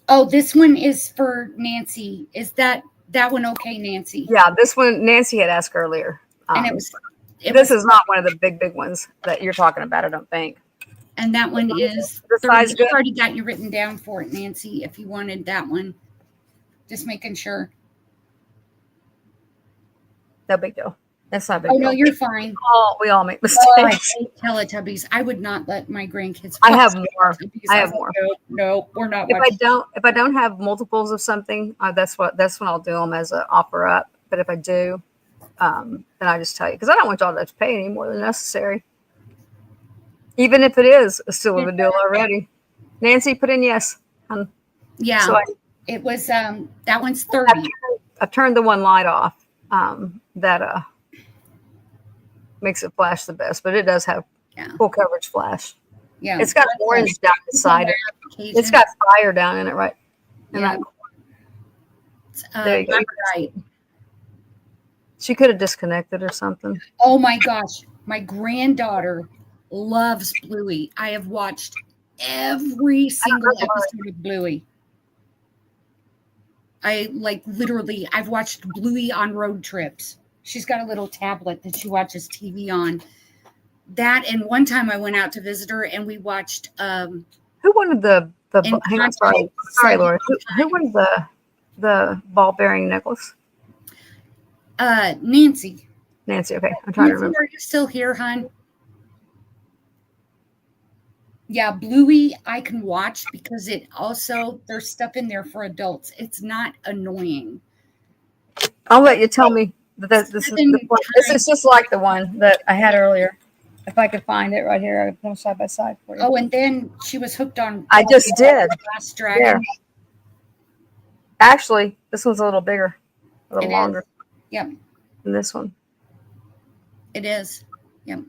Oh, this one is for Nancy. Is that one okay, Nancy? Yeah, this one Nancy had asked earlier. And this is not one of the big ones that you're talking about, I don't think. And that one is the size good. I've already got you written down for it, Nancy, if you wanted that one. Just making sure. No big deal. That's not a big deal. No, you're fine. We all make mistakes. I hate Teletubbies. I would not let my grandkids. I have more. No, we're not. If I don't have multiples of something, that's when I'll do them as an offer up. But if I do, then I just tell you because I don't want y'all to pay any more than necessary. Even if it is still a deal already. Nancy, put in yes. Yeah. So it was that one's 30. I turned the one light off. That makes it flash the best, but it does have full coverage flash. Yeah, it's got orange down the side. It's got fire down in it, right? There you go. Right. She could have disconnected or something. Oh my gosh, my granddaughter loves Bluey. I have watched every single episode of Bluey. I've watched Bluey on road trips. She's got a little tablet that she watches TV on. That, and one time I went out to visit her and we watched who wanted the hang on, sorry Laura. Who wanted the ball bearing necklace? Nancy. Okay. I'm trying to remember. Are you still here, hon? Yeah, Bluey I can watch because it also there's stuff in there for adults. It's not annoying. I'll let you tell me that this is just like the one that I had earlier. If I could find it right here, I would put them side by side for you. Oh, and then she was hooked on. I just did. Last Dragon. There. Actually, this one's a little bigger, a little It longer is. Yep, than this one. it is. Yep.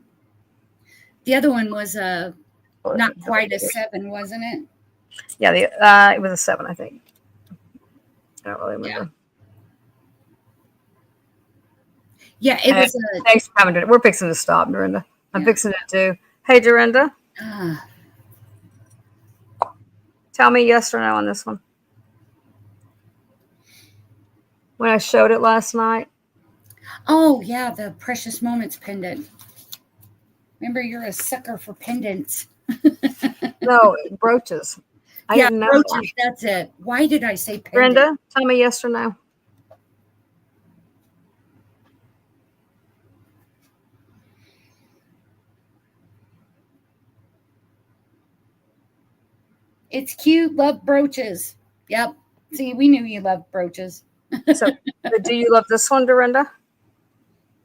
The other one was not quite a 7, wasn't it? Yeah, it was a 7, I think. I don't really remember. Yeah, it was a. Thanks for coming to it. We're fixing to stop, Dorinda. I'm fixing to do. Hey, Dorinda, tell me yes or no on this one. When I showed it last night. Oh, yeah, the Precious Moments pendant. Remember, you're a sucker for pendants. No, brooches. I didn't know brooches, that. that's it. Why did I say pendant? Brenda, tell me yes or no. It's cute. Love brooches. Yep. See, we knew you loved brooches. So, do you love this one, Dorinda?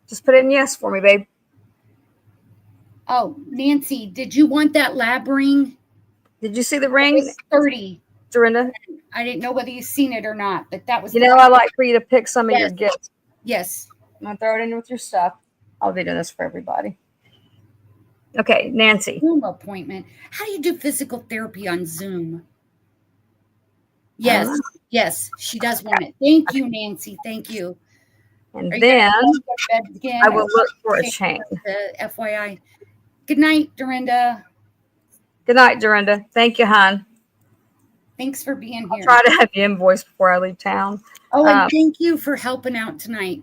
Just put it in yes for me, babe. Oh, Nancy, did you want that lab ring? Did you see the It ring, was 30. Dorinda? I didn't know whether you've seen it or not, but that was. You know, I like for you to pick some of your Yes. gifts. Yes. I'm going to throw it in with your stuff. I'll be doing this for everybody. Okay, Nancy. Zoom appointment. How do you do physical therapy on Zoom? Yes. Yes, she does want it. Thank you, Nancy. Thank you. And Are you then gonna go to bed again? I will look for a chain. FYI. Good night, Dorinda. Good night, Dorinda. Thank you, hon. Thanks for being I'll here. try to have you invoice before I leave town. Oh, and thank you for helping out tonight.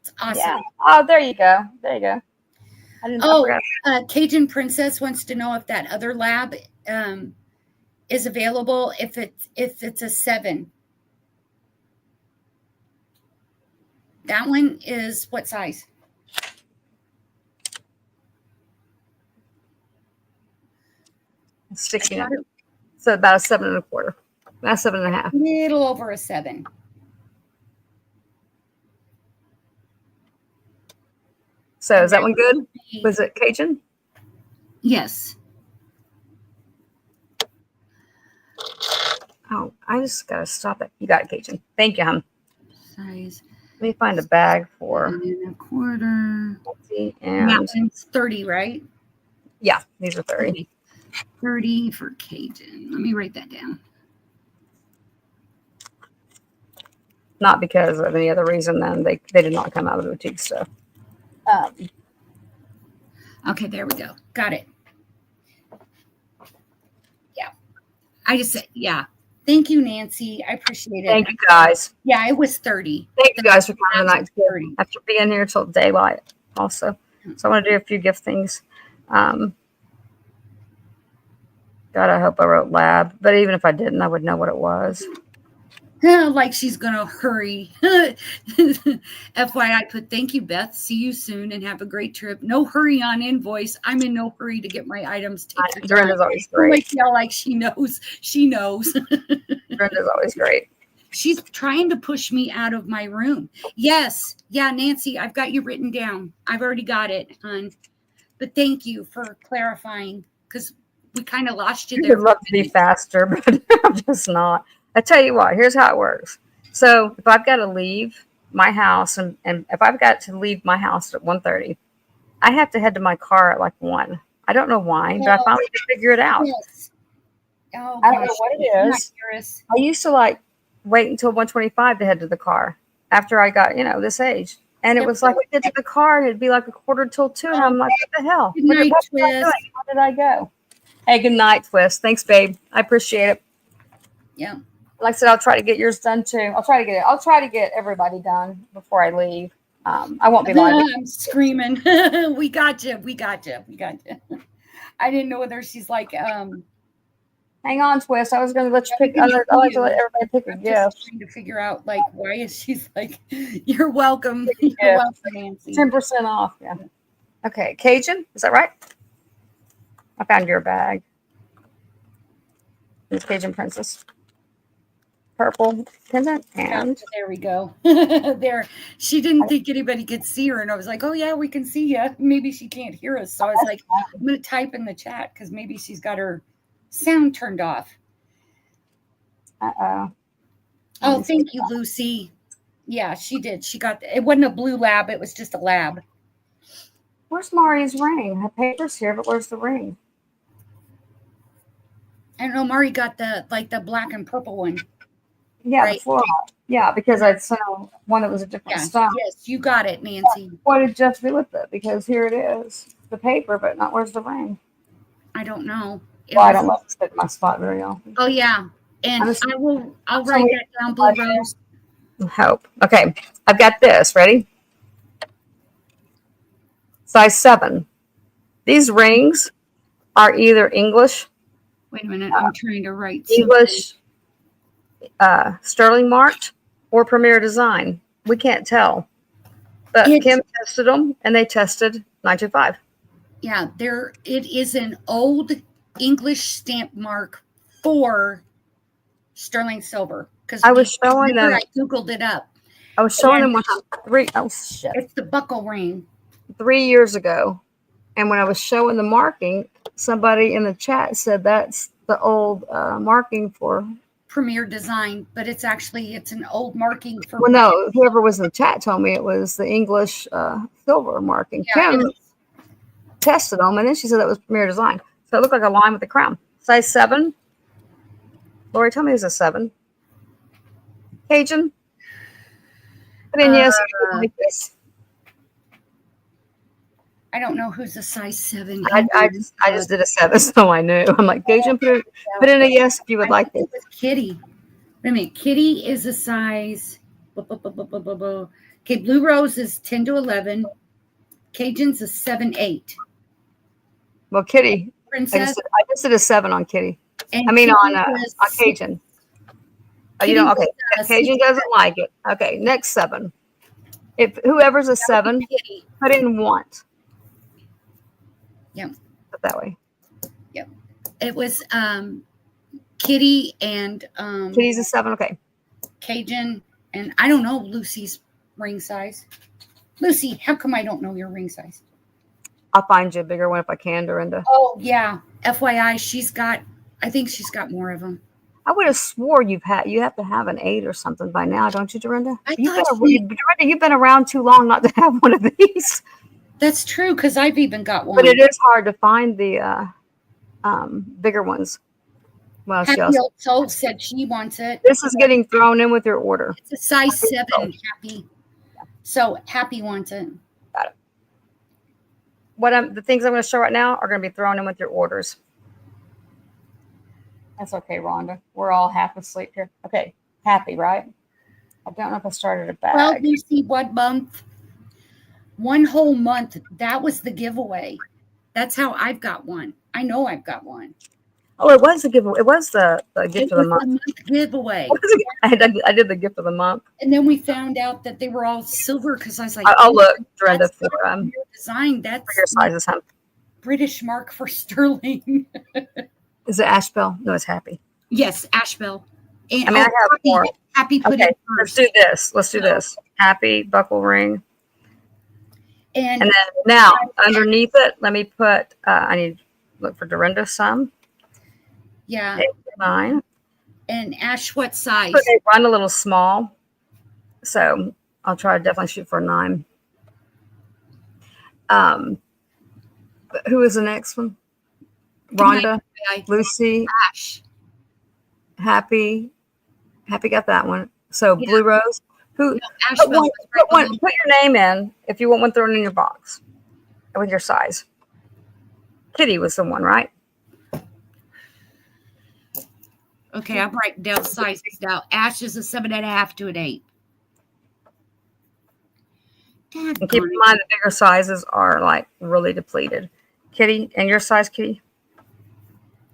It's awesome. Yeah. Oh, there you go. There you go. I forgot. Cajun Princess wants to know if that other lab is available if it's a 7. That one is what size? It's sticking up. So about a 7 1/4. Not 7 1/2. Little over a 7. So is that one good? Was it Cajun? Yes. Oh, I just gotta stop it. You got it, Cajun. Thank you, hon. Size. Let me find a bag for 7 1/4. and That one's 30, right? yeah, these are 30. 30 for Cajun. Let me write that down. Not because of any other reason than they did not come out of the boutique stuff. Okay, there we go. Got it. Yeah. I just said, yeah. Thank you, Nancy. I appreciate it. Thank you, guys. Yeah, it was 30. Thank you guys for coming tonight. 30. After being here till daylight also. So I want to do a few gift things. God, I hope I wrote lab. But even if I didn't, I would know what it was. Like she's going to hurry. FYI, put thank you, Beth. See you soon and have a great trip. No hurry on invoice. I'm in no hurry to get my items taken. Dorinda's always great. Like, feel like she knows. She knows. Dorinda's always great. She's trying to push me out of my room. Yes. Yeah, Nancy, I've got you written down. I've already got it, hon. But thank you for clarifying because we kind of lost you there. I'd love to be faster, but I'm just not. I tell you what, here's how it works. So if I've got to leave my house and if I've got to leave my house at 1:30, I have to head to my car at like 1. I don't know why, but I finally did figure it out. Yes. Oh, I don't know what it is. I used to like wait until 1:25 to head to the car after I got, this age. And it was like we get to the car and it'd be like 1:45 and I'm like, what the hell? Good night, What was I Twist. doing? How did I go? Hey, good night, Twist. Thanks, babe. I appreciate it. Yeah. Like I said, I'll try to get yours done too. I'll try to get everybody done before I leave. I won't be live. I'm screaming. We got you. We got you. We got you. I didn't know whether she's like, Hang on, Twist. I was going to let you pick. I like to let everybody pick a I'm gift. just trying to figure out like why is she's like, you're welcome. You're welcome, Nancy. 10% off. Yeah. Okay, Cajun. Is that right? I found your bag. It's Cajun Princess. purple pendant. Yeah, And there we go. There. She didn't think anybody could see her. And I was like, oh, yeah, we can see you. Maybe she can't hear us. So I was like, I'm going to type in the chat because maybe she's got her sound turned off. uh-oh. Oh, thank you, Lucy. Yeah, she did. She got it. Wasn't a blue lab. It was just a lab. Where's Mari's ring? Her paper's here, but where's the ring? I don't know. Mari got the black and purple one. Yeah, Right. the floral. Yeah, because I'd sent one that was a different Yeah. style. Yes, you got it, Nancy. What did Jeff do with it? Because here it is, the paper, but not where's the ring? I don't know. Well, I don't let it sit in my spot very often. Oh yeah, and I'll write that down, Blue Rose. Hope. Okay, I've got this. Ready? Size 7. These rings are either English. Wait a minute, I'm trying to write something. English sterling marked or Premier Design. We can't tell. But Kim tested them, and they tested 925. Yeah, it is an old English stamp mark for sterling silver. Because I was showing them. I googled it up. I was showing them when oh shit. It's the buckle ring. 3 years ago, and when I was showing the marking, somebody in the chat said that's the old marking for Premier Design, but it's an old marking for. Well, no, whoever was in the chat told me it was the English silver marking. Yeah, Kim tested them, and then she said that was Premier Design. So it looked like a line with the crown. Size 7. Lori, tell me it was a 7. Cajun. Put in yes. Like this. I don't know who's a size 7. I just did a 7, so I knew. I'm like, Cajun, put in a yes if you would like it. Kitty. Wait a minute. Kitty is a size. Okay, Blue Rose is 10 to 11. Cajun's a 7-8. Well, Kitty. Princess. I just did a 7 on Kitty. And I mean Kitty on Cajun. Oh, you don't? Okay. Cajun doesn't like it. Okay, next 7. If whoever's a 7, put in want. Yep. Put that way. Yep. It was Kitty and Kitty's a 7. Okay. Cajun, and I don't know Lucy's ring size. Lucy, how come I don't know your ring size? I'll find you a bigger one if I can, Dorinda. Oh yeah. FYI, I think she's got more of them. I would have swore you have to have an 8 or something by now, don't you, Dorinda? Dorinda, you've been around too long not to have one of these. That's true, because I've even got one. But it is hard to find the bigger ones. Well, Happy Old Soul said she wants it. This is getting thrown in with your order. It's a size 7, Happy. So Happy wants it. Got it. The things I'm going to show right now are going to be thrown in with your orders. That's okay, Rhonda. We're all half asleep here. Okay, Happy, right? I don't know if I started a bag. Well, you see what month? One whole month. That was the giveaway. That's how I've got one. I know I've got one. Oh, it was the giveaway. It was the gift of the month. The month giveaway. I did the gift of the month. And then we found out that they were all silver because I was like, I'll look, Brenda, for design. That's for your sizes, huh? British mark for sterling. Is it Ashbel? No, it's Happy. Yes, Ashbel. And, I mean, I have more. Happy put okay, it first. Let's do this. Happy buckle ring. And then now underneath it, let me put. I need to look for Dorinda some. Yeah. 9. And Ash, what size? They run a little small, so I'll try to definitely shoot for a 9. But who is the next one? Rhonda, Lucy, Ash, Happy got that one. So yeah. Blue Rose. Who? No, Ash put your name in if you want one thrown in your box with your size. Kitty was the one, right? Okay, I'm writing down sizes now. Ash is a 7.5 to an 8. And keep in mind the bigger sizes are like really depleted. Kitty, and your size, Kitty?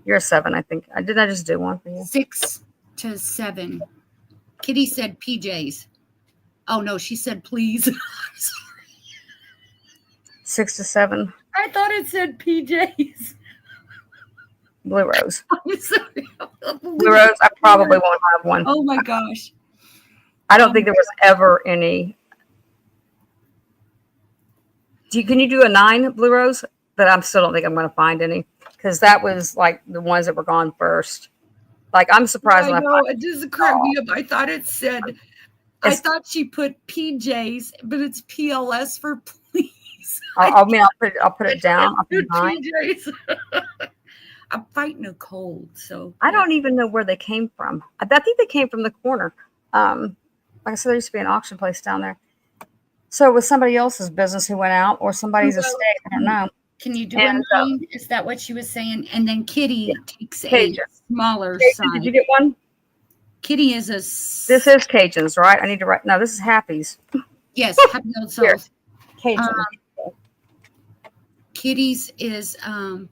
You're a 7, I think. Didn't I just do one for you? 6 to 7. Kitty said PJs. Oh no, she said please. I'm sorry. 6 to 7. I thought it said PJs. Blue rose. I'm sorry. Blue rose. I probably won't have one. Oh my gosh. I don't think there was ever any. Can you do a 9 blue rose? But I still don't think I'm going to find any because that was like the ones that were gone first. Like I'm surprised. I when know it doesn't crack me up. I thought it said. I thought she put PJs, but it's PLS for please. I'll put it down. I'll put 9. PJs. I'm fighting a cold, so I don't even know where they came from. I think they came from the corner. Like I said, there used to be an auction place down there. So it was somebody else's business who went out, or somebody's estate. I don't know. Can you do a 9? Is that what she was saying? And then Kitty takes Cajun. a smaller Cajun, size. did you get one? Kitty is a. This is Cajun's, right? I need to write. No, this is Happy's. Yes, Happy Old Here. Souls. Cajun. Kitty's is Cajun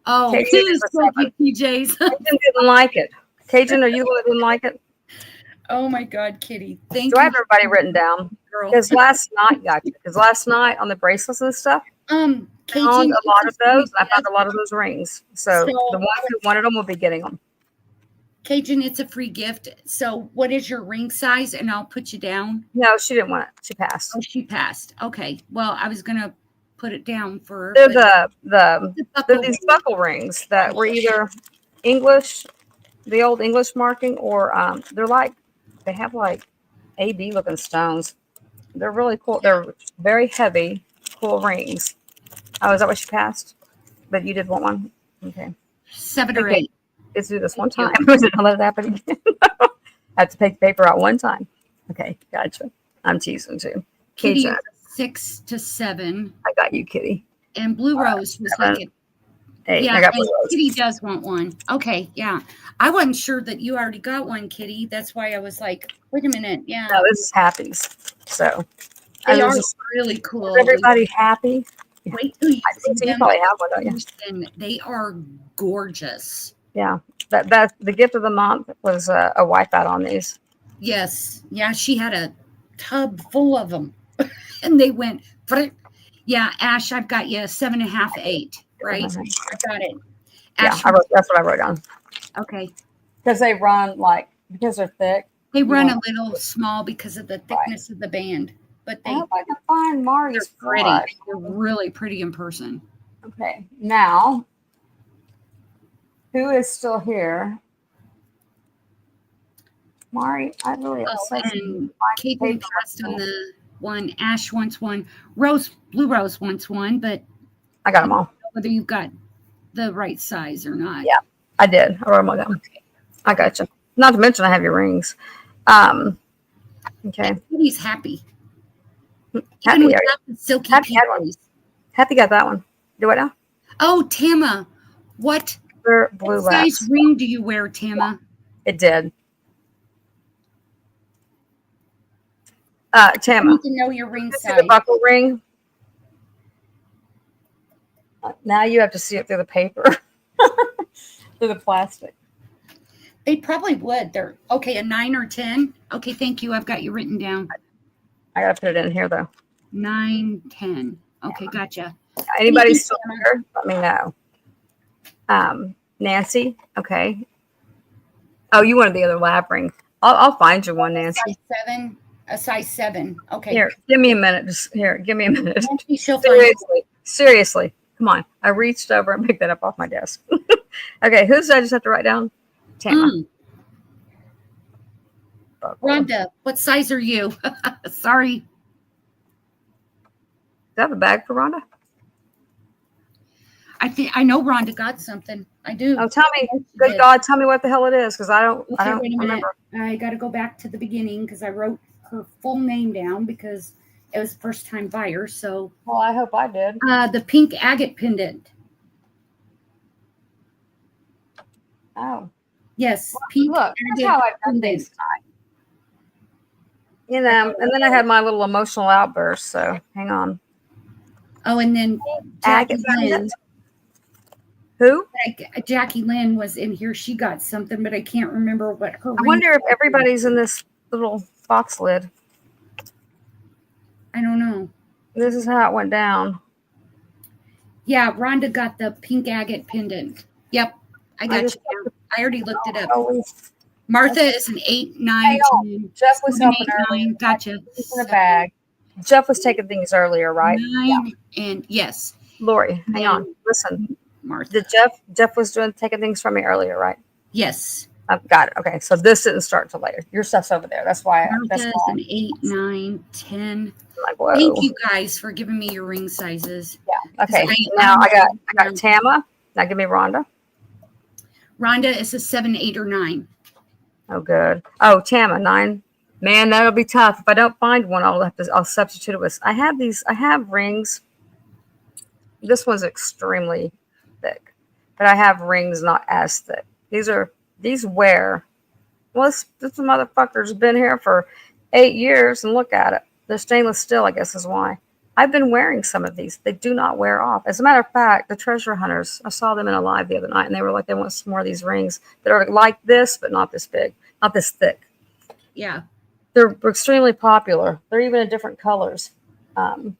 please is a don't get PJs. Cajun didn't like it. Cajun, are you the one that didn't like it? Oh my God, Kitty! Thank Do you. I have everybody written down? Girl. Because last night, Because last night on the bracelets and stuff, Cajun found a lot of those. I found yes. a lot of those rings. So the ones who wanted them will be getting them. Cajun, it's a free gift. So what is your ring size? And I'll put you down. No, she didn't want it. She passed. Oh, she passed. Okay. Well, I was gonna put it down for her. They're but they're these buckle rings that were either English, the old English marking, or they have like AB looking stones. They're really cool. They're very heavy, cool rings. Oh, is that what she passed? But you did want one? Okay. 7 or 8. Let's do this one time. Don't let it happen again. I have to take the paper out one time. Okay, gotcha. I'm teasing too. Kitty Cajun. 6 to 7. I got you, Kitty. And Blue Rose was 7, like 8. yeah, I got and Blue Rose. Kitty does want one. Okay, yeah. I wasn't sure that you already got one, Kitty. That's why I was like, wait a minute. Yeah. No, this is Happy's. So They I are was just- really cool. is everybody happy? Wait till you I see think you them probably have one, don't you? in person. They are gorgeous. Yeah. That the gift of the month was a wipeout on these. Yes. Yeah, she had a tub full of them. And they went, yeah, Ash, I've got you 7.5, 8, right? Mhm. I got it. Yeah, Ash, that's what I wrote down. okay. Because they run because they're thick. They run Yeah. a little small because of the thickness of the band, but I they, hope I can find they're Marty's pretty. flush. They're really pretty in person. Okay, now who is still here? Mari, I really Oh, upset and you. Caitlin passed on the one. Ash wants one. Blue Rose wants one, but I got them all. whether you've got the right size or not. Yeah. I did. I wrote them all down. Okay. I got you. Not to mention I have your rings. Okay. He's happy. Happy, Even without the silky Happy had one. pieces. Happy got that one. Do what now? Oh, Tama, what They're blue size laps. ring do you wear, Tama? It did. I Tama, need to know your ring this is size. the buckle ring. Now you have to see it through the paper, through the plastic. They probably would. They're okay. A 9 or 10. Okay, thank you. I've got you written down. I gotta put it in here though. 9, 10. Okay, gotcha. Anybody you, still here? Let me know. Nancy. Okay. Oh, you wanted the other lab ring. I'll find you one, Nancy. Size 7. A size 7. Okay. Here, give me a minute. Just here, give me a minute. Nancy, she'll find it. Seriously. Come on. I reached over and picked that up off my desk. Okay, who did I just have to write down? Tama. Rhonda, what size are you? Sorry. Do I have a bag for Rhonda? I know Rhonda got something. I do. Oh, tell me. She Good did. God, tell me what the hell it is, because I don't Okay, wait a minute. remember. I got to go back to the beginning because I wrote her full name down because it was first time buyer. So Well, I hope I did. the pink agate pendant. Oh, Yes, pink look, that's agate how I've done pendant. things tonight. You know, and then I had my little emotional outburst. So hang on. Oh, and then Jackie Agate Lynn. pendant? Who? Jackie Lynn was in here. She got something, but I can't remember what her. I wonder if everybody's in this little box lid. I don't know. This is how it went down. Yeah, Rhonda got the pink agate pendant. Yep. I I got just you now. I already looked it up. always. Martha is an 8, 9, Hang on. 10. Jeff was 7, helping 8, earlier. 9. Gotcha. He's in a bag. Jeff was taking things earlier, right? 9 and yes. Lori, hang on. Then Listen. Martha. Did Jeff was taking things from me earlier, right? Yes. I've got it. Okay, so this didn't start till later. Your stuff's over there. That's why. Martha is an 8, 9, 10. I'm like, whoa. Thank you guys for giving me your ring sizes. Yeah. Okay. 'Cause Now I got I'm- Tama. Now give me Rhonda. Rhonda is a 7, 8, or 9. Oh, good. Oh, Tama 9. Man, that'll be tough. If I don't find one, I'll substitute it with. I have rings. This one's extremely thick, but I have rings not as thick. These wear. Well, this motherfucker's been here for 8 years, and look at it. They're stainless steel, I guess is why. I've been wearing some of these. They do not wear off. As a matter of fact, the treasure hunters, I saw them in a live the other night, and they were like, they want some more of these rings that are like this, but not this big, not this thick. Yeah. They're extremely popular. They're even in different colors. And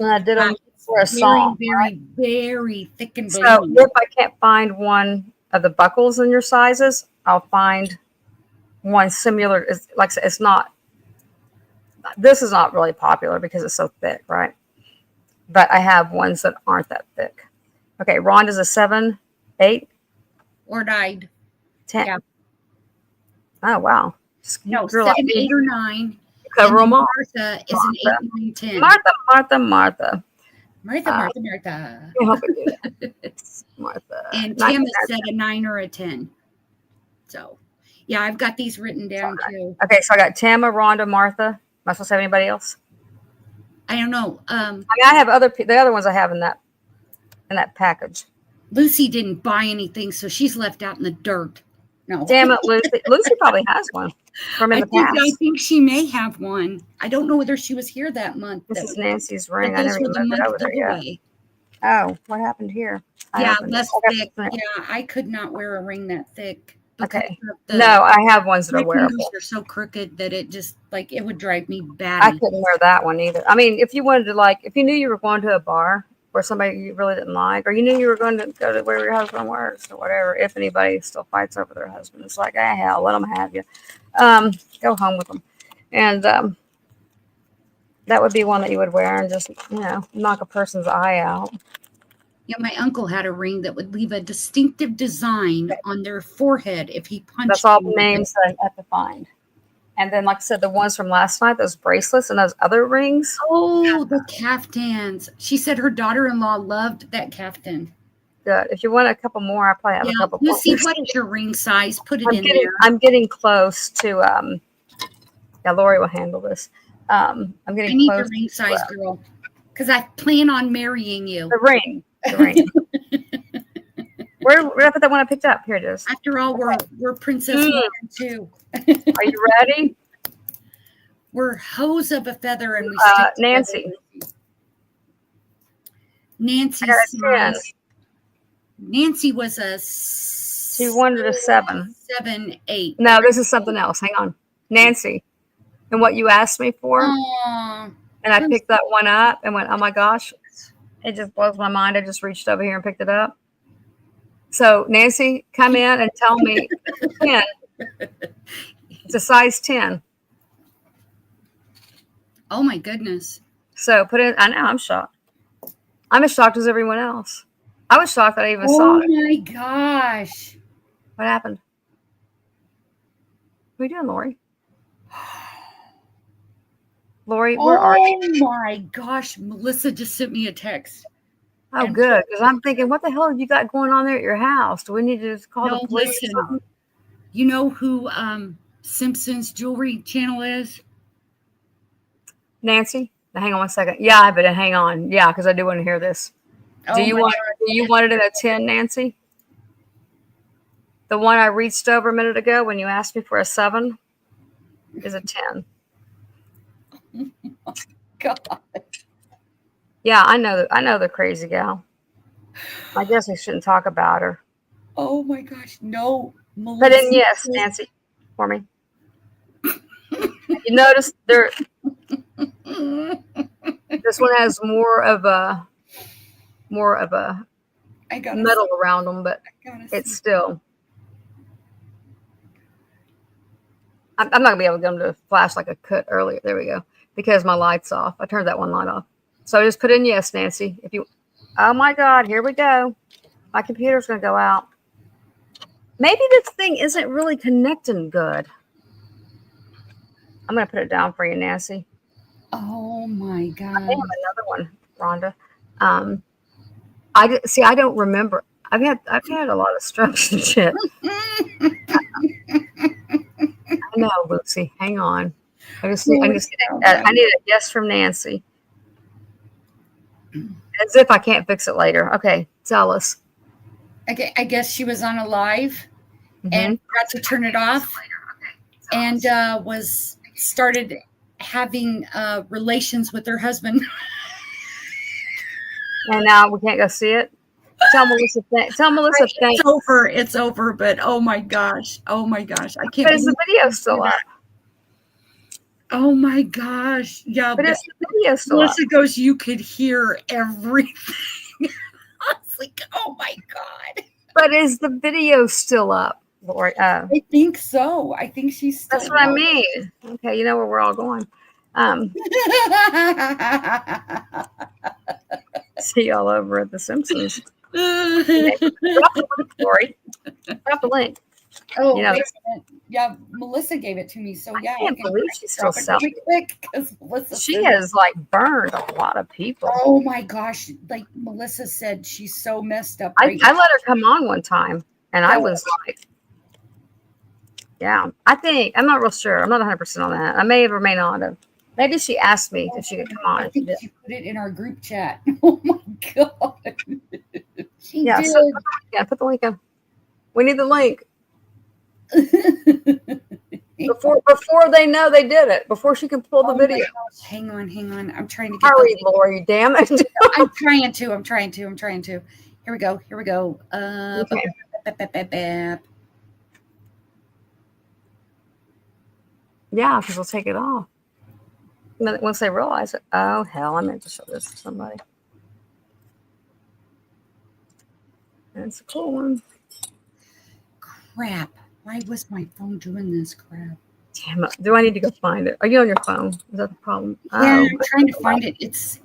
I did them for a song. Very, very thick and So bony. if I can't find one of the buckles in your sizes, I'll find one similar. Like I said, it's not. This is not really popular because it's so thick, right? But I have ones that aren't that thick. Okay, Rhonda's a 7, 8, Or 9. 10. Yeah. Oh wow! No, Girl, 7, 8, or 9. cover them all. Martha is an 8, 9, 10. Martha. Martha. I hope it did. Martha. And Not Tim Martha. said a 9 or a 10. So, yeah, I've got these written down too. Okay, so I got Tama, Rhonda, Martha. Am I supposed to have anybody else? I don't know. I mean, I have the other ones I have in that package. Lucy didn't buy anything, so she's left out in the dirt. No. Damn it, Lucy. Lucy probably has one from in the past. I think she may have one. I don't know whether she was here that month. This is Nancy's ring. I Those never were even the moved it month over there yet. giveaway. Oh, what happened here? I Yeah, opened it. that's Okay. thick. Yeah, I could not wear a ring that thick. Okay. The, No, I have ones that my are wearable. fingers are so crooked that it just it would drive me I batty. couldn't wear that one either. I mean, if you wanted to if you knew you were going to a bar where somebody you really didn't like, or you knew you were going to go to where your husband works or whatever, if anybody still fights over their husband, it's like, hell, let them have you. Go home with them. And that would be one that you would wear and just, knock a person's eye out. Yeah, my uncle had a ring that would leave a distinctive design on their forehead if he punched. That's all them. the names that I have to find. And then, like I said, the ones from last night, those bracelets and those other rings. Oh, the caftans. She said her daughter-in-law loved that caftan. Good. If you want a couple more, I probably have a couple more. Lucy, what is your ring size? Put it in there. I'm getting close to, Lori will handle this. I'm getting I need close the ring size, girl, because I plan on marrying you. The ring. Where did I put that one I picked up? Here it is. After all, we're Princess Lauren too. Are you ready? We're hose of a feather, and we stick Nancy. Nancy. Nancy was a. She wanted a 7. 7, 8. No, this is something else. Hang on, Nancy. And what you asked me for, Aww. and I picked that one up and went, oh my gosh, it just blows my mind. I just reached over here and picked it up. So Nancy, come in and tell me 10. It's a size 10. Oh my goodness. So put it. I know. I'm shocked. I'm as shocked as everyone else. I was shocked that I even saw it. Oh my gosh. What happened? What are you doing, Lori? Lori, where are you? Oh my gosh. Melissa just sent me a text. Oh, good. Because I'm thinking, what the hell have you got going on there at your house? Do we need to just call the police? Listen, you know who Simpson's jewelry channel is? Nancy? Now, hang on 1 second. Yeah, but hang on. Yeah, because I do want to hear this. Do you want it in a 10, Nancy? The one I reached over a minute ago when you asked me for a 7 is a 10. Oh God. Yeah, I know the crazy gal. I guess we shouldn't talk about her. Oh my gosh. No. Melissa. But then yes, Nancy, for me. You notice this one has more of a I got metal around them, but it's still. I'm not gonna be able to get them to flash like I could earlier. There we go. Because my light's off. I turned that one light off. So just put in yes, Nancy. If you. Oh my God! Here we go. My computer's gonna go out. Maybe this thing isn't really connecting good. I'm gonna put it down for you, Nancy. Oh my God! I have another one, Rhonda. I don't remember. I've had a lot of strokes and shit. I know, Lucy. Hang on. I need a yes from Nancy. As if I can't fix it later. Okay, tell us. Okay, I guess she was on a live and forgot to turn it off, and started having relations with her husband. And now we can't go see it. Tell Melissa. Thanks. It's over. But oh my gosh, I can't. But is the video still up? Oh my gosh, yeah. But is the video still Melissa up? goes, you could hear everything. I was like, oh my God. But is the video still up, Lori? I think so. I think she's still That's what I mean. Okay, you know where we're all going. See y'all over at The Simpsons. Drop the link, Lori. Drop the link. Oh, you know, yeah, Melissa gave it to me, so yeah. I can't believe she's still selling quick because Melissa. She has like burned a lot of people. Oh my gosh! Like Melissa said, she's so messed up. I let her come on one time, and I was like, "Yeah, I think I'm not real sure. I'm not 100% on that. I may have or may not have. Maybe she asked me if she could come on. I think she put it in our group chat. Oh my God! She did. So put the link in. We need the link. before they know they did it, before she can pull the video. Hang on. I'm trying to get hurry, Lori, damn it. I'm trying to. Here we go. Okay. Yeah, because we'll take it off. Once they realize it. Oh hell, I meant to show this to somebody. That's a cool one. Crap. Why was my phone doing this crap? Damn it. Do I need to go find it? Are you on your phone? Is that the problem? Yeah, I'm trying to find it. It's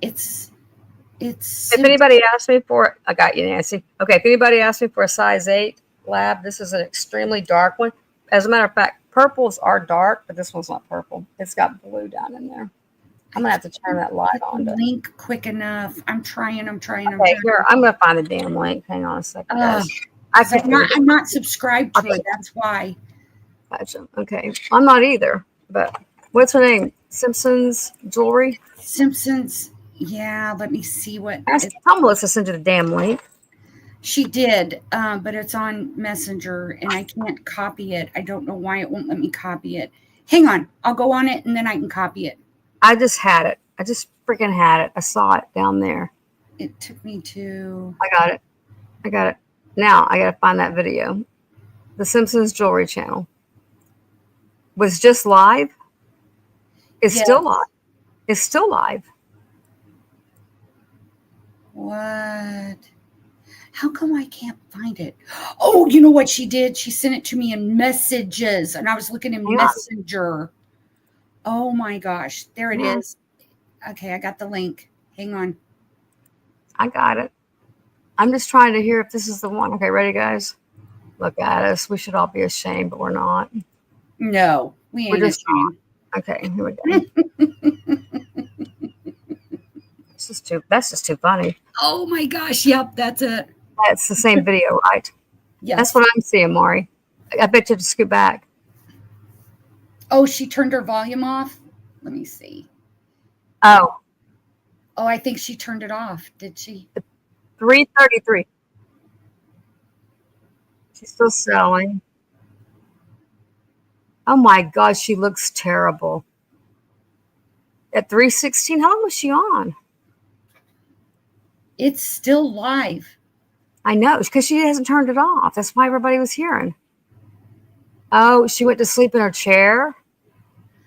if anybody asks me for it, I got you, Nancy. Okay, if anybody asks me for a size 8 lab, this is an extremely dark one. As a matter of fact, purples are dark, but this one's not purple. It's got blue down in there. I'm gonna have to turn that light on. Link quick enough. I'm trying. Okay, here, I'm gonna find the damn link. Hang on a second, guys. I'm not subscribed to it. That's why. Gotcha. Okay. I'm not either. But what's her name? Simpsons Jewelry? Simpsons. Yeah. Let me see what. Tell Melissa send you the damn link. She did, but it's on Messenger and I can't copy it. I don't know why it won't let me copy it. Hang on. I'll go on it and then I can copy it. I just had it. I just freaking had it. I saw it down there. It took me to. I got it. Now I gotta find that video. The Simpsons Jewelry Channel was just live. It's still live. It's still live. What? How come I can't find it? Oh, you know what she did? She sent it to me in messages, and I was looking in Messenger. Oh my gosh, there it is. Okay, I got the link. Hang on. I got it. I'm just trying to hear if this is the one. Okay, ready, guys? Look at us. We should all be ashamed, but we're not. No, we ain't ashamed. Okay, here we go. That's just too funny. Oh my gosh, yep, that's it. That's the same video, right? Yes. That's what I'm seeing, Maury. I bet you have to scoot back. Oh, she turned her volume off? Let me see. Oh, I think she turned it off. Did she? 3:33. She's still selling. Oh my God, she looks terrible. At 3:16, how long was she on? It's still live. I know, because she hasn't turned it off. That's why everybody was hearing. Oh, she went to sleep in her chair.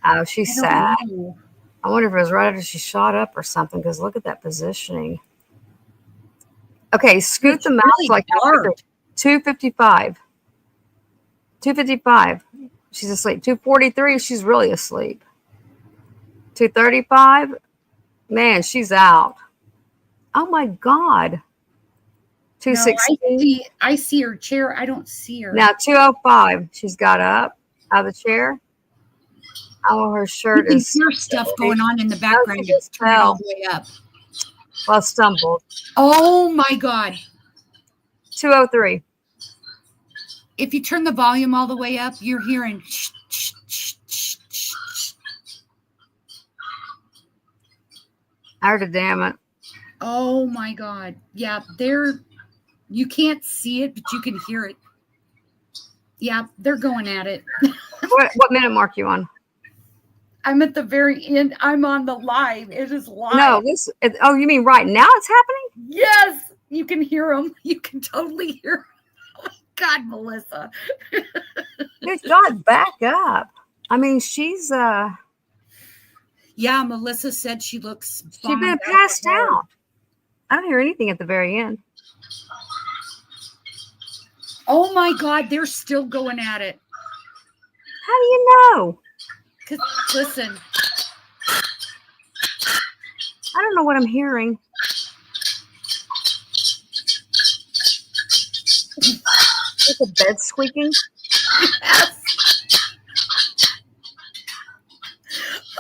Oh, she's sad. I wonder if it was right after she shot up or something, because look at that positioning. Okay, scoot It's the mouse really like dark. 255. 255. She's asleep. 243. She's really asleep. 235. Man, she's out. Oh my God. No, 216. I see her chair. I don't see her. Now 205. She's got up out of the chair. Oh, her You shirt can is hear stuff going on in the background. just Turn it all fell. the way up. well stumbled. Oh my God. 203. If you turn the volume all the way up, you're hearing. I heard a damn it. Oh my God. Yeah, you can't see it, but you can hear it. Yeah, they're going at it. What minute mark you on? I'm at the very end. I'm on the live. It is live. No, oh, you mean right now it's happening? Yes, you can hear them. You can totally hear them. Oh my God, Melissa. Good God, back up. I mean, she's Yeah, Melissa said she looks. she's been passed out. I don't hear anything at the very end. Oh my God, they're still going at it. How do you know? Cause listen, I don't know what I'm hearing. Is the bed squeaking? yes.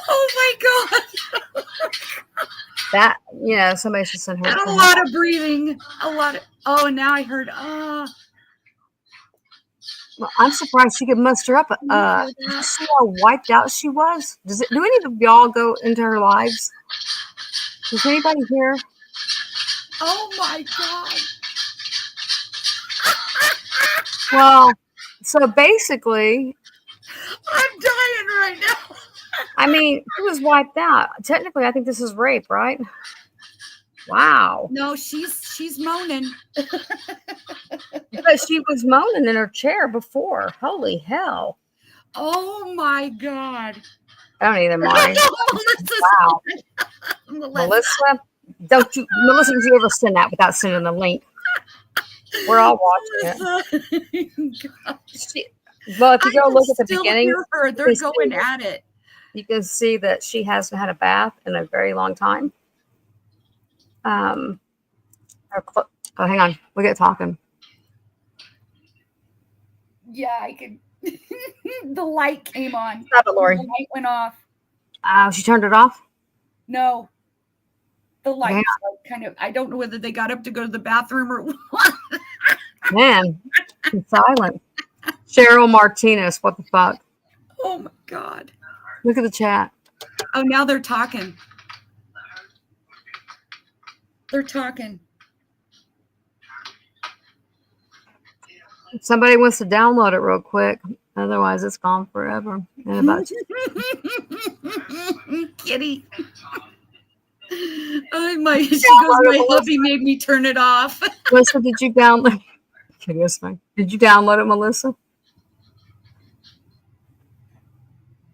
Oh my God. That, somebody should send her. And a lot of breathing. Oh, now I heard. Well, I'm surprised she could muster up. Did you see how wiped out she was? Do any of y'all go into her lives? Does anybody here? Oh my God. Well, so basically, I'm dying right now. I mean, she was wiped out. Technically, I think this is rape, right? Wow. No, she's moaning. But she was moaning in her chair before. Holy hell. Oh my God. I don't either, Marty. Wow. Melissa, did you ever send that without sending the link? We're all watching it. Well, if you go look at the beginning, they're going at it. You can see that she hasn't had a bath in a very long time. Oh, hang on. We get talking. Yeah, I could. The light came on. Stop it, Lori. The light went off. She turned it off? No. The light kind of, I don't know whether they got up to go to the bathroom or what. Man, it's silent. Cheryl Martinez, what the fuck? Oh my God. Look at the chat. Oh, now they're talking. They're talking. Somebody wants to download it real quick. Otherwise, it's gone forever. And about Kitty. My hubby made me turn it off. Melissa, did you download? Did you download it, Melissa?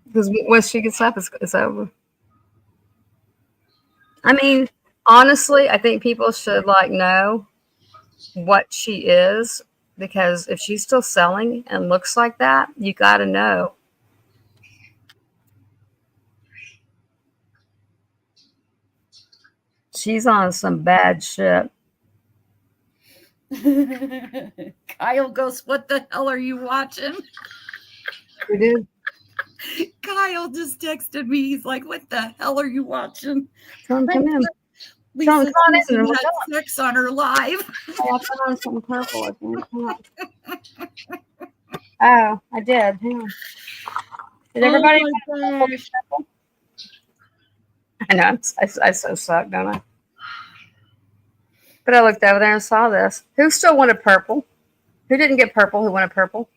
Because once she gets up, it's over. I mean, honestly, I think people should know what she is, because if she's still selling and looks like that, you got to know. She's on some bad shit. Kyle goes, "What the hell are you watching?" We did. Kyle just texted me. He's like, "What the hell are you watching?" Tell him come in. Lisa had sex on her live. I put on something purple. Oh, I did. Hang on. Did everybody? Oh I know. I so suck, don't I? But I looked over there and saw this. Who still wanted purple? Who didn't get purple? Who wanted purple?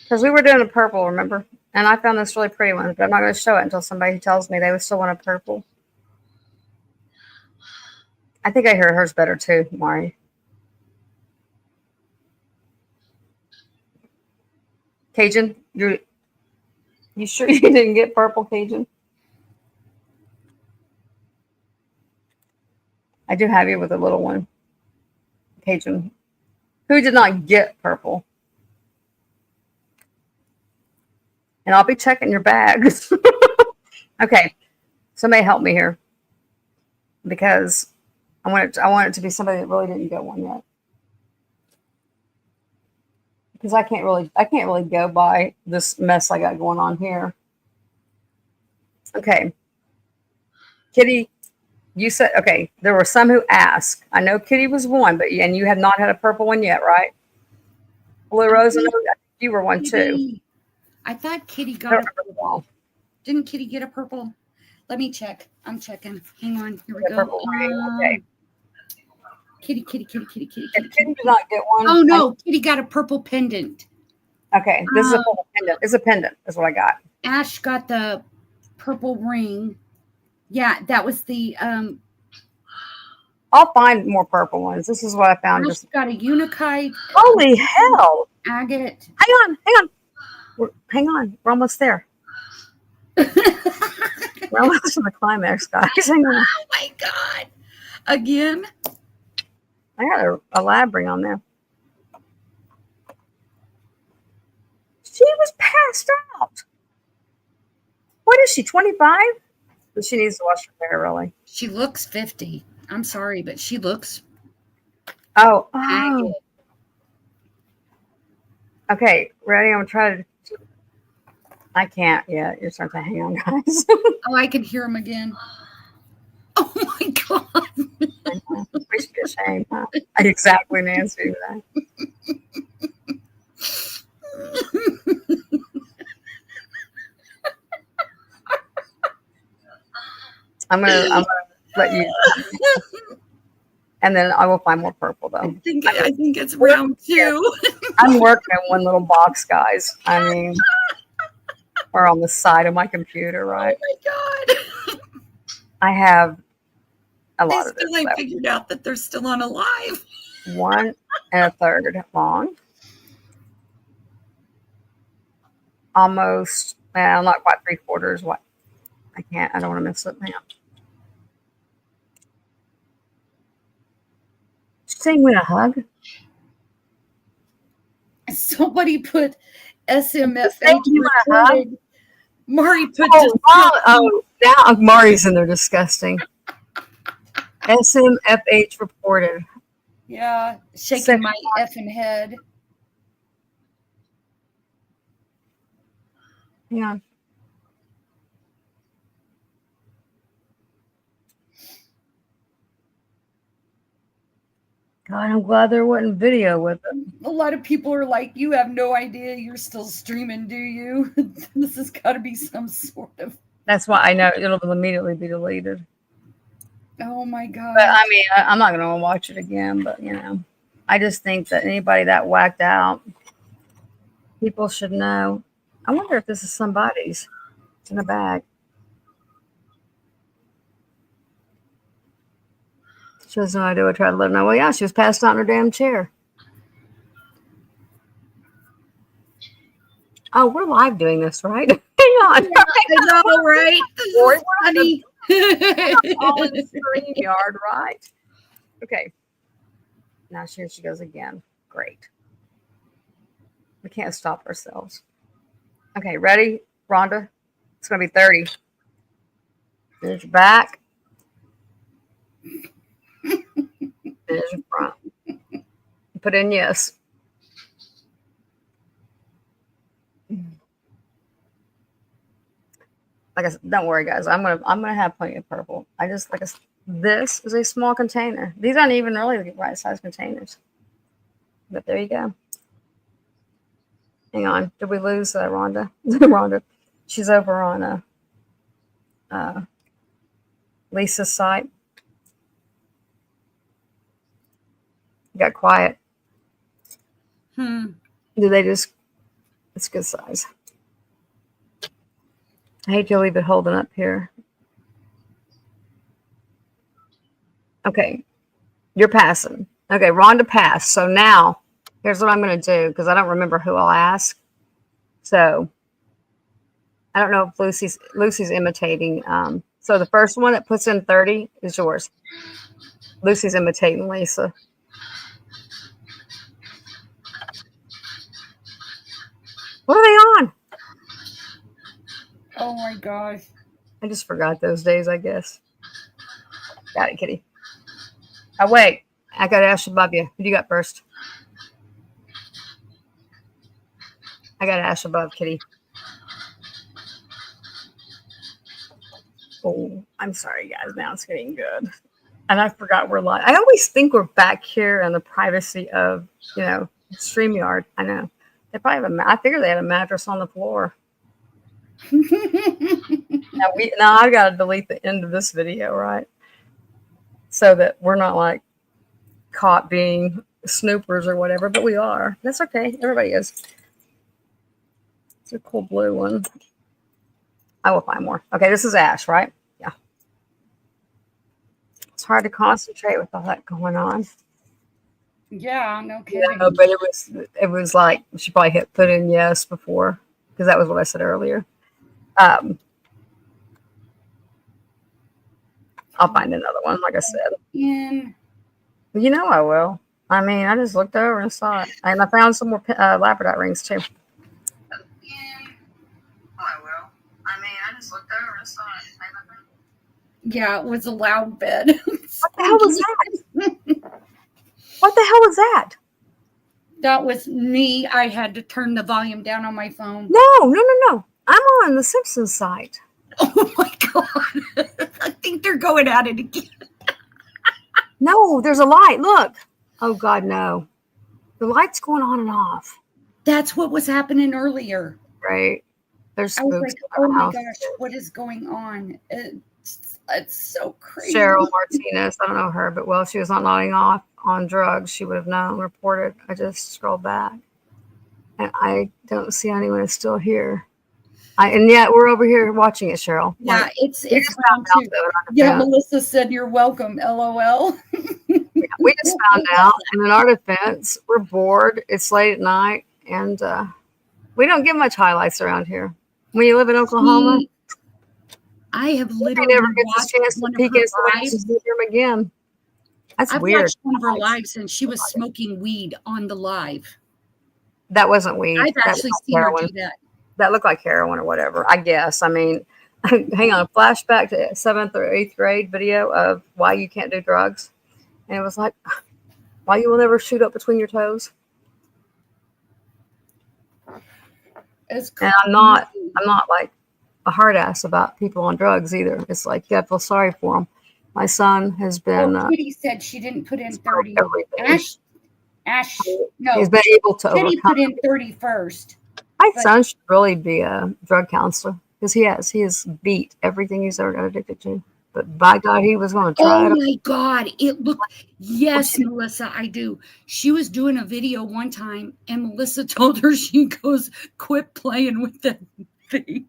Because we were doing a purple, remember? And I found this really pretty one, but I'm not going to show it until somebody tells me they would still want a purple. I think I hear hers better too, Mari. Cajun, you sure you didn't get purple, Cajun? I do have you with a little one. Cajun. Who did not get purple? And I'll be checking your bags. Okay, somebody help me here because I want it to be somebody that really didn't get one yet. Because I can't really go by this mess I got going on here. Okay, Kitty, you said okay. There were some who asked. I know Kitty was one, but and you have not had a purple one yet, right? Blue Rose, I think you were one too. I thought Kitty I got don't a remember them all. Didn't Kitty get a purple? Let me check. I'm checking. Hang on. Here we The go. purple ring, okay. Kitty. If Kitty did not get one. Oh no, Kitty got a purple pendant. Okay, this is a purple pendant. It's a pendant. Is what I got. Ash got the purple ring. Yeah, that was the I'll find more purple ones. This is what I found. Ash Just got a unikite. holy hell! Agate. Hang on. We're almost there. We're almost to the climax, guys. Hang on. Oh my god. Again? I got a lab ring on there. She was passed out. What is she, 25? But she needs to wash her hair, really. She looks 50. I'm sorry, but she looks Oh. agate. Okay, ready? I'm going to try to. I can't yet. You're starting to hang on, guys. Oh, I can hear him again. Oh my god. We should be ashamed, huh? Exactly, Nancy. That. I'm gonna let you, and then I will find more purple though. I think it's round 2. I'm working on one little box, guys. I mean, or on the side of my computer, right? Oh my god. I have a They lot of this. still ain't figured out that they're still on alive. 1 1/3 long. Almost, well, not quite 3/4. What? I don't want to miss it now. Sing with a hug. Somebody put SMFH Thank you, recorded. Mari put Now Mari's in there disgusting. SMFH reported. yeah, shaking Second my effing head. Yeah. God, I'm glad there wasn't video with it. A lot of people are like, you have no idea you're still streaming, do you? This has got to be some sort of. That's why I know it'll immediately be deleted. Oh my god. But I mean, I'm not going to watch it again. But I just think that anybody that whacked out, people should know. I wonder if this is somebody's. It's in a bag. She has no idea. I tried to let her know. Well, yeah, she was passed out in her damn chair. Oh, we're live doing this, right? Hang on. I know, right? This is funny. All in the StreamYard, right? Okay. Now here she goes again. Great. We can't stop ourselves. Okay, ready, Rhonda? It's going to be 30. There's your back. There's your front. Put in yes. Like I said, don't worry, guys. I'm gonna have plenty of purple. This is a small container. These aren't even really the right size containers. But there you go. Hang on. Did we lose Rhonda? Rhonda. She's over on Lisa's site. Got quiet. Hmm. Do they just? It's good size. I hate to leave it holding up here. Okay, you're passing. Okay, Rhonda passed. So now, here's what I'm going to do because I don't remember who I'll ask. So I don't know if Lucy's imitating. So the first one that puts in 30 is yours. Lucy's imitating Lisa. gosh. I just forgot those days, I guess. Got it, kitty. Oh, wait. I got to ask above you. Who do you got first? I got to ask above, kitty. Oh, I'm sorry, guys. Now it's getting good. And I forgot we're live. I always think we're back here in the privacy of, StreamYard. I know. They probably have I figure they had a mattress on the floor. Now I got to delete the end of this video, right? So that we're not like caught being snoopers or whatever, but we are. That's okay. Everybody is. It's a cool blue one. I will find more. Okay, this is Ash, right? Yeah. It's hard to concentrate with all that going on. Yeah, no kidding. Yeah, but it was like she probably hit put in yes before because that was what I said earlier. I'll find another one, like I said. I will. I mean, I just looked over and saw it, and I found some more labradorite rings too. I will. I mean, I just looked over and saw it. Yeah, it was a loud bed. What the hell was that? What the hell was that? That was me. I had to turn the volume down on my phone. No. I'm on the Simpsons site. Oh my God. I think they're going at it again. No, there's a light. Look. Oh God, no. The light's going on and off. That's what was happening earlier. Right. There's I was spooks like, oh my gosh, what is going on? It's so crazy. Cheryl Martinez, I don't know her, but she was not nodding off on drugs. She would have known, reported. I just scrolled back. And I don't see anyone is still here. And yet we're over here watching it, Cheryl. Yeah, like, it's found too. Yeah, Melissa said you're welcome, LOL. Yeah, we just found out, and in our defense, we're bored. It's late at night, and we don't get much highlights around here. When you live in Oklahoma, I have literally never get the chance to peek into the room again. That's weird. I've watched one of her lives, and she was smoking weed on the live. That wasn't weed. I've actually seen her do that. That looked like heroin or whatever, I guess. I mean, hang on, flashback to 7th or 8th grade video of why you can't do drugs. And it was like, why you will never shoot up between your toes. And I'm not like a hard ass about people on drugs either. It's like, I feel sorry for them. My son has been. Kitty said she didn't put in 30. Ash, no. He's been able to Kitty overcome. Put in 30 first. My son should really be a drug counselor because he has beat everything he's ever got addicted to. But by God, he was going to try it. Oh my God. It looked, yes, Melissa, I do. She was doing a video one time and Melissa told her, she goes, quit playing with that thing.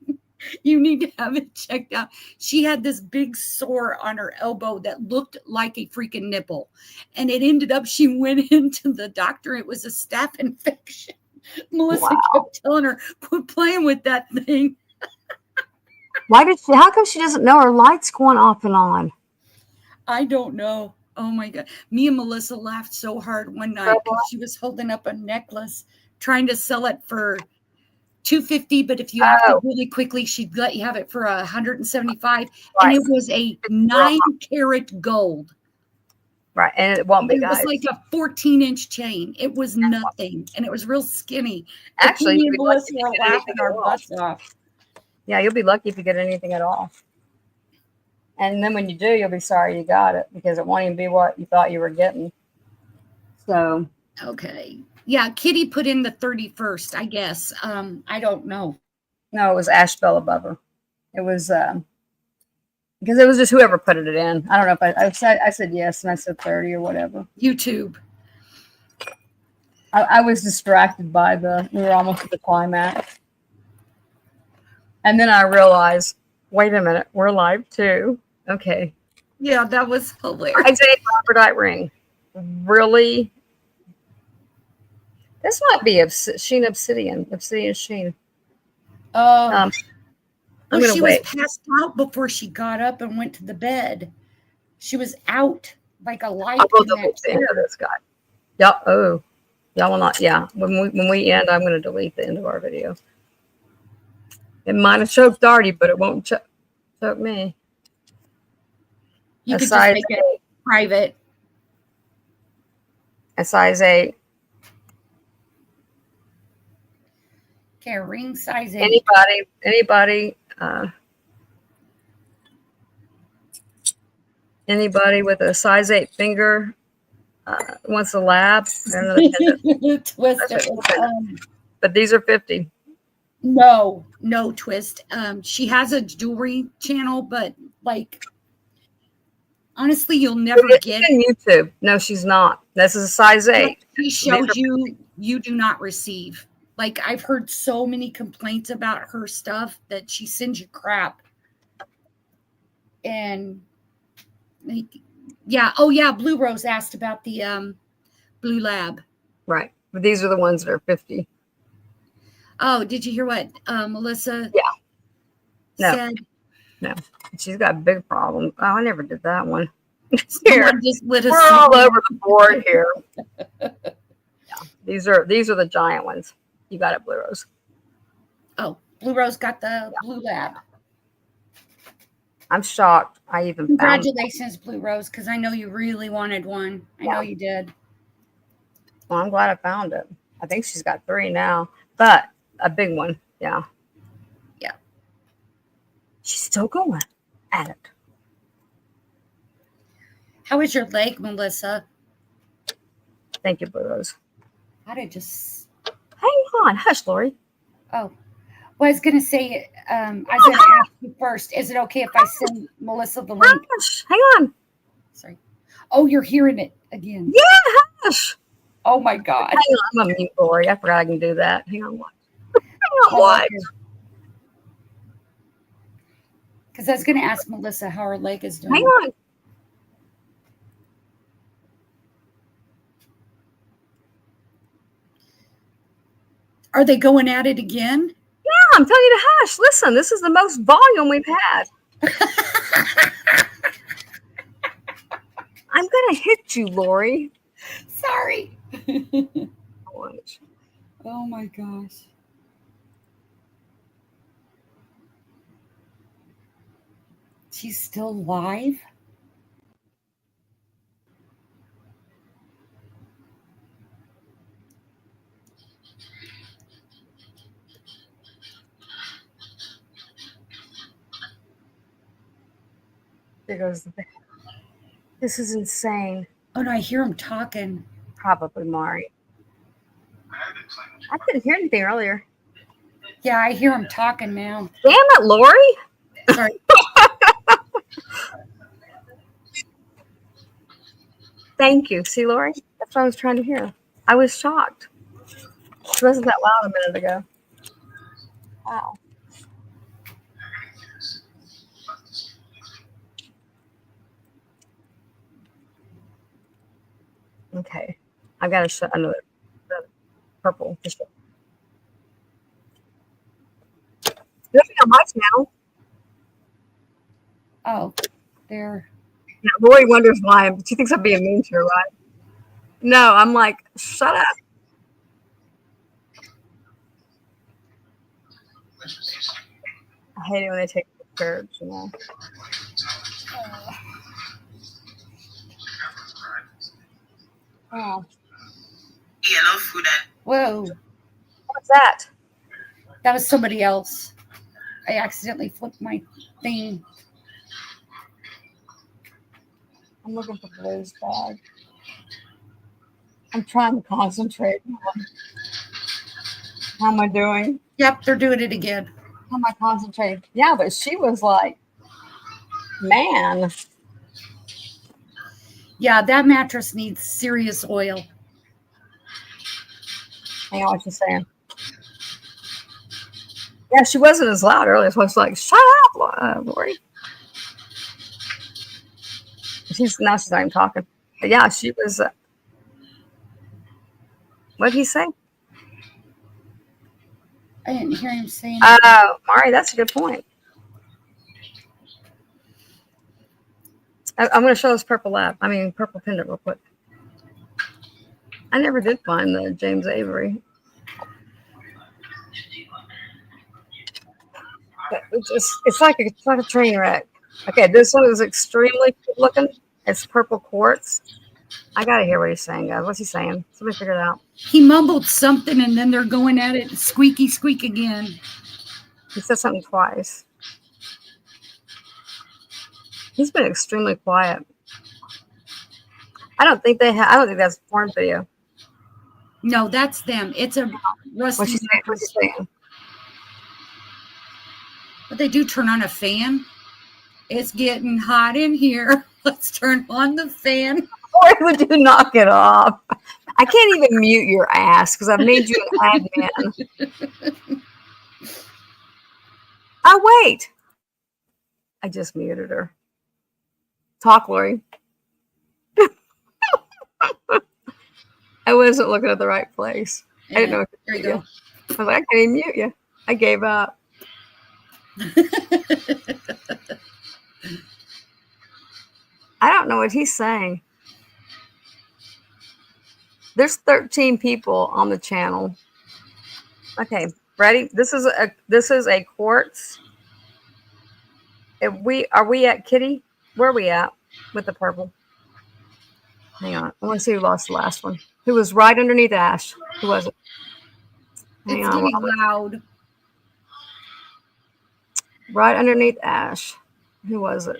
You need to have it checked out. She had this big sore on her elbow that looked like a freaking nipple. And it ended up, she went into the doctor. It was a staph infection. Melissa kept telling her, quit playing with that thing. How come she doesn't know her light's going off and on? I don't know. Oh my God. Me and Melissa laughed so hard one night because she was holding up a necklace trying to sell it for $250, but if you have it really quickly, she'd let you have it for $175. Right. And it was a 9-carat gold. Right. And it won't be. It was like a 14-inch chain. It was nothing. And it was real skinny. Actually, me and Melissa were laughing our butts off. Yeah, you'll be lucky if you get anything at all. And then when you do, you'll be sorry you got it because it won't even be what you thought you were getting. So. Okay. Yeah, Kitty put in the 31st, I guess. I don't know. No, it was Ash Bell above her. It was because it was just whoever put it in. I don't know if I said yes and I said 30 or whatever. YouTube. I was distracted by we were almost at the climax. And then I realized, wait a minute, we're live too. Okay. Yeah, that was hilarious. Isaiah labradorite ring. Really? This might be Sheen Obsidian Sheen. I'm gonna she wait. was passed out before she got up and went to the bed. She was out like a light. I'll go delete the end of this guy. Yep. Oh, y'all will not. Yeah. When we end, I'm going to delete the end of our video. It might have choked Darty, but it won't choke me. You A could just size make it private. A size 8. Okay, a ring size 8. Anybody with a size 8 finger wants a lab. Another pendant. Twist That's it. what but these are 50. No, Twist. She has a jewelry channel, but like honestly, you'll never get in YouTube. No, she's not. This is a size 8. She shows you do not receive. Like I've heard so many complaints about her stuff that she sends you crap. And like, yeah. Oh yeah, Blue Rose asked about the Blue Lab. Right. But these are the ones that are 50. Oh, did you hear what Melissa said? No. She's got a big problem. Oh, I never did that one. Here. Just lit We're all over the board here. Yeah. These are the giant ones. You got it, Blue Rose. Oh, Blue Rose got the Blue Lab. I'm shocked. I even Congratulations, Blue Rose, because I know you really wanted one. I know you did. Well, I'm glad I found it. I think she's got 3 now, but a big one. Yeah. Yeah. She's still going at it. How is your leg, Melissa? Thank you, Blue Rose. How did just hang on? Hush, Lori. Oh, well, I was going to say, I was going to ask you first. Is it okay if I send Melissa the link? Hush, hang on. Sorry. Oh, you're hearing it again. Yeah, hush. Oh my God. Hang on, I'm a mute, Lori. I forgot I can do that. Hang on, what? Hang on, what? Because I was going to ask Melissa how her leg is doing. Hang on. Are they going at it again? Yeah, I'm telling you to hush. Listen, this is the most volume we've had. I'm going to hit you, Lori. Sorry. Oh my gosh. She's still live? There goes the bed. This is insane. Oh no, I hear him talking. Probably Mari. I couldn't hear anything earlier. Yeah, I hear him talking now. Damn it, Lori. Sorry. Thank you. See, Lori? That's what I was trying to hear. I was shocked. She wasn't that loud a minute ago. Wow. Okay. I've got to show another purple. Nothing on my channel. Oh, there. Yeah, Lori wonders why. She thinks I'm being mean to her, right? No, I'm like, shut up. I hate it when they take pictures, you know. Oh. Yellow food. Whoa. What's that? That was somebody else. I accidentally flipped my thing. I'm looking for Blue's bag. I'm trying to concentrate. How am I doing? Yep, they're doing it again. How am I concentrating? Yeah, but she was like, man. Yeah, that mattress needs serious oil. Hang on, what she's saying. Yeah, she wasn't as loud earlier, so I was like, shut up, Lori. She's not even talking. But yeah, she was. What did he say? I didn't hear him saying. Mari, that's a good point. I'm going to show this purple pendant real quick. I never did find the James Avery. But it's like a train wreck. Okay, this one is extremely good looking. It's purple quartz. I gotta hear what he's saying, guys. What's he saying? Somebody figure it out. He mumbled something, and then they're going at it, squeaky squeak again. He said something twice. He's been extremely quiet. I don't think that's a porn video. No, that's them. It's a What's rusty. she saying? What's he saying? But they do turn on a fan. It's getting hot in here. Let's turn on the fan. Or would you knock it off? I can't even mute your ass because I've made you an admin. Oh, wait. I just muted her. Talk, Lori. I wasn't looking at the right place. I didn't know what to There you do. go. I was like, I can't even mute you. I gave up. I don't know what he's saying. There's 13 people on the channel. Okay, ready? This is a quartz. Are we at Kitty? Where are we at with the purple? Hang on. I want to see who lost the last one. Who was right underneath Ash? Who was it? Hang It's on. getting loud. Right underneath Ash. Who was it?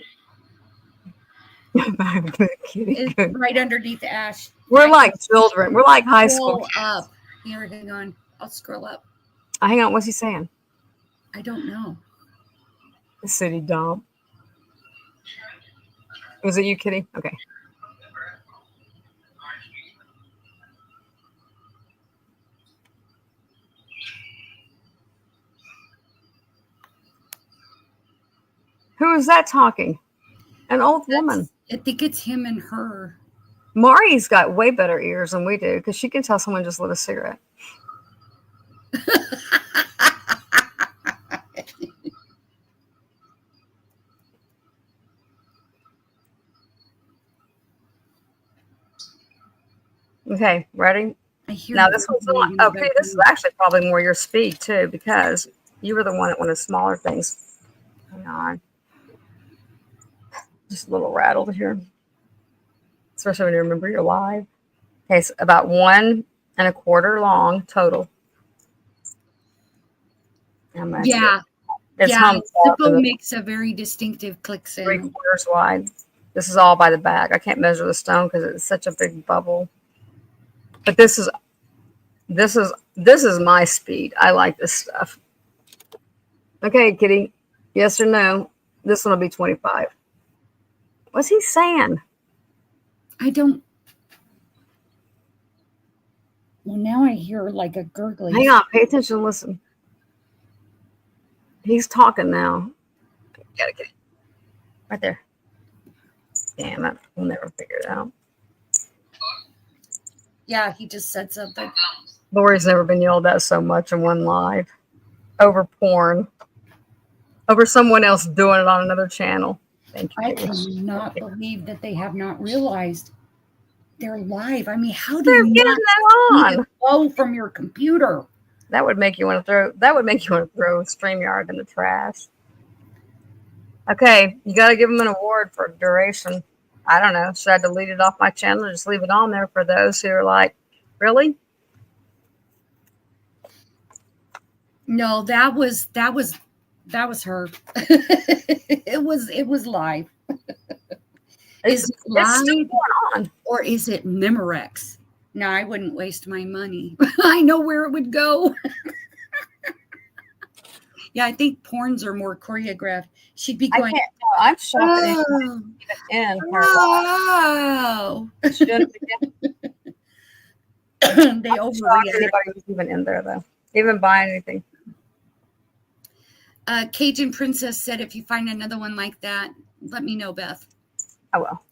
Kitty. It's right underneath Ash. We're like children. We're like high school. Scroll up. Here, hang on. I'll scroll up. Hang on. What's he saying? I don't know. The city dump. Was it you, Kitty? Okay. Who is that talking? An old woman. I think it's him and her. Mari's got way better ears than we do because she can tell someone just lit a cigarette. Okay, ready? I hear Now you this one's moving okay. back This is actually probably more your speed too because you were the one that wanted smaller things. Hang on, just a little rattled here, especially when you remember you're live. Okay, it's about 1.25 long total. Yeah. It's yeah, hung the bow makes a very distinctive click sound. 3/4 wide. This is all by the bag. I can't measure the stone because it's such a big bubble. But this is my speed. I like this stuff. Okay, Kitty. Yes or no? This one will be 25. What's he saying? I don't. Well, now I hear like a gurgling. Hang on. Pay attention. Listen. He's talking now. Gotta get it. Right there. Damn it. We'll never figure it out. Yeah, he just said something. Lori's never been yelled at so much in one live. Over porn. Over someone else doing it on another channel. Thank you. I cannot believe that they have not realized they're live. I mean, how do you Get not that see on? the flow from your computer? That would make you want to throw StreamYard in the trash. Okay, you got to give them an award for duration. I don't know. Should I delete it off my channel or just leave it on there for those who are like, really? No, that was her. It was live. Is it It's still live going on. or is it Memorex? No, I wouldn't waste my money. I know where it would go. Yeah, I think porns are more choreographed. She'd be I going, can't tell. I'm shocked that oh, it's even in her live. wow. Shouldn't be. They I'm shocked overreact. anybody was even in there though. Even buying anything. Cajun Princess said, if you find another one like that, let me know, Beth. Oh well.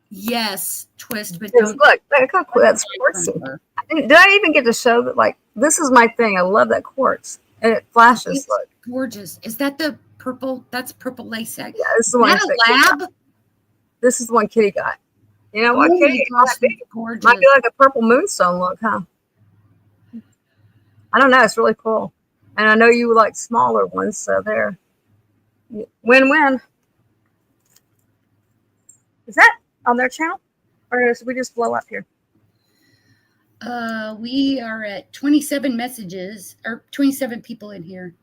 Yes, twist, but Because don't. look how cool that's quartzy. Did I even get to show that? Like, this is my thing. I love that quartz. And it flashes. It's Look. gorgeous. Is that the purple? That's purple latex. Yeah, this is the Is one. that a Kitty got. lab? This is the one Kitty got. You know what, Oh my Kitty? gosh, it's gorgeous. Might be like a purple moonstone look, huh? I don't know. It's really cool. And I know you like smaller ones, so there. Win-win. Is that on their channel? Or did we just blow up here? We are at 27 messages or 27 people in here.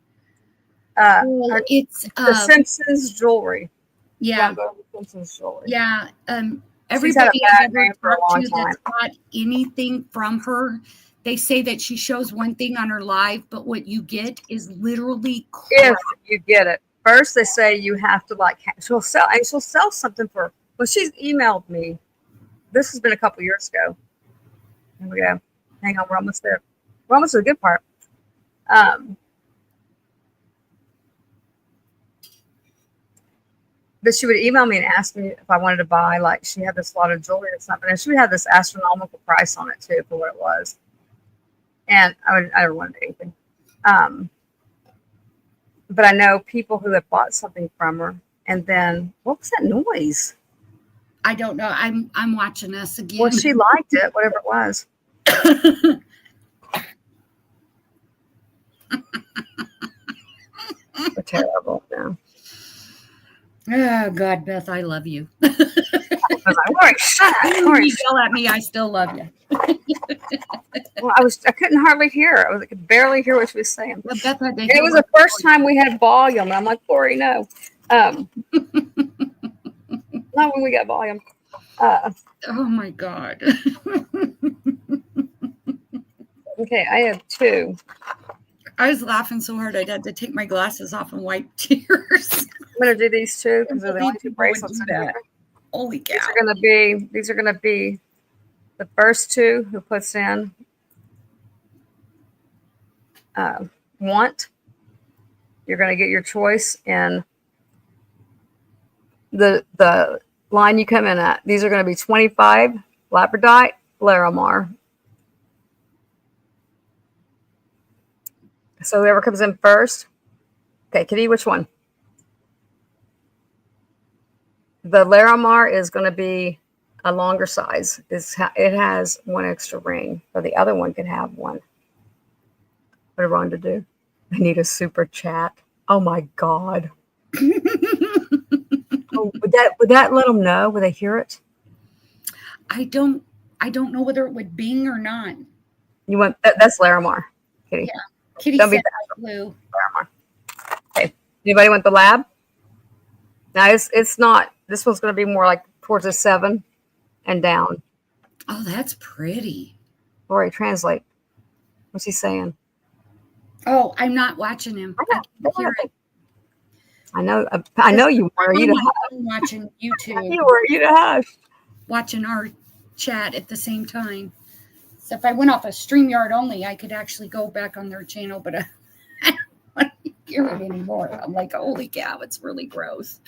Well, It's the Simpsons jewelry. yeah, The Simpsons jewelry. yeah. She's had a Everybody bad I've ever name for a talked long to that's got anything from her, they say that she shows one thing on her live, but what you get is literally crap. If you get it. First, they say you have to she'll sell something for. Well, she's emailed me. This has been a couple years ago. Here we go. Hang on, we're almost there. We're almost to the good part. But she would email me and ask me if I wanted to buy, like, she had this lot of jewelry or something, and she would have this astronomical price on it too for what it was. And I don't want anything. But I know people who have bought something from her, and then what was that noise? I don't know. I'm watching this again. Well, she liked it, whatever it was. We're terrible now. Oh God, Beth, I love you. I was like, Lori, shut up. Lori, You yell at me, I still love you. well, I couldn't hardly hear. I could barely hear what she was saying. Well, Beth had to And it was the first time we had volume, and I'm like, Lori, no. Not when we got volume. Oh my God. Okay, I have two. I was laughing so hard I had to take my glasses off and wipe tears. I'm gonna do these two because they're the only two bracelets in here. Holy cow. These are gonna be the first two who puts in want. You're gonna get your choice in the line you come in at. These are gonna be 25 Labradite Larimar. So whoever comes in first. Okay, Kitty, which one? The Larimar is going to be a longer size. It has one extra ring, but the other one can have one. What do I want to do? I need a super chat. Oh my God. Oh, would that let them know? Would they hear it? I don't know whether it would bing or not. You want that's Larimar, Kitty. Yeah. Kitty Don't said be blue. Larimar. Okay. Anybody want the lab? Now it's not. This one's going to be more like towards a 7 and down. Oh, that's pretty. Lori, translate. What's he saying? Oh, I'm not watching him. I can't hear it. I know you were. I'm watching YouTube. You were. You hush. Watching our chat at the same time. So if I went off a StreamYard only, I could actually go back on their channel, but I don't want to hear it anymore. I'm like, holy cow, it's really gross.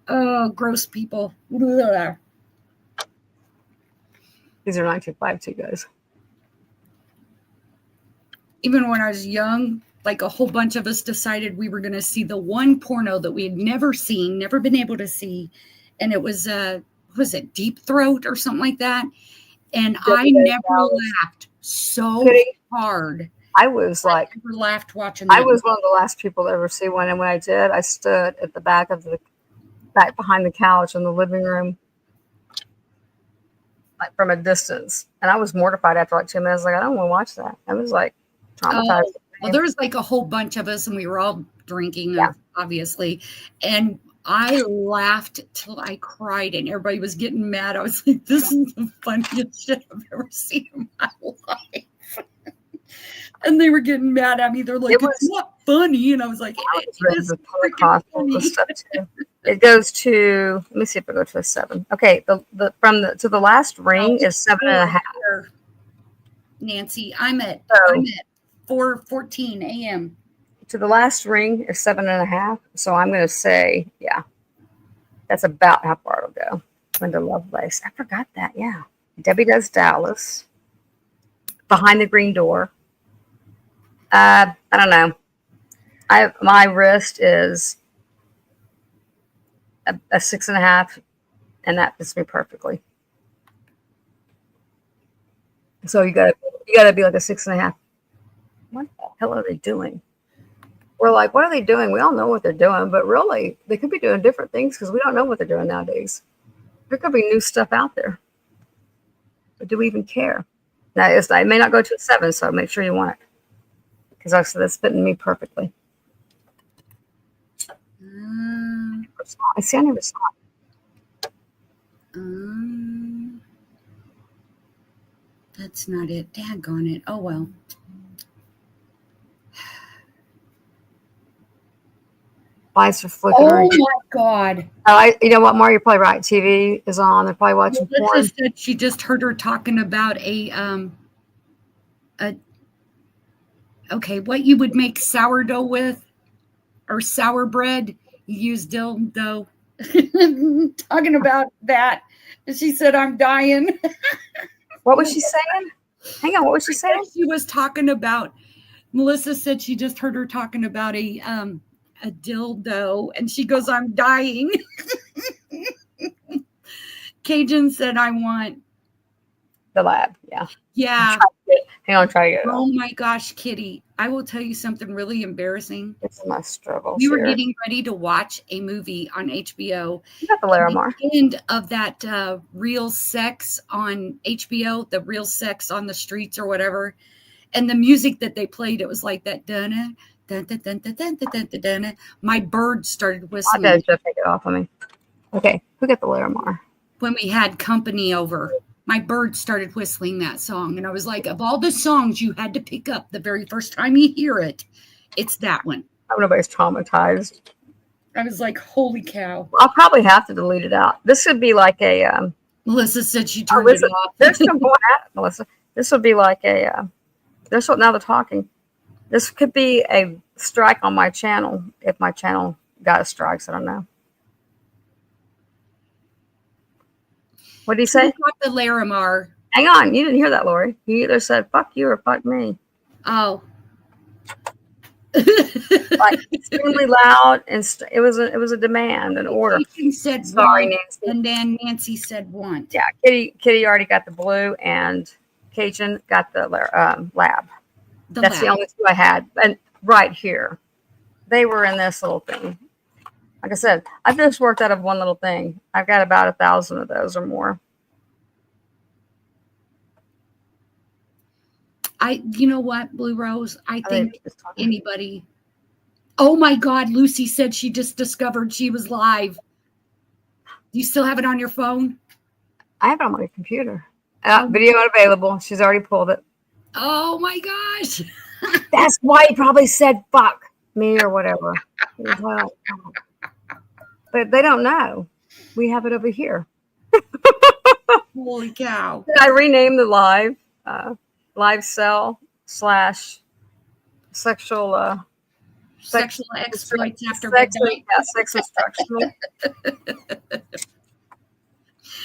Oh, gross people. Ugh. These are 925 guys. Even when I was young, like a whole bunch of us decided we were going to see the one porno that we had never seen, never been able to see. And it was, was it Deep Throat or something like that? And I never laughed so hard. I was like, I never laughed watching that. I was one of the last people to ever see one. And when I did, I stood at the back behind the couch in the living room, like from a distance. And I was mortified after like 2 minutes. Like, I don't want to watch that. I was like traumatized. Oh, well, there was like a whole bunch of us and we were all drinking, obviously. And I laughed till I cried and everybody was getting mad. I was like, this is the funniest shit I've ever seen in my life. And they were getting mad at me. They're like, it's not funny. And I was like, it is freaking stuff too. It goes to, let me see if I go to a 7. Okay, to the last ring is 7.5. Nancy, I'm at 4:14 a.m. To the last ring is 7.5. So I'm going to say, yeah, that's about how far it'll go. Linda Lovelace. I forgot that. Yeah. Debbie does Dallas. Behind the green door. I don't know. My wrist is a 6.5, and that fits me perfectly. So you gotta be like a 6.5. What the hell are they doing? we're like, what are they doing? We all know what they're doing, but really, they could be doing different things because we don't know what they're doing nowadays. There could be new stuff out there. But do we even care? Now, it may not go to a 7, so make sure you want it. Because I said that's fitting me perfectly. I see, I never saw it. That's not it. Daggone it. Oh, well. Lights are flickering. Oh, my God. You know what, Mario? You're probably right. TV is on. They're probably watching porn. Melissa said she just heard her talking about what you would make sourdough with, or sour bread. You use dildo. Talking about that. And she said, I'm dying. What was she saying? Hang on, what was she saying? She was talking about, Melissa said she just heard her talking about a dildo, and she goes, I'm dying. Cajun said, I want the lab. Yeah. Yeah. Hang on, try to get it. Oh my gosh, Kitty. I will tell you something really embarrassing. It's my struggle. We were getting ready to watch a movie on HBO. You got the Larimar. The end of that Real Sex on HBO, the Real Sex on the Streets or whatever. And the music that they played, it was like that. Dun, dun, dun, dun, dun, dun, dun, dun, dun. My bird started whistling. I'll just take it off of me. Okay, who got the Larimar? When we had company over, my bird started whistling that song. And I was like, of all the songs you had to pick up the very first time you hear it, it's that one. I hope nobody's traumatized. I was like, holy cow. I'll probably have to delete it out. This would be like a... Melissa said she turned it off. There's some going at it, Melissa. This would be like a... There's what now they're talking. This could be a strike on my channel if my channel got a strike. So I don't know. What did he say? The Larimar. Hang on, you didn't hear that, Lori. He either said "fuck you" or "fuck me." Oh, like extremely loud, and it was a demand, an order. He said sorry, want, Nancy, and then Nancy said want. Yeah, Kitty already got the blue, and Cajun got the lab. That's the only two I had, and right here, they were in this little thing. Like I said, I've just worked out of one little thing. I've got about 1,000 of those or more. You know what, Blue Rose? I think anybody. Oh my God, Lucy said she just discovered she was live. Do you still have it on your phone? I have it on my computer. Video unavailable. She's already pulled it. Oh my gosh. That's why he probably said fuck me or whatever. But they don't know. We have it over here. Holy cow. Did I rename the live cell / sexual exploits after sex instructional.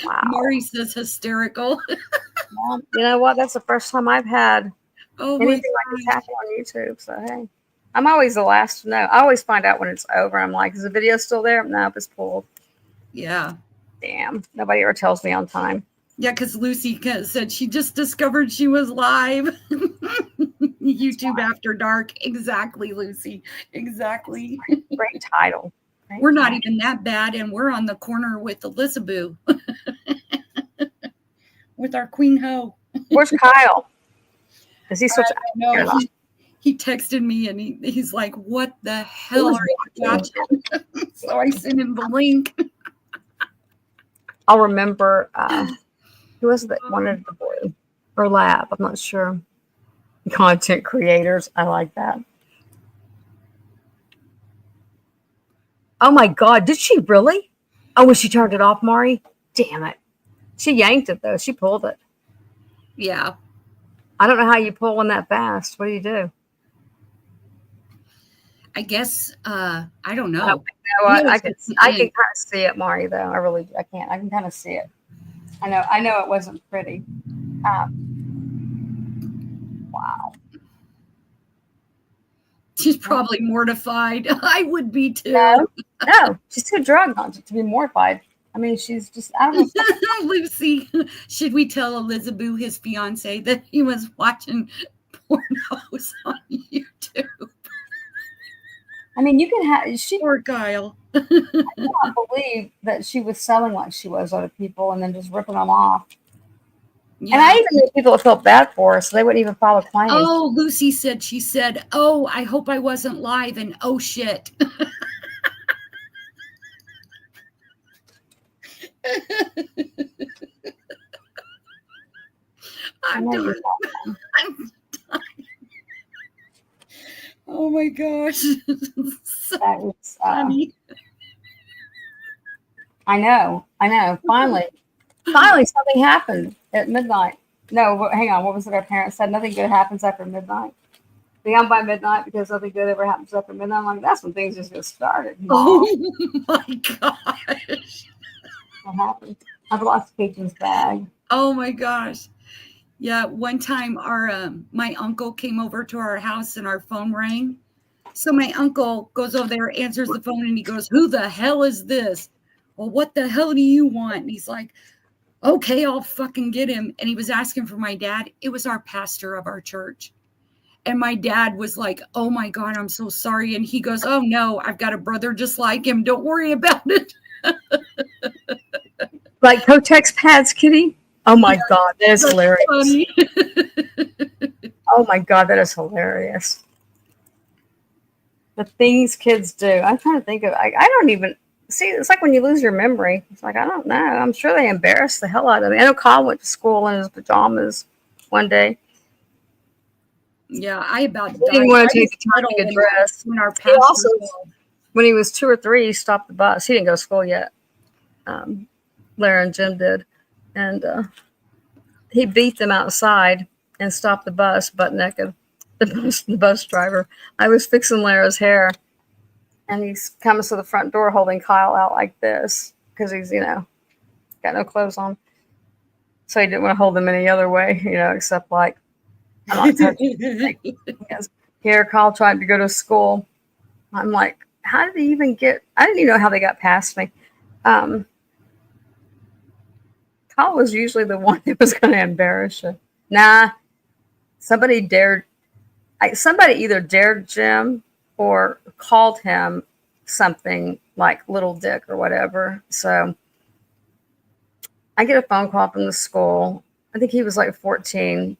Wow. Maury says hysterical. Well, you know what? That's the first time I've had anything like this happen on YouTube. So hey, I'm always the last to know. I always find out when it's over. I'm like, is the video still there? No, it's pulled. Yeah. Damn. Nobody ever tells me on time. Yeah, because Lucy said she just discovered she was live. YouTube After Dark. Exactly, Lucy. Exactly. Great title. We're not even that bad, and we're on the corner with Elizabeth. With our Queen Ho. Where's Kyle? Is he such He texted me and he's like, what the hell are you watching? So I sent him the link. I'll remember who was it that wanted the blue or lab? I'm not sure. Content creators. I like that. Oh my God. Did she really? Oh, when she turned it off, Mari? Damn it. She yanked it though. She pulled it. Yeah. I don't know how you pull one that fast. What do you do? I guess I don't know. I can kind of see it, Mari, though. I can't. I can kind of see it. I know it wasn't pretty. Wow. She's probably mortified. I would be too. No, she's too drugged on to be mortified. I mean, she's just, I don't know. Lucy, should we tell Elizabeth, his fiance, that he was watching pornos on YouTube? I mean, you can have. She Poor Kyle. cannot believe that she was selling like she was other people and then just ripping them off. Yeah. And I even knew people that felt bad for her, so they wouldn't even file a claim. Oh, Lucy said, she said, oh, I hope I wasn't live, and oh shit. I'm done. I'm done. Oh my gosh. So That was, funny. I know. Finally something happened at midnight. No, hang on. What was it our parents said? Nothing good happens after midnight. Be on by midnight because nothing good ever happens after midnight. I'm like, that's when things just get started. Oh my gosh. What happened? I've lost Caitlin's bag. Oh my gosh. Yeah, one time my uncle came over to our house and our phone rang. So my uncle goes over there, answers the phone, and he goes, who the hell is this? Well, what the hell do you want? And he's like, okay, I'll fucking get him. And he was asking for my dad. It was our pastor of our church. And my dad was like, oh my God, I'm so sorry. And he goes, oh no, I've got a brother just like him. Don't worry about it. Like Kotex pads, Kitty? Oh my God, that is hilarious. Funny. Oh my God, that is hilarious. The things kids do. I'm trying to think of. I don't even see. It's like when you lose your memory. It's like I don't know. I'm sure they embarrassed the hell out of me. I know Kyle went to school in his pajamas one day. Yeah, I about He didn't want to take the time to get dressed. When our He pastor also, called. when he was 2 or 3, he stopped the bus. He didn't go to school yet. Lara and Jim did, and he beat them outside and stopped the bus butt naked. The bus driver. I was fixing Lara's hair, and he's coming to the front door holding Kyle out like this because he's, got no clothes on. So he didn't want to hold him any other way, except like, I'm not touching anything. Yes. Here, Kyle tried to go to school. I'm like, how did he even get? I didn't even know how they got past me. Kyle was usually the one that was going to embarrass you. Nah, somebody either dared Jim or called him something like Little Dick or whatever. So I get a phone call from the school. I think he was like 14.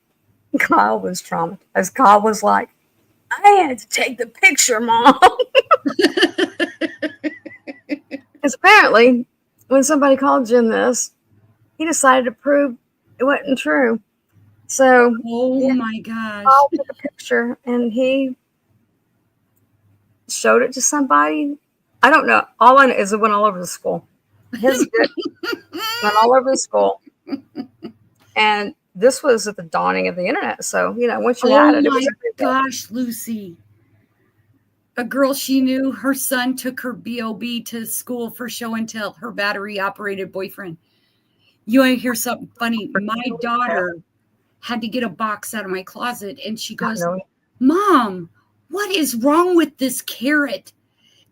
Kyle was traumatized. Kyle was like, I had to take the picture, Mom. Because apparently, when somebody called Jim this, he decided to prove it wasn't true. So, oh my gosh. Kyle took a picture and he showed it to somebody. I don't know. All I know is it went all over the school. His dick went all over the school. And this was at the dawning of the internet. So, once you had it, it was everything. Gosh, Lucy. A girl she knew, her son took her B.O.B. to school for show and tell, her battery operated boyfriend. You want to hear something funny? My daughter had to get a box out of my closet and she goes, Mom, what is wrong with this carrot?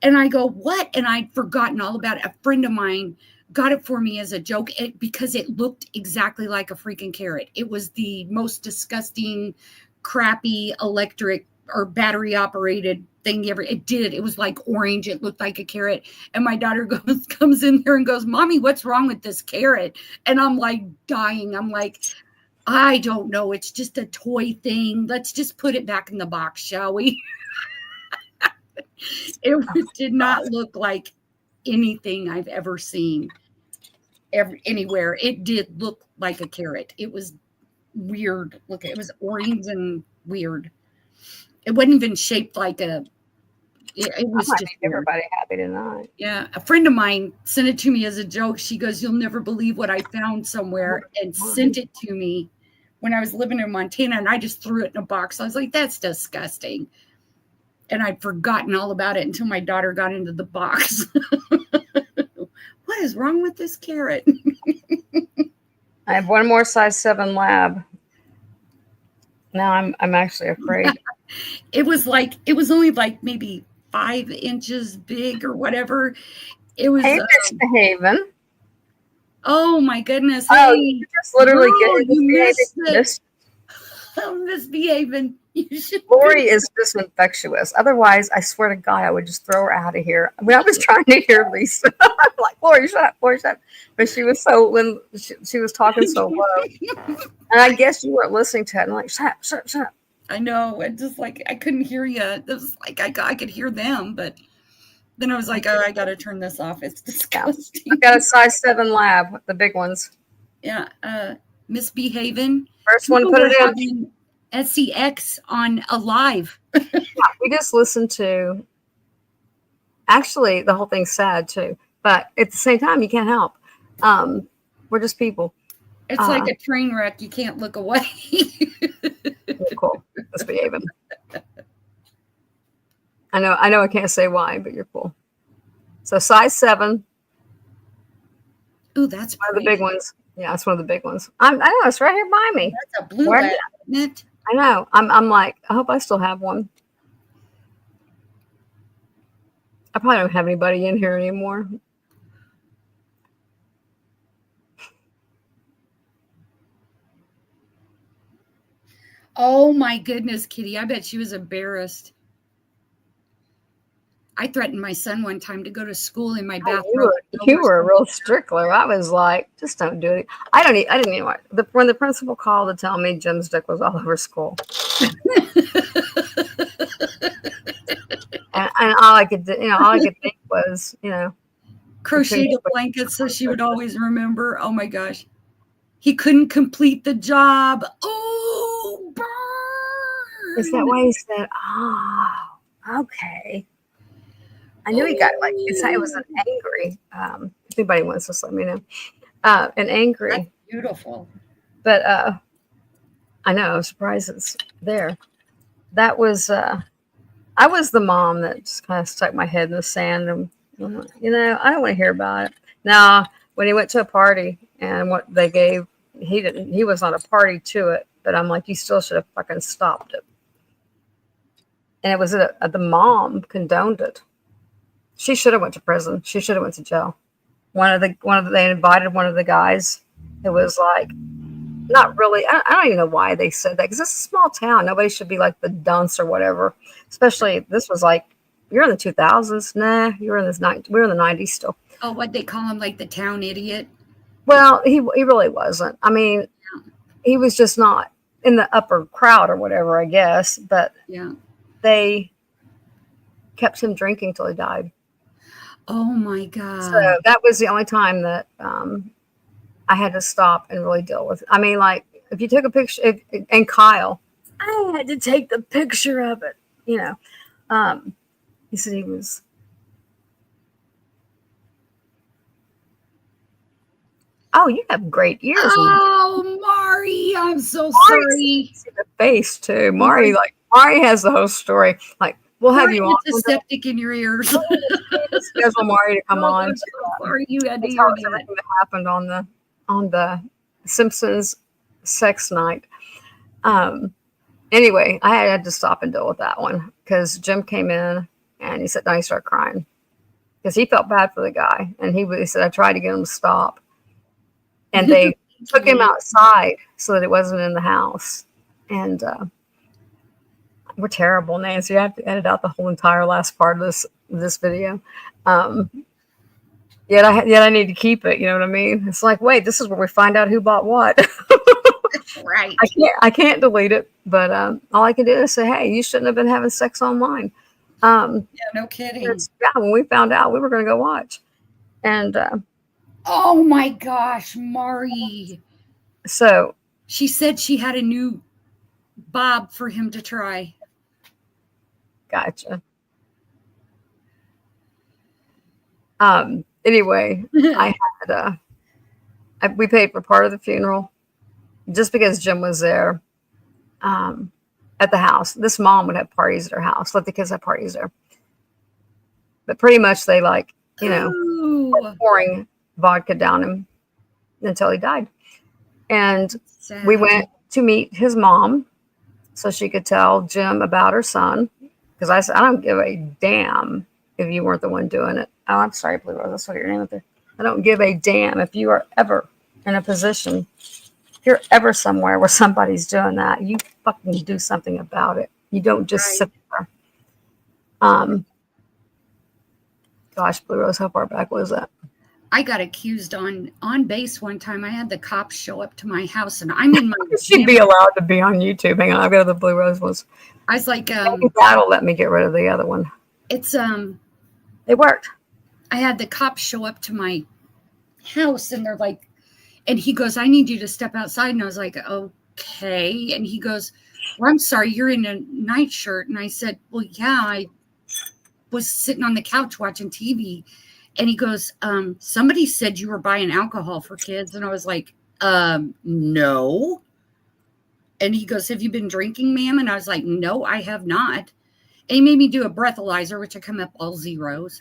And I go, what? And I'd forgotten all about it. A friend of mine got it for me as a joke because it looked exactly like a freaking carrot. It was the most disgusting, crappy electric or battery operated thing ever. It did. It was like orange. It looked like a carrot. And my daughter comes in there and goes, Mommy, what's wrong with this carrot? And I'm like dying. I'm like, I don't know. It's just a toy thing. Let's just put it back in the box, shall we? It did not look like anything I've ever seen anywhere. It did look like a carrot. It was weird. Look, it was orange and weird. It wasn't even shaped like a. It was just everybody happy tonight. Yeah, a friend of mine sent it to me as a joke. She goes, "You'll never believe what I found somewhere," and sent it to me when I was living in Montana, and I just threw it in a box. I was like, "That's disgusting," and I'd forgotten all about it until my daughter got into the box. What is wrong with this carrot? I have one more size 7 lab. Now I'm actually afraid. It was only like maybe 5 inches big or whatever. It was misbehaving. Oh my goodness! Oh, hey, you just literally you missed it. I'm misbehaving. You should. Lori is just infectious. Otherwise, I swear to God, I would just throw her out of here. I mean, I was trying to hear Lisa. I'm like, Lori, shut up, Lori, shut up. But she was so, when she was talking so low. And I guess you weren't listening to it. And I'm like, shut up, shut up, shut up. I know. It just like, I couldn't hear you. It was like, I could hear them, but then I was like, oh, I got to turn this off. It's disgusting. I got a size 7 lab, the big ones. Yeah. Misbehaving. First one, put it in. SCX on Alive. We just listened to, actually, the whole thing's sad too. But at the same time, you can't help. We're just people. It's like a train wreck. You can't look away. Cool. Misbehaving. I know I can't say why, but you're cool. So size 7. Ooh, that's one of the big ones. Yeah, it's one of the big ones. I know it's right here by me. That's a blue lab, isn't it? I know. I'm like, I hope I still have one. I probably don't have anybody in here anymore. Oh my goodness, Kitty. I bet she was embarrassed. I threatened my son one time to go to school in my bathrobe. You were a real stickler. I was like, just don't do it. I didn't even when the principal called to tell me Jim's dick was all over school. and all I could think was, crocheted blankets so she would always remember. Oh my gosh. He couldn't complete the job. Oh, burn. Is that why he said, oh, okay. I knew he got it was an angry. If anybody wants, just let me know. An angry. That's beautiful. But I know, I'm surprised it's there. That was, I was the mom that just kind of stuck my head in the sand and, I don't want to hear about it. Now, when he went to a party and what they gave, he was not a party to it, but I'm like, you still should have fucking stopped it. And it was the mom condoned it. She should have went to prison. She should have went to jail. They invited one of the guys. It was like, not really. I don't even know why they said that because it's a small town. Nobody should be like the dunce or whatever. Especially this was like, you're in the 2000s. Nah, we're in the 90s still. Oh, what they call him, like the town idiot? Well, he really wasn't. I mean, he was just not in the upper crowd or whatever, I guess. But they kept him drinking till he died. Oh my God. So that was the only time that I had to stop and really deal with it. I mean, like, if you took a picture, and Kyle, I had to take the picture of it, he said he was. Oh, you have great ears. Oh, Mari, I'm so sorry. See the face too. Mari has the whole story. Like, we'll have you on. It's a septic in your ears. Schedule Mari to come on. Sorry, you had to hear everything that happened on the Simpsons sex night. Anyway, I had to stop and deal with that one because Jim came in and he said, "No," he started crying because he felt bad for the guy, and he said, "I tried to get him to stop." And they took him outside so that it wasn't in the house. And we're terrible, Nancy. I have to edit out the whole entire last part of this video. Yet I need to keep it. You know what I mean? It's like, wait, this is where we find out who bought what. Right. I can't delete it, but all I can do is say, hey, you shouldn't have been having sex online. Yeah, no kidding. When we found out, we were going to go watch. And oh my gosh, Mari. So she said she had a new bob for him to try. Gotcha. Anyway, we paid for part of the funeral just because Jim was there at the house. This mom would have parties at her house, let the kids have parties there. But pretty much they were pouring vodka down him until he died. And sad. We went to meet his mom so she could tell Jim about her son. Because I said, I don't give a damn if you weren't the one doing it. Oh, I'm sorry, Blue Rose. That's what your name is there. I don't give a damn if you are ever in a position if you're ever somewhere where somebody's doing that, you fucking do something about it. You don't just sit there. Gosh, Blue Rose, how far back was that? I got accused on base one time. I had the cops show up to my house, and I'm in my. She'd be allowed to be on YouTube. Hang on, I'll go to the Blue Rose ones. I was like, Maybe that'll let me get rid of the other one. it's It worked. I had the cops show up to my house, and they're like, and he goes, I need you to step outside. And I was like, okay. And he goes, well, I'm sorry, you're in a nightshirt. And I said, well, yeah, I was sitting on the couch watching TV. And he goes, somebody said you were buying alcohol for kids. And I was like, no. And he goes, have you been drinking, ma'am? And I was like, no, I have not. And he made me do a breathalyzer, which I come up all zeros.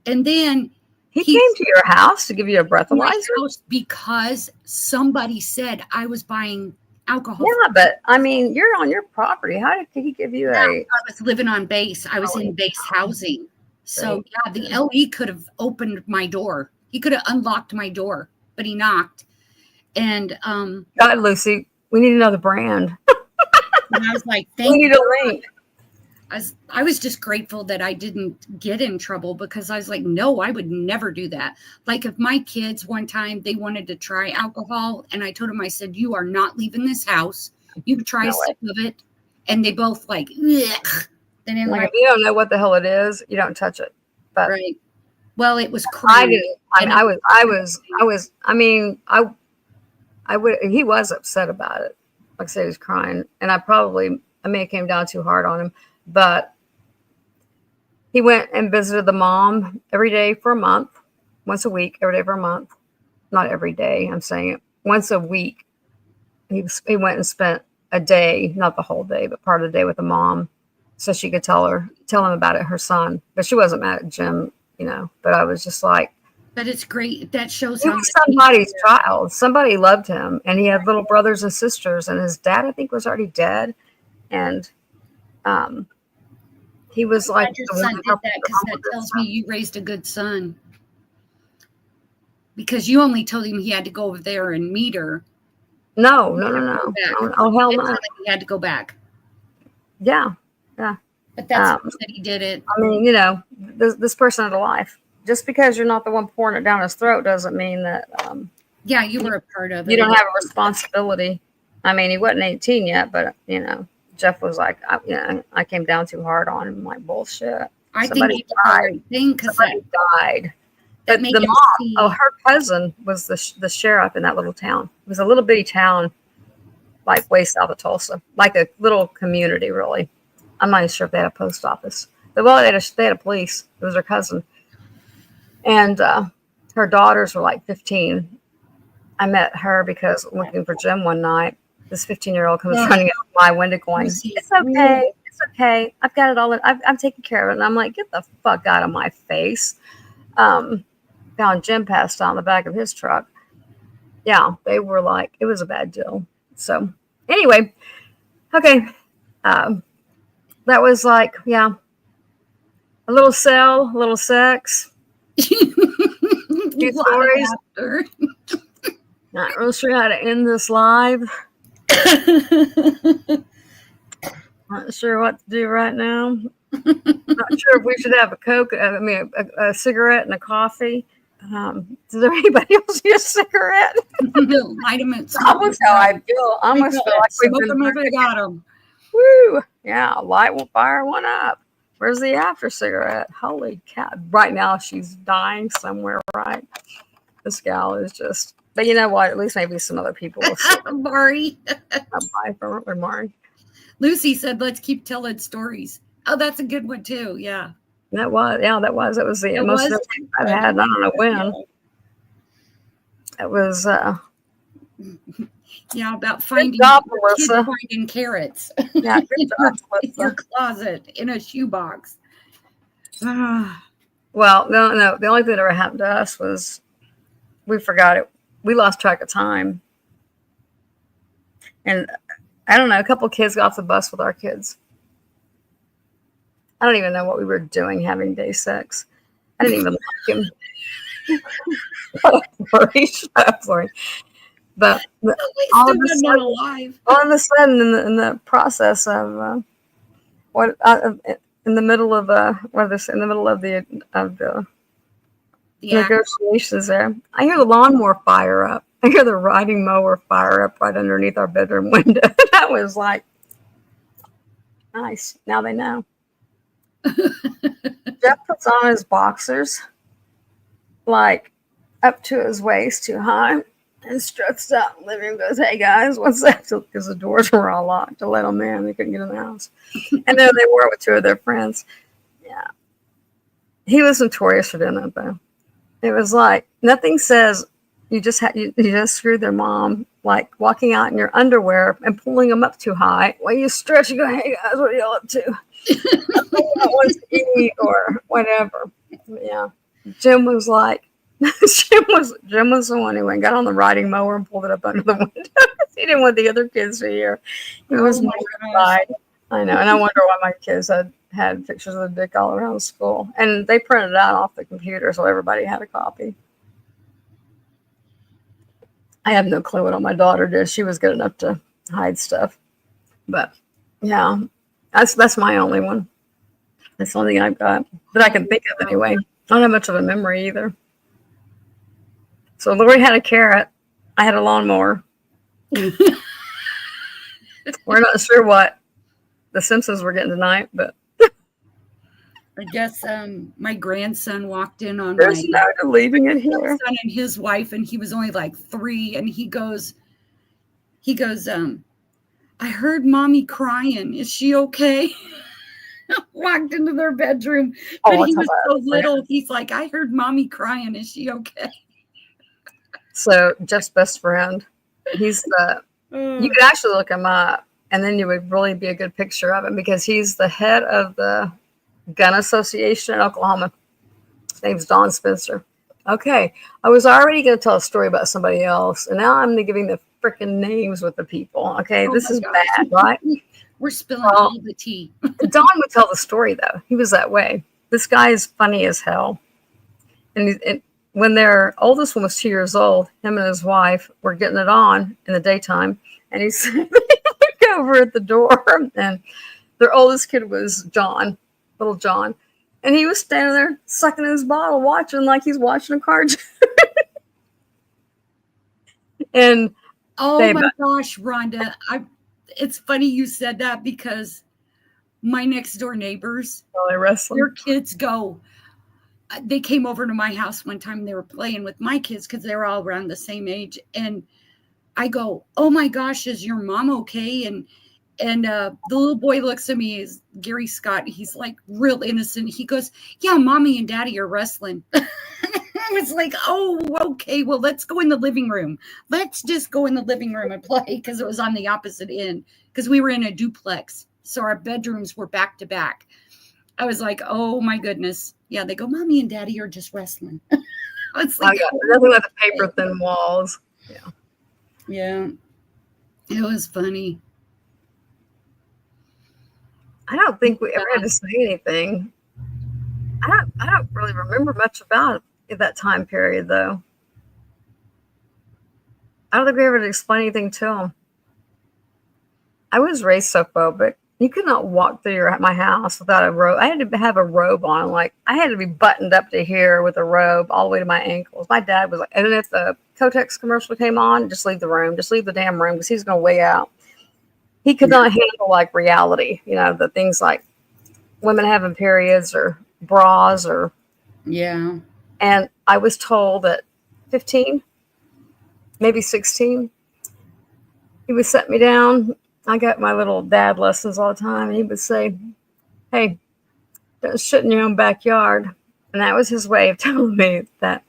And then he came to your house to give you a breathalyzer? Because somebody said I was buying alcohol. Yeah, but I mean, you're on your property. How did he give you I was living on base. I was in base housing. So yeah, the LE could have opened my door. He could have unlocked my door, but he knocked. And God, Lucy, we need another brand. and I was like, thank We need you. a link. I was just grateful that I didn't get in trouble, because I was like, no, I would never do that. Like if my kids one time, they wanted to try alcohol, and I told them, I said, you are not leaving this house. You can try a sip of it. And they both like, ugh. They didn't Like if you don't know what the hell it is, you don't touch it. But right. Well, it was I cream. didn't. I would. He was upset about it. Like I said, he was crying, and I may have came down too hard on him. But he went and visited the mom every day for a month, once a week, every day for a month. Not every day, I'm saying it. Once a week. He went and spent a day, not the whole day, but part of the day with the mom, so she could tell him about it, her son. But she wasn't mad at Jim, but I was just like, but it's great. That shows he how was somebody's child. Somebody loved him, and he had little brothers and sisters, and his dad, I think, was already dead. And he was like your son did that, because that tells me you raised a good son. Because you only told him he had to go over there and meet her. No. Oh, hell no. He had to go back. Yeah. But that's that he did it. I mean, this person had a life. Just because you're not the one pouring it down his throat doesn't mean that yeah, you were a part of it. You don't have a responsibility. I mean, he wasn't 18 yet, but Jeff was like, I came down too hard on him. I'm like, bullshit. I Somebody think it's the right thing, because Somebody died. But the mom, her cousin was the sheriff in that little town. It was a little bitty town, like way south of Tulsa, like a little community, really. I'm not even sure if they had a post office. But well, they had a police. It was her cousin. And her daughters were like 15. I met her because looking for Jim one night. This 15-year-old comes running up my window going, it's okay. It's okay. I've got it all. I'm taking care of it. And I'm like, get the fuck out of my face. Found Jim passed out in the back of his truck. Yeah, they were like, it was a bad deal. So anyway, okay. That was like, yeah, a little sell, a little sex. Few stories. Not real sure how to end this live. Not sure what to do right now. Not sure if we should have a Coke. A cigarette and a coffee. Does there anybody else need a cigarette? No, vitamins. Almost how I feel. I almost feel like we've got them. Woo! Yeah, light will fire one up. Where's the after cigarette? Holy cow! Right now she's dying somewhere. Right, this gal is just. But you know what? At least maybe some other people will see. Mari. Bye for Mari. Lucy said, "Let's keep telling stories." Oh, that's a good one too. Yeah. That was the most I've had. I don't know when. It was about finding finding carrots. Yeah, good job, in your closet in a shoebox. Well, no. The only thing that ever happened to us was we forgot it. We lost track of time, and I don't know. A couple of kids got off the bus with our kids. I don't even know what we were doing having day sex. I didn't even like him. Shut up, Lori. But At least all I'm of a not sudden, alive. in the process of what in the middle of what is in the middle of the Yeah. negotiations there, I hear the lawnmower fire up. I hear the riding mower fire up right underneath our bedroom window. That was like nice. Now they know. Jeff puts on his boxers, like up to his waist, too high, and struts out in the living room. Goes, "Hey guys, what's that?" Because the doors were all locked to let them in. They couldn't get in the house, and there they were with two of their friends. Yeah, he was notorious for doing that though. It was like nothing says you just screwed their mom, like walking out in your underwear and pulling them up too high while you stretch and go, "Hey guys, what are y'all up to?" Wants to eat or whatever. Yeah, Jim was like, Jim was the one who went, got on the riding mower and pulled it up under the window. He didn't want the other kids to hear. He was mortified. I know, and I wonder why my kids had pictures of the dick all around school, and they printed it out off the computer, so everybody had a copy. I have no clue what all my daughter did. She was good enough to hide stuff, but yeah, that's my only one. That's the only thing I've got that I can think of anyway. I don't have much of a memory either. So Lori had a carrot. I had a lawnmower. We're not sure what the Simpsons were getting tonight, but I guess my grandson walked in on there's no leaving it here. Son and his wife, and he was only like 3, and he goes, I heard mommy crying. Is she okay? Walked into their bedroom, but he was so little. He's like, I heard mommy crying. Is she okay? So Jeff's best friend, he's the. You could actually look him up, and then you would really be a good picture of him because he's the head of the Gun Association in Oklahoma. His name's Don Spencer. Okay, I was already going to tell a story about somebody else, and now I'm giving the freaking names with the people. Okay, this is bad, right? We're spilling all the tea. Don would tell the story, though. He was that way. This guy is funny as hell. And when their oldest one was 2 years old, him and his wife were getting it on in the daytime, and he said, they look over at the door, and their oldest kid was John, little John, and he was standing there sucking his bottle, watching like he's watching a cartoon. And oh my gosh, Rhonda, it's funny you said that because my next door neighbors, their kids they came over to my house one time and they were playing with my kids because they were all around the same age. And I go, oh my gosh, is your mom okay? And the little boy looks at me, is Gary Scott. He's like real innocent. He goes, yeah, mommy and daddy are wrestling. I was like, oh, okay, well, let's go in the living room. Let's just go in the living room and play because it was on the opposite end because we were in a duplex. So our bedrooms were back to back. I was like, oh my goodness. Yeah, they go, mommy and daddy are just wrestling. It's like, nothing like the paper thin walls. Yeah. Yeah. It was funny. I don't think we ever had to say anything. I don't really remember much about that time period, though. I don't think we ever had to explain anything to them. I was raised so phobic. You could not walk through my house without a robe. I had to have a robe on. Like, I had to be buttoned up to here with a robe all the way to my ankles. My dad was like, and if the Kotex commercial came on, just leave the room. Just leave the damn room because he's going to weigh out. He could not handle, like, reality. You know, the things like women having periods or bras or... Yeah. And I was told at 15, maybe 16, he would set me down. I got my little dad lessons all the time, and he would say, hey, don't shit in your own backyard. And that was his way of telling me that,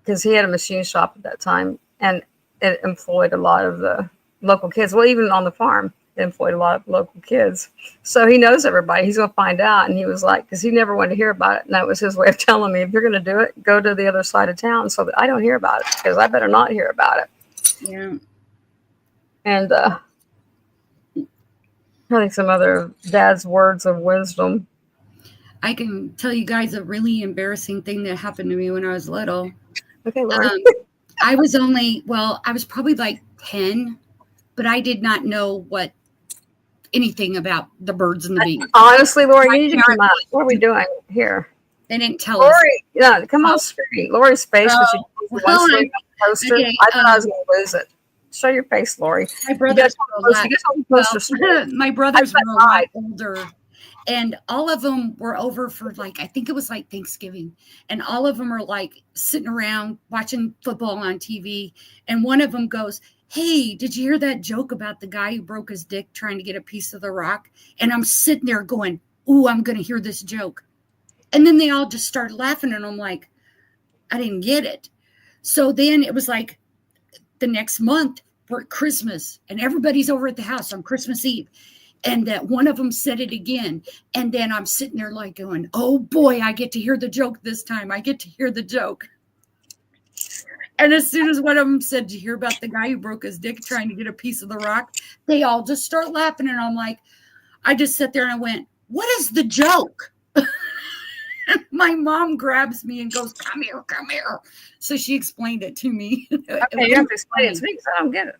because he had a machine shop at that time, and it employed a lot of the local kids. Well, even on the farm, it employed a lot of local kids. So he knows everybody. He's going to find out. And he was like, because he never wanted to hear about it. And that was his way of telling me, if you're going to do it, go to the other side of town so that I don't hear about it, because I better not hear about it. Yeah. And I think some other dad's words of wisdom. I can tell you guys a really embarrassing thing that happened to me when I was little. Okay, Lauren. I was probably like 10, but I did not know anything about the birds and the bees. Honestly, Lori, you need to come out. What are we doing here? They didn't tell us. Lori, yeah, come on screen. Lori's face when she well, one swing on the poster. okay, I thought I was going to lose it. Show your face, Lori. My brothers were a lot. Well, my brothers were a lot older, and all of them were over for like, I think it was like Thanksgiving, and all of them are like sitting around watching football on TV, and one of them goes, "Hey, did you hear that joke about the guy who broke his dick trying to get a piece of the rock?" And I'm sitting there going, "Ooh, I'm going to hear this joke." And then they all just started laughing, and I'm like, I didn't get it. So then it was like the next month, we're at Christmas, and everybody's over at the house on Christmas Eve. And that one of them said it again. And then I'm sitting there like going, oh boy, I get to hear the joke this time. I get to hear the joke. And as soon as one of them said, "Did you hear about the guy who broke his dick trying to get a piece of the rock?" They all just start laughing. And I'm like, I just sat there and I went, "What is the joke?" My mom grabs me and goes, come here. So she explained it to me. Okay, you have to explain it to me because I don't get it.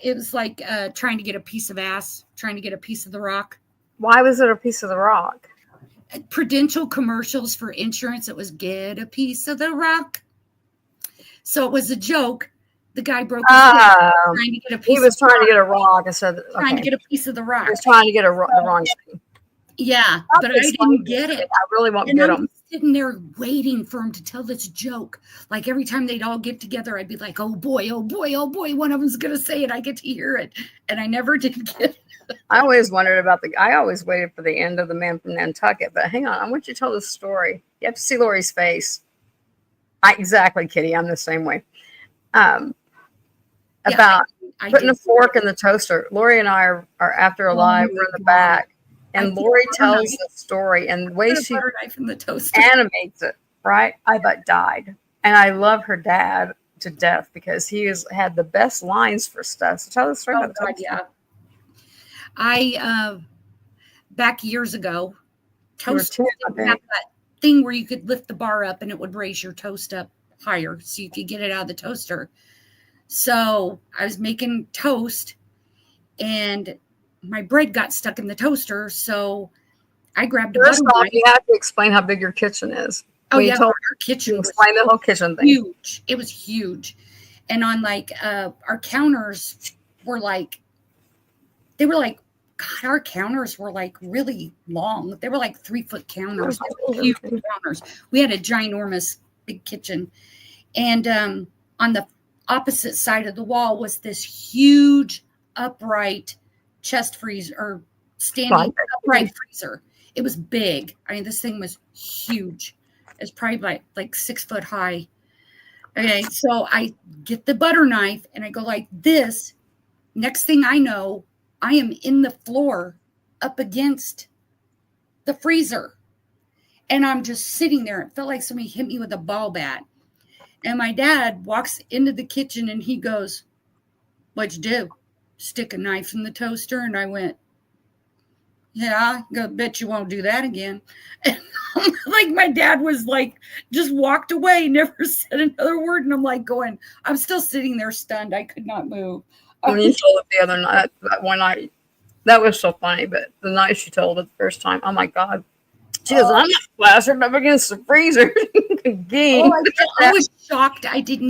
It was like trying to get a piece of ass, trying to get a piece of the rock. Why was it a piece of the rock? Prudential commercials for insurance. It was get a piece of the rock. So it was a joke. The guy broke his dick trying to get a piece. He was trying to get a rock instead of trying to get a piece of the rock. He was trying to get the wrong thing. Yeah, but I didn't get it. I really won't and get I'm them. Sitting there waiting for him to tell this joke. Like every time they'd all get together, I'd be like, oh boy, one of them's going to say it. I get to hear it. And I never did get it. I always wondered about I always waited for the end of The Man from Nantucket. But hang on, I want you to tell the story. You have to see Lori's face. Exactly, Kitty. I'm the same way. About I putting a did. fork in the toaster. Lori and I are after a live. We're in the back. And Lori tells the story, and the way she knife in the toaster. animates it, right? I about died. And I love her dad to death because he had the best lines for stuff. So tell the story about the toaster. Yeah. I back years ago, toast had that thing where you could lift the bar up and it would raise your toast up higher so you could get it out of the toaster. So I was making toast and my bread got stuck in the toaster, so I grabbed a butter knife. You have to explain how big your kitchen is. Oh yeah, our kitchen was explain the whole kitchen thing. Huge. It was huge, and on like our counters were like, they were like, God, our counters were like really long. They were like 3-foot counters, huge counters. We had a ginormous big kitchen, and on the opposite side of the wall was this huge upright chest freezer or standing upright freezer. It was big. I mean, this thing was huge. It's probably like 6 foot high. Okay, so I get the butter knife and I go like this. Next thing I know, I am in the floor up against the freezer. And I'm just sitting there. It felt like somebody hit me with a ball bat. And my dad walks into the kitchen and he goes, "What'd you do? Stick a knife in the toaster?" And I went, "Yeah, I bet you won't do that again." And like my dad was like, just walked away, never said another word. And I'm like going, I'm still sitting there stunned. I could not move. When you told it the other night, that one night, that was so funny. But the night she told it the first time, oh my God. She goes, I'm not plastered up against the freezer. I was shocked. I didn't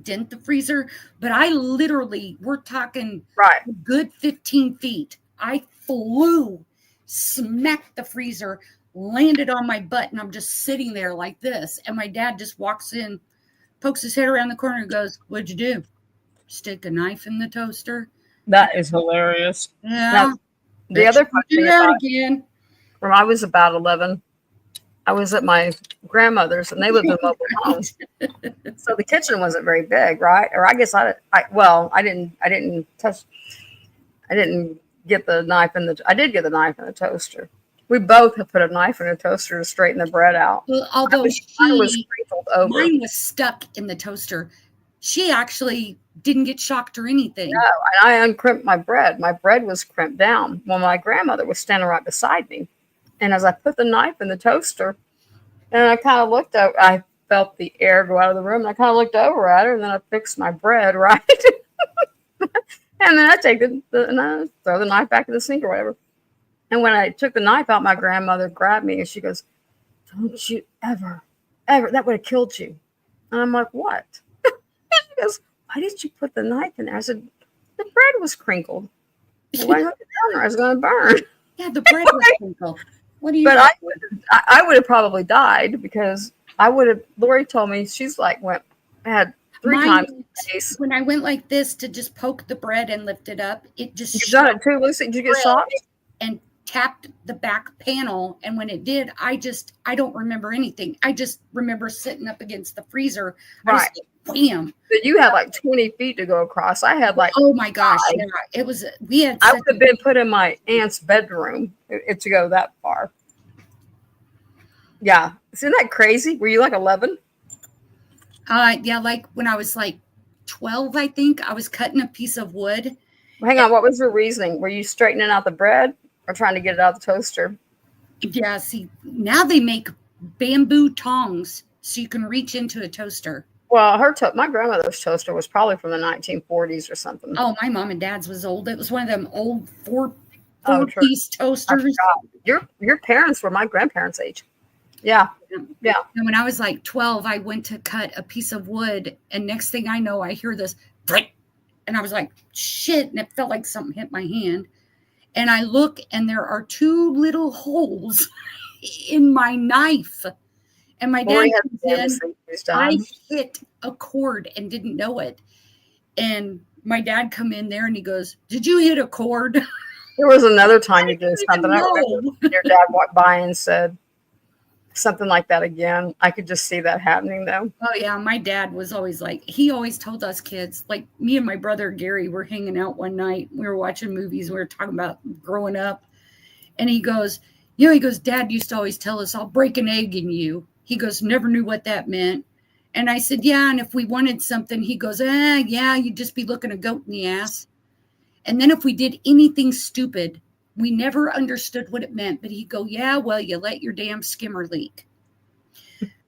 dent the freezer, but I literally, we're talking a good 15 feet. I flew, smacked the freezer, landed on my butt, and I'm just sitting there like this. And my dad just walks in, pokes his head around the corner and goes, "What'd you do? Stick a knife in the toaster?" That is hilarious. Yeah. Now, the other part do that again. When I was about 11, I was at my grandmother's and they lived in mobile homes. So the kitchen wasn't very big, right? Or I guess I didn't get the knife I did get the knife in the toaster. We both have put a knife in a toaster to straighten the bread out. Well, although mine was crinkled over. Mine was stuck in the toaster. She actually didn't get shocked or anything. No, and I uncrimped my bread. My bread was crimped down. Well, my grandmother was standing right beside me. And as I put the knife in the toaster, and I kind of looked up, I felt the air go out of the room. And I kind of looked over at her, and then I fixed my bread, right? And then I take and I throw the knife back in the sink or whatever. And when I took the knife out, my grandmother grabbed me and she goes, "Don't you ever, that would have killed you." And I'm like, "What?" She goes, "Why did you put the knife in there?" I said, "The bread was crinkled. Why not I was going to burn." Yeah, the bread was crinkled. What do you? But I would have probably died because I would have. Lori told me she's like had three times. When I went like this to just poke the bread and lift it up, it just You've done it too, Lucy. Did you get shocked? And tapped the back panel, and when it did, I don't remember anything. I just remember sitting up against the freezer. Right. Wham. But you had like 20 feet to go across. I had like, oh my gosh, yeah, it was. I would have been put in my aunt's bedroom to go that far. Yeah, isn't that crazy? Were you like 11? Yeah, like when I was like 12, I think I was cutting a piece of wood. Hang on, what was your reasoning? Were you straightening out the bread or trying to get it out of the toaster? Yeah, see, now they make bamboo tongs so you can reach into a toaster. Well, my grandmother's toaster was probably from the 1940s or something. Oh, my mom and dad's was old. It was one of them old four-piece toasters. Your parents were my grandparents' age. Yeah. Yeah. And when I was like 12, I went to cut a piece of wood, and next thing I know, I hear this break, and I was like, shit, and it felt like something hit my hand. And I look, and there are two little holes in my knife. And my dad comes in, I hit a cord and didn't know it. And my dad come in there and he goes, "Did you hit a cord?" There was another time you did something. I remember your dad walked by and said something like that again. I could just see that happening though. Oh yeah, my dad was always like, he always told us kids, like me and my brother Gary were hanging out one night. We were watching movies. We were talking about growing up. And he goes, "Dad used to always tell us, I'll break an egg in you." He goes, "Never knew what that meant." And I said, "Yeah, and if we wanted something," he goes, "Yeah, you'd just be looking a goat in the ass." And then if we did anything stupid, we never understood what it meant. But he'd go, "Yeah, well, you let your damn skimmer leak."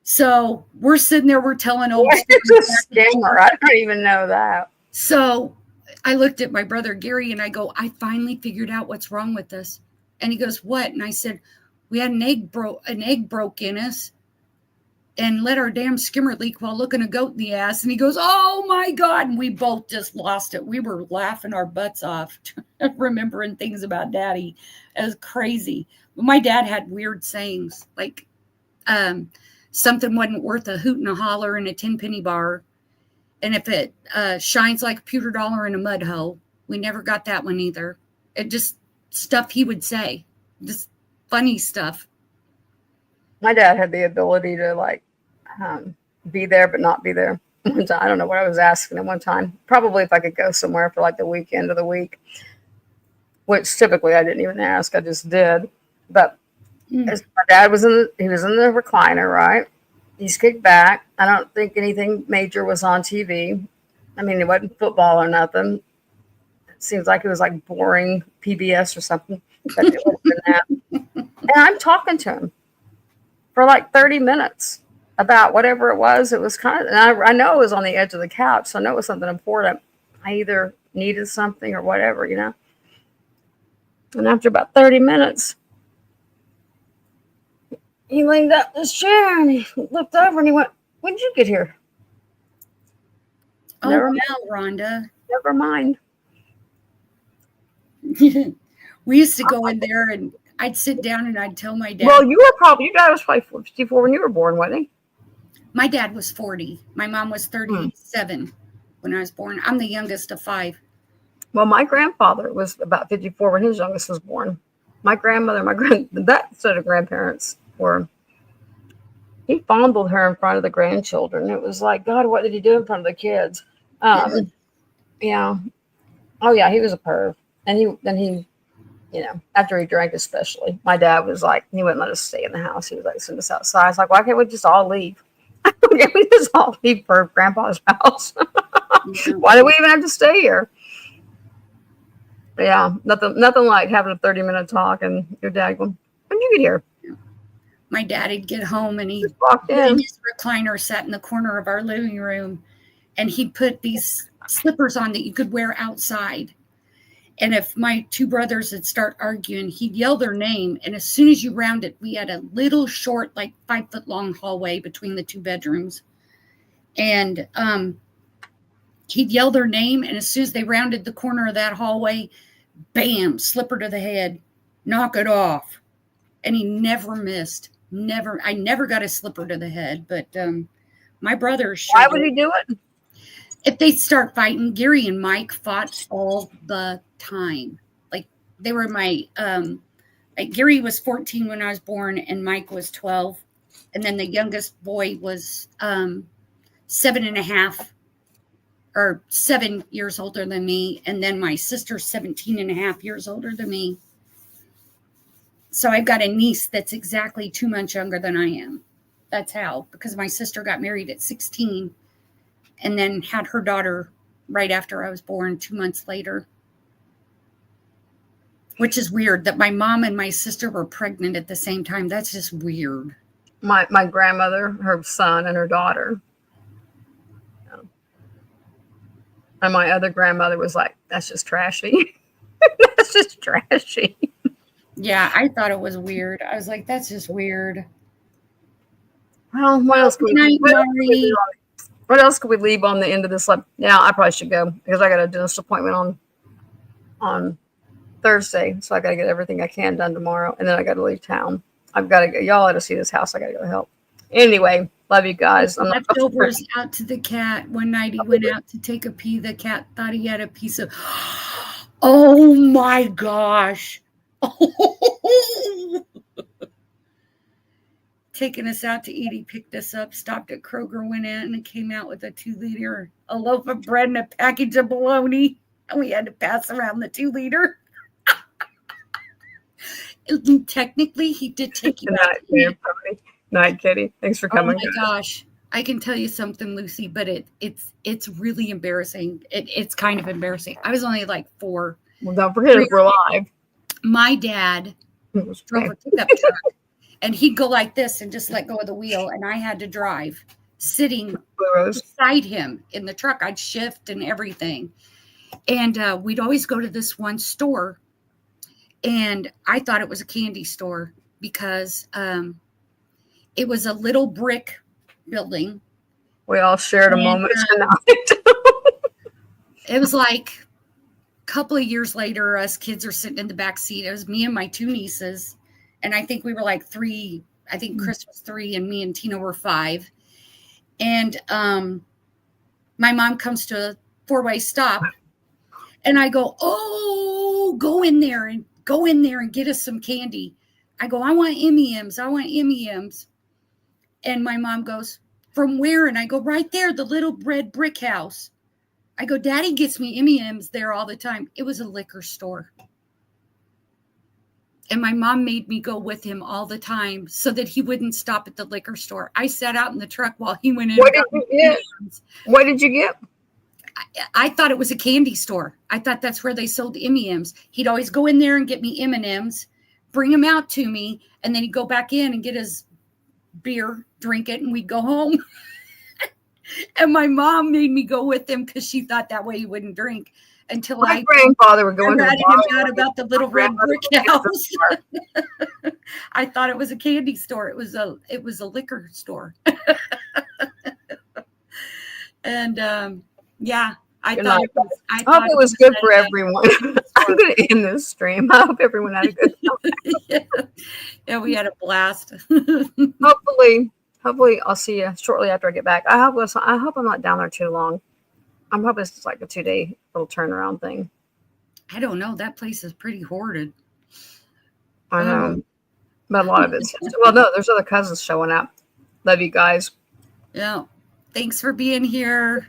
So we're sitting there, we're telling old skimmer. I don't even know that. So I looked at my brother Gary and I go, "I finally figured out what's wrong with us." And he goes, "What?" And I said, "We had an egg broke in us and let our damn skimmer leak while looking a goat in the ass." And he goes, "Oh my God." And we both just lost it. We were laughing our butts off, remembering things about Daddy. It was crazy. But my dad had weird sayings, like something wasn't worth a hoot and a holler in a 10-penny bar. And if it shines like a pewter dollar in a mud hole, we never got that one either. It just stuff he would say, just funny stuff. My dad had the ability to like be there but not be there. One time, I don't know what I was asking him one time. Probably if I could go somewhere for like the weekend of the week, which typically I didn't even ask. I just did. But as my dad was in the recliner, right? He's kicked back. I don't think anything major was on TV. I mean, it wasn't football or nothing. It seems like it was like boring PBS or something. But it wasn't that. And I'm talking to him for like 30 minutes about whatever it was. It was kind of, and I know it was on the edge of the couch, so I know it was something important. I either needed something or whatever, you know. And after about 30 minutes, he leaned up his chair and he looked over and he went, "When did you get here?" Oh, Never wow, Rhonda. Never mind. We used to go in there and I'd sit down and I'd tell my dad. Well, your dad was probably 54 when you were born, wasn't he? My dad was 40. My mom was 37 when I was born. I'm the youngest of 5. Well, my grandfather was about 54 when his youngest was born. My grandmother, that set of grandparents he fondled her in front of the grandchildren. It was like, God, what did he do in front of the kids? Yeah. Oh yeah, he was a perv. And he, you know, after he drank especially, my dad was like, he wouldn't let us stay in the house. He was like, send us outside. I was like, why can't we just all leave? Why can't we just all leave for Grandpa's house? Why do we even have to stay here? But yeah, nothing like having a 30-minute talk and your dad going, "When did you get here?" my dad'd get home and he'd Just walked get in in. his recliner, sat in the corner of our living room, and he'd put these slippers on that you could wear outside. And if my two brothers would start arguing, he'd yell their name. And as soon as you round it, we had a little short, like 5-foot long hallway between the two bedrooms. And he'd yell their name. And as soon as they rounded the corner of that hallway, bam, slipper to the head, knock it off. And he never missed. Never. I never got a slipper to the head, but my brothers. Why would he do it? If they start fighting, Gary and Mike fought all the time. Like they were my like Gary was 14 when I was born and Mike was 12. And then the youngest boy was 7.5 or 7 years older than me. And then my sister's 17.5 years older than me. So I've got a niece that's exactly 2 months younger than I am. That's how, because my sister got married at 16. And then had her daughter right after I was born, 2 months later. Which is weird that my mom and my sister were pregnant at the same time. That's just weird. My grandmother, her son, and her daughter. And my other grandmother was like, that's just trashy. That's just trashy. Yeah, I thought it was weird. I was like, that's just weird. Well, what else could Good night, Maury. What else could we leave on the end of this? Yeah, I probably should go because I got a dentist appointment on Thursday, so I got to get everything I can done tomorrow, and then I got to leave town. I've got to go. Y'all had to see this house. I got to go help. Anyway, love you guys. I'm not Leftovers out to the cat. One night he went out to take a pee. The cat thought he had a piece of. Oh my gosh! Taking us out to eat. He picked us up, stopped at Kroger, went in, and came out with a 2-liter, a loaf of bread, and a package of bologna. And we had to pass around the 2-liter. Technically, he did take you out. Night, Kitty. Thanks for coming. Oh my gosh. I can tell you something, Lucy, but it's really embarrassing. It's kind of embarrassing. I was only like 4. Well, don't forget we're live. My dad drove a pickup truck. And he'd go like this and just let go of the wheel. And I had to drive sitting beside him in the truck. I'd shift and everything. And we'd always go to this one store. And I thought it was a candy store because it was a little brick building. We all shared a moment tonight. It was like a couple of years later, us kids are sitting in the back seat. It was me and my 2 nieces. And I think we were like 3. I think Chris was 3 and me and Tina were 5. And my mom comes to a 4-way stop. And I go, oh, go in there and get us some candy. I go, I want M&Ms. I want M&Ms. And my mom goes, from where? And I go, right there, the little red brick house. I go, Daddy gets me M&Ms there all the time. It was a liquor store. And my mom made me go with him all the time so that he wouldn't stop at the liquor store. I sat out in the truck while he went in. What did you get? What did you get? I thought it was a candy store. I thought that's where they sold M&Ms. He'd always go in there and get me M&Ms, bring them out to me, and then he'd go back in and get his beer, drink it, and we'd go home. And my mom made me go with him because she thought that way he wouldn't drink. Until my grandfather would go in ratted him out about the little red brick house. I thought it was a candy store. It was a liquor store. And yeah, I thought it was good for everyone. I'm going to end this stream. I hope everyone had a good time. Yeah, we had a blast. Hopefully I'll see you shortly after I get back. I hope I'm not down there too long. I'm hoping it's like a 2-day little turnaround thing. I don't know. That place is pretty hoarded. I know. But a lot of it's well, no, there's other cousins showing up. Love you guys. Yeah. Thanks for being here.